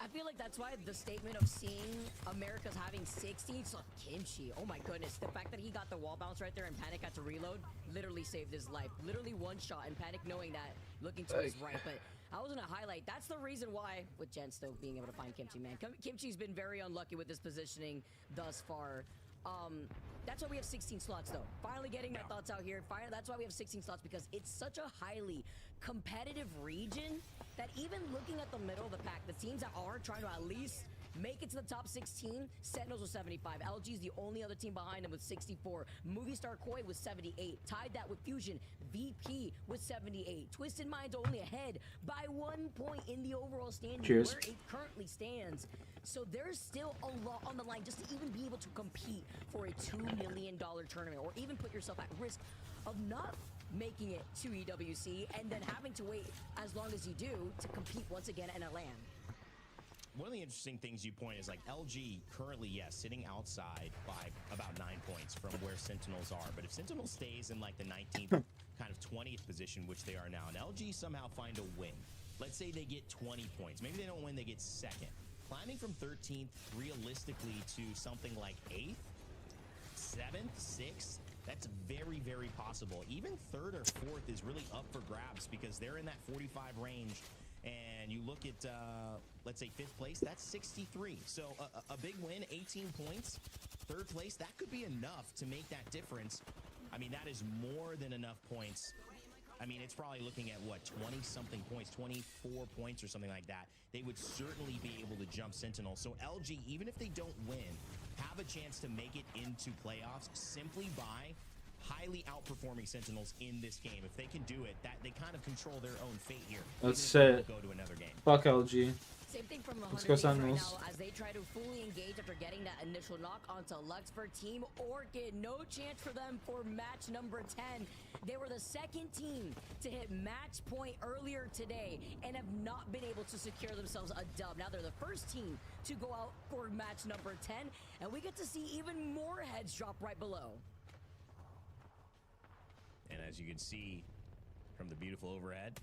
I feel like that's why the statement of seeing America's having 16, so Kimchi, oh my goodness, the fact that he got the wall bounce right there and Panic had to reload literally saved his life. Literally one shot, and Panic knowing that, looking to his right. But I was gonna highlight, that's the reason why, with Jen still being able to find Kimchi, man. Kimchi's been very unlucky with his positioning thus far. That's why we have 16 slots, though. Finally getting my thoughts out here. That's why we have 16 slots, because it's such a highly competitive region that even looking at the middle of the pack, the teams that are trying to at least make it to the top 16, Sentinels with 75. LG is the only other team behind them with 64. Movie Star Koi with 78. Tied that with Fusion. VP with 78. Twisted Minds only ahead by 1 point in the overall standing. Cheers. Where it currently stands. So there's still a lot on the line just to even be able to compete for a $2 million tournament, or even put yourself at risk of not making it to EWC and then having to wait as long as you do to compete once again in a LAN. One of the interesting things you point is, like, LG currently, yes, sitting outside by about 9 points from where Sentinels are. But if Sentinels stays in, like, the 19th, kind of 20th position, which they are now, and LG somehow find a win, let's say they get 20 points. Maybe they don't win, they get 2nd. Climbing from 13th realistically to something like 8th, 7th, 6th, that's very, very possible. Even 3rd or 4th is really up for grabs because they're in that 45 range. And you look at, let's say, 5th place, that's 63. So a big win, 18 points. 3rd place, that could be enough to make that difference. I mean, that is more than enough points. I mean, it's probably looking at, what, 20-something points, 24 points or something like that. They would certainly be able to jump Sentinel. So LG, even if they don't win, have a chance to make it into playoffs simply by highly outperforming Sentinels in this game. If they can do it, that they kind of control their own fate here. Let's Even if they sit. Go to another game. Fuck LG. Same thing from the Let's go Sentinels. right now as they try to fully engage after getting that initial knock onto Luxford. Team Orchid, no chance for them for match number 10. They were the second team to hit match point earlier today and have not been able to secure themselves a dub. Now they're the first team to go out for match number 10, and we get to see even more heads drop right below. And as you can see from the beautiful overhead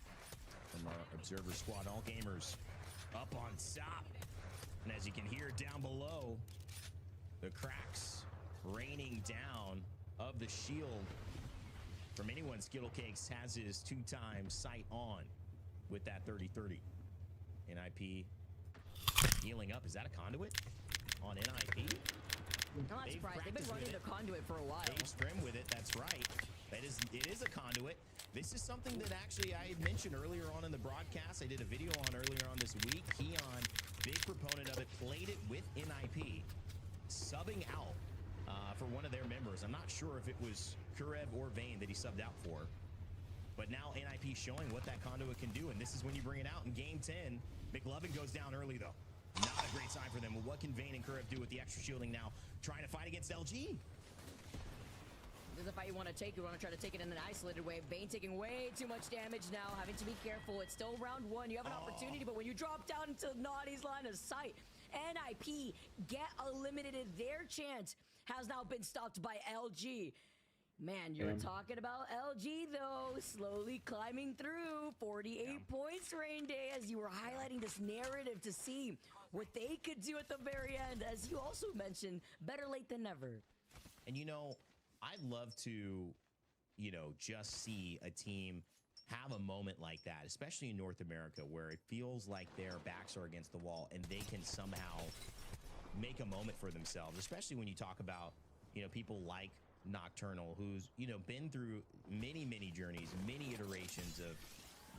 from our observer squad, all gamers up on top. And as you can hear down below, the cracks raining down of the shield from anyone. Skittlecakes has his 2-time sight on with that 30-30. NIP healing up. Is that a conduit on NIP? I'm not surprised. They've been running the conduit for a while. They've scrimmed with it. That's right. It is a conduit. This is something that actually I had mentioned earlier on in the broadcast. I did a video on earlier on this week. Keon, big proponent of it, played it with NIP, subbing out for one of their members. I'm not sure if it was Kurev or Vayne that he subbed out for. But now NIP showing what that conduit can do, and this is when you bring it out in Game 10. McLovin goes down early, though. Not a great sign for them. Well, what can Vayne and Kurev do with the extra shielding now? Trying to fight against LG. This is a fight you want to take. You want to try to take it in an isolated way. Vayne taking way too much damage now, having to be careful. It's still round 1. You have an opportunity, but when you drop down into Naughty's line of sight, NIP get eliminated. Their chance has now been stopped by LG. Man, you're talking about LG, though, slowly climbing through 48 points, Rain Day, as you were highlighting this narrative to see what they could do at the very end. As you also mentioned, better late than never. And, you know, I'd love to, you know, just see a team have a moment like that, especially in North America, where it feels like their backs are against the wall and they can somehow make a moment for themselves, especially when you talk about, you know, people like Nocturnal, who's, you know, been through many journeys, many iterations of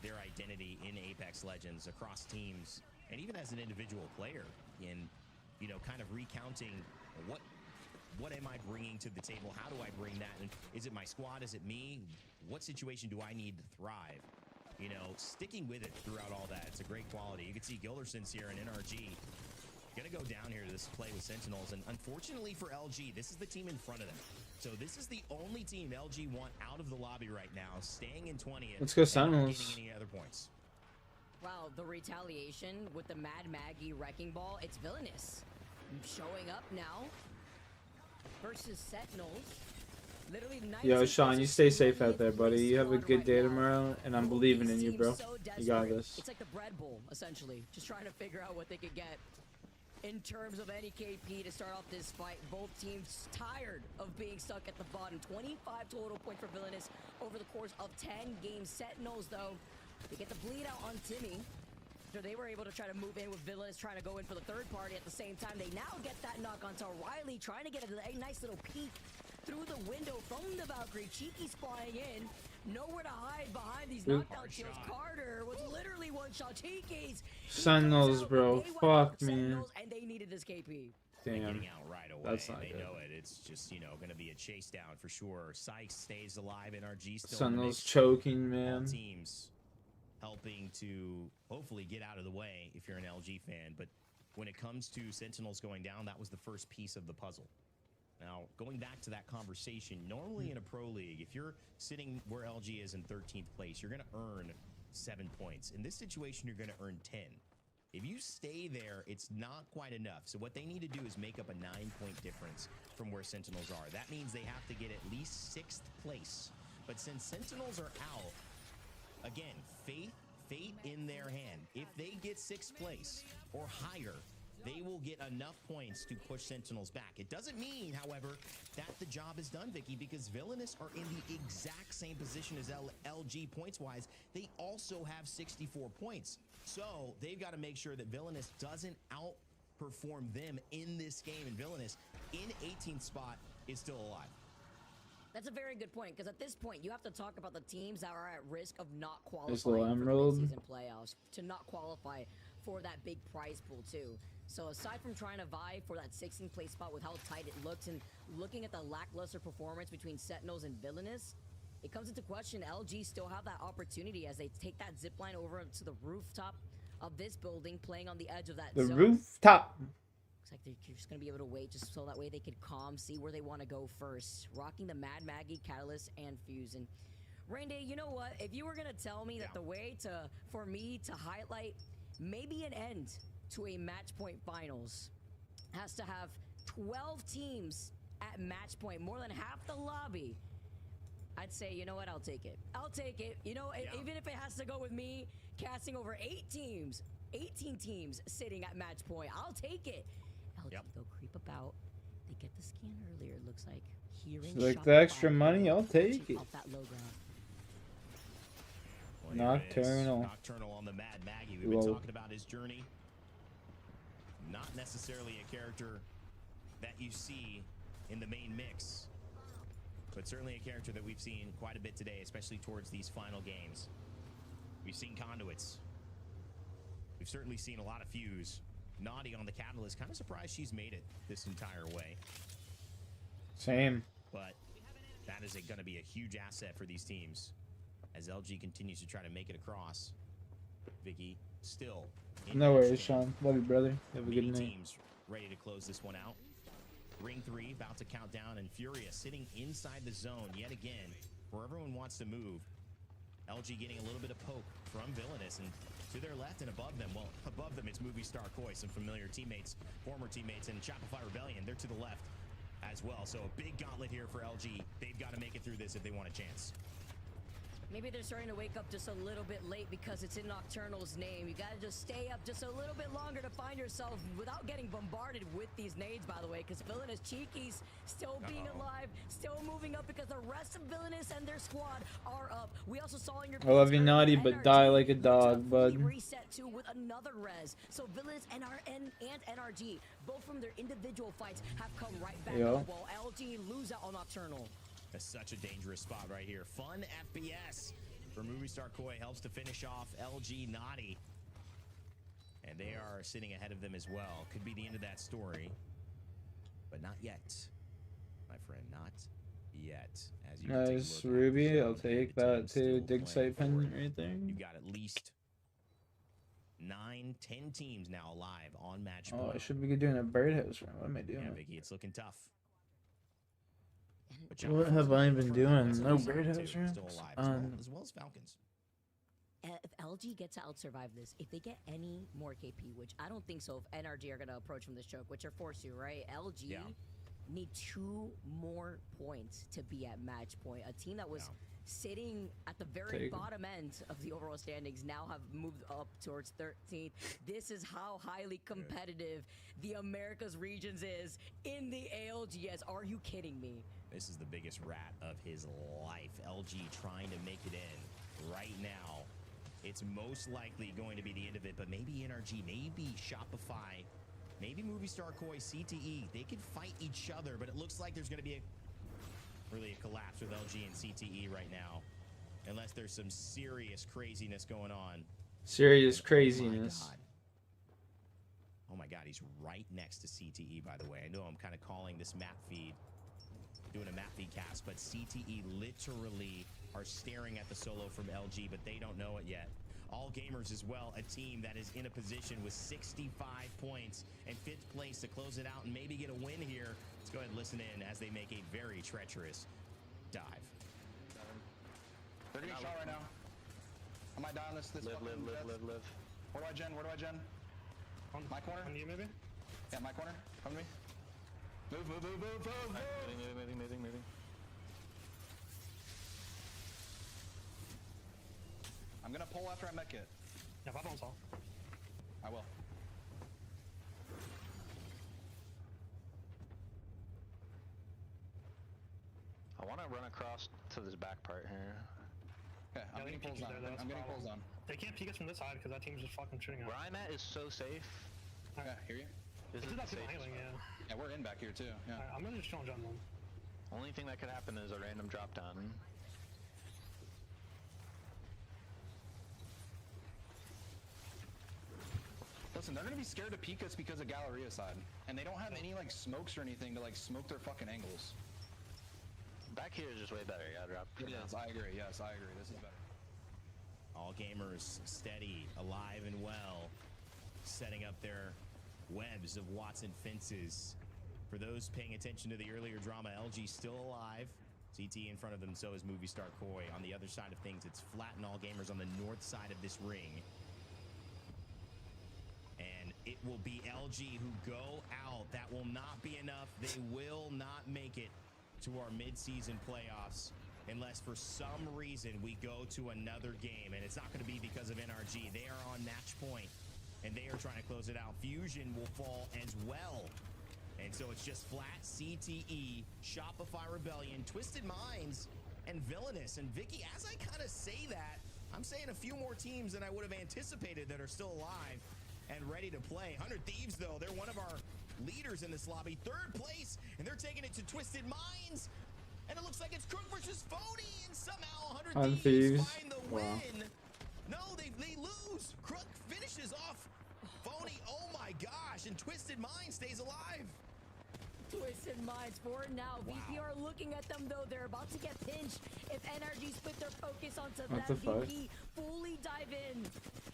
their identity in Apex Legends across teams, and even as an individual player, in, you know, kind of recounting what am I bringing to the table? How do I bring that? And is it my squad? Is it me? What situation do I need to thrive? You know, sticking with it throughout all that. It's a great quality. You can see Gilderson's here in NRG. Gonna go down here to this play with Sentinels. And unfortunately for LG, this is the team in front of them. So this is the only team LG want out of the lobby right now, staying in 20th. Let's go Sentinels. Not getting any other points. Wow, the retaliation with the Mad Maggie Wrecking Ball, it's villainous. Showing up now versus Sentinels. Literally Yo, Sean, you stay safe out there, buddy. You have a good day tomorrow, and I'm believing in you, bro. You got this. It's like the bread bowl, essentially. Just trying to figure out what they could get in terms of any KP to start off this fight. Both teams tired of being stuck at the bottom. 25 total points for Villainous over the course of 10 games. Sentinels, though, they get the bleed out on Timmy. So they were able to try to move in with Villainous, trying to go in for the third party at the same time. They now get that knock onto Riley, trying to get a nice little peek through the window from the Valkyrie. Cheeky's flying in. Nowhere to hide behind these knockdown shields. Carter was literally one-shot. Cheeky's. Sentinels, bro. Fuck, man. And they needed this KP. Damn. Getting out right away. That's not they good. know it. It's just, you know, going to be a chase down for sure. Sykes stays alive. NRG still Sentinels choking, all man. teams helping to hopefully get out of the way if you're an LG fan. But when it comes to Sentinels going down, that was the first piece of the puzzle. Now, going back to that conversation, normally in a pro league, if you're sitting where LG is in 13th place, you're going to earn 7 points. In this situation, you're going to earn 10. If you stay there, it's not quite enough. So what they need to do is make up a 9-point difference from where Sentinels are. That means they have to get at least 6th place. But since Sentinels are out, again, fate in their hand. If they get 6th place or higher, they will get enough points to push Sentinels back. It doesn't mean, however, that the job is done, Vicky, because Villainous are in the exact same position as LG points-wise. They also have 64 points. So they've got to make sure that Villainous doesn't outperform them in this game. And Villainous, in 18th spot, is still alive. That's a very good point, because at this point, you have to talk about the teams that are at risk of not This little qualifying for the Emerald. mid-season playoffs, to not qualify for that big prize pool too. So aside from trying to vie for that 16th place spot with how tight it looks and looking at the lackluster performance between Sentinels and Villainous, it comes into question LG still have that opportunity as they take that zip line over to the rooftop of this building, playing on the edge of that The zone. rooftop. Looks like they're just going to be able to wait just so that way they could calm, see where they want to go first. Rocking the Mad Maggie, Catalyst, and Fuse. And Rainday, you know what? If you were going to tell me that the way for me to highlight maybe an end to a match point finals has to have 12 teams at match point, more than half the lobby, I'd say, you know what? I'll take it. I'll take it. You know, even if it has to go with me casting over 18 teams sitting at match point, I'll take it. LG go creep about. They get the scan earlier. It looks like hearing Like the extra money, I'll take it. that logo. Well, here it is. Nocturnal. Nocturnal on the Mad Maggie. We've been talking about his journey. Not necessarily a character that you see in the main mix, but certainly a character that we've seen quite a bit today, especially towards these final games. We've seen Conduits. We've certainly seen a lot of Fuse. Naughty on the Catalyst. Kind of surprised she's made it this entire way. Same. But that is going to be a huge asset for these teams as LG continues to try to make it across. Vicky still in No worries, Sean. Love you, brother. Have a good night. teams ready to close this one out. Ring 3 about to count down, and Furia sitting inside the zone yet again where everyone wants to move. LG getting a little bit of poke from Villainous, and to their left and above them, well, above them it's Movie Star Koi, some familiar teammates, former teammates, and Shopify Rebellion. They're to the left as well. So a big gauntlet here for LG. They've got to make it through this if they want a chance. Maybe they're starting to wake up just a little bit late because it's in Nocturnal's name. You gotta just stay up just a little bit longer to find yourself without getting bombarded with these nades, by the way, because Villainous Cheeky's still being alive, still moving up because the rest of Villainous and their squad are up. We also saw in your I love you, Naughty, but die like a dog, bud. Reset too with another res. So Villainous and NRG, both from their individual fights, have come right back up while LG lose out on Nocturnal. That's such a dangerous spot right here. Fun FPS for Movie Star Koi helps to finish off LG Naughty. And they are sitting ahead of them as well. Could be the end of that story. But not yet, my friend. Not yet. As you Nice, Ruby. I'll take that too. Dig site pen right there. You've got at least 9, 10 teams now alive on match Oh, point. I should be doing a birdhouse run. What am I doing? Yeah, Vicky, it's looking tough. What have I been doing? No birdhouse runs? Still alive as well as Falcons. If LG gets to out-survive this, if they get any more KP, which I don't think so, if NRG are going to approach from this choke, which are forced to, right? LG need 2 more points to be at match point. A team that was sitting at the very bottom end of the overall standings now have moved up towards 13th. This is how highly competitive the Americas regions is in the ALGS. Are you kidding me? This is the biggest rat of his life. LG trying to make it in right now. It's most likely going to be the end of it, but maybe NRG, maybe Shopify, maybe Movie Star Koi, CTE. They could fight each other, but it looks like there's going to be really a collapse with LG and CTE right now, unless there's some serious craziness going on. Serious craziness. Oh my God, he's right next to CTE, by the way. I know I'm kind of calling this map feed, doing a map feed cast, but CTE literally are staring at the solo from LG, but they don't know it yet. All Gamers as well, a team that is in a position with 65 points and 5th place to close it out and maybe get a win here. Let's go ahead and listen in as they make a very treacherous dive. They're getting shot right now. I might die on this. Live. Where do I gen? On my corner? On you, maybe? Yeah, my corner. Come to me. Move. Moving. I'm gonna pull after I mech it. Yeah, pop on Saul. I will. I want to run across to this back part here. Okay, I'm getting pulls on. They can't peek us from this side because that team's just fucking shooting at us. Where I'm at is so safe. Okay, hear you? This is the safest healing, spot. yeah, we're in back here too. Yeah. Right, I'm gonna just chill on John 1. Only thing that could happen is a random drop down. listen, they're gonna be scared to peek us because of Galleria side, and they don't have any like smokes or anything to like smoke their fucking angles. Back here is just way better, yeah, drop. It is. I agree. Yes, I agree. This is better. All gamers steady, alive and well, setting up their webs of Watson fences. For those paying attention to the earlier drama, LG still alive. CT in front of them, so is Movie Star Koi. On the other side of things, it's Flat and All Gamers on the north side of this ring. And it will be LG who go out. That will not be enough. They will not make it to our mid-season playoffs unless for some reason we go to another game. And it's not going to be because of NRG. They are on match point, and they are trying to close it out. Fusion will fall as well. And so it's just Flat, CTE, Shopify Rebellion, Twisted Minds, and Villainous. And Vicky, as I kind of say that, I'm saying a few more teams than I would have anticipated that are still alive and ready to play. 100 Thieves, though, they're one of our leaders in this lobby. 3rd place, and they're taking it to Twisted Minds. And it looks like it's Crook versus Phony, and somehow 100 Thieves find the win. No, they lose. Crook finishes off Phony. Oh my gosh, and Twisted Minds stays alive. Twisted Minds for now. Wow. VP are looking at them though. They're about to get pinched. If NRG split their focus onto What that, the fuck? VP fully dive in.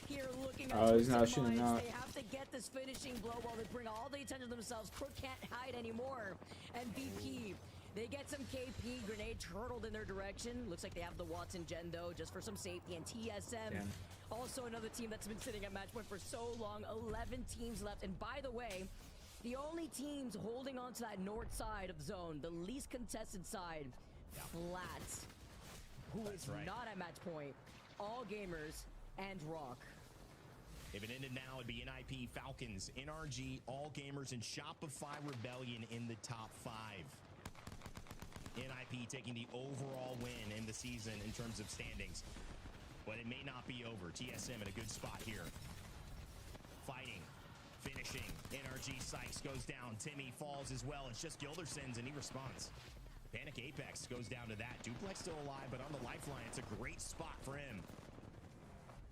Here looking at Oh, he's Twisted not shooting Minds. out. They have to get this finishing blow while they bring all the attention to themselves. Crook can't hide anymore. And VP, they get some KP grenades hurtled in their direction. Looks like they have the Watson Gen though, just for some safety. And TSM, also another team that's been sitting at match point for so long. 11 teams left. And by the way, the only teams holding on to that north side of the zone, the least contested side, Flat, who is not at match point, All Gamers, and Rock. If it ended now, it'd be NIP, Falcons, NRG, All Gamers, and Shopify Rebellion in the top 5. NIP taking the overall win in the season in terms of standings. But it may not be over. TSM in a good spot here. Fighting. Finishing. NRG Sykes goes down. Timmy falls as well. It's just Gildersons, and he responds. Panic Apex goes down to that. Duplex still alive, but on the lifeline, it's a great spot for him.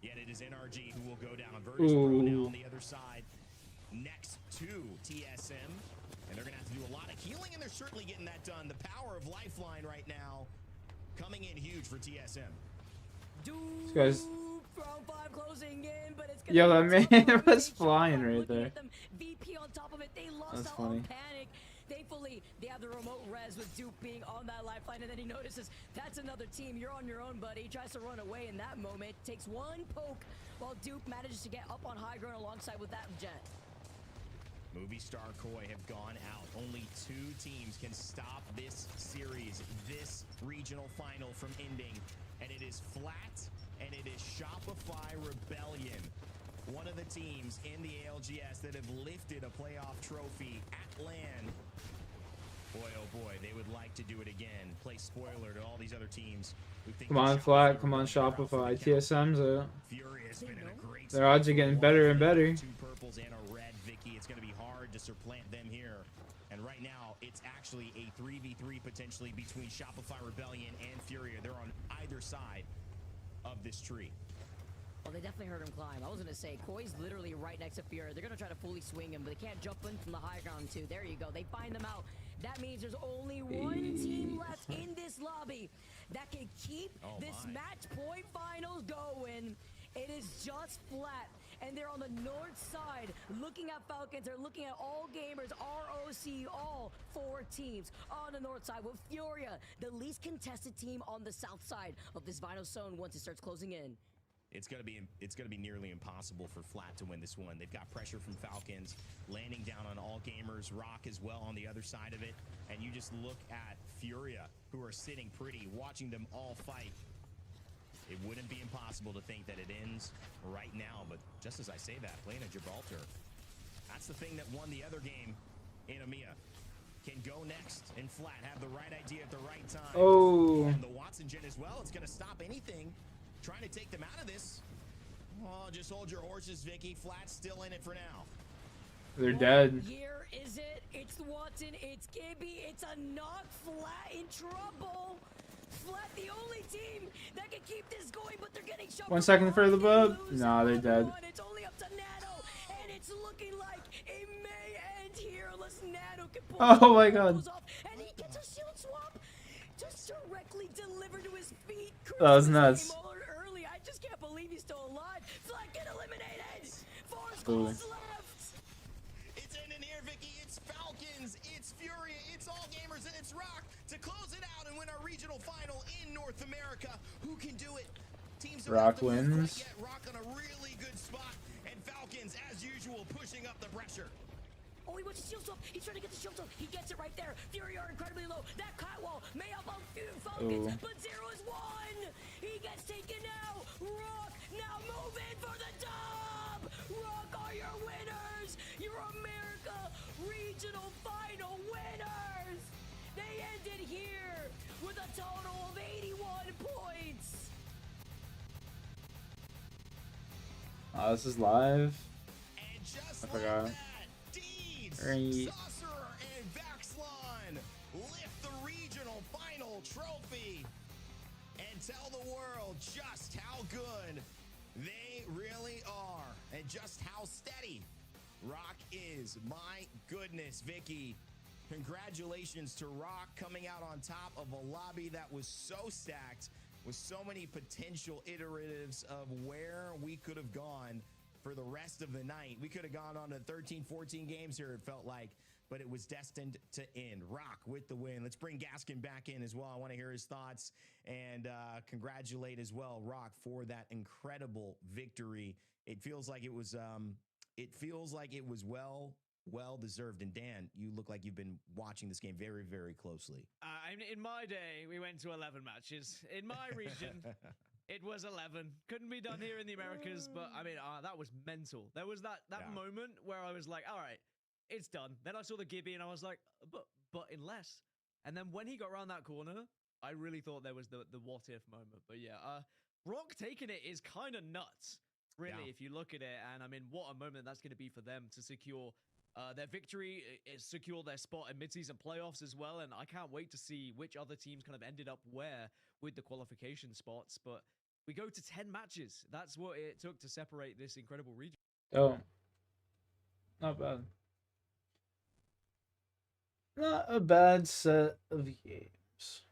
Yet it is NRG who will go down. Virtus Pro now on the other side. Next to TSM. And they're going to have to do a lot of healing, and they're certainly getting that done. The power of lifeline right now coming in huge for TSM. This guy's... Round 5 closing in, but it's Yo, that man was flying right there. VP on top of it, they lost That's out funny. on Panic. Thankfully, they have the remote res with Duke being on that lifeline, and then he notices that's another team. You're on your own, buddy. He tries to run away in that moment. Takes one poke while Duke manages to get up on high ground alongside with that Jet. Movie Star Koi have gone out. Only 2 teams can stop this series, this regional final from ending. And it is Flat and it is Shopify Rebellion. One of the teams in the ALGS that have lifted a playoff trophy at LAN. Boy, oh boy, they would like to do it again. Play spoiler to all these other teams who think Come on, Flat. Come on, Shopify. TSM's out. Fury has been in a great Their odds are getting better and better. 2 purples and a red, Vicky. It's going to be hard to supplant them here. And right now, it's actually a 3v3 potentially between Shopify Rebellion and Furia. They're on either side of this tree. Well, they definitely heard him climb. I was going to say, Koi's literally right next to Fury. They're going to try to fully swing him, but they can't jump in from the high ground, too. There you go. They find them out. That means there's only one team left in this lobby that can keep this match point finals going. It is just Flat, and they're on the north side looking at Falcons. They're looking at All Gamers, ROC, all 4 teams on the north side with Furia, the least contested team on the south side of this vinyl zone once it starts closing in. It's gonna be nearly impossible for Flat to win this one. They've got pressure from Falcons, landing down on All Gamers, Rock as well on the other side of it. And you just look at Furia, who are sitting pretty, watching them all fight. It wouldn't be impossible to think that it ends right now, but just as I say that, playing at Gibraltar, that's the thing that won the other game in EMEA. Can go next and Flat have the right idea at the right time. Oh. And the Watson Gen as well. It's going to stop anything trying to take them out of this. Oh, just hold your horses, Vicky. Flat's still in it for now. They're dead. Here is it. It's the Watson. It's Gibby. It's a knock. Flat in trouble. Flat, the only team that can keep this going, but they're getting shot. 1 second for the bub. Nah, they're dead. It's only up to Nano, and it's Oh my god. And he gets a shield swap just directly delivered to his feet. That was Christmas nuts. came on early. I just can't believe he's still alive. Flat get eliminated. 4 Ooh. squads left. It's ending here, Vicky. It's Falcons, it's Furia, it's All Gamers, and it's Rock to close it out and win our regional final in North America. Who can do it? Teams don't Rock have to move quite wins. yet. Rock on a really good spot, and Falcons, as usual, pushing up the pressure. Oh, he wants a shield swap. He's trying to get the shield swap. He gets it right there. Fury are incredibly low. That catwall may help out Falcons, Ooh. but 0 is 1. He gets taken now. Rock now moving for the dub. Rock are your winners. Your America regional final winners. They ended here with a total of 81 points. Oh, this is live. And just I forgot. like that, Deeds, Right. Saucerer, and Vaxlon lift the regional final trophy and tell the world just how good they really are and just how steady Rock is. My goodness, Vicky. Congratulations to Rock coming out on top of a lobby that was so stacked with so many potential iteratives of where we could have gone for the rest of the night. We could have gone on to 13, 14 games here, it felt like, but it was destined to end. Rock with the win. Let's bring Gaskin back in as well. I want to hear his thoughts and congratulate as well Rock for that incredible victory. It feels like it was well deserved. And Dan, you look like you've been watching this game very, very closely. In my day, we went to 11 matches. In my region, it was 11. Couldn't be done here in the Americas, but I mean, that was mental. There was that moment where I was like, all right, it's done. Then I saw the Gibby and I was like, but in less. And then when he got around that corner, I really thought there was the what if moment. But yeah, Rock taking it is kind of nuts, really, if you look at it. And I mean, what a moment that's going to be for them to secure their victory, secure their spot in mid-season playoffs as well. And I can't wait to see which other teams kind of ended up where with the qualification spots. But we go to 10 matches. That's what it took to separate this incredible region. Oh. Not bad. Not a bad set of games.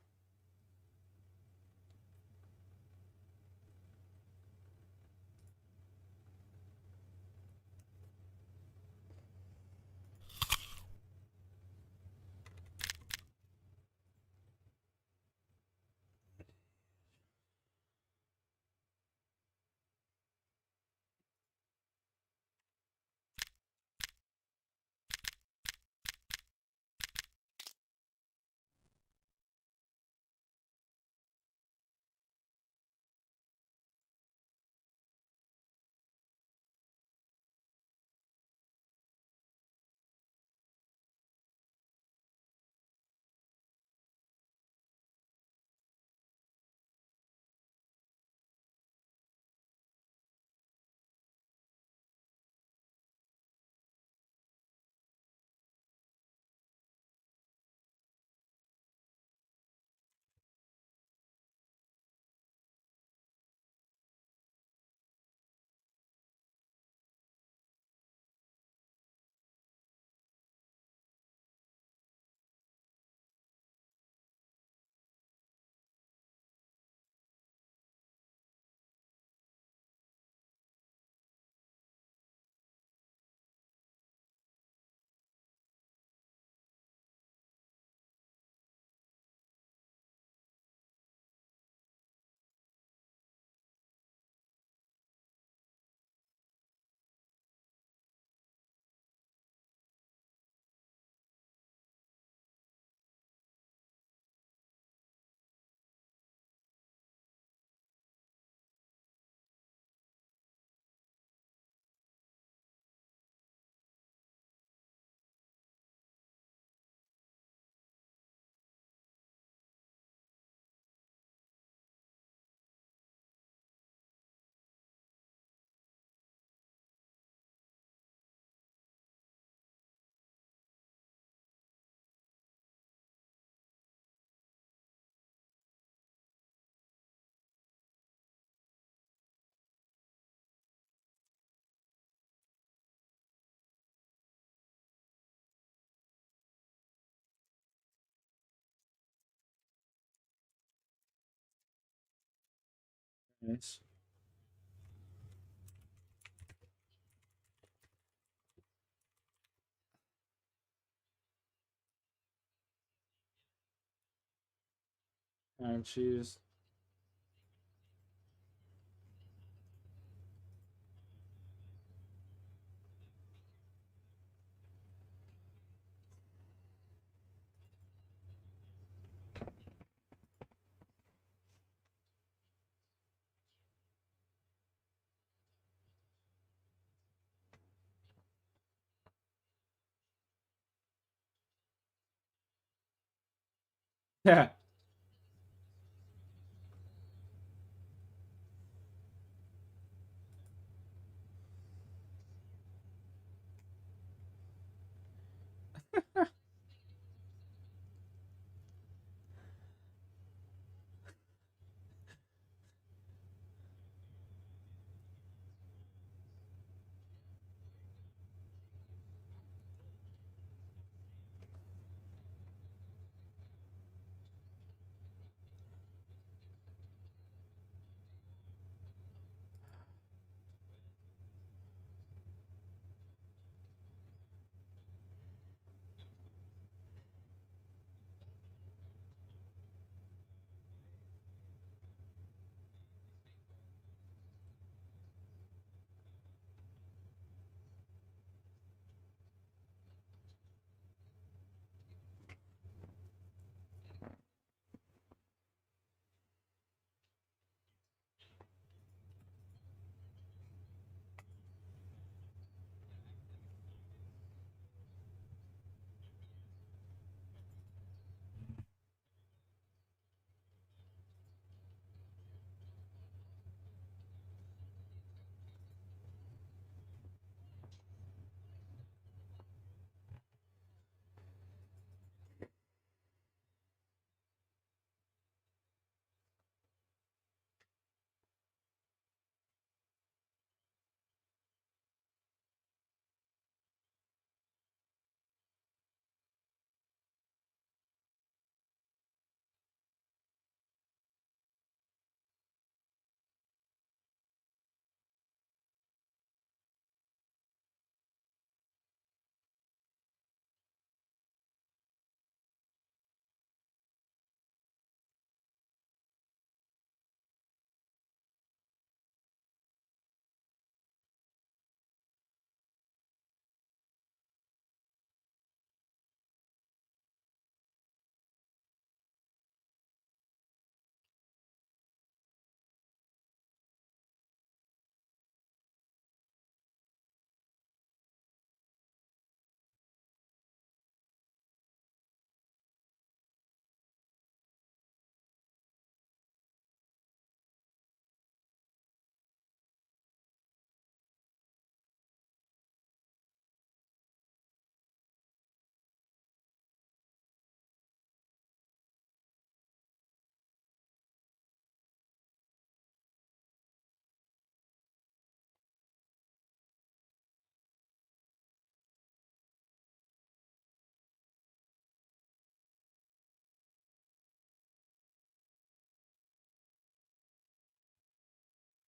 Nice. And choose. Yeah.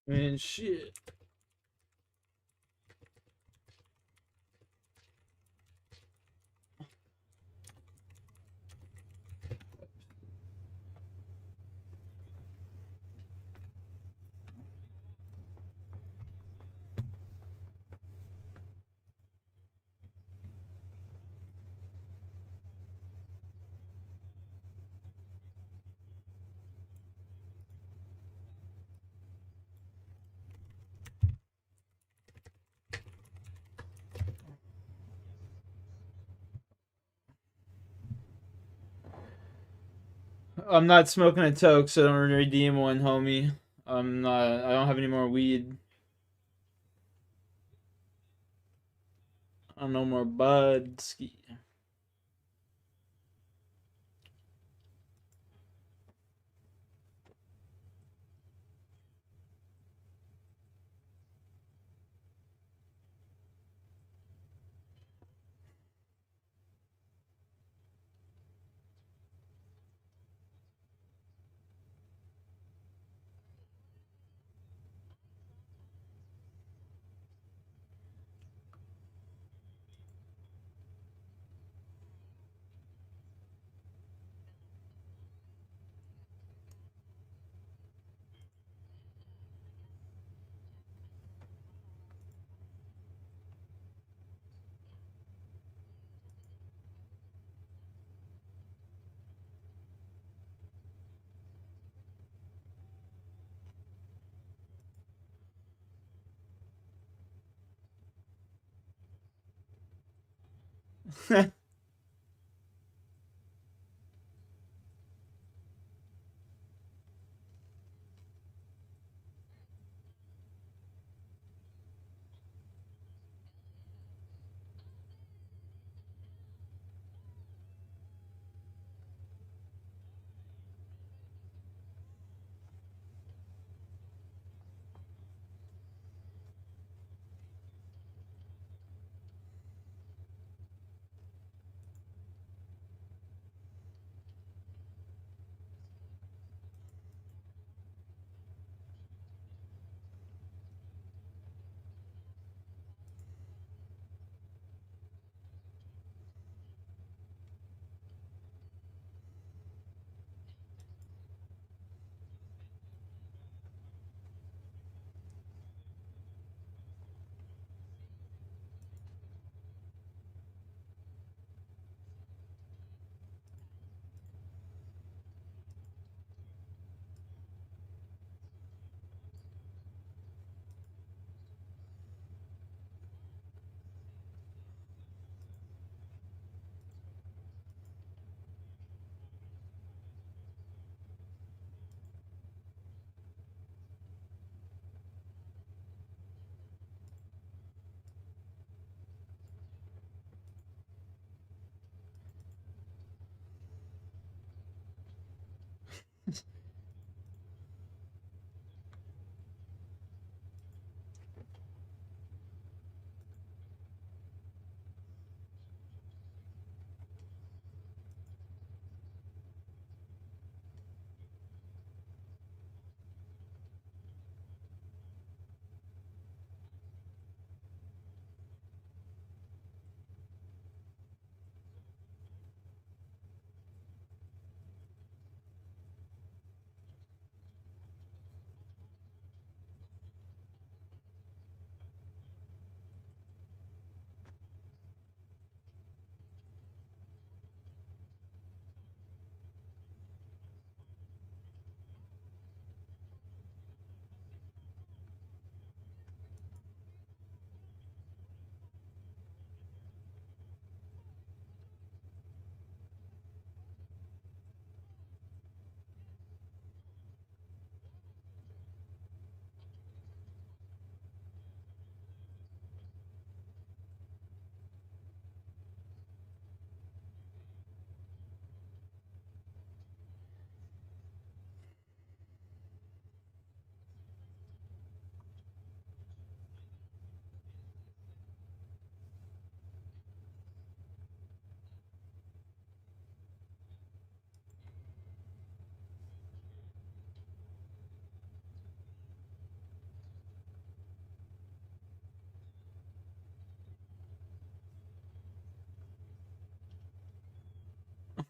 Man, shit. I'm not smoking a toke, so don't redeem one, homie. I'm not. I don't have any more weed. I don't no more bud. Ski.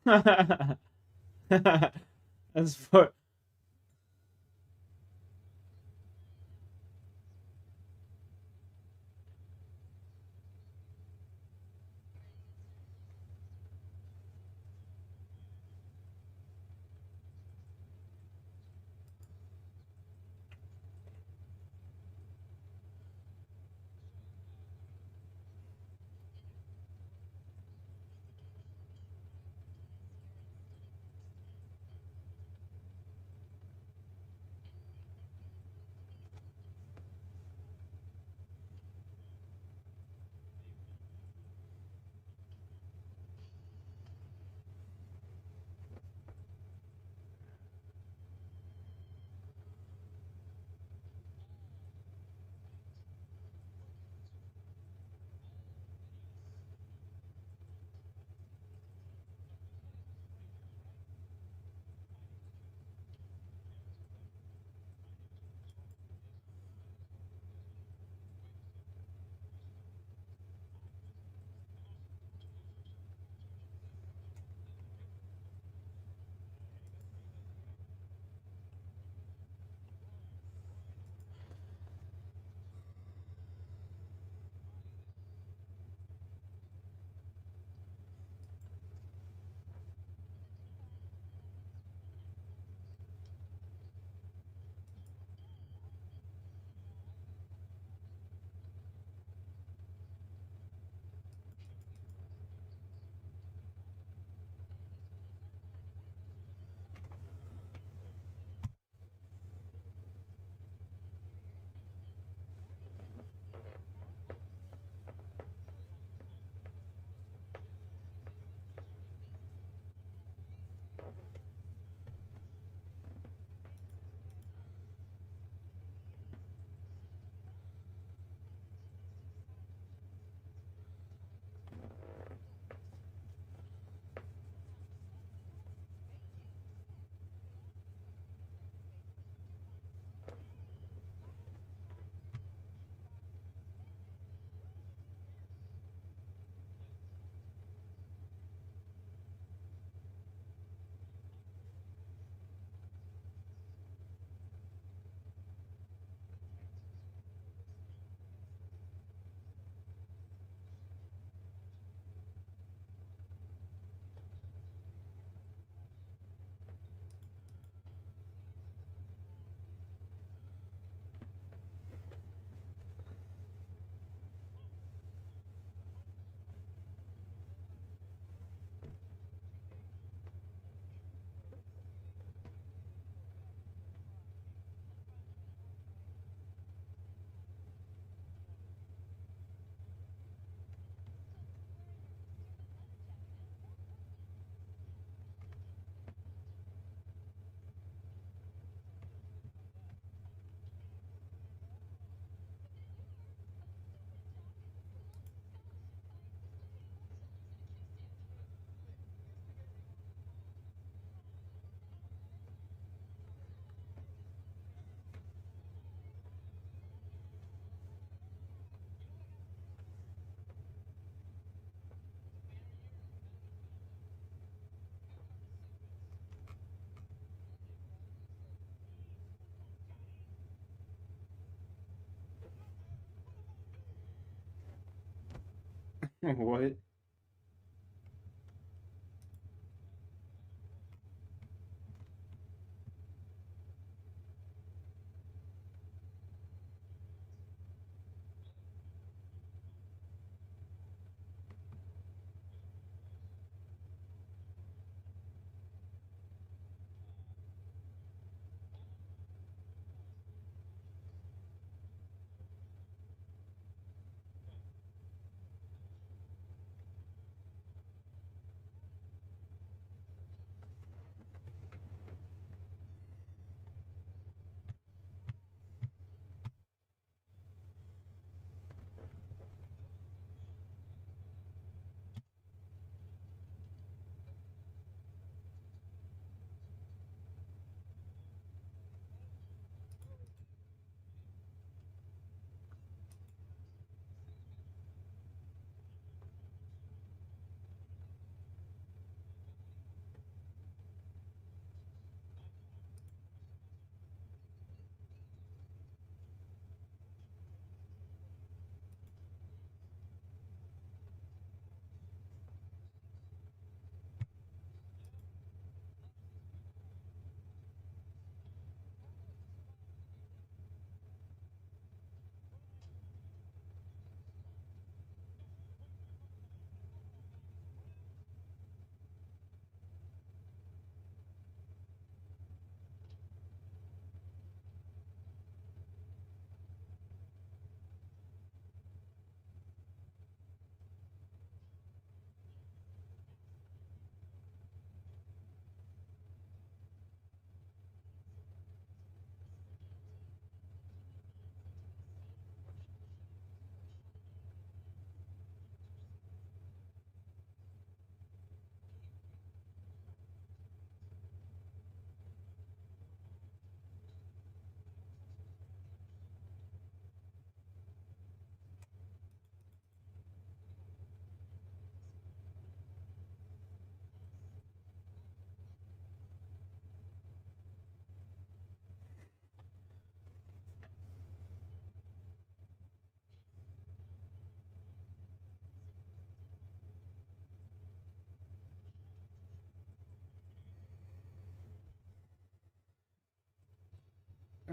That's for. What?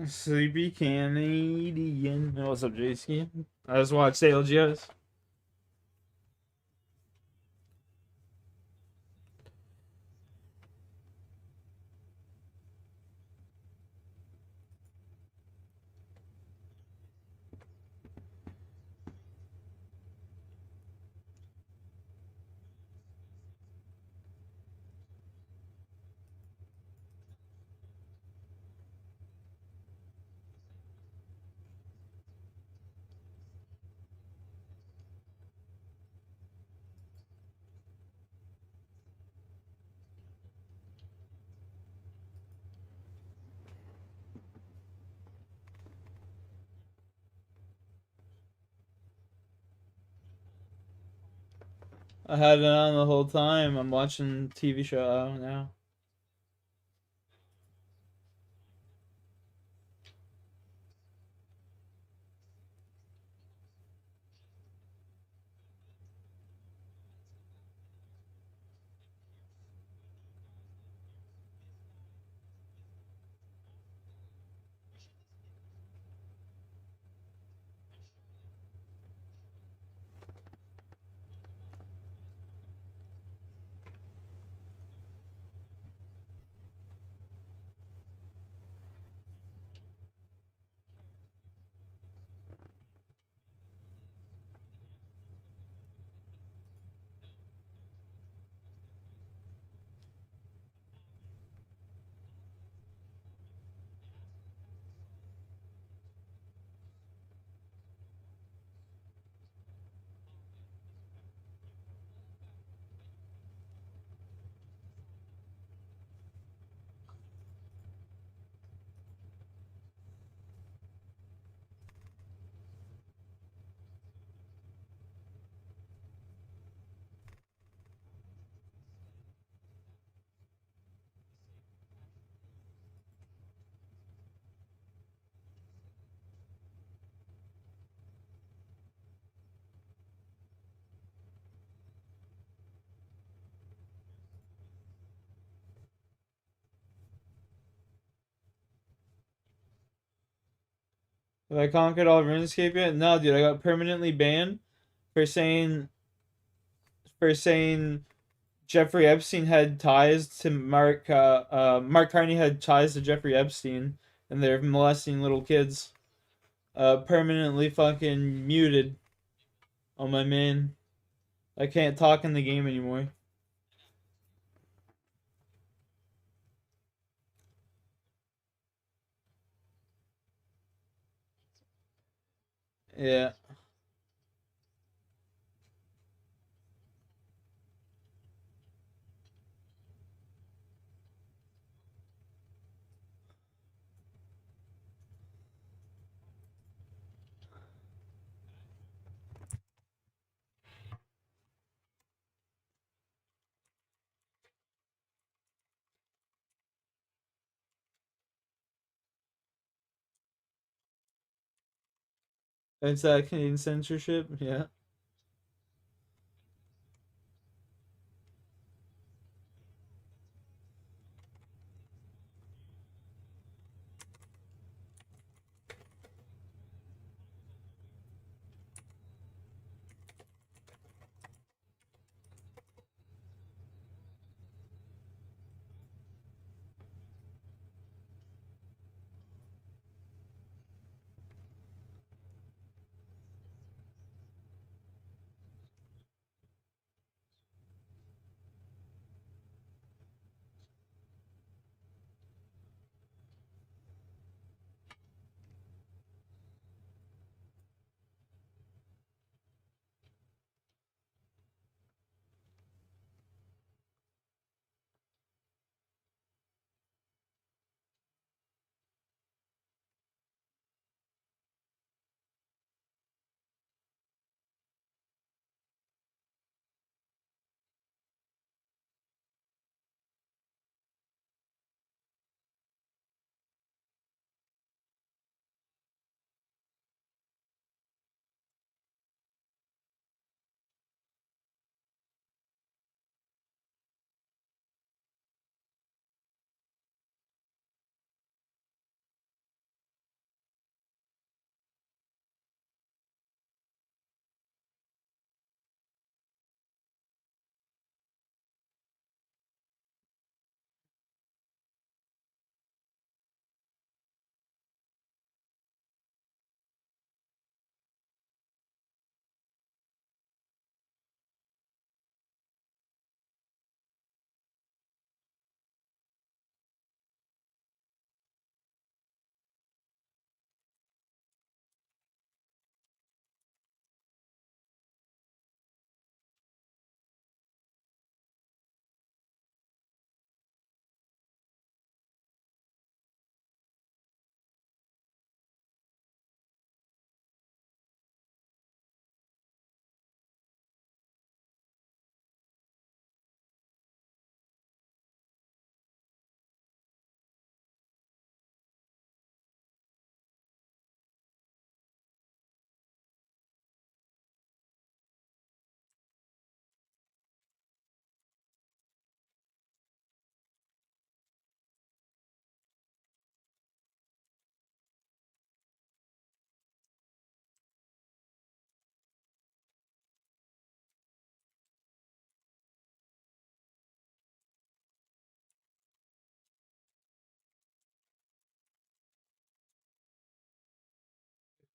Sleepy Canadian. What's up, JC? I just watched ALGS. I had it on the whole time. I'm watching TV show now. Have I conquered all of RuneScape yet? No, dude. I got permanently banned for saying Jeffrey Epstein had ties to Mark Carney had ties to Jeffrey Epstein, and they're molesting little kids. Permanently fucking muted on my main. I can't talk in the game anymore. Yeah. It's that Canadian censorship, yeah.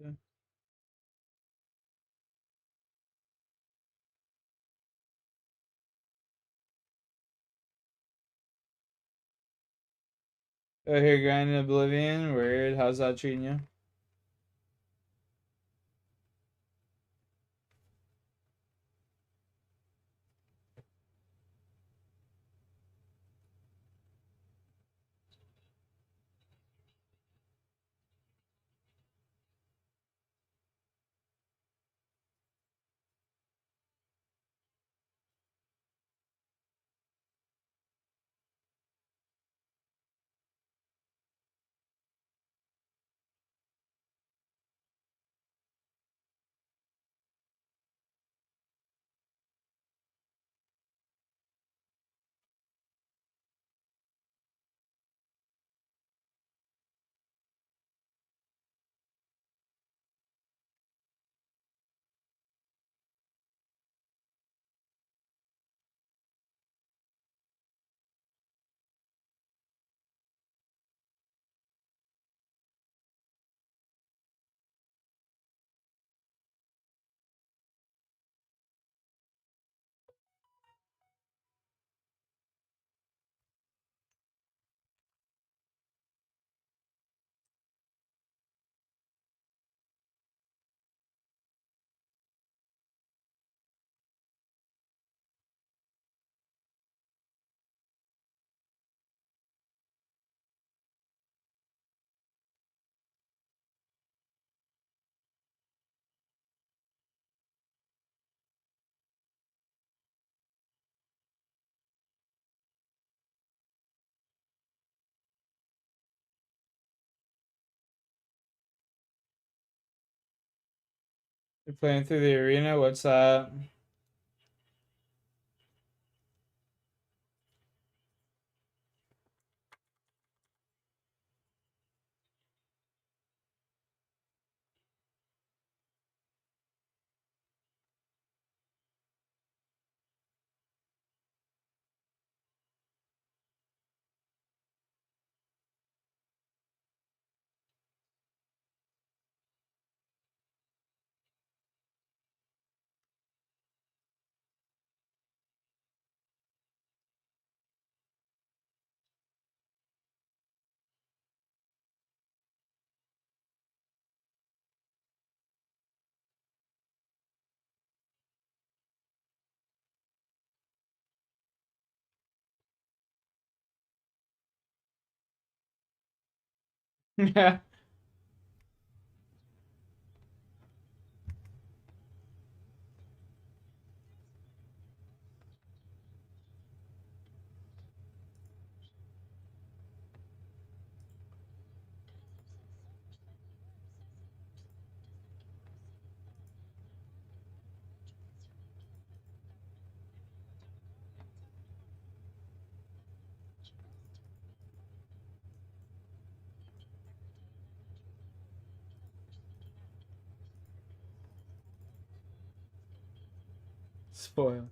Okay. Oh, here, grinding Oblivion. Weird. How's that treating you? You're playing through the arena? What's that? Yeah. Spoil.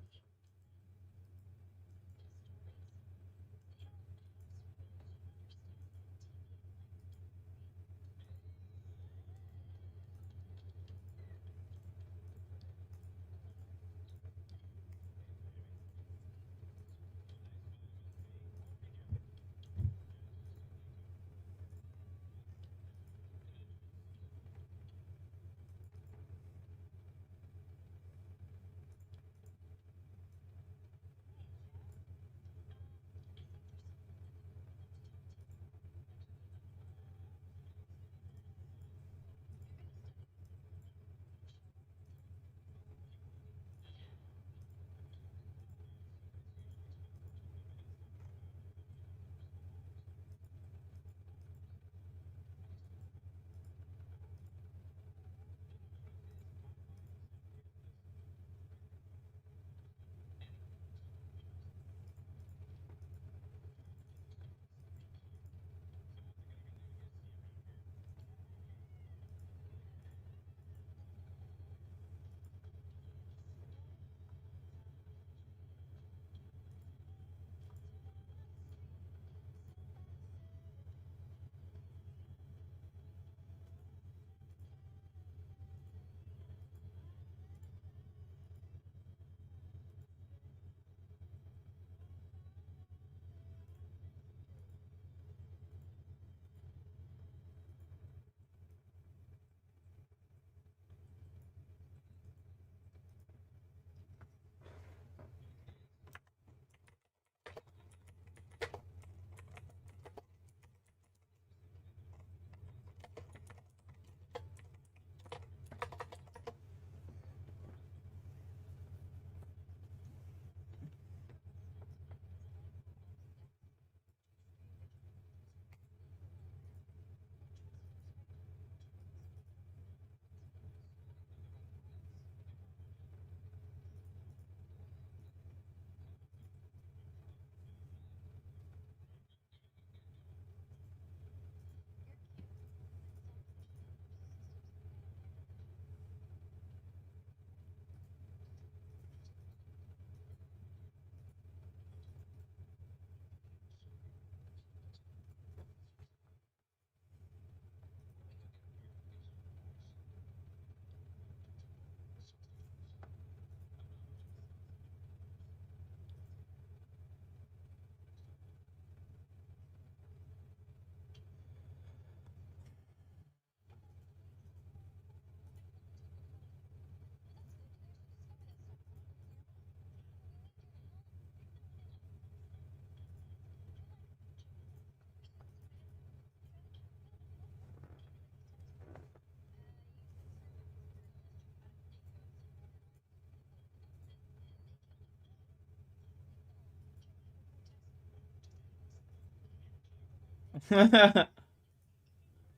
I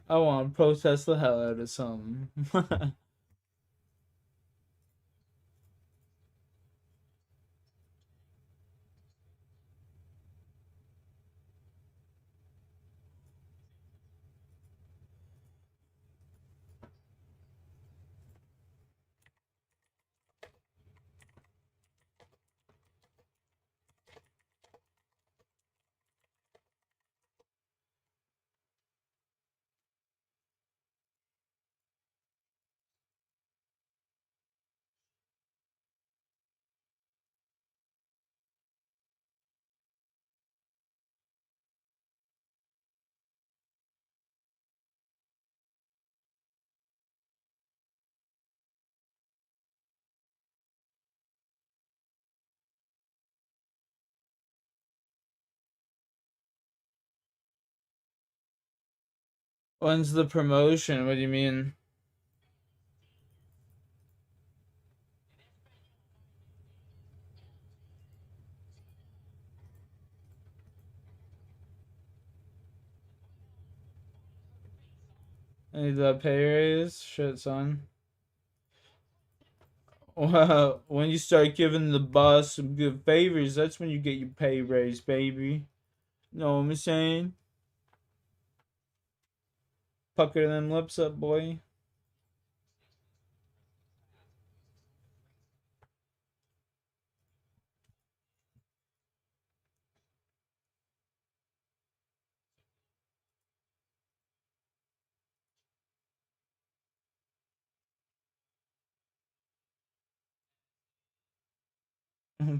want to protest the hell out of something. When's the promotion? What do you mean? I need that pay raise? Shit, son. Well, when you start giving the boss some good favors, that's when you get your pay raise, baby. Know what I'm saying? Pucker them lips up, boy.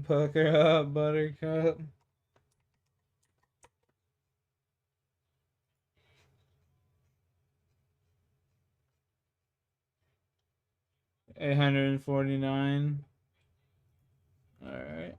Pucker up, buttercup. $849. Alright.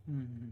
Hmm.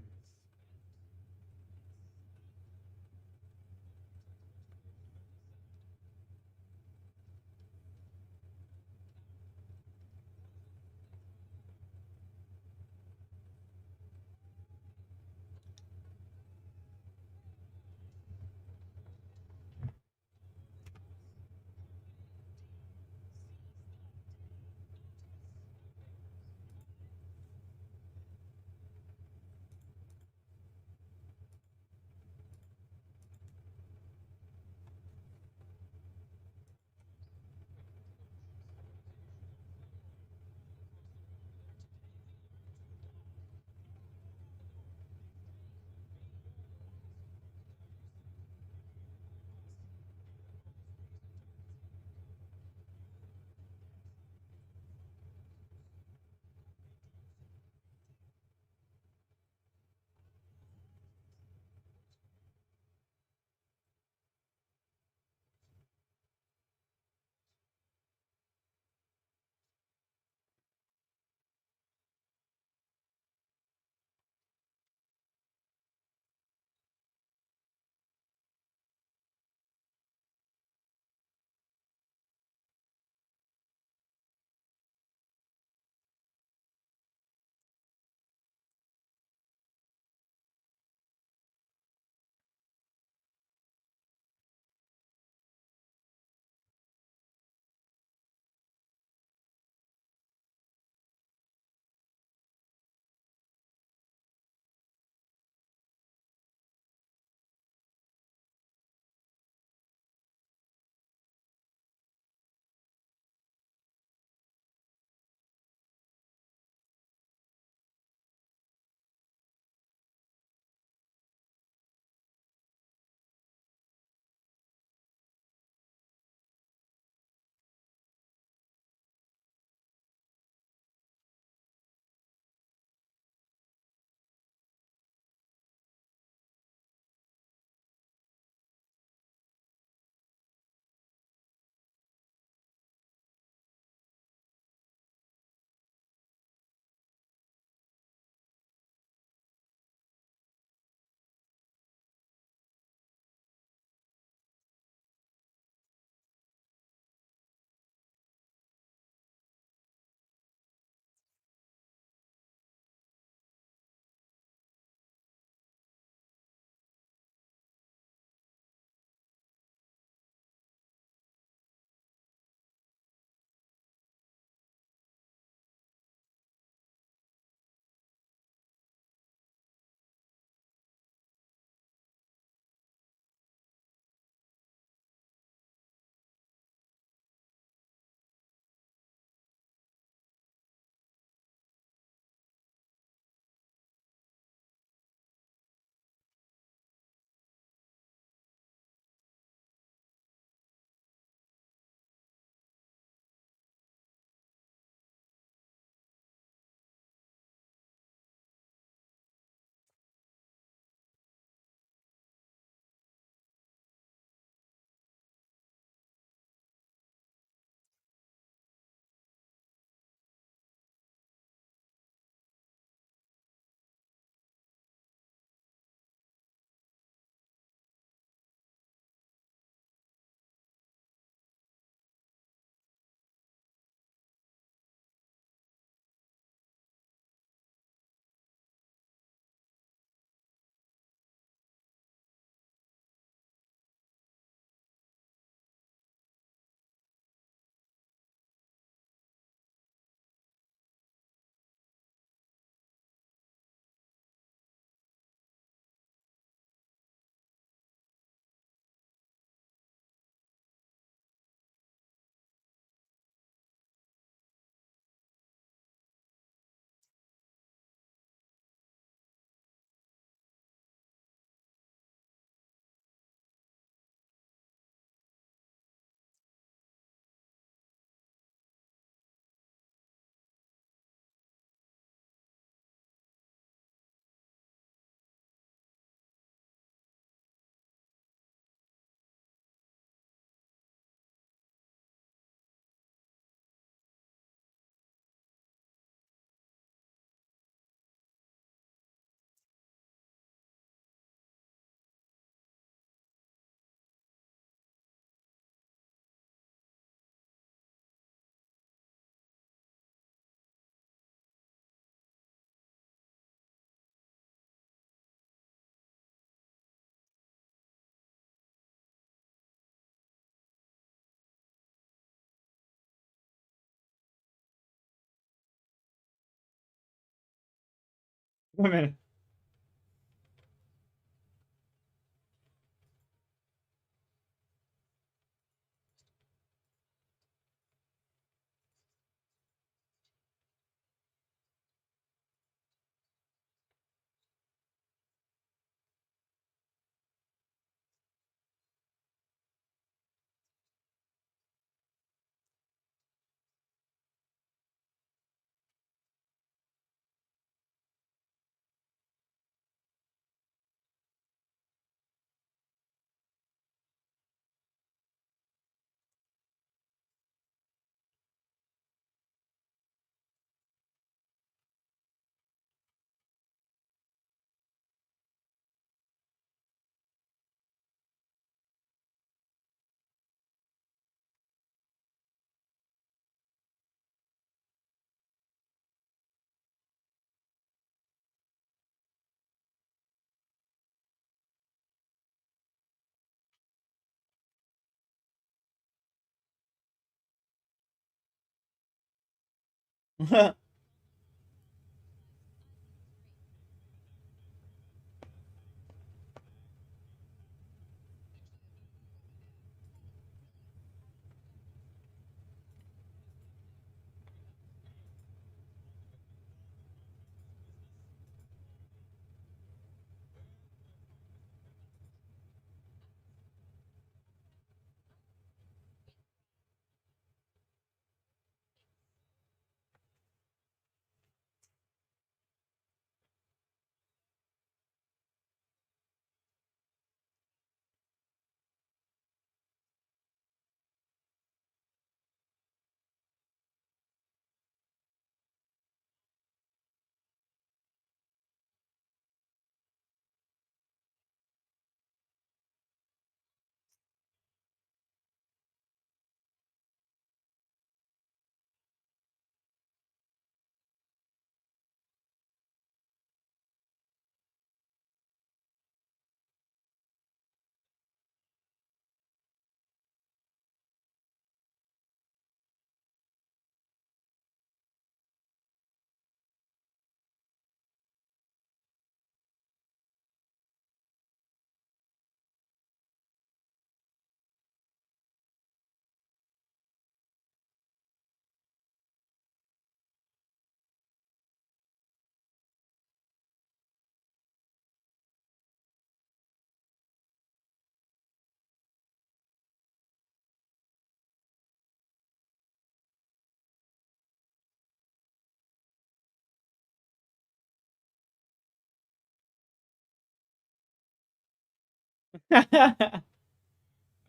Wait a minute.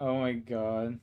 Oh my god.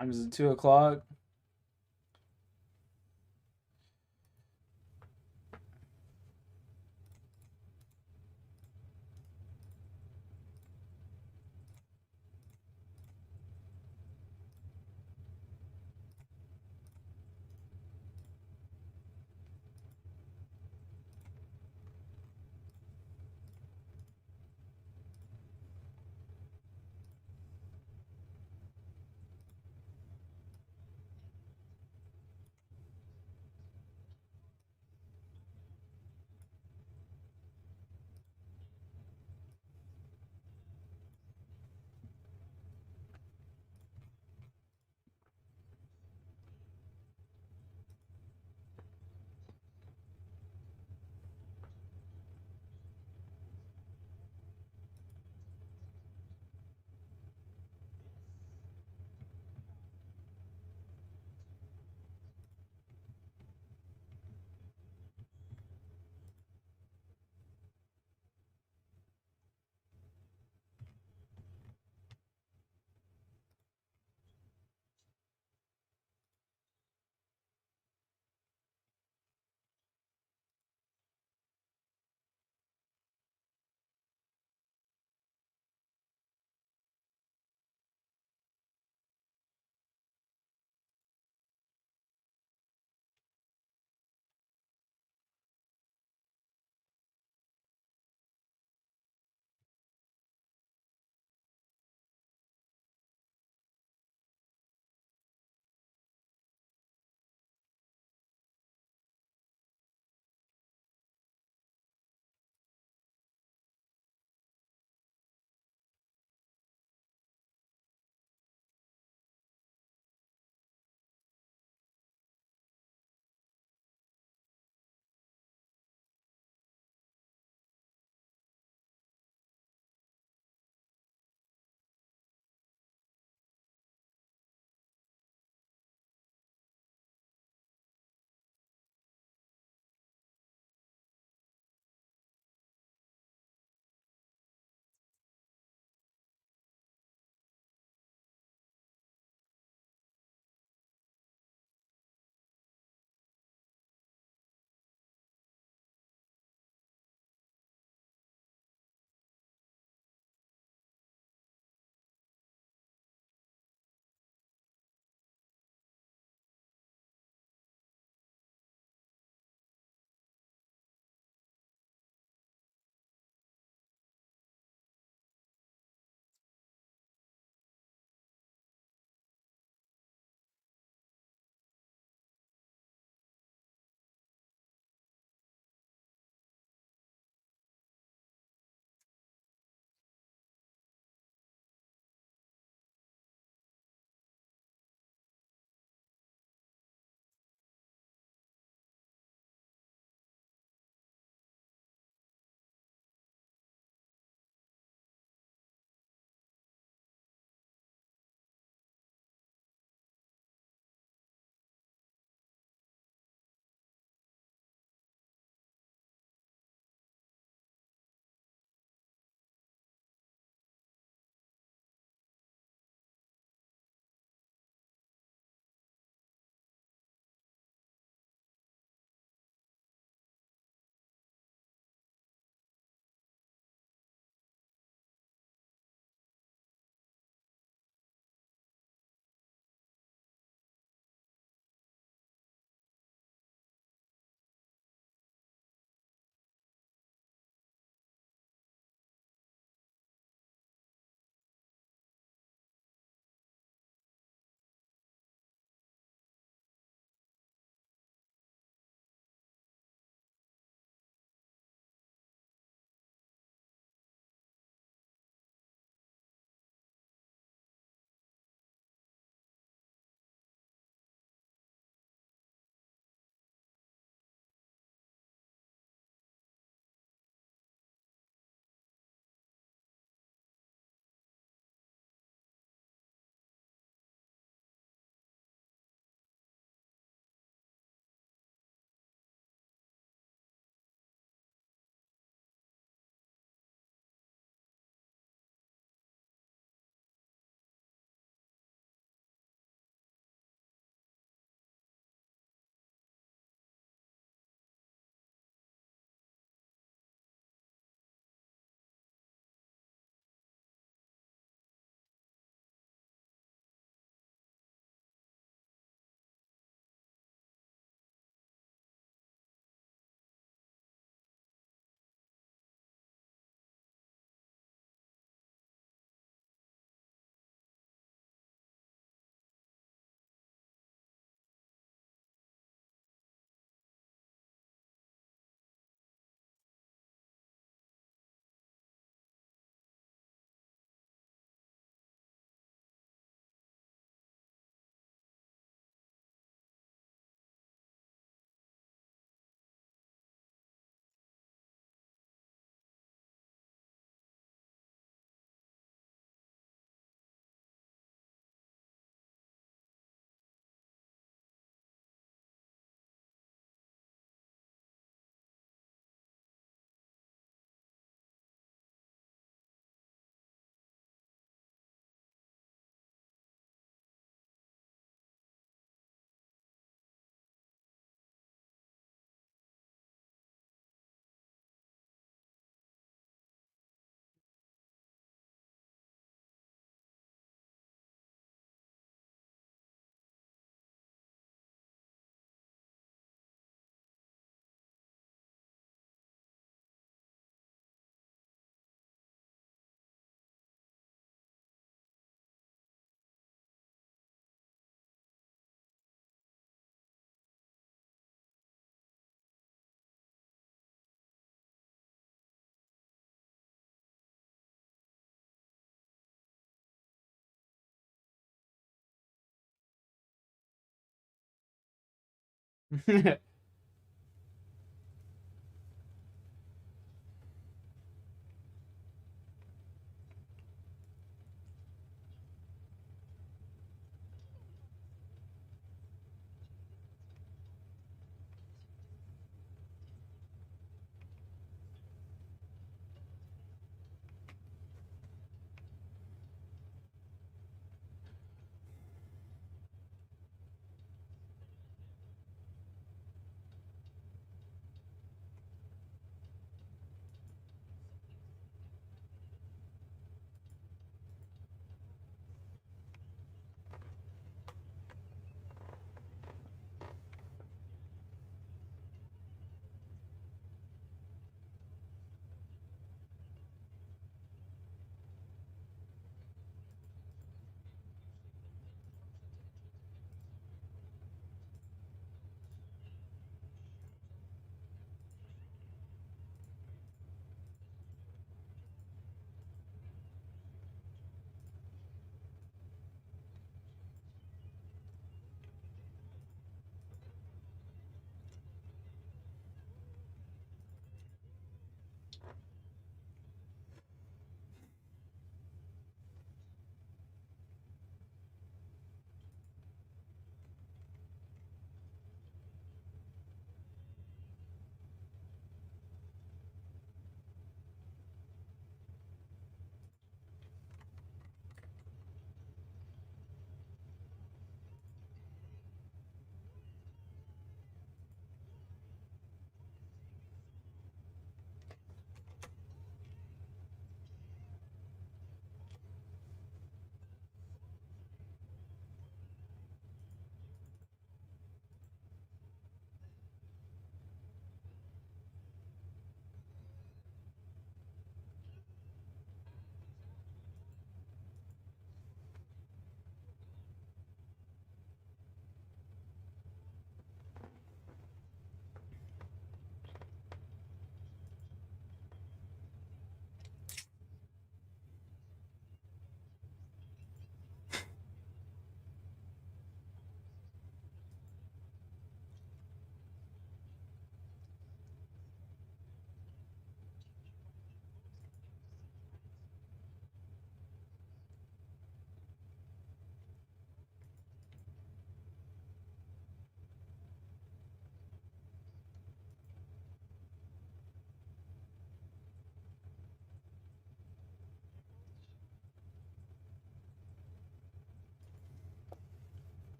Time is 2 o'clock.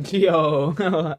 Yo.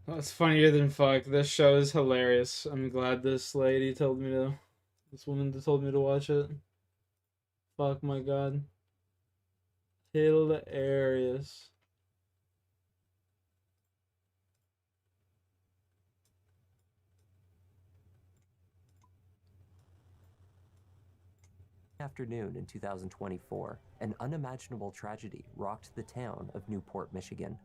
That's funnier than fuck. This show is hilarious. I'm glad this lady told me to. This woman told me to watch it. Fuck my god. Hilarious. Afternoon in 2024, an unimaginable tragedy rocked the town of Newport, Michigan.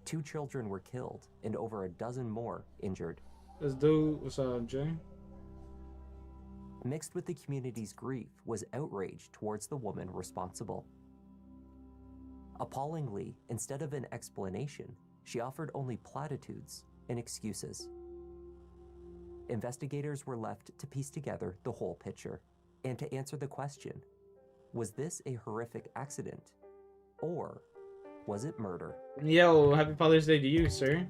2 children were killed and over a dozen more injured. Let's do what's up, Jay? Mixed with the community's grief was outrage towards the woman responsible. Appallingly, instead of an explanation, she offered only platitudes and excuses. Investigators were left to piece together the whole picture and to answer the question, was this a horrific accident or was it murder? Yo, happy Father's Day to you, sir.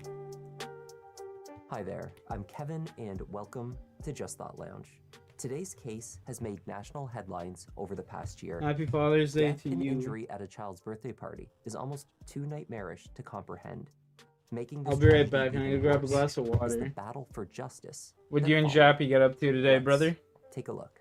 Hi there, I'm Kevin and welcome to Just Thought Lounge. Today's case has made national headlines over the past year. Happy Father's Day Death to and you. Injury at a child's birthday party is almost too nightmarish to comprehend. Making this I'll be right tragedy back. I'm even gonna grab a worse glass of is the water. battle for justice. What that you and followed. Jappy get up to today, Let's brother? take a look.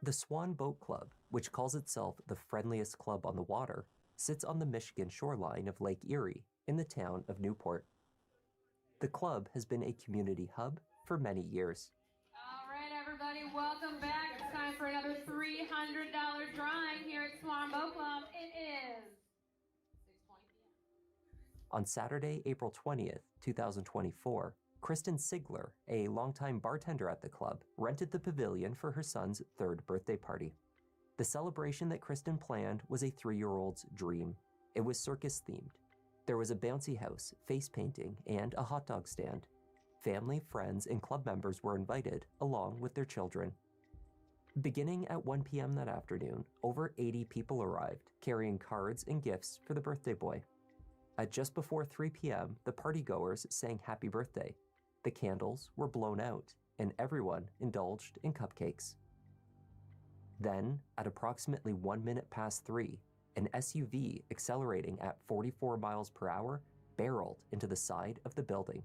The Swan Boat Club, which calls itself the friendliest club on the water, sits on the Michigan shoreline of Lake Erie in the town of Newport. The club has been a community hub for many years. All right, everybody, welcome back. It's time for another $300 drawing here at Swan Boat Club. It is 6:20 p.m. On Saturday, April 20th, 2024, Kristen Sigler, a longtime bartender at the club, rented the pavilion for her son's 3rd birthday party. The celebration that Kristen planned was a 3-year-old's dream. It was circus-themed. There was a bouncy house, face painting, and a hot dog stand. Family, friends, and club members were invited, along with their children. Beginning at 1 p.m. that afternoon, over 80 people arrived, carrying cards and gifts for the birthday boy. At just before 3 p.m., the partygoers sang happy birthday. The candles were blown out, and everyone indulged in cupcakes. Then, at approximately 1 minute past 3, an SUV accelerating at 44 miles per hour barreled into the side of the building.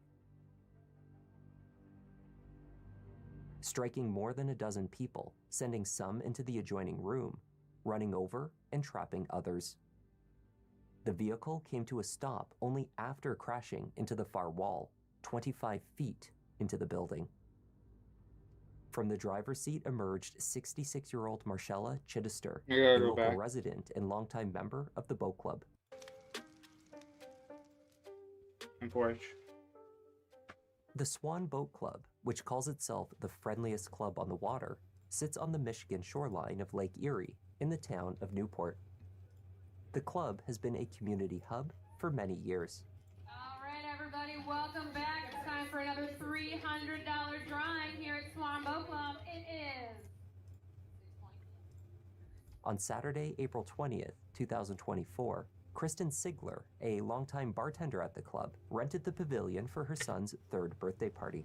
Striking more than a dozen people, sending some into the adjoining room, running over and trapping others. The vehicle came to a stop only after crashing into the far wall, 25 feet into the building. From the driver's seat emerged 66-year-old Marcella Chittister, a local resident and longtime member of the boat club. And Porsche. The Swan Boat Club, which calls itself the friendliest club on the water, sits on the Michigan shoreline of Lake Erie in the town of Newport. The club has been a community hub for many years. All right, everybody, welcome back. It's time for another $300 drawing here at Swan Boat Club. It is 6:20 p.m. On Saturday, April 20th, 2024, Kristen Sigler, a longtime bartender at the club, rented the pavilion for her son's 3rd birthday party.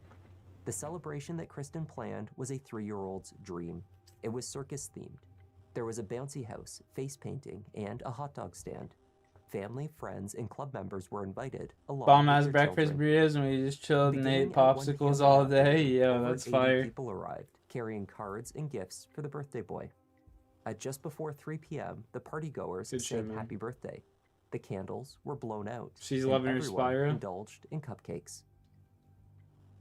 The celebration that Kristen planned was a 3-year-old's dream. It was circus-themed. There was a bouncy house, face painting, and a hot dog stand. Family, friends, and club members were invited, along Bomb-ass with their breakfast children. burritos and we just chilled and Beginning ate at 1 popsicles p.m. all that day. afternoon, Yeah, over that's 80 fire. people arrived, carrying cards and gifts for the birthday boy. At just before 3 p.m., the partygoers Good shit, sang man. happy birthday. The candles were blown out. She's and loving her everyone Spyro. indulged in cupcakes.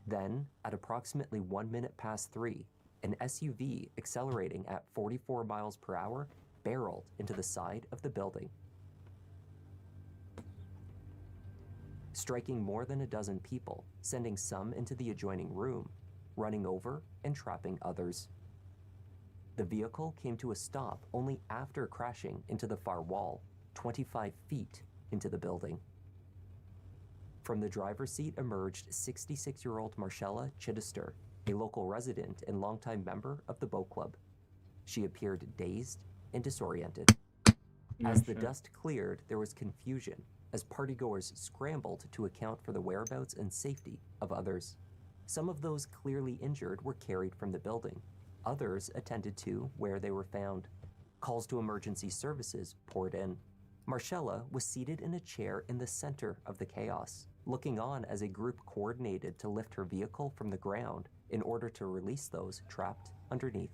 Then, at approximately 1 minute past 3, an SUV accelerating at 44 miles per hour barreled into the side of the building. Striking more than a dozen people, sending some into the adjoining room, running over and trapping others. The vehicle came to a stop only after crashing into the far wall, 25 feet into the building. From the driver's seat emerged 66-year-old Marcella Chittister, a local resident and longtime member of the boat club. She appeared dazed and disoriented. As the dust cleared, there was confusion as partygoers scrambled to account for the whereabouts and safety of others. Some of those clearly injured were carried from the building. Others attended to where they were found. Calls to emergency services poured in. Marcella was seated in a chair in the center of the chaos, looking on as a group coordinated to lift her vehicle from the ground in order to release those trapped underneath.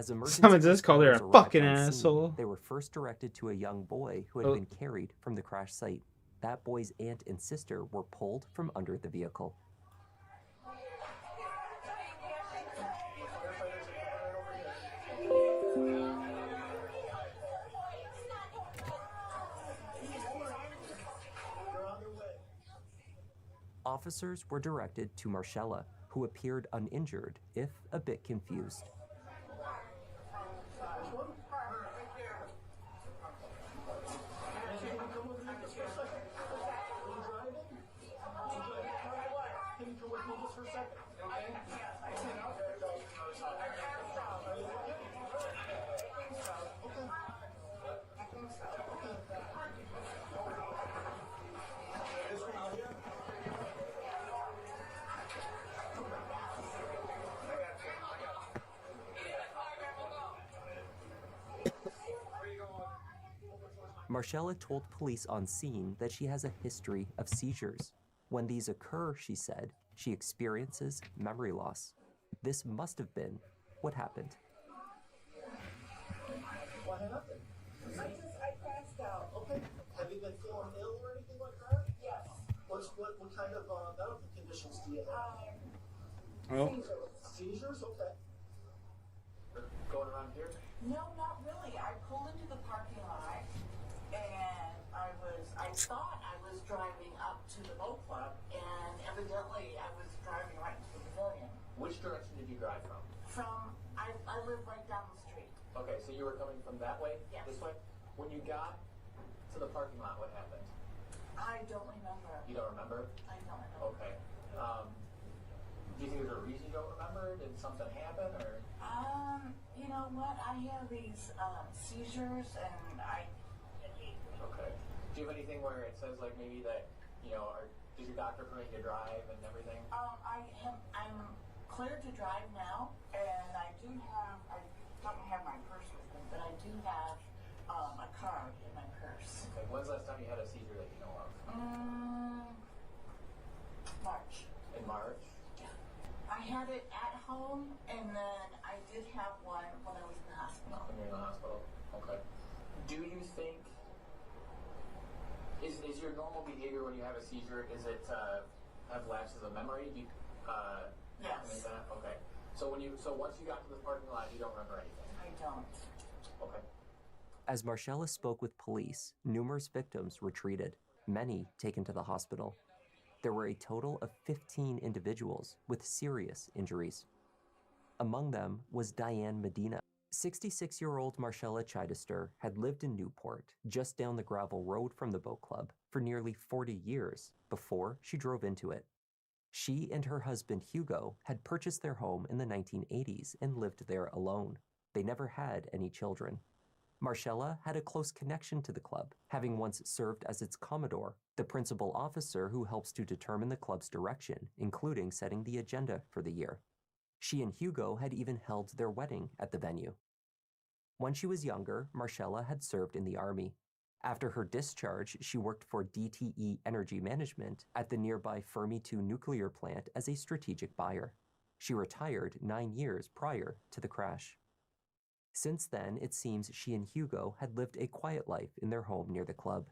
As emergency Someone just called her a responders fucking arrived on scene, asshole. they were first directed to a young boy who had been carried from the crash site. That boy's aunt and sister were pulled from under the vehicle. Officers were directed to Marcella, who appeared uninjured, if a bit confused. Marcella told police on scene that she has a history of seizures. When these occur, she said, she experiences memory loss. This must have been what happened. What happened? I passed out. Okay. Have you been feeling ill or anything like that? Yes. What kind of medical conditions do you have? Seizures? Okay. Going around here? No, not really. I pulled into the parking lot and I thought I was driving up to the boat club and evidently I was driving right to the pavilion. Which direction did you drive from? I live right down the street. Okay, so you were coming from that way? Yes. This way? When you got to the parking lot, what happened? I don't remember. You don't remember? I don't remember. Okay. Do you think there's a reason you don't remember? Did something happen or? You know what? I have these seizures and Okay. Do you have anything where it says like maybe that, does your doctor permit you to drive and everything? I'm cleared to drive now, and I don't have my purse with me, but I do have a card in my purse. Okay. When's the last time you had a seizure that you know of? March. In March? Yeah. I had it at home, and then I did have one when I was in the hospital. When you're in the hospital? Okay. Do you think, is your normal behavior when you have a seizure, is it have lapses of memory? Do you, yes. That? Okay. So once you got to the parking lot, you don't remember anything? I don't. Okay. As Marcella spoke with police, numerous victims were treated, many taken to the hospital. There were a total of 15 individuals with serious injuries. Among them was Diane Medina. 66-year-old Marcella Chichester had lived in Newport, just down the gravel road from the boat club, for nearly 40 years before she drove into it. She and her husband Hugo had purchased their home in the 1980s and lived there alone. They never had any children. Marcella had a close connection to the club, having once served as its commodore, the principal officer who helps to determine the club's direction, including setting the agenda for the year. She and Hugo had even held their wedding at the venue. When she was younger, Marcella had served in the Army. After her discharge, she worked for DTE Energy Management at the nearby Fermi 2 nuclear plant as a strategic buyer. She retired 9 years prior to the crash. Since then, it seems she and Hugo had lived a quiet life in their home near the club.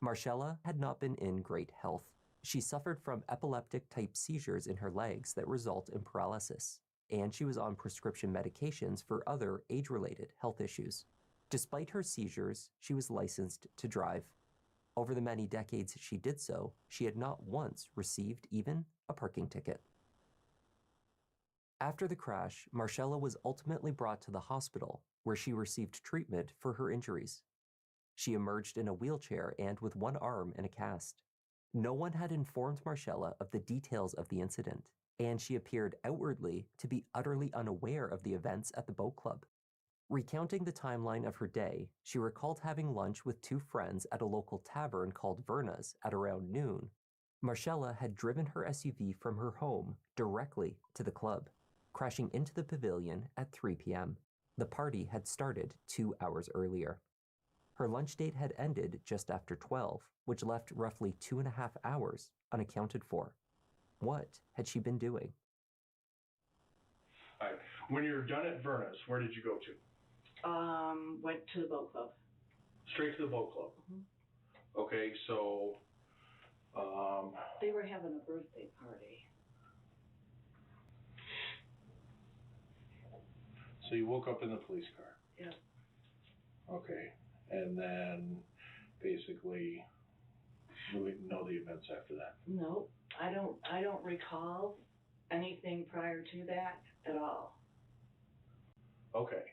Marcella had not been in great health. She suffered from epileptic-type seizures in her legs that result in paralysis, and she was on prescription medications for other age-related health issues. Despite her seizures, she was licensed to drive. Over the many decades she did so, she had not once received even a parking ticket. After the crash, Marcella was ultimately brought to the hospital, where she received treatment for her injuries. She emerged in a wheelchair and with one arm in a cast. No one had informed Marcella of the details of the incident, and she appeared outwardly to be utterly unaware of the events at the boat club. Recounting the timeline of her day, she recalled having lunch with two friends at a local tavern called Verna's at around noon. Marcella had driven her SUV from her home directly to the club, crashing into the pavilion at 3 p.m. The party had started 2 hours earlier. Her lunch date had ended just after 12, which left roughly 2.5 hours unaccounted for. What had she been doing? When you're done at Vernus, where did you go to? Went to the boat club. Straight to the boat club. Okay, so They were having a birthday party. so you woke up in the police car. Yeah. Okay, and then basically we know the events after that. No, I don't recall anything prior to that at all. Okay,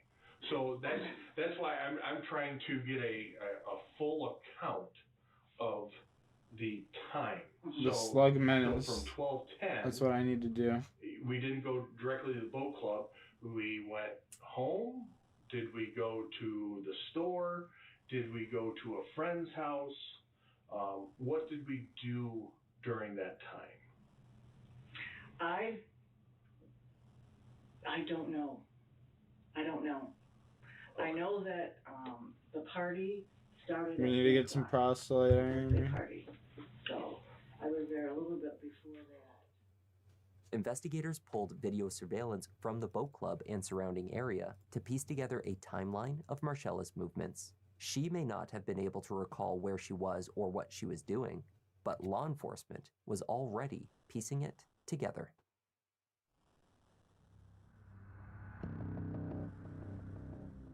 so that's why I'm trying to get a full account of the time. The So, slug so menace. from 12:10. That's what I need to do. We didn't go directly to the boat club. We went home. Did we go to the store? Did we go to a friend's house? What did we do during that time? I don't know. I don't know. I know that the party started. We need to get some proselyte birthday iron. party. So I was there a little bit before that. Investigators pulled video surveillance from the boat club and surrounding area to piece together a timeline of Marcella's movements. She may not have been able to recall where she was or what she was doing, but law enforcement was already piecing it together.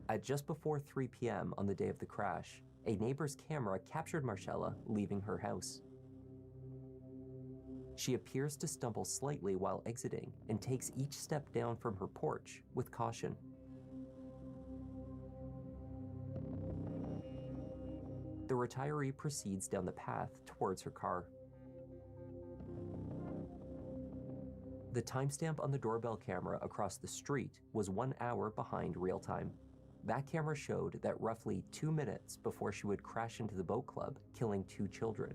At just before 3 p.m. on the day of the crash, a neighbor's camera captured Marcella leaving her house. She appears to stumble slightly while exiting and takes each step down from her porch with caution. The retiree proceeds down the path towards her car. The timestamp on the doorbell camera across the street was 1 hour behind real time. That camera showed that roughly 2 minutes before she would crash into the boat club, killing 2 children.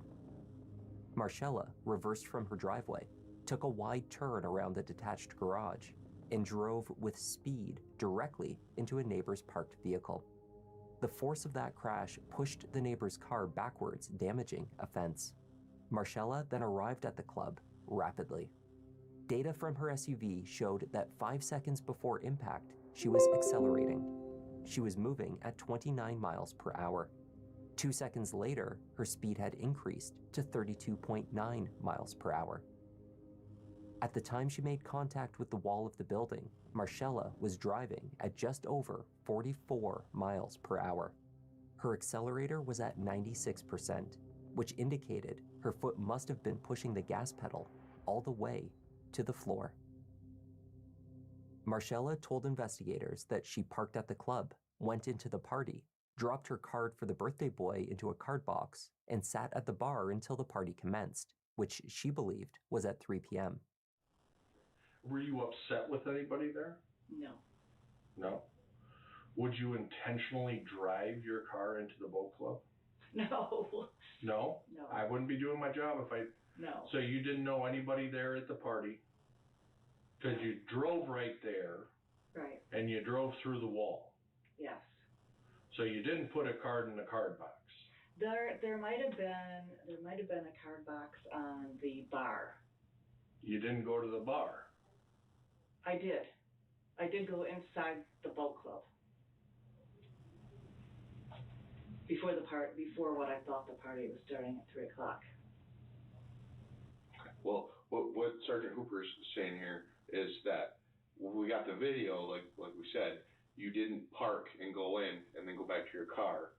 Marcella reversed from her driveway, took a wide turn around the detached garage, and drove with speed directly into a neighbor's parked vehicle. The force of that crash pushed the neighbor's car backwards, damaging a fence. Marcella then arrived at the club rapidly. Data from her SUV showed that 5 seconds before impact, she was accelerating. She was moving at 29 miles per hour. 2 seconds later, her speed had increased to 32.9 miles per hour. At the time she made contact with the wall of the building, Marcella was driving at just over 44 miles per hour. Her accelerator was at 96%, which indicated her foot must have been pushing the gas pedal all the way to the floor. Marcella told investigators that she parked at the club, went into the party, dropped her card for the birthday boy into a card box, and sat at the bar until the party commenced, which she believed was at 3 p.m. Were you upset with anybody there? No. No? Would you intentionally drive your car into the boat club? No. No? No. I wouldn't be doing my job if I... No. So you didn't know anybody there at the party? Because you drove right there. Right. And you drove through the wall. Yes. So you didn't put a card in the card box. There might have been a card box on the bar. You didn't go to the bar. I did. I did go inside the boat club. Before what I thought the party was starting at 3 o'clock. Well, what Sergeant Hooper is saying here is that when we got the video, like we said, you didn't park and go in and then go back to your car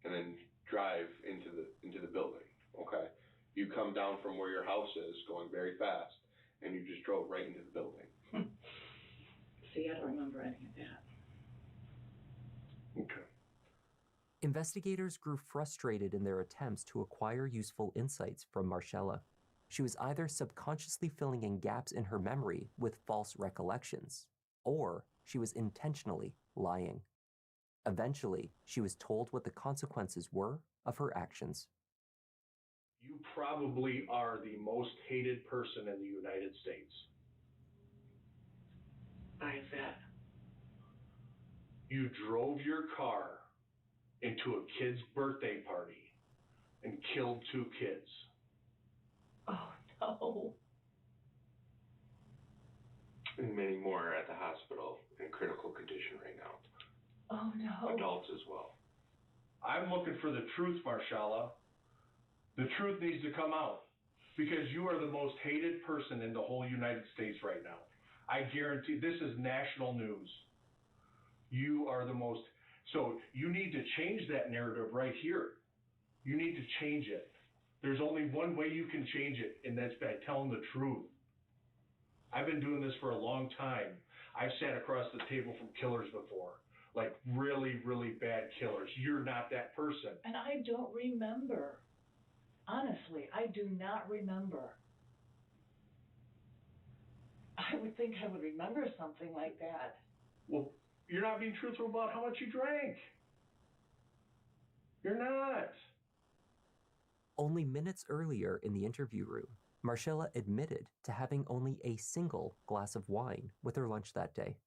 and then drive into the building. Okay, you come down from where your house is, going very fast, and you just drove right into the building. See, I don't remember any of that. Okay. Investigators grew frustrated in their attempts to acquire useful insights from Marcella. She was either subconsciously filling in gaps in her memory with false recollections, or she was intentionally lying. Eventually, she was told what the consequences were of her actions. You probably are the most hated person in the United States. Why is that? You drove your car into a kid's birthday party and killed 2 kids. Oh, no. And many more are at the hospital in adults as well. I'm looking for the truth, Marshala. The truth needs to come out because you are the most hated person in the whole United States right now. I guarantee this is national news. You are the most, so you need to change that narrative right here. You need to change it. There's only one way you can change it, and that's by telling the truth. I've been doing this for a long time. I've sat across the table from killers before, like really, really bad killers. You're not that person. And I don't remember. Honestly, I do not remember. I would think I would remember something like that. Well, you're not being truthful about how much you drank. You're not. Only minutes earlier in the interview room, Marcella admitted to having only a single glass of wine with her lunch that day.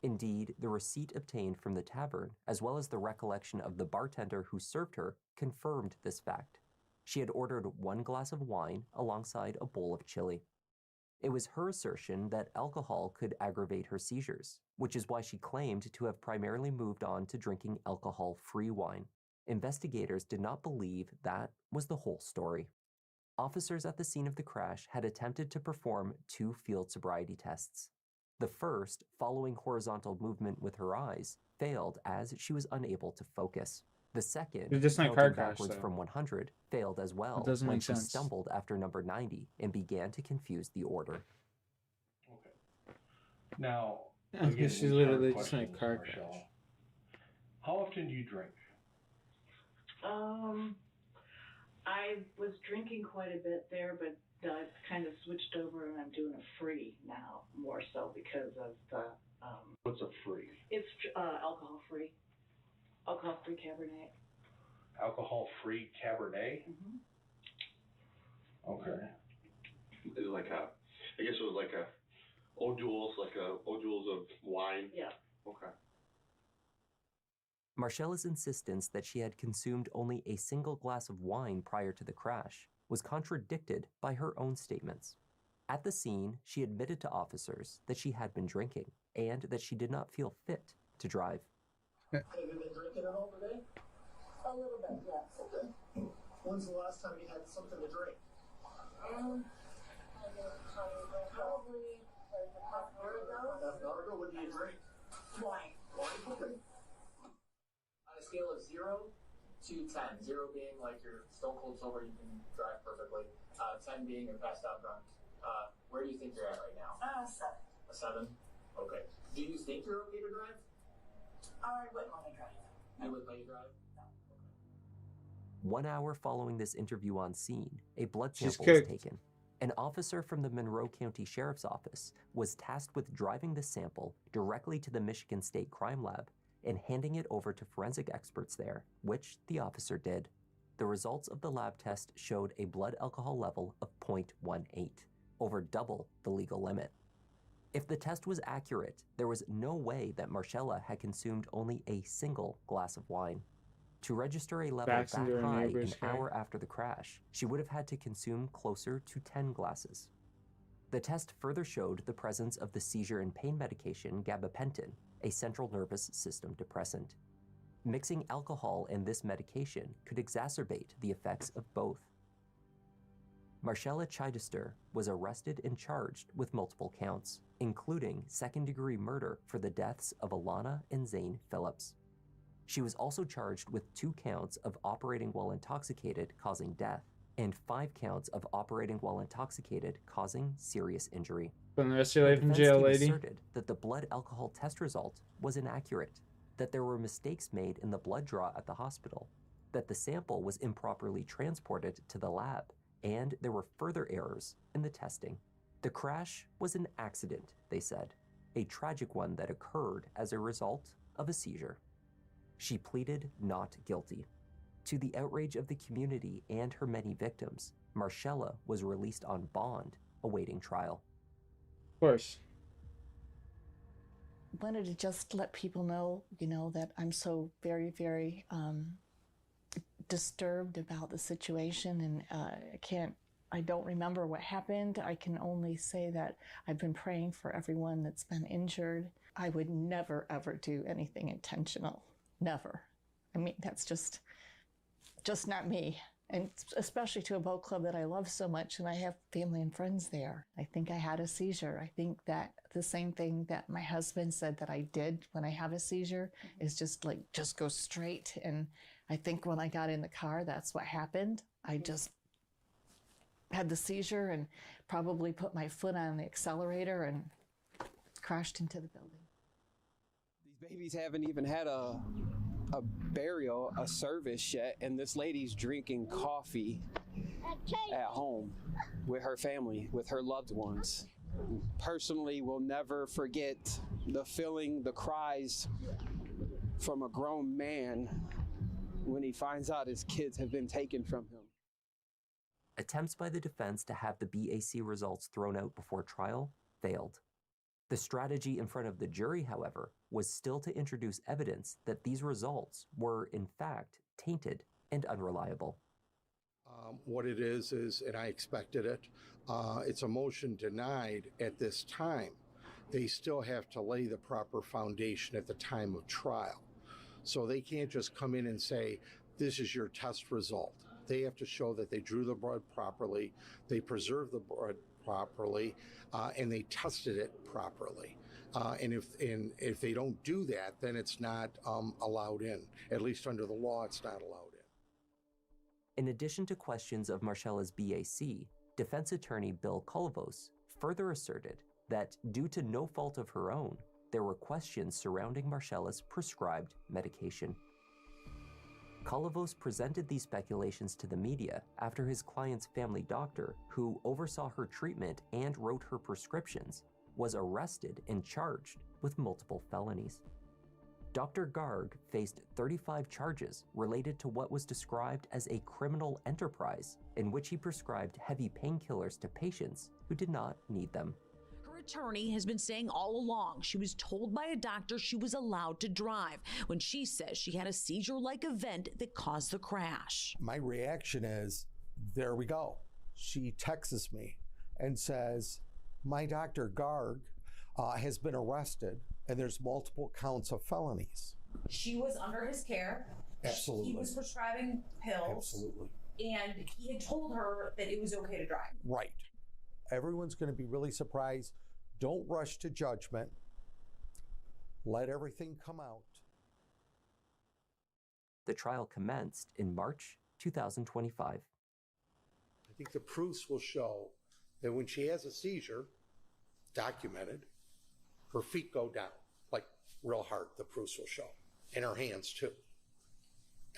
Indeed, the receipt obtained from the tavern, as well as the recollection of the bartender who served her, confirmed this fact. She had ordered 1 glass of wine alongside a bowl of chili. It was her assertion that alcohol could aggravate her seizures, which is why she claimed to have primarily moved on to drinking alcohol-free wine. Investigators did not believe that was the whole story. Officers at the scene of the crash had attempted to perform 2 field sobriety tests. The first, following horizontal movement with her eyes, failed as she was unable to focus. The second, It's just not counting car crash, backwards though. from 100, failed as well doesn't when make she sense. stumbled after number 90 and began to confuse the order. Now, I again, guess she's these literally hard just in a questions, car Marshall. crash. How often do you drink? I was drinking quite a bit there, but I've kind of switched over and I'm doing a free now, more so because of the, What's a free? it's alcohol-free. Alcohol-free Cabernet. Alcohol-free Cabernet? Okay. It's like a, I guess it was like a O'Doul's, of wine. Yeah. Okay. Marcella's insistence that she had consumed only a single glass of wine prior to the crash was contradicted by her own statements. At the scene, she admitted to officers that she had been drinking and that she did not feel fit to drive. Have you been drinking at all today? A little bit, yes. Okay. When's the last time you had something to drink? Probably like a half hour ago. Half an hour ago? What do you drink? Wine. Wine? Okay. On a scale of 0 to 10, 0 being like you're stone cold sober, you can drive perfectly, 10 being you're passed out drunk, where do you think you're at right now? 7. A 7? Okay. Do you think you're okay to drive? I wouldn't want to drive. You would let you drive? 1 hour following this interview on scene, a blood She's sample was cooked. taken. An officer from the Monroe County Sheriff's Office was tasked with driving the sample directly to the Michigan State Crime Lab and handing it over to forensic experts there, which the officer did. The results of the lab test showed a blood alcohol level of 0.18, over double the legal limit. If the test was accurate, there was no way that Marcella had consumed only a single glass of wine. To register a level Backs that into her high an neighbor's car. hour after the crash, she would have had to consume closer to 10 glasses. The test further showed the presence of the seizure and pain medication gabapentin, a central nervous system depressant. Mixing alcohol and this medication could exacerbate the effects of both. Marcella Chichester was arrested and charged with multiple counts, including second-degree murder for the deaths of Alana and Zane Phillips. She was also charged with 2 counts of operating while intoxicated causing death, and 5 counts of operating while intoxicated causing serious injury. Spend the rest of your life in defense jail, team lady. asserted that the blood alcohol test result was inaccurate, that there were mistakes made in the blood draw at the hospital, that the sample was improperly transported to the lab, and there were further errors in the testing. The crash was an accident, they said, a tragic one that occurred as a result of a seizure. She pleaded not guilty. To the outrage of the community and her many victims, Marcella was released on bond, awaiting trial. Of course. Wanted to just let people know, that I'm so very, very disturbed about the situation, and I don't remember what happened. I can only say that I've been praying for everyone that's been injured. I would never, ever do anything intentional. never. I mean, that's just not me. And especially to a boat club that I love so much, and I have family and friends there. I think I had a seizure. I think that the same thing that my husband said that I did when I have a seizure is just go straight. And I think when I got in the car, that's what happened. I just had the seizure and probably put my foot on the accelerator and crashed into the building. These babies haven't even had a burial, a service yet, and this lady's drinking coffee at home with her family, with her loved ones. Personally, will never forget the feeling, the cries from a grown man when he finds out his kids have been taken from him. Attempts by the defense to have the BAC results thrown out before trial failed. The strategy in front of the jury, however, was still to introduce evidence that these results were, in fact, tainted and unreliable. What it is, and I expected it, it's a motion denied at this time. They still have to lay the proper foundation at the time of trial. So they can't just come in and say, this is your test result. They have to show that they drew the blood properly, they preserved the blood properly, and they tested it properly. And if they don't do that, then it's not allowed in. At least under the law, it's not allowed in. In addition to questions of Marcella's BAC, defense attorney Bill Kolovos further asserted that due to no fault of her own, there were questions surrounding Marcella's prescribed medication. Kolovos presented these speculations to the media after his client's family doctor, who oversaw her treatment and wrote her prescriptions, was arrested and charged with multiple felonies. Dr. Garg faced 35 charges related to what was described as a criminal enterprise in which he prescribed heavy painkillers to patients who did not need them. Her attorney has been saying all along she was told by a doctor she was allowed to drive when she says she had a seizure-like event that caused the crash. My reaction is, there we go. She texts me and says, my Dr. Garg has been arrested and there's multiple counts of felonies. She was under his care. Absolutely. He was prescribing pills. Absolutely. And he had told her that it was okay to drive. Right. Everyone's going to be really surprised. Don't rush to judgment. Let everything come out. The trial commenced in March 2025. I think the proofs will show that when she has a seizure, documented, her feet go down, like real hard, the proofs will show, and her hands too.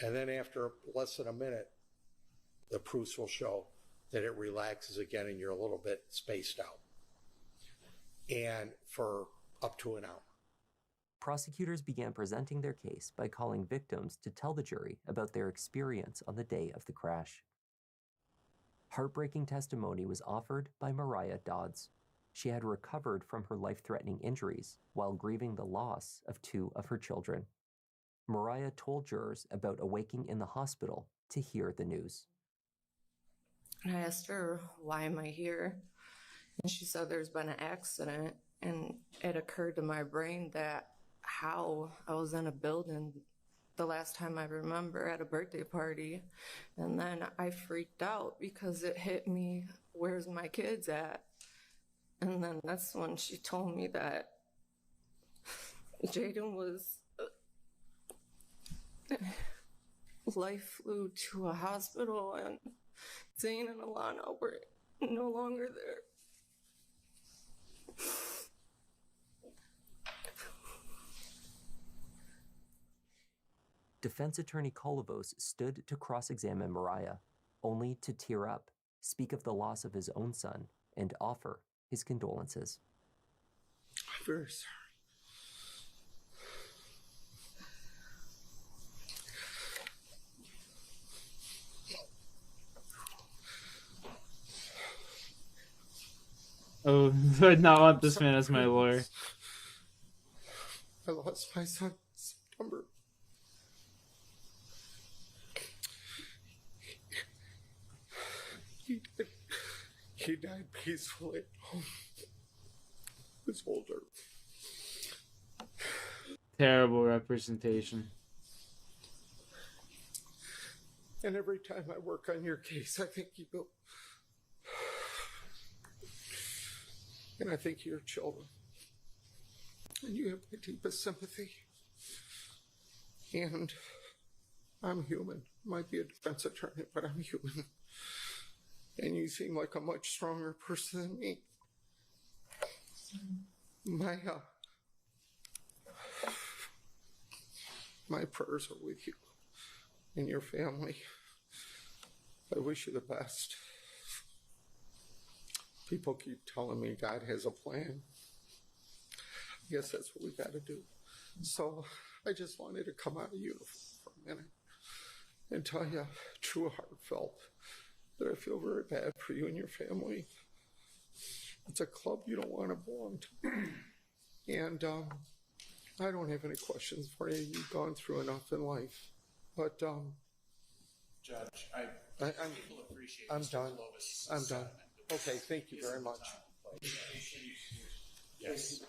And then after less than a minute, the proofs will show that it relaxes again and you're a little bit spaced out. And for up to an hour. Prosecutors began presenting their case by calling victims to tell the jury about their experience on the day of the crash. Heartbreaking testimony was offered by Mariah Dodds. She had recovered from her life-threatening injuries while grieving the loss of 2 of her children. Mariah told jurors about awaking in the hospital to hear the news. I asked her, why am I here? And she said there's been an accident, and it occurred to my brain that how I was in a building the last time I remember at a birthday party, and then I freaked out because it hit me, where's my kids at? And then that's when she told me that Jaden was, life flew to a hospital and Zane and Alana were no longer there. Defense attorney Kolovos stood to cross-examine Mariah, only to tear up, speak of the loss of his own son, and offer his condolences. I'm very sorry. Oh, I would not want this man as my lawyer. I lost my son in September. He died peacefully at home. He was older. Terrible representation. And every time I work on your case, I think you go. And I think of your children. And you have my deepest sympathy. And I'm human. Might be a defense attorney, but I'm human. And you seem like a much stronger person than me. My prayers are with you and your family. I wish you the best. People keep telling me God has a plan. I guess that's what we got to do. So I just wanted to come out of uniform for a minute and tell you, true heartfelt, that I feel very bad for you and your family. It's a club you don't want to belong to. And I don't have any questions for you. You've gone through enough in life. But Judge, I'm done. I'm done. Okay, thank you very much. Yes.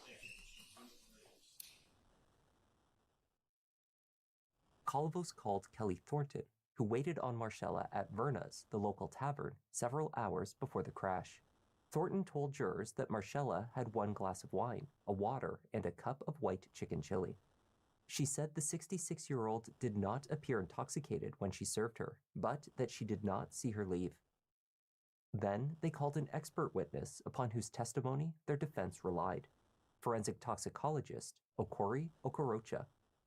Calvos called Kelly Thornton, who waited on Marcella at Verna's, the local tavern, several hours before the crash. Thornton told jurors that Marcella had 1 glass of wine, a water, and a cup of white chicken chili. She said the 66-year-old did not appear intoxicated when she served her, but that she did not see her leave. Then they called an expert witness upon whose testimony their defense relied. Forensic toxicologist Okori Okorocha.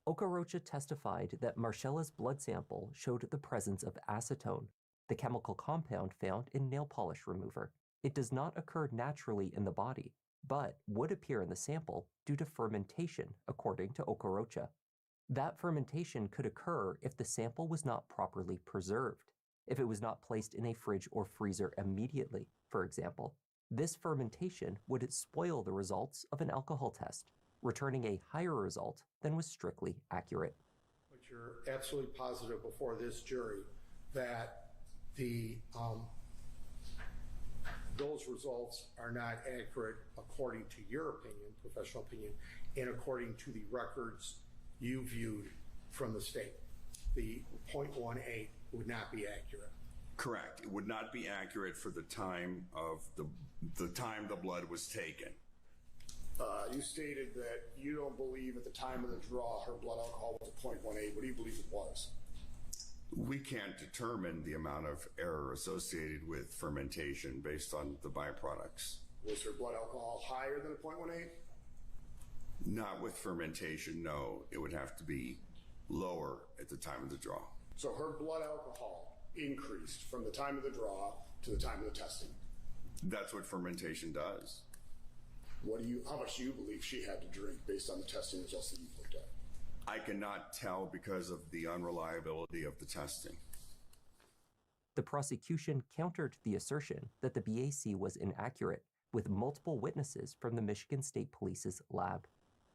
Okorocha testified that Marcella's blood sample showed the presence of acetone, the chemical compound found in nail polish remover. It does not occur naturally in the body, but would appear in the sample due to fermentation, according to Okorocha. That fermentation could occur if the sample was not properly preserved, if it was not placed in a fridge or freezer immediately, for example. This fermentation would spoil the results of an alcohol test, returning a higher result than was strictly accurate. But you're absolutely positive before this jury that those results are not accurate according to your opinion, professional opinion, and according to the records you viewed from the state. The 0.18 would not be accurate. Correct. It would not be accurate for the time of the time the blood was taken. You stated that you don't believe at the time of the draw her blood alcohol was 0.18. What do you believe it was? We can't determine the amount of error associated with fermentation based on the byproducts. Was her blood alcohol higher than a 0.18? Not with fermentation, no. It would have to be lower at the time of the draw. So her blood alcohol increased from the time of the draw to the time of the testing. That's what fermentation does. How much do you believe she had to drink based on the testing results that you've looked at? I cannot tell because of the unreliability of the testing. The prosecution countered the assertion that the BAC was inaccurate with multiple witnesses from the Michigan State Police's lab.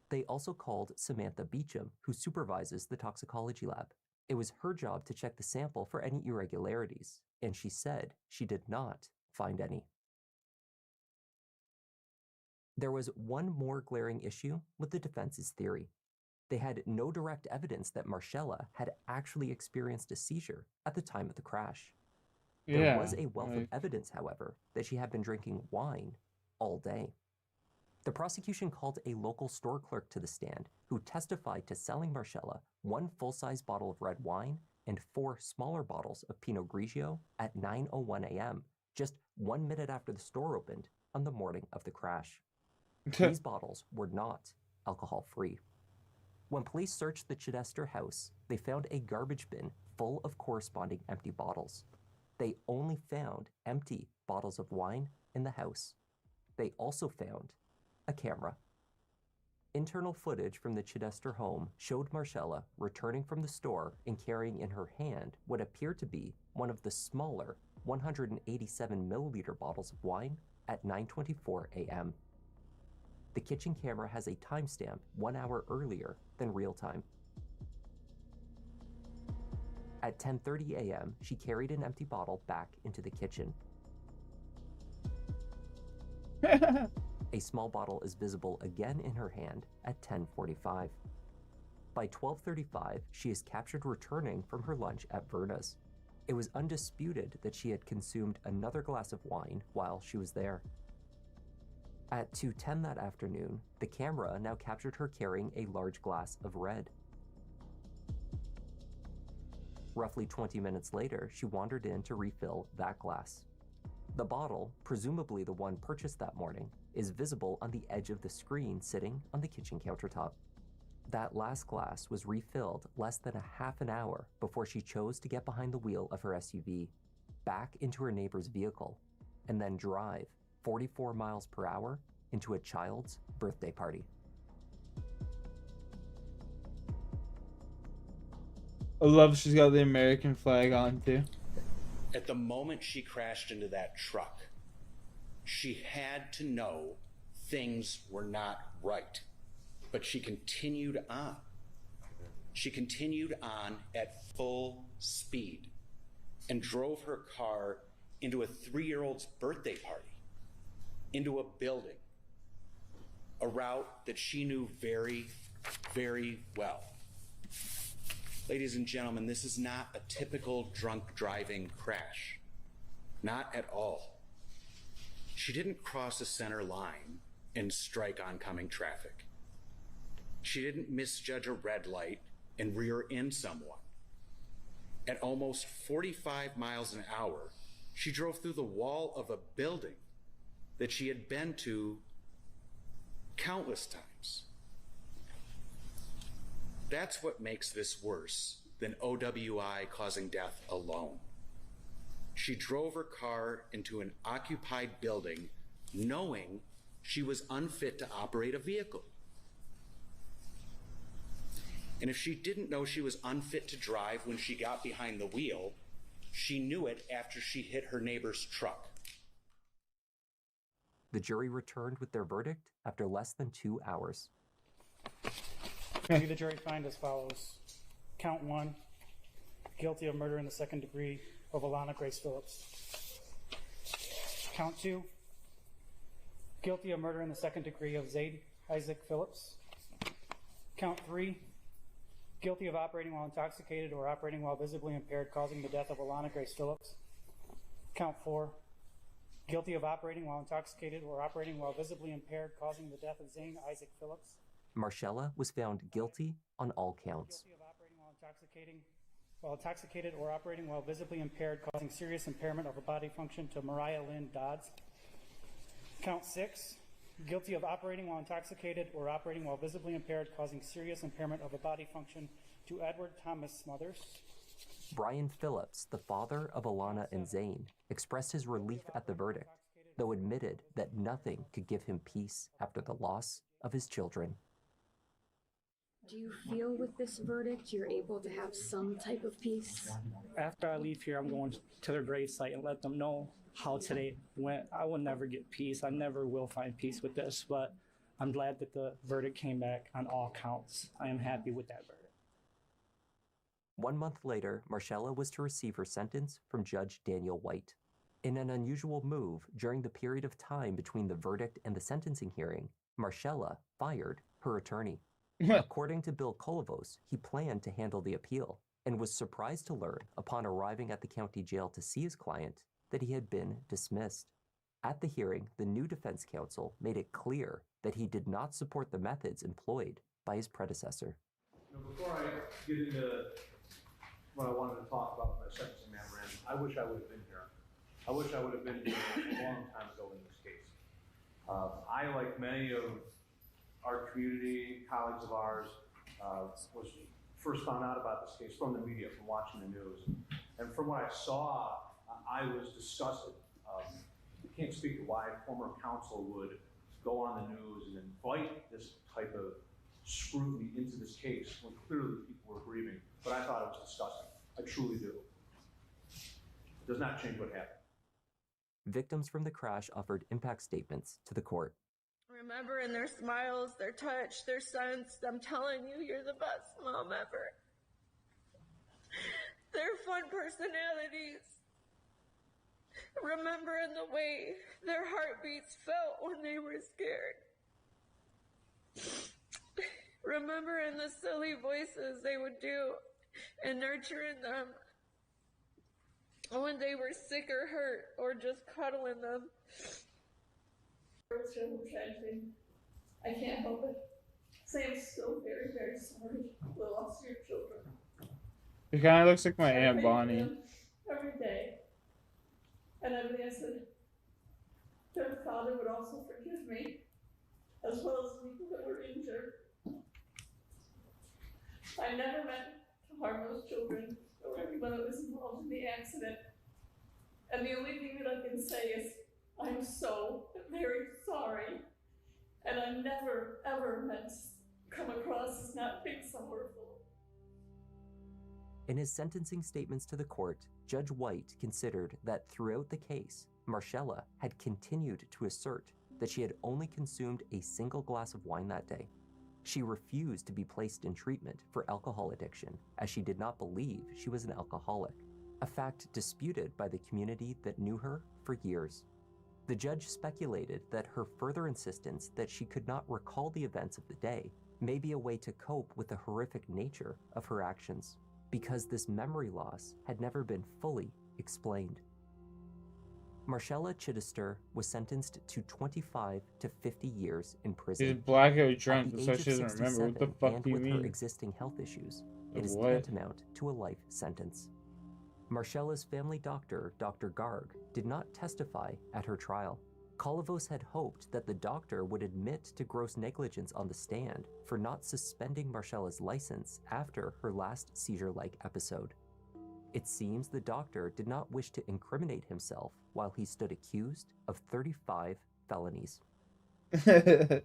They also called Samantha Beecham, who supervises the toxicology lab. It was her job to check the sample for any irregularities, and she said she did not find any. There was one more glaring issue with the defense's theory. They had no direct evidence that Marcella had actually experienced a seizure at the time of the crash. There was a wealth of evidence, however, that she had been drinking wine all day. The prosecution called a local store clerk to the stand who testified to selling Marcella 1 full-size bottle of red wine and 4 smaller bottles of Pinot Grigio at 9:01 a.m., just 1 minute after the store opened on the morning of the crash. These bottles were not alcohol-free. When police searched the Chidester house, they found a garbage bin full of corresponding empty bottles. They only found empty bottles of wine in the house. They also found a camera. Internal footage from the Chidester home showed Marcella returning from the store and carrying in her hand what appeared to be one of the smaller 187 milliliter bottles of wine at 9:24 a.m. The kitchen camera has a timestamp 1 hour earlier than real time. At 10:30 a.m., she carried an empty bottle back into the kitchen. A small bottle is visible again in her hand at 10:45. By 12:35, she is captured returning from her lunch at Verna's. It was undisputed that she had consumed another glass of wine while she was there. At 2:10 that afternoon, the camera now captured her carrying a large glass of red. Roughly 20 minutes later, she wandered in to refill that glass. The bottle, presumably the one purchased that morning, is visible on the edge of the screen sitting on the kitchen countertop. That last glass was refilled less than a half an hour before she chose to get behind the wheel of her SUV, back into her neighbor's vehicle, and then drive 44 miles per hour into a child's birthday party. I love she's got the American flag on too. At the moment she crashed into that truck, she had to know things were not right. But she continued on. She continued on at full speed and drove her car into a 3-year-old's birthday party, into a building, a route that she knew very, very well. Ladies and gentlemen, this is not a typical drunk driving crash. Not at all. She didn't cross a center line and strike oncoming traffic. She didn't misjudge a red light and rear end someone. At almost 45 miles an hour, she drove through the wall of a building that she had been to countless times. That's what makes this worse than OWI causing death alone. She drove her car into an occupied building knowing she was unfit to operate a vehicle. And if she didn't know she was unfit to drive when she got behind the wheel, she knew it after she hit her neighbor's truck. The jury returned with their verdict after less than 2 hours. The jury find as follows. Count 1, guilty of murder in the second degree of Alana Grace Phillips. Count 2, guilty of murder in the second degree of Zaid Isaac Phillips. Count 3, guilty of operating while intoxicated or operating while visibly impaired causing the death of Alana Grace Phillips. Count 4, guilty of operating while intoxicated or operating while visibly impaired causing the death of Zane Isaac Phillips. Marcella was found guilty on all counts. Guilty of operating while intoxicated or operating while visibly impaired causing serious impairment of a body function to Mariah Lynn Dodds. Count 6, guilty of operating while intoxicated or operating while visibly impaired causing serious impairment of a body function to Edward Thomas Smothers. Brian Phillips, the father of Alana and Zane, expressed his relief at the verdict, though admitted that nothing could give him peace after the loss of his children. Do you feel with this verdict you're able to have some type of peace? After I leave here, I'm going to their gravesite and let them know how today went. I will never get peace. I never will find peace with this, but I'm glad that the verdict came back on all counts. I am happy with that verdict. 1 month later, Marcella was to receive her sentence from Judge Daniel White. In an unusual move, during the period of time between the verdict and the sentencing hearing, Marcella fired her attorney. According to Bill Kolovos, he planned to handle the appeal and was surprised to learn, upon arriving at the county jail to see his client, that he had been dismissed. At the hearing, the new defense counsel made it clear that he did not support the methods employed by his predecessor. Before I get into what I wanted to talk about in my sentencing memorandum, I wish I would have been here. I wish I would have been here a long time ago in this case. I, like many of our community, colleagues of ours, was first found out about this case from the media, from watching the news. And from what I saw, I was disgusted. I can't speak to why former counsel would go on the news and invite this type of scrutiny into this case when clearly people were grieving. But I thought it was disgusting. I truly do. It does not change what happened. Victims from the crash offered impact statements to the court. Remembering their smiles, their touch, their sense, I'm telling you, you're the best mom ever. Their fun personalities. Remembering the way their heartbeats felt when they were scared. Remembering the silly voices they would do and nurturing them. when they were sick or hurt or just cuddling them. It was just a tragedy. I can't help it. Sam's so very, very sorry for the loss of your children. It kind of looks like my I Aunt pray for Bonnie. them every day. And I mean, I said, their father would also forgive me, as well as the people that were injured. I never meant to harm those children or everyone that was involved in the accident. And the only thing that I can say is, I'm so very sorry. And I never, ever meant to come across as not being sorrowful. In his sentencing statements to the court, Judge White considered that throughout the case, Marcella had continued to assert that she had only consumed a single glass of wine that day. She refused to be placed in treatment for alcohol addiction, as she did not believe she was an alcoholic, a fact disputed by the community that knew her for years. The judge speculated that her further insistence that she could not recall the events of the day may be a way to cope with the horrific nature of her actions, because this memory loss had never been fully explained. Marcella Chittister was sentenced to 25 to 50 years in prison. She's blackout drunk, At the that's why age she of doesn't remember. What the 67, fuck and do you with her mean? existing health issues, The it is what? tantamount to a life sentence. Marcella's family doctor, Dr. Garg, did not testify at her trial. Kolovos had hoped that the doctor would admit to gross negligence on the stand for not suspending Marcella's license after her last seizure-like episode. It seems the doctor did not wish to incriminate himself while he stood accused of 35 felonies. You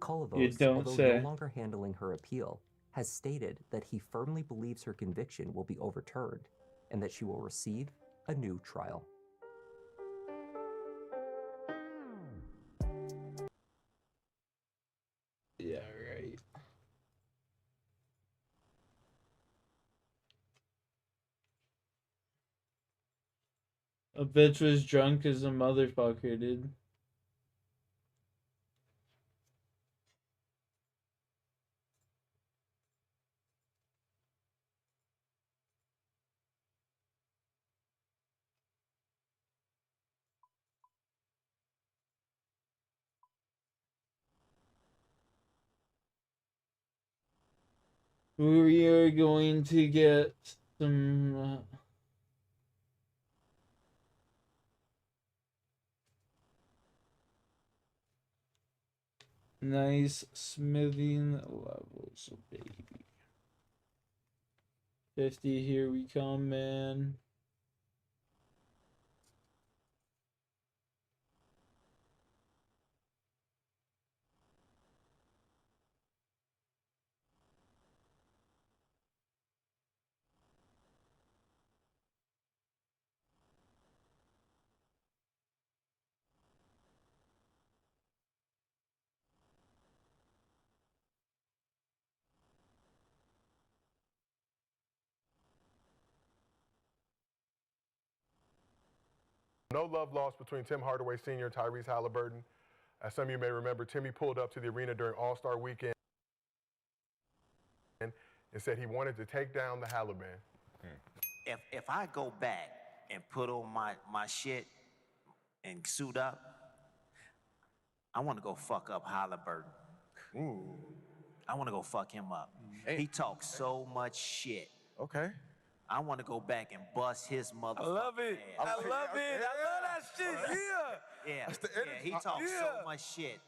Kolovos, don't although say. no longer handling her appeal, has stated that he firmly believes her conviction will be overturned and that she will receive a new trial. Yeah, right. A bitch was drunk as a motherfucker, dude. We are going to get some nice smithing levels, baby. 50, here we come, man. No love lost between Tim Hardaway Sr. and Tyrese Halliburton. As some of you may remember, Timmy pulled up to the arena during All-Star Weekend and said he wanted to take down the Halliburton. If I go back and put on my shit and suit up, I want to go fuck up Halliburton. I want to go fuck him up. Hey. He talks so much shit. Okay. I want to go back and bust his motherfucking I love it. ass. I love it. I love that shit. Yeah. Yeah, That's the yeah, energy. he talks Yeah. so much shit.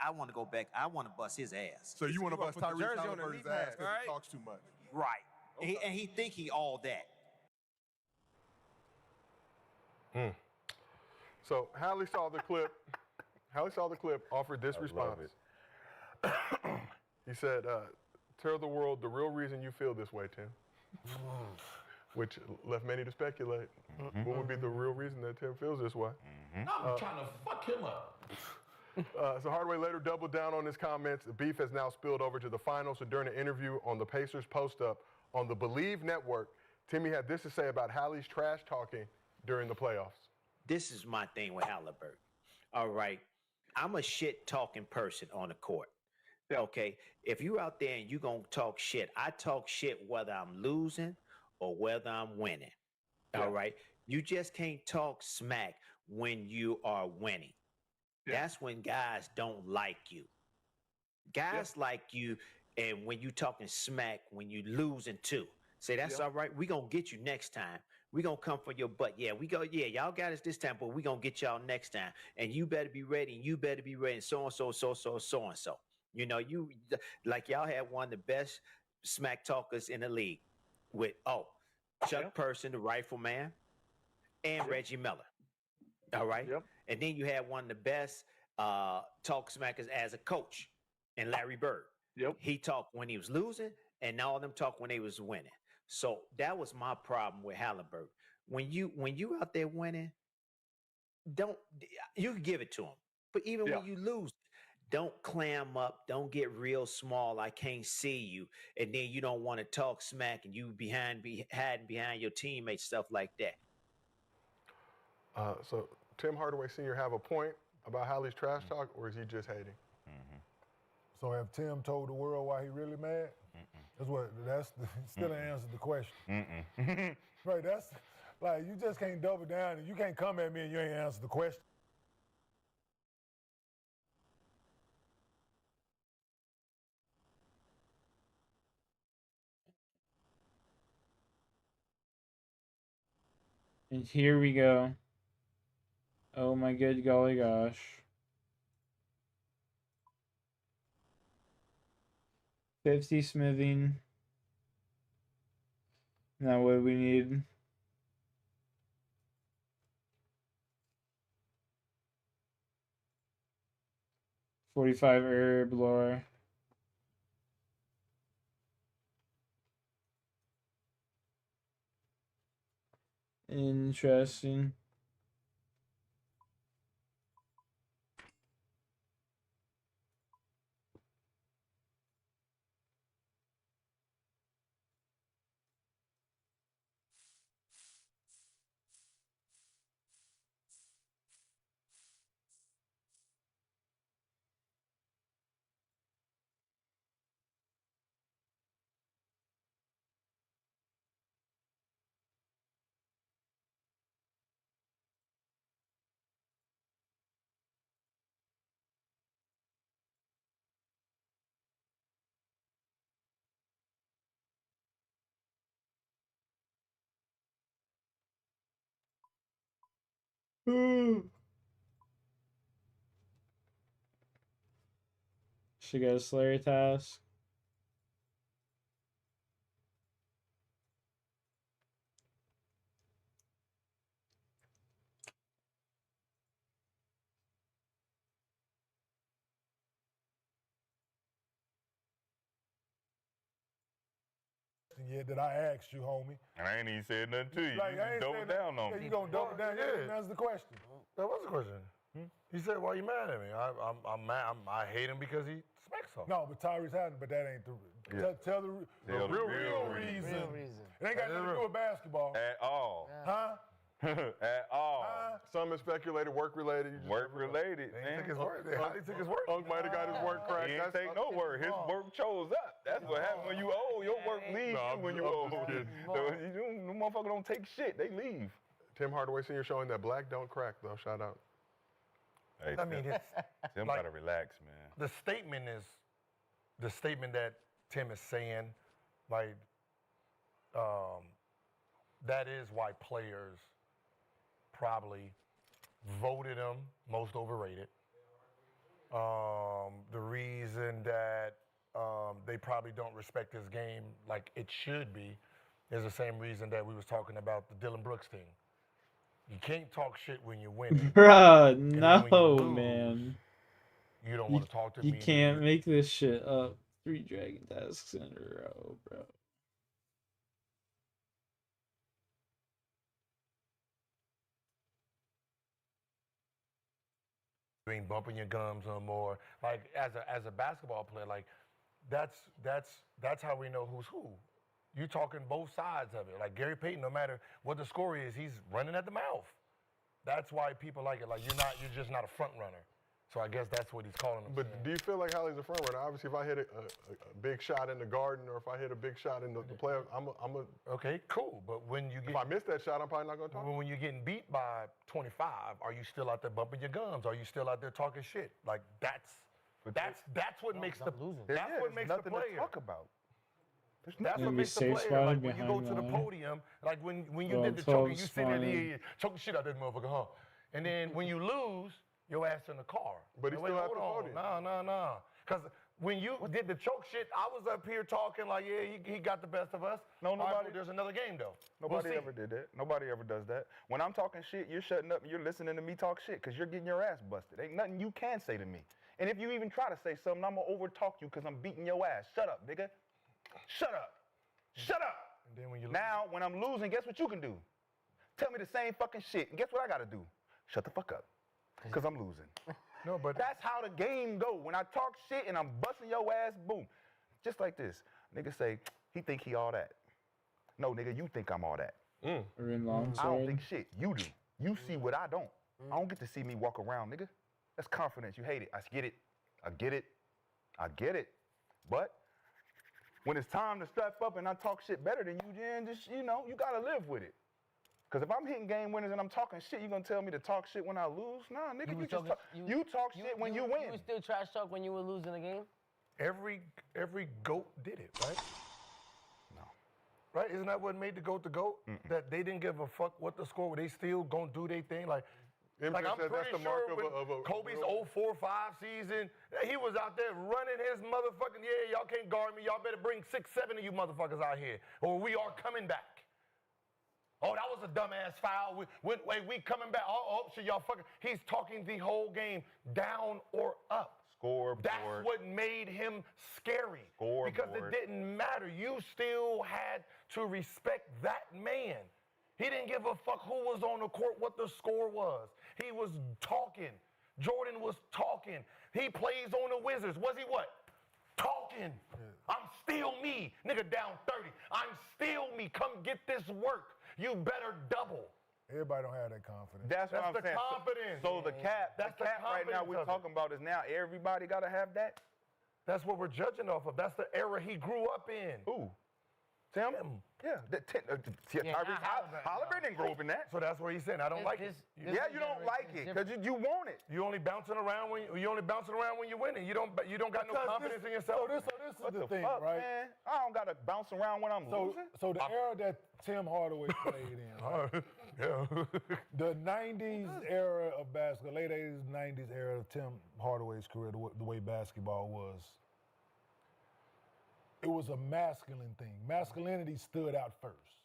I want to go back. I want to bust his ass. So you want to bust put the Tyrese jersey on Halliburton's underneath ass mask, because right? he talks too much. Right. And he think he all that. So Hallie saw the clip. Hallie saw the clip, offered this response. He said, tell the world the real reason you feel this way, Tim. Which left many to speculate. What would be the real reason that Tim feels this way? I'm trying to fuck him up. So Hardaway later doubled down on his comments. The beef has now spilled over to the finals. So during an interview on the Pacers post-up on the Believe Network, Timmy had this to say about Hallie's trash talking during the playoffs. This is my thing with Halliburton. All right. I'm a shit talking person on the court. Okay. If you're out there and you're going to talk shit, I talk shit whether I'm losing or whether I'm winning. All right. You just can't talk smack when you are winning. That's when guys don't like you. Guys like you, and when you talking smack, when you losing too. Say, that's all right. We gonna get you next time. We gonna come for your butt. Yeah, y'all got us this time, but we gonna get y'all next time. And you better be ready, and you better be ready, and so and so, so and so. You know, you like y'all had one of the best smack talkers in the league with Chuck Person, the rifleman, and Reggie Miller. All right. And then you had one of the best talk smackers as a coach, and Larry Bird. He talked when he was losing, and all of them talk when they was winning. So that was my problem with Halliburton. When you out there winning, you can give it to him. But even when you lose, don't clam up, don't get real small. I can't see you, and then you don't want to talk smack, and you hiding behind your teammates, stuff like that. So Tim Hardaway Sr. have a point about Hallie's trash talk, or is he just hating? So have Tim told the world why he really mad? That's still an answer to the question. Right, that's like, you just can't double down and you can't come at me and you ain't answer the question. And here we go. Oh my good golly gosh. 50 smithing. Now what do we need? $45 herb lore. Interesting. She got a Slayer task. Yeah, that I asked you, homie. I ain't even said nothing to you. Like, You I ain't double said down that. on Yeah, me. you gonna double down? Yeah, that's the question. That was the question. He said, "Why you mad at me?" I'm mad. I hate him because he smacks something. No, but Tyrese Haddon, but that ain't the. Tell the real reason. It ain't got nothing to do with basketball. At all. Huh? At all. Some is speculated, work-related. Work-related, man. He took his work. Unk might have got his work cracked. He ain't take no work. His work chose up. That's what happens when you old. Your work leaves you when you old. The motherfucker don't take shit. They leave. Tim Hardaway Sr. showing that black don't crack, though. Shout out. Hey, I mean, it's Tim like, gotta relax, man. the statement that Tim is saying, like, that is why players probably voted him most overrated. The reason that they probably don't respect his game like it should be is the same reason that we was talking about the Dylan Brooks thing. You can't talk shit when you're winning. Bruh, no, man. You don't want to talk to me. You can't make this shit up. 3 dragon tasks in a row, bro. You ain't bumping your gums no more. Like as a basketball player, like that's how we know who's who. You talking both sides of it. Like Gary Payton, no matter what the score is, he's running at the mouth. That's why people like it. Like you're just not a front runner. So I guess that's what he's calling him. But do you feel like Hallie's a front runner? Obviously, if I hit a big shot in the Garden or if I hit a big shot in the playoffs, I'm a. Okay, cool. But when you get, if I miss that shot, I'm probably not going to talk. When you're getting beat by 25, are you still out there bumping your gums? Are you still out there talking shit? Like that's what makes the that's what makes the player. To talk about. That's what makes the player. Like when you go to the podium, like when you did the choking, you sit there, choking shit out that motherfucker, huh? And then when you lose, your ass in the car. But he's still at the podium. No. Because when you did the choke shit, I was up here talking like, yeah, he got the best of us. No, nobody. Right, there's another game though. Nobody ever did that. Nobody ever does that. When I'm talking shit, you're shutting up and you're listening to me talk shit because you're getting your ass busted. Ain't nothing you can say to me. And if you even try to say something, I'm gonna overtalk you because I'm beating your ass. Shut up, nigga. Shut up. Shut up. And then when you now, when I'm losing, guess what you can do? Tell me the same fucking shit. And guess what I gotta do? Shut the fuck up. Because I'm losing. No, but that's how the game go. When I talk shit and I'm busting your ass, boom. Just like this. Nigga say, he think he all that. No, nigga, you think I'm all that. Or in long I don't think shit. You do. You see what I don't. I don't get to see me walk around, nigga. That's confidence. You hate it. I get it. I get it. I get it. But when it's time to step up and I talk shit better than you, then just, you know, you gotta live with it. Because if I'm hitting game winners and I'm talking shit, you gonna tell me to talk shit when I lose? Nah, nigga, you talk shit when you win. You would still trash talk when you were losing a game? Every GOAT did it, right? No. Right? Isn't that what made the GOAT the GOAT? That they didn't give a fuck what the score was. They still gonna do their thing. Like I'm pretty that's the sure mark of a Kobe's 04-05 season, he was out there running his motherfucking, yeah, y'all can't guard me. Y'all better bring 6-7 of you motherfuckers out here, or we are coming back. Oh, that was a dumbass foul. We coming back. Oh, so y'all fucking. He's talking the whole game down or up. Scoreboard. That's what made him scary. Scoreboard. Because it didn't matter. You still had to respect that man. He didn't give a fuck who was on the court, what the score was. He was talking. Jordan was talking. He plays on the Wizards. Was he what? Talking. I'm still me. Nigga down 30. I'm still me. Come get this work. You better double. Everybody don't have that confidence. That's what I'm the saying. confidence. So the cap right now we're talking about is now everybody got to have that? That's what we're judging off of. That's the era he grew up in. Who? Tim? Yeah. Tyrese Halliburton didn't grow up in that. So that's what he's saying. I don't like it. Yeah, you don't like it because you want it. You only bouncing around when you're winning. You don't got no confidence in yourself. So this is the thing, fuck, right? Man? I don't gotta bounce around when I'm losing. So the era that Tim Hardaway played in, right? The 90s era of basketball, late 80s, 90s era of Tim Hardaway's career, the way basketball was, it was a masculine thing. Masculinity stood out first,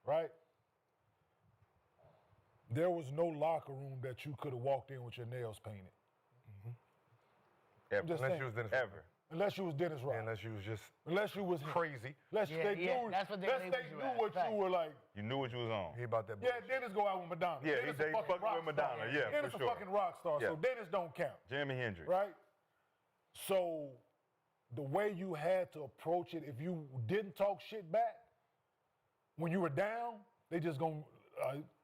right? There was no locker room that you could have walked in with your nails painted. Unless you was Dennis Rodman. Unless you was Dennis Rodman. Unless you was just unless you was crazy. Unless they knew what you were like. You knew what you was on. He about that. Yeah, Dennis go out with Madonna. Yeah, Dennis they fucking with Madonna. Yeah, Dennis for sure. a fucking rock star, so Dennis don't count. Jimi Hendrix. Right? So the way you had to approach it, if you didn't talk shit back, when you were down, they just gonna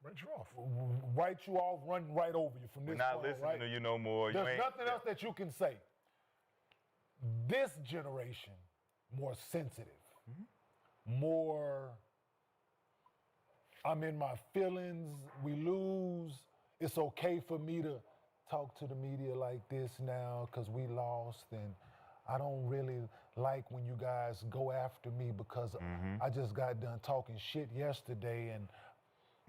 write you off. Write you off, run right over you from this We're not point, listening right? to you no more. There's nothing else that you can say. This generation, more sensitive, more, I'm in my feelings, we lose, it's okay for me to talk to the media like this now because we lost, and I don't really like when you guys go after me because I just got done talking shit yesterday, and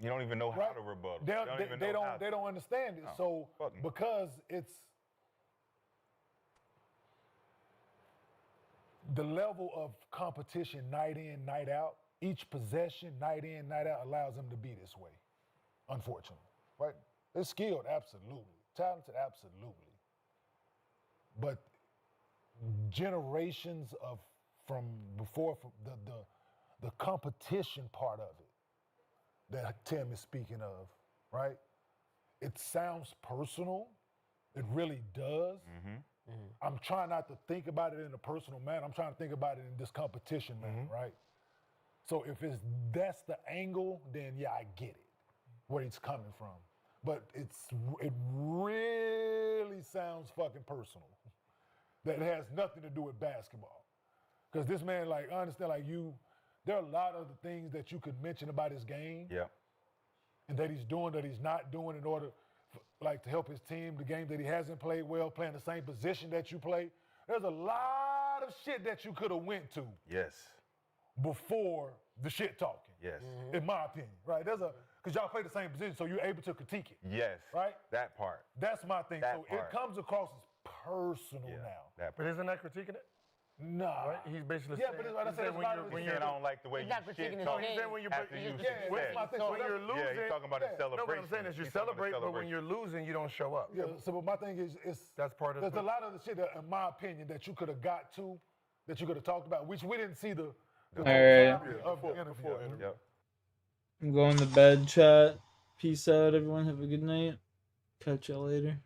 you don't even know how to rebuttal. They don't understand it. So because it's the level of competition night in, night out, each possession night in, night out allows them to be this way, unfortunately, right? They're skilled, absolutely. Talented, absolutely. But generations of from the competition part of it that Tim is speaking of, right? It sounds personal. It really does. I'm trying not to think about it in a personal manner. I'm trying to think about it in this competition manner, right? So if that's the angle, then yeah, I get it, where it's coming from. but it really sounds fucking personal. That has nothing to do with basketball. Because this man, like, I understand, like there are a lot of the things that you could mention about his game. Yeah. And that he's doing, that he's not doing in order, like, to help his team, the game that he hasn't played well, playing the same position that you play. There's a lot of shit that you could have went to. Yes. Before the shit talking. Yes. In my opinion, right? Because y'all play the same position, so you're able to critique it. Yes. Right? That part. That's my thing. That so part. it comes across as personal now. That But isn't that critiquing it? Nah. Right? He's basically Yeah, saying, but like I said, when you don't like the way He's you not shit critiquing his talk game. Saying when you're, after you that's success. my thing. So So when you're that's- losing, Yeah, he's talking about a no, what celebration. I'm saying is you He's talking about a celebrate, but when celebration. you're losing, you don't show up. Yeah, so but my thing is, That's part of there's a lot of the shit that, in my opinion, that you could have got to, that you could have talked about, which we didn't see the All right. totality of the interview. Yep. I'm going to bed, chat. Peace out, everyone. Have a good night. Catch y'all later.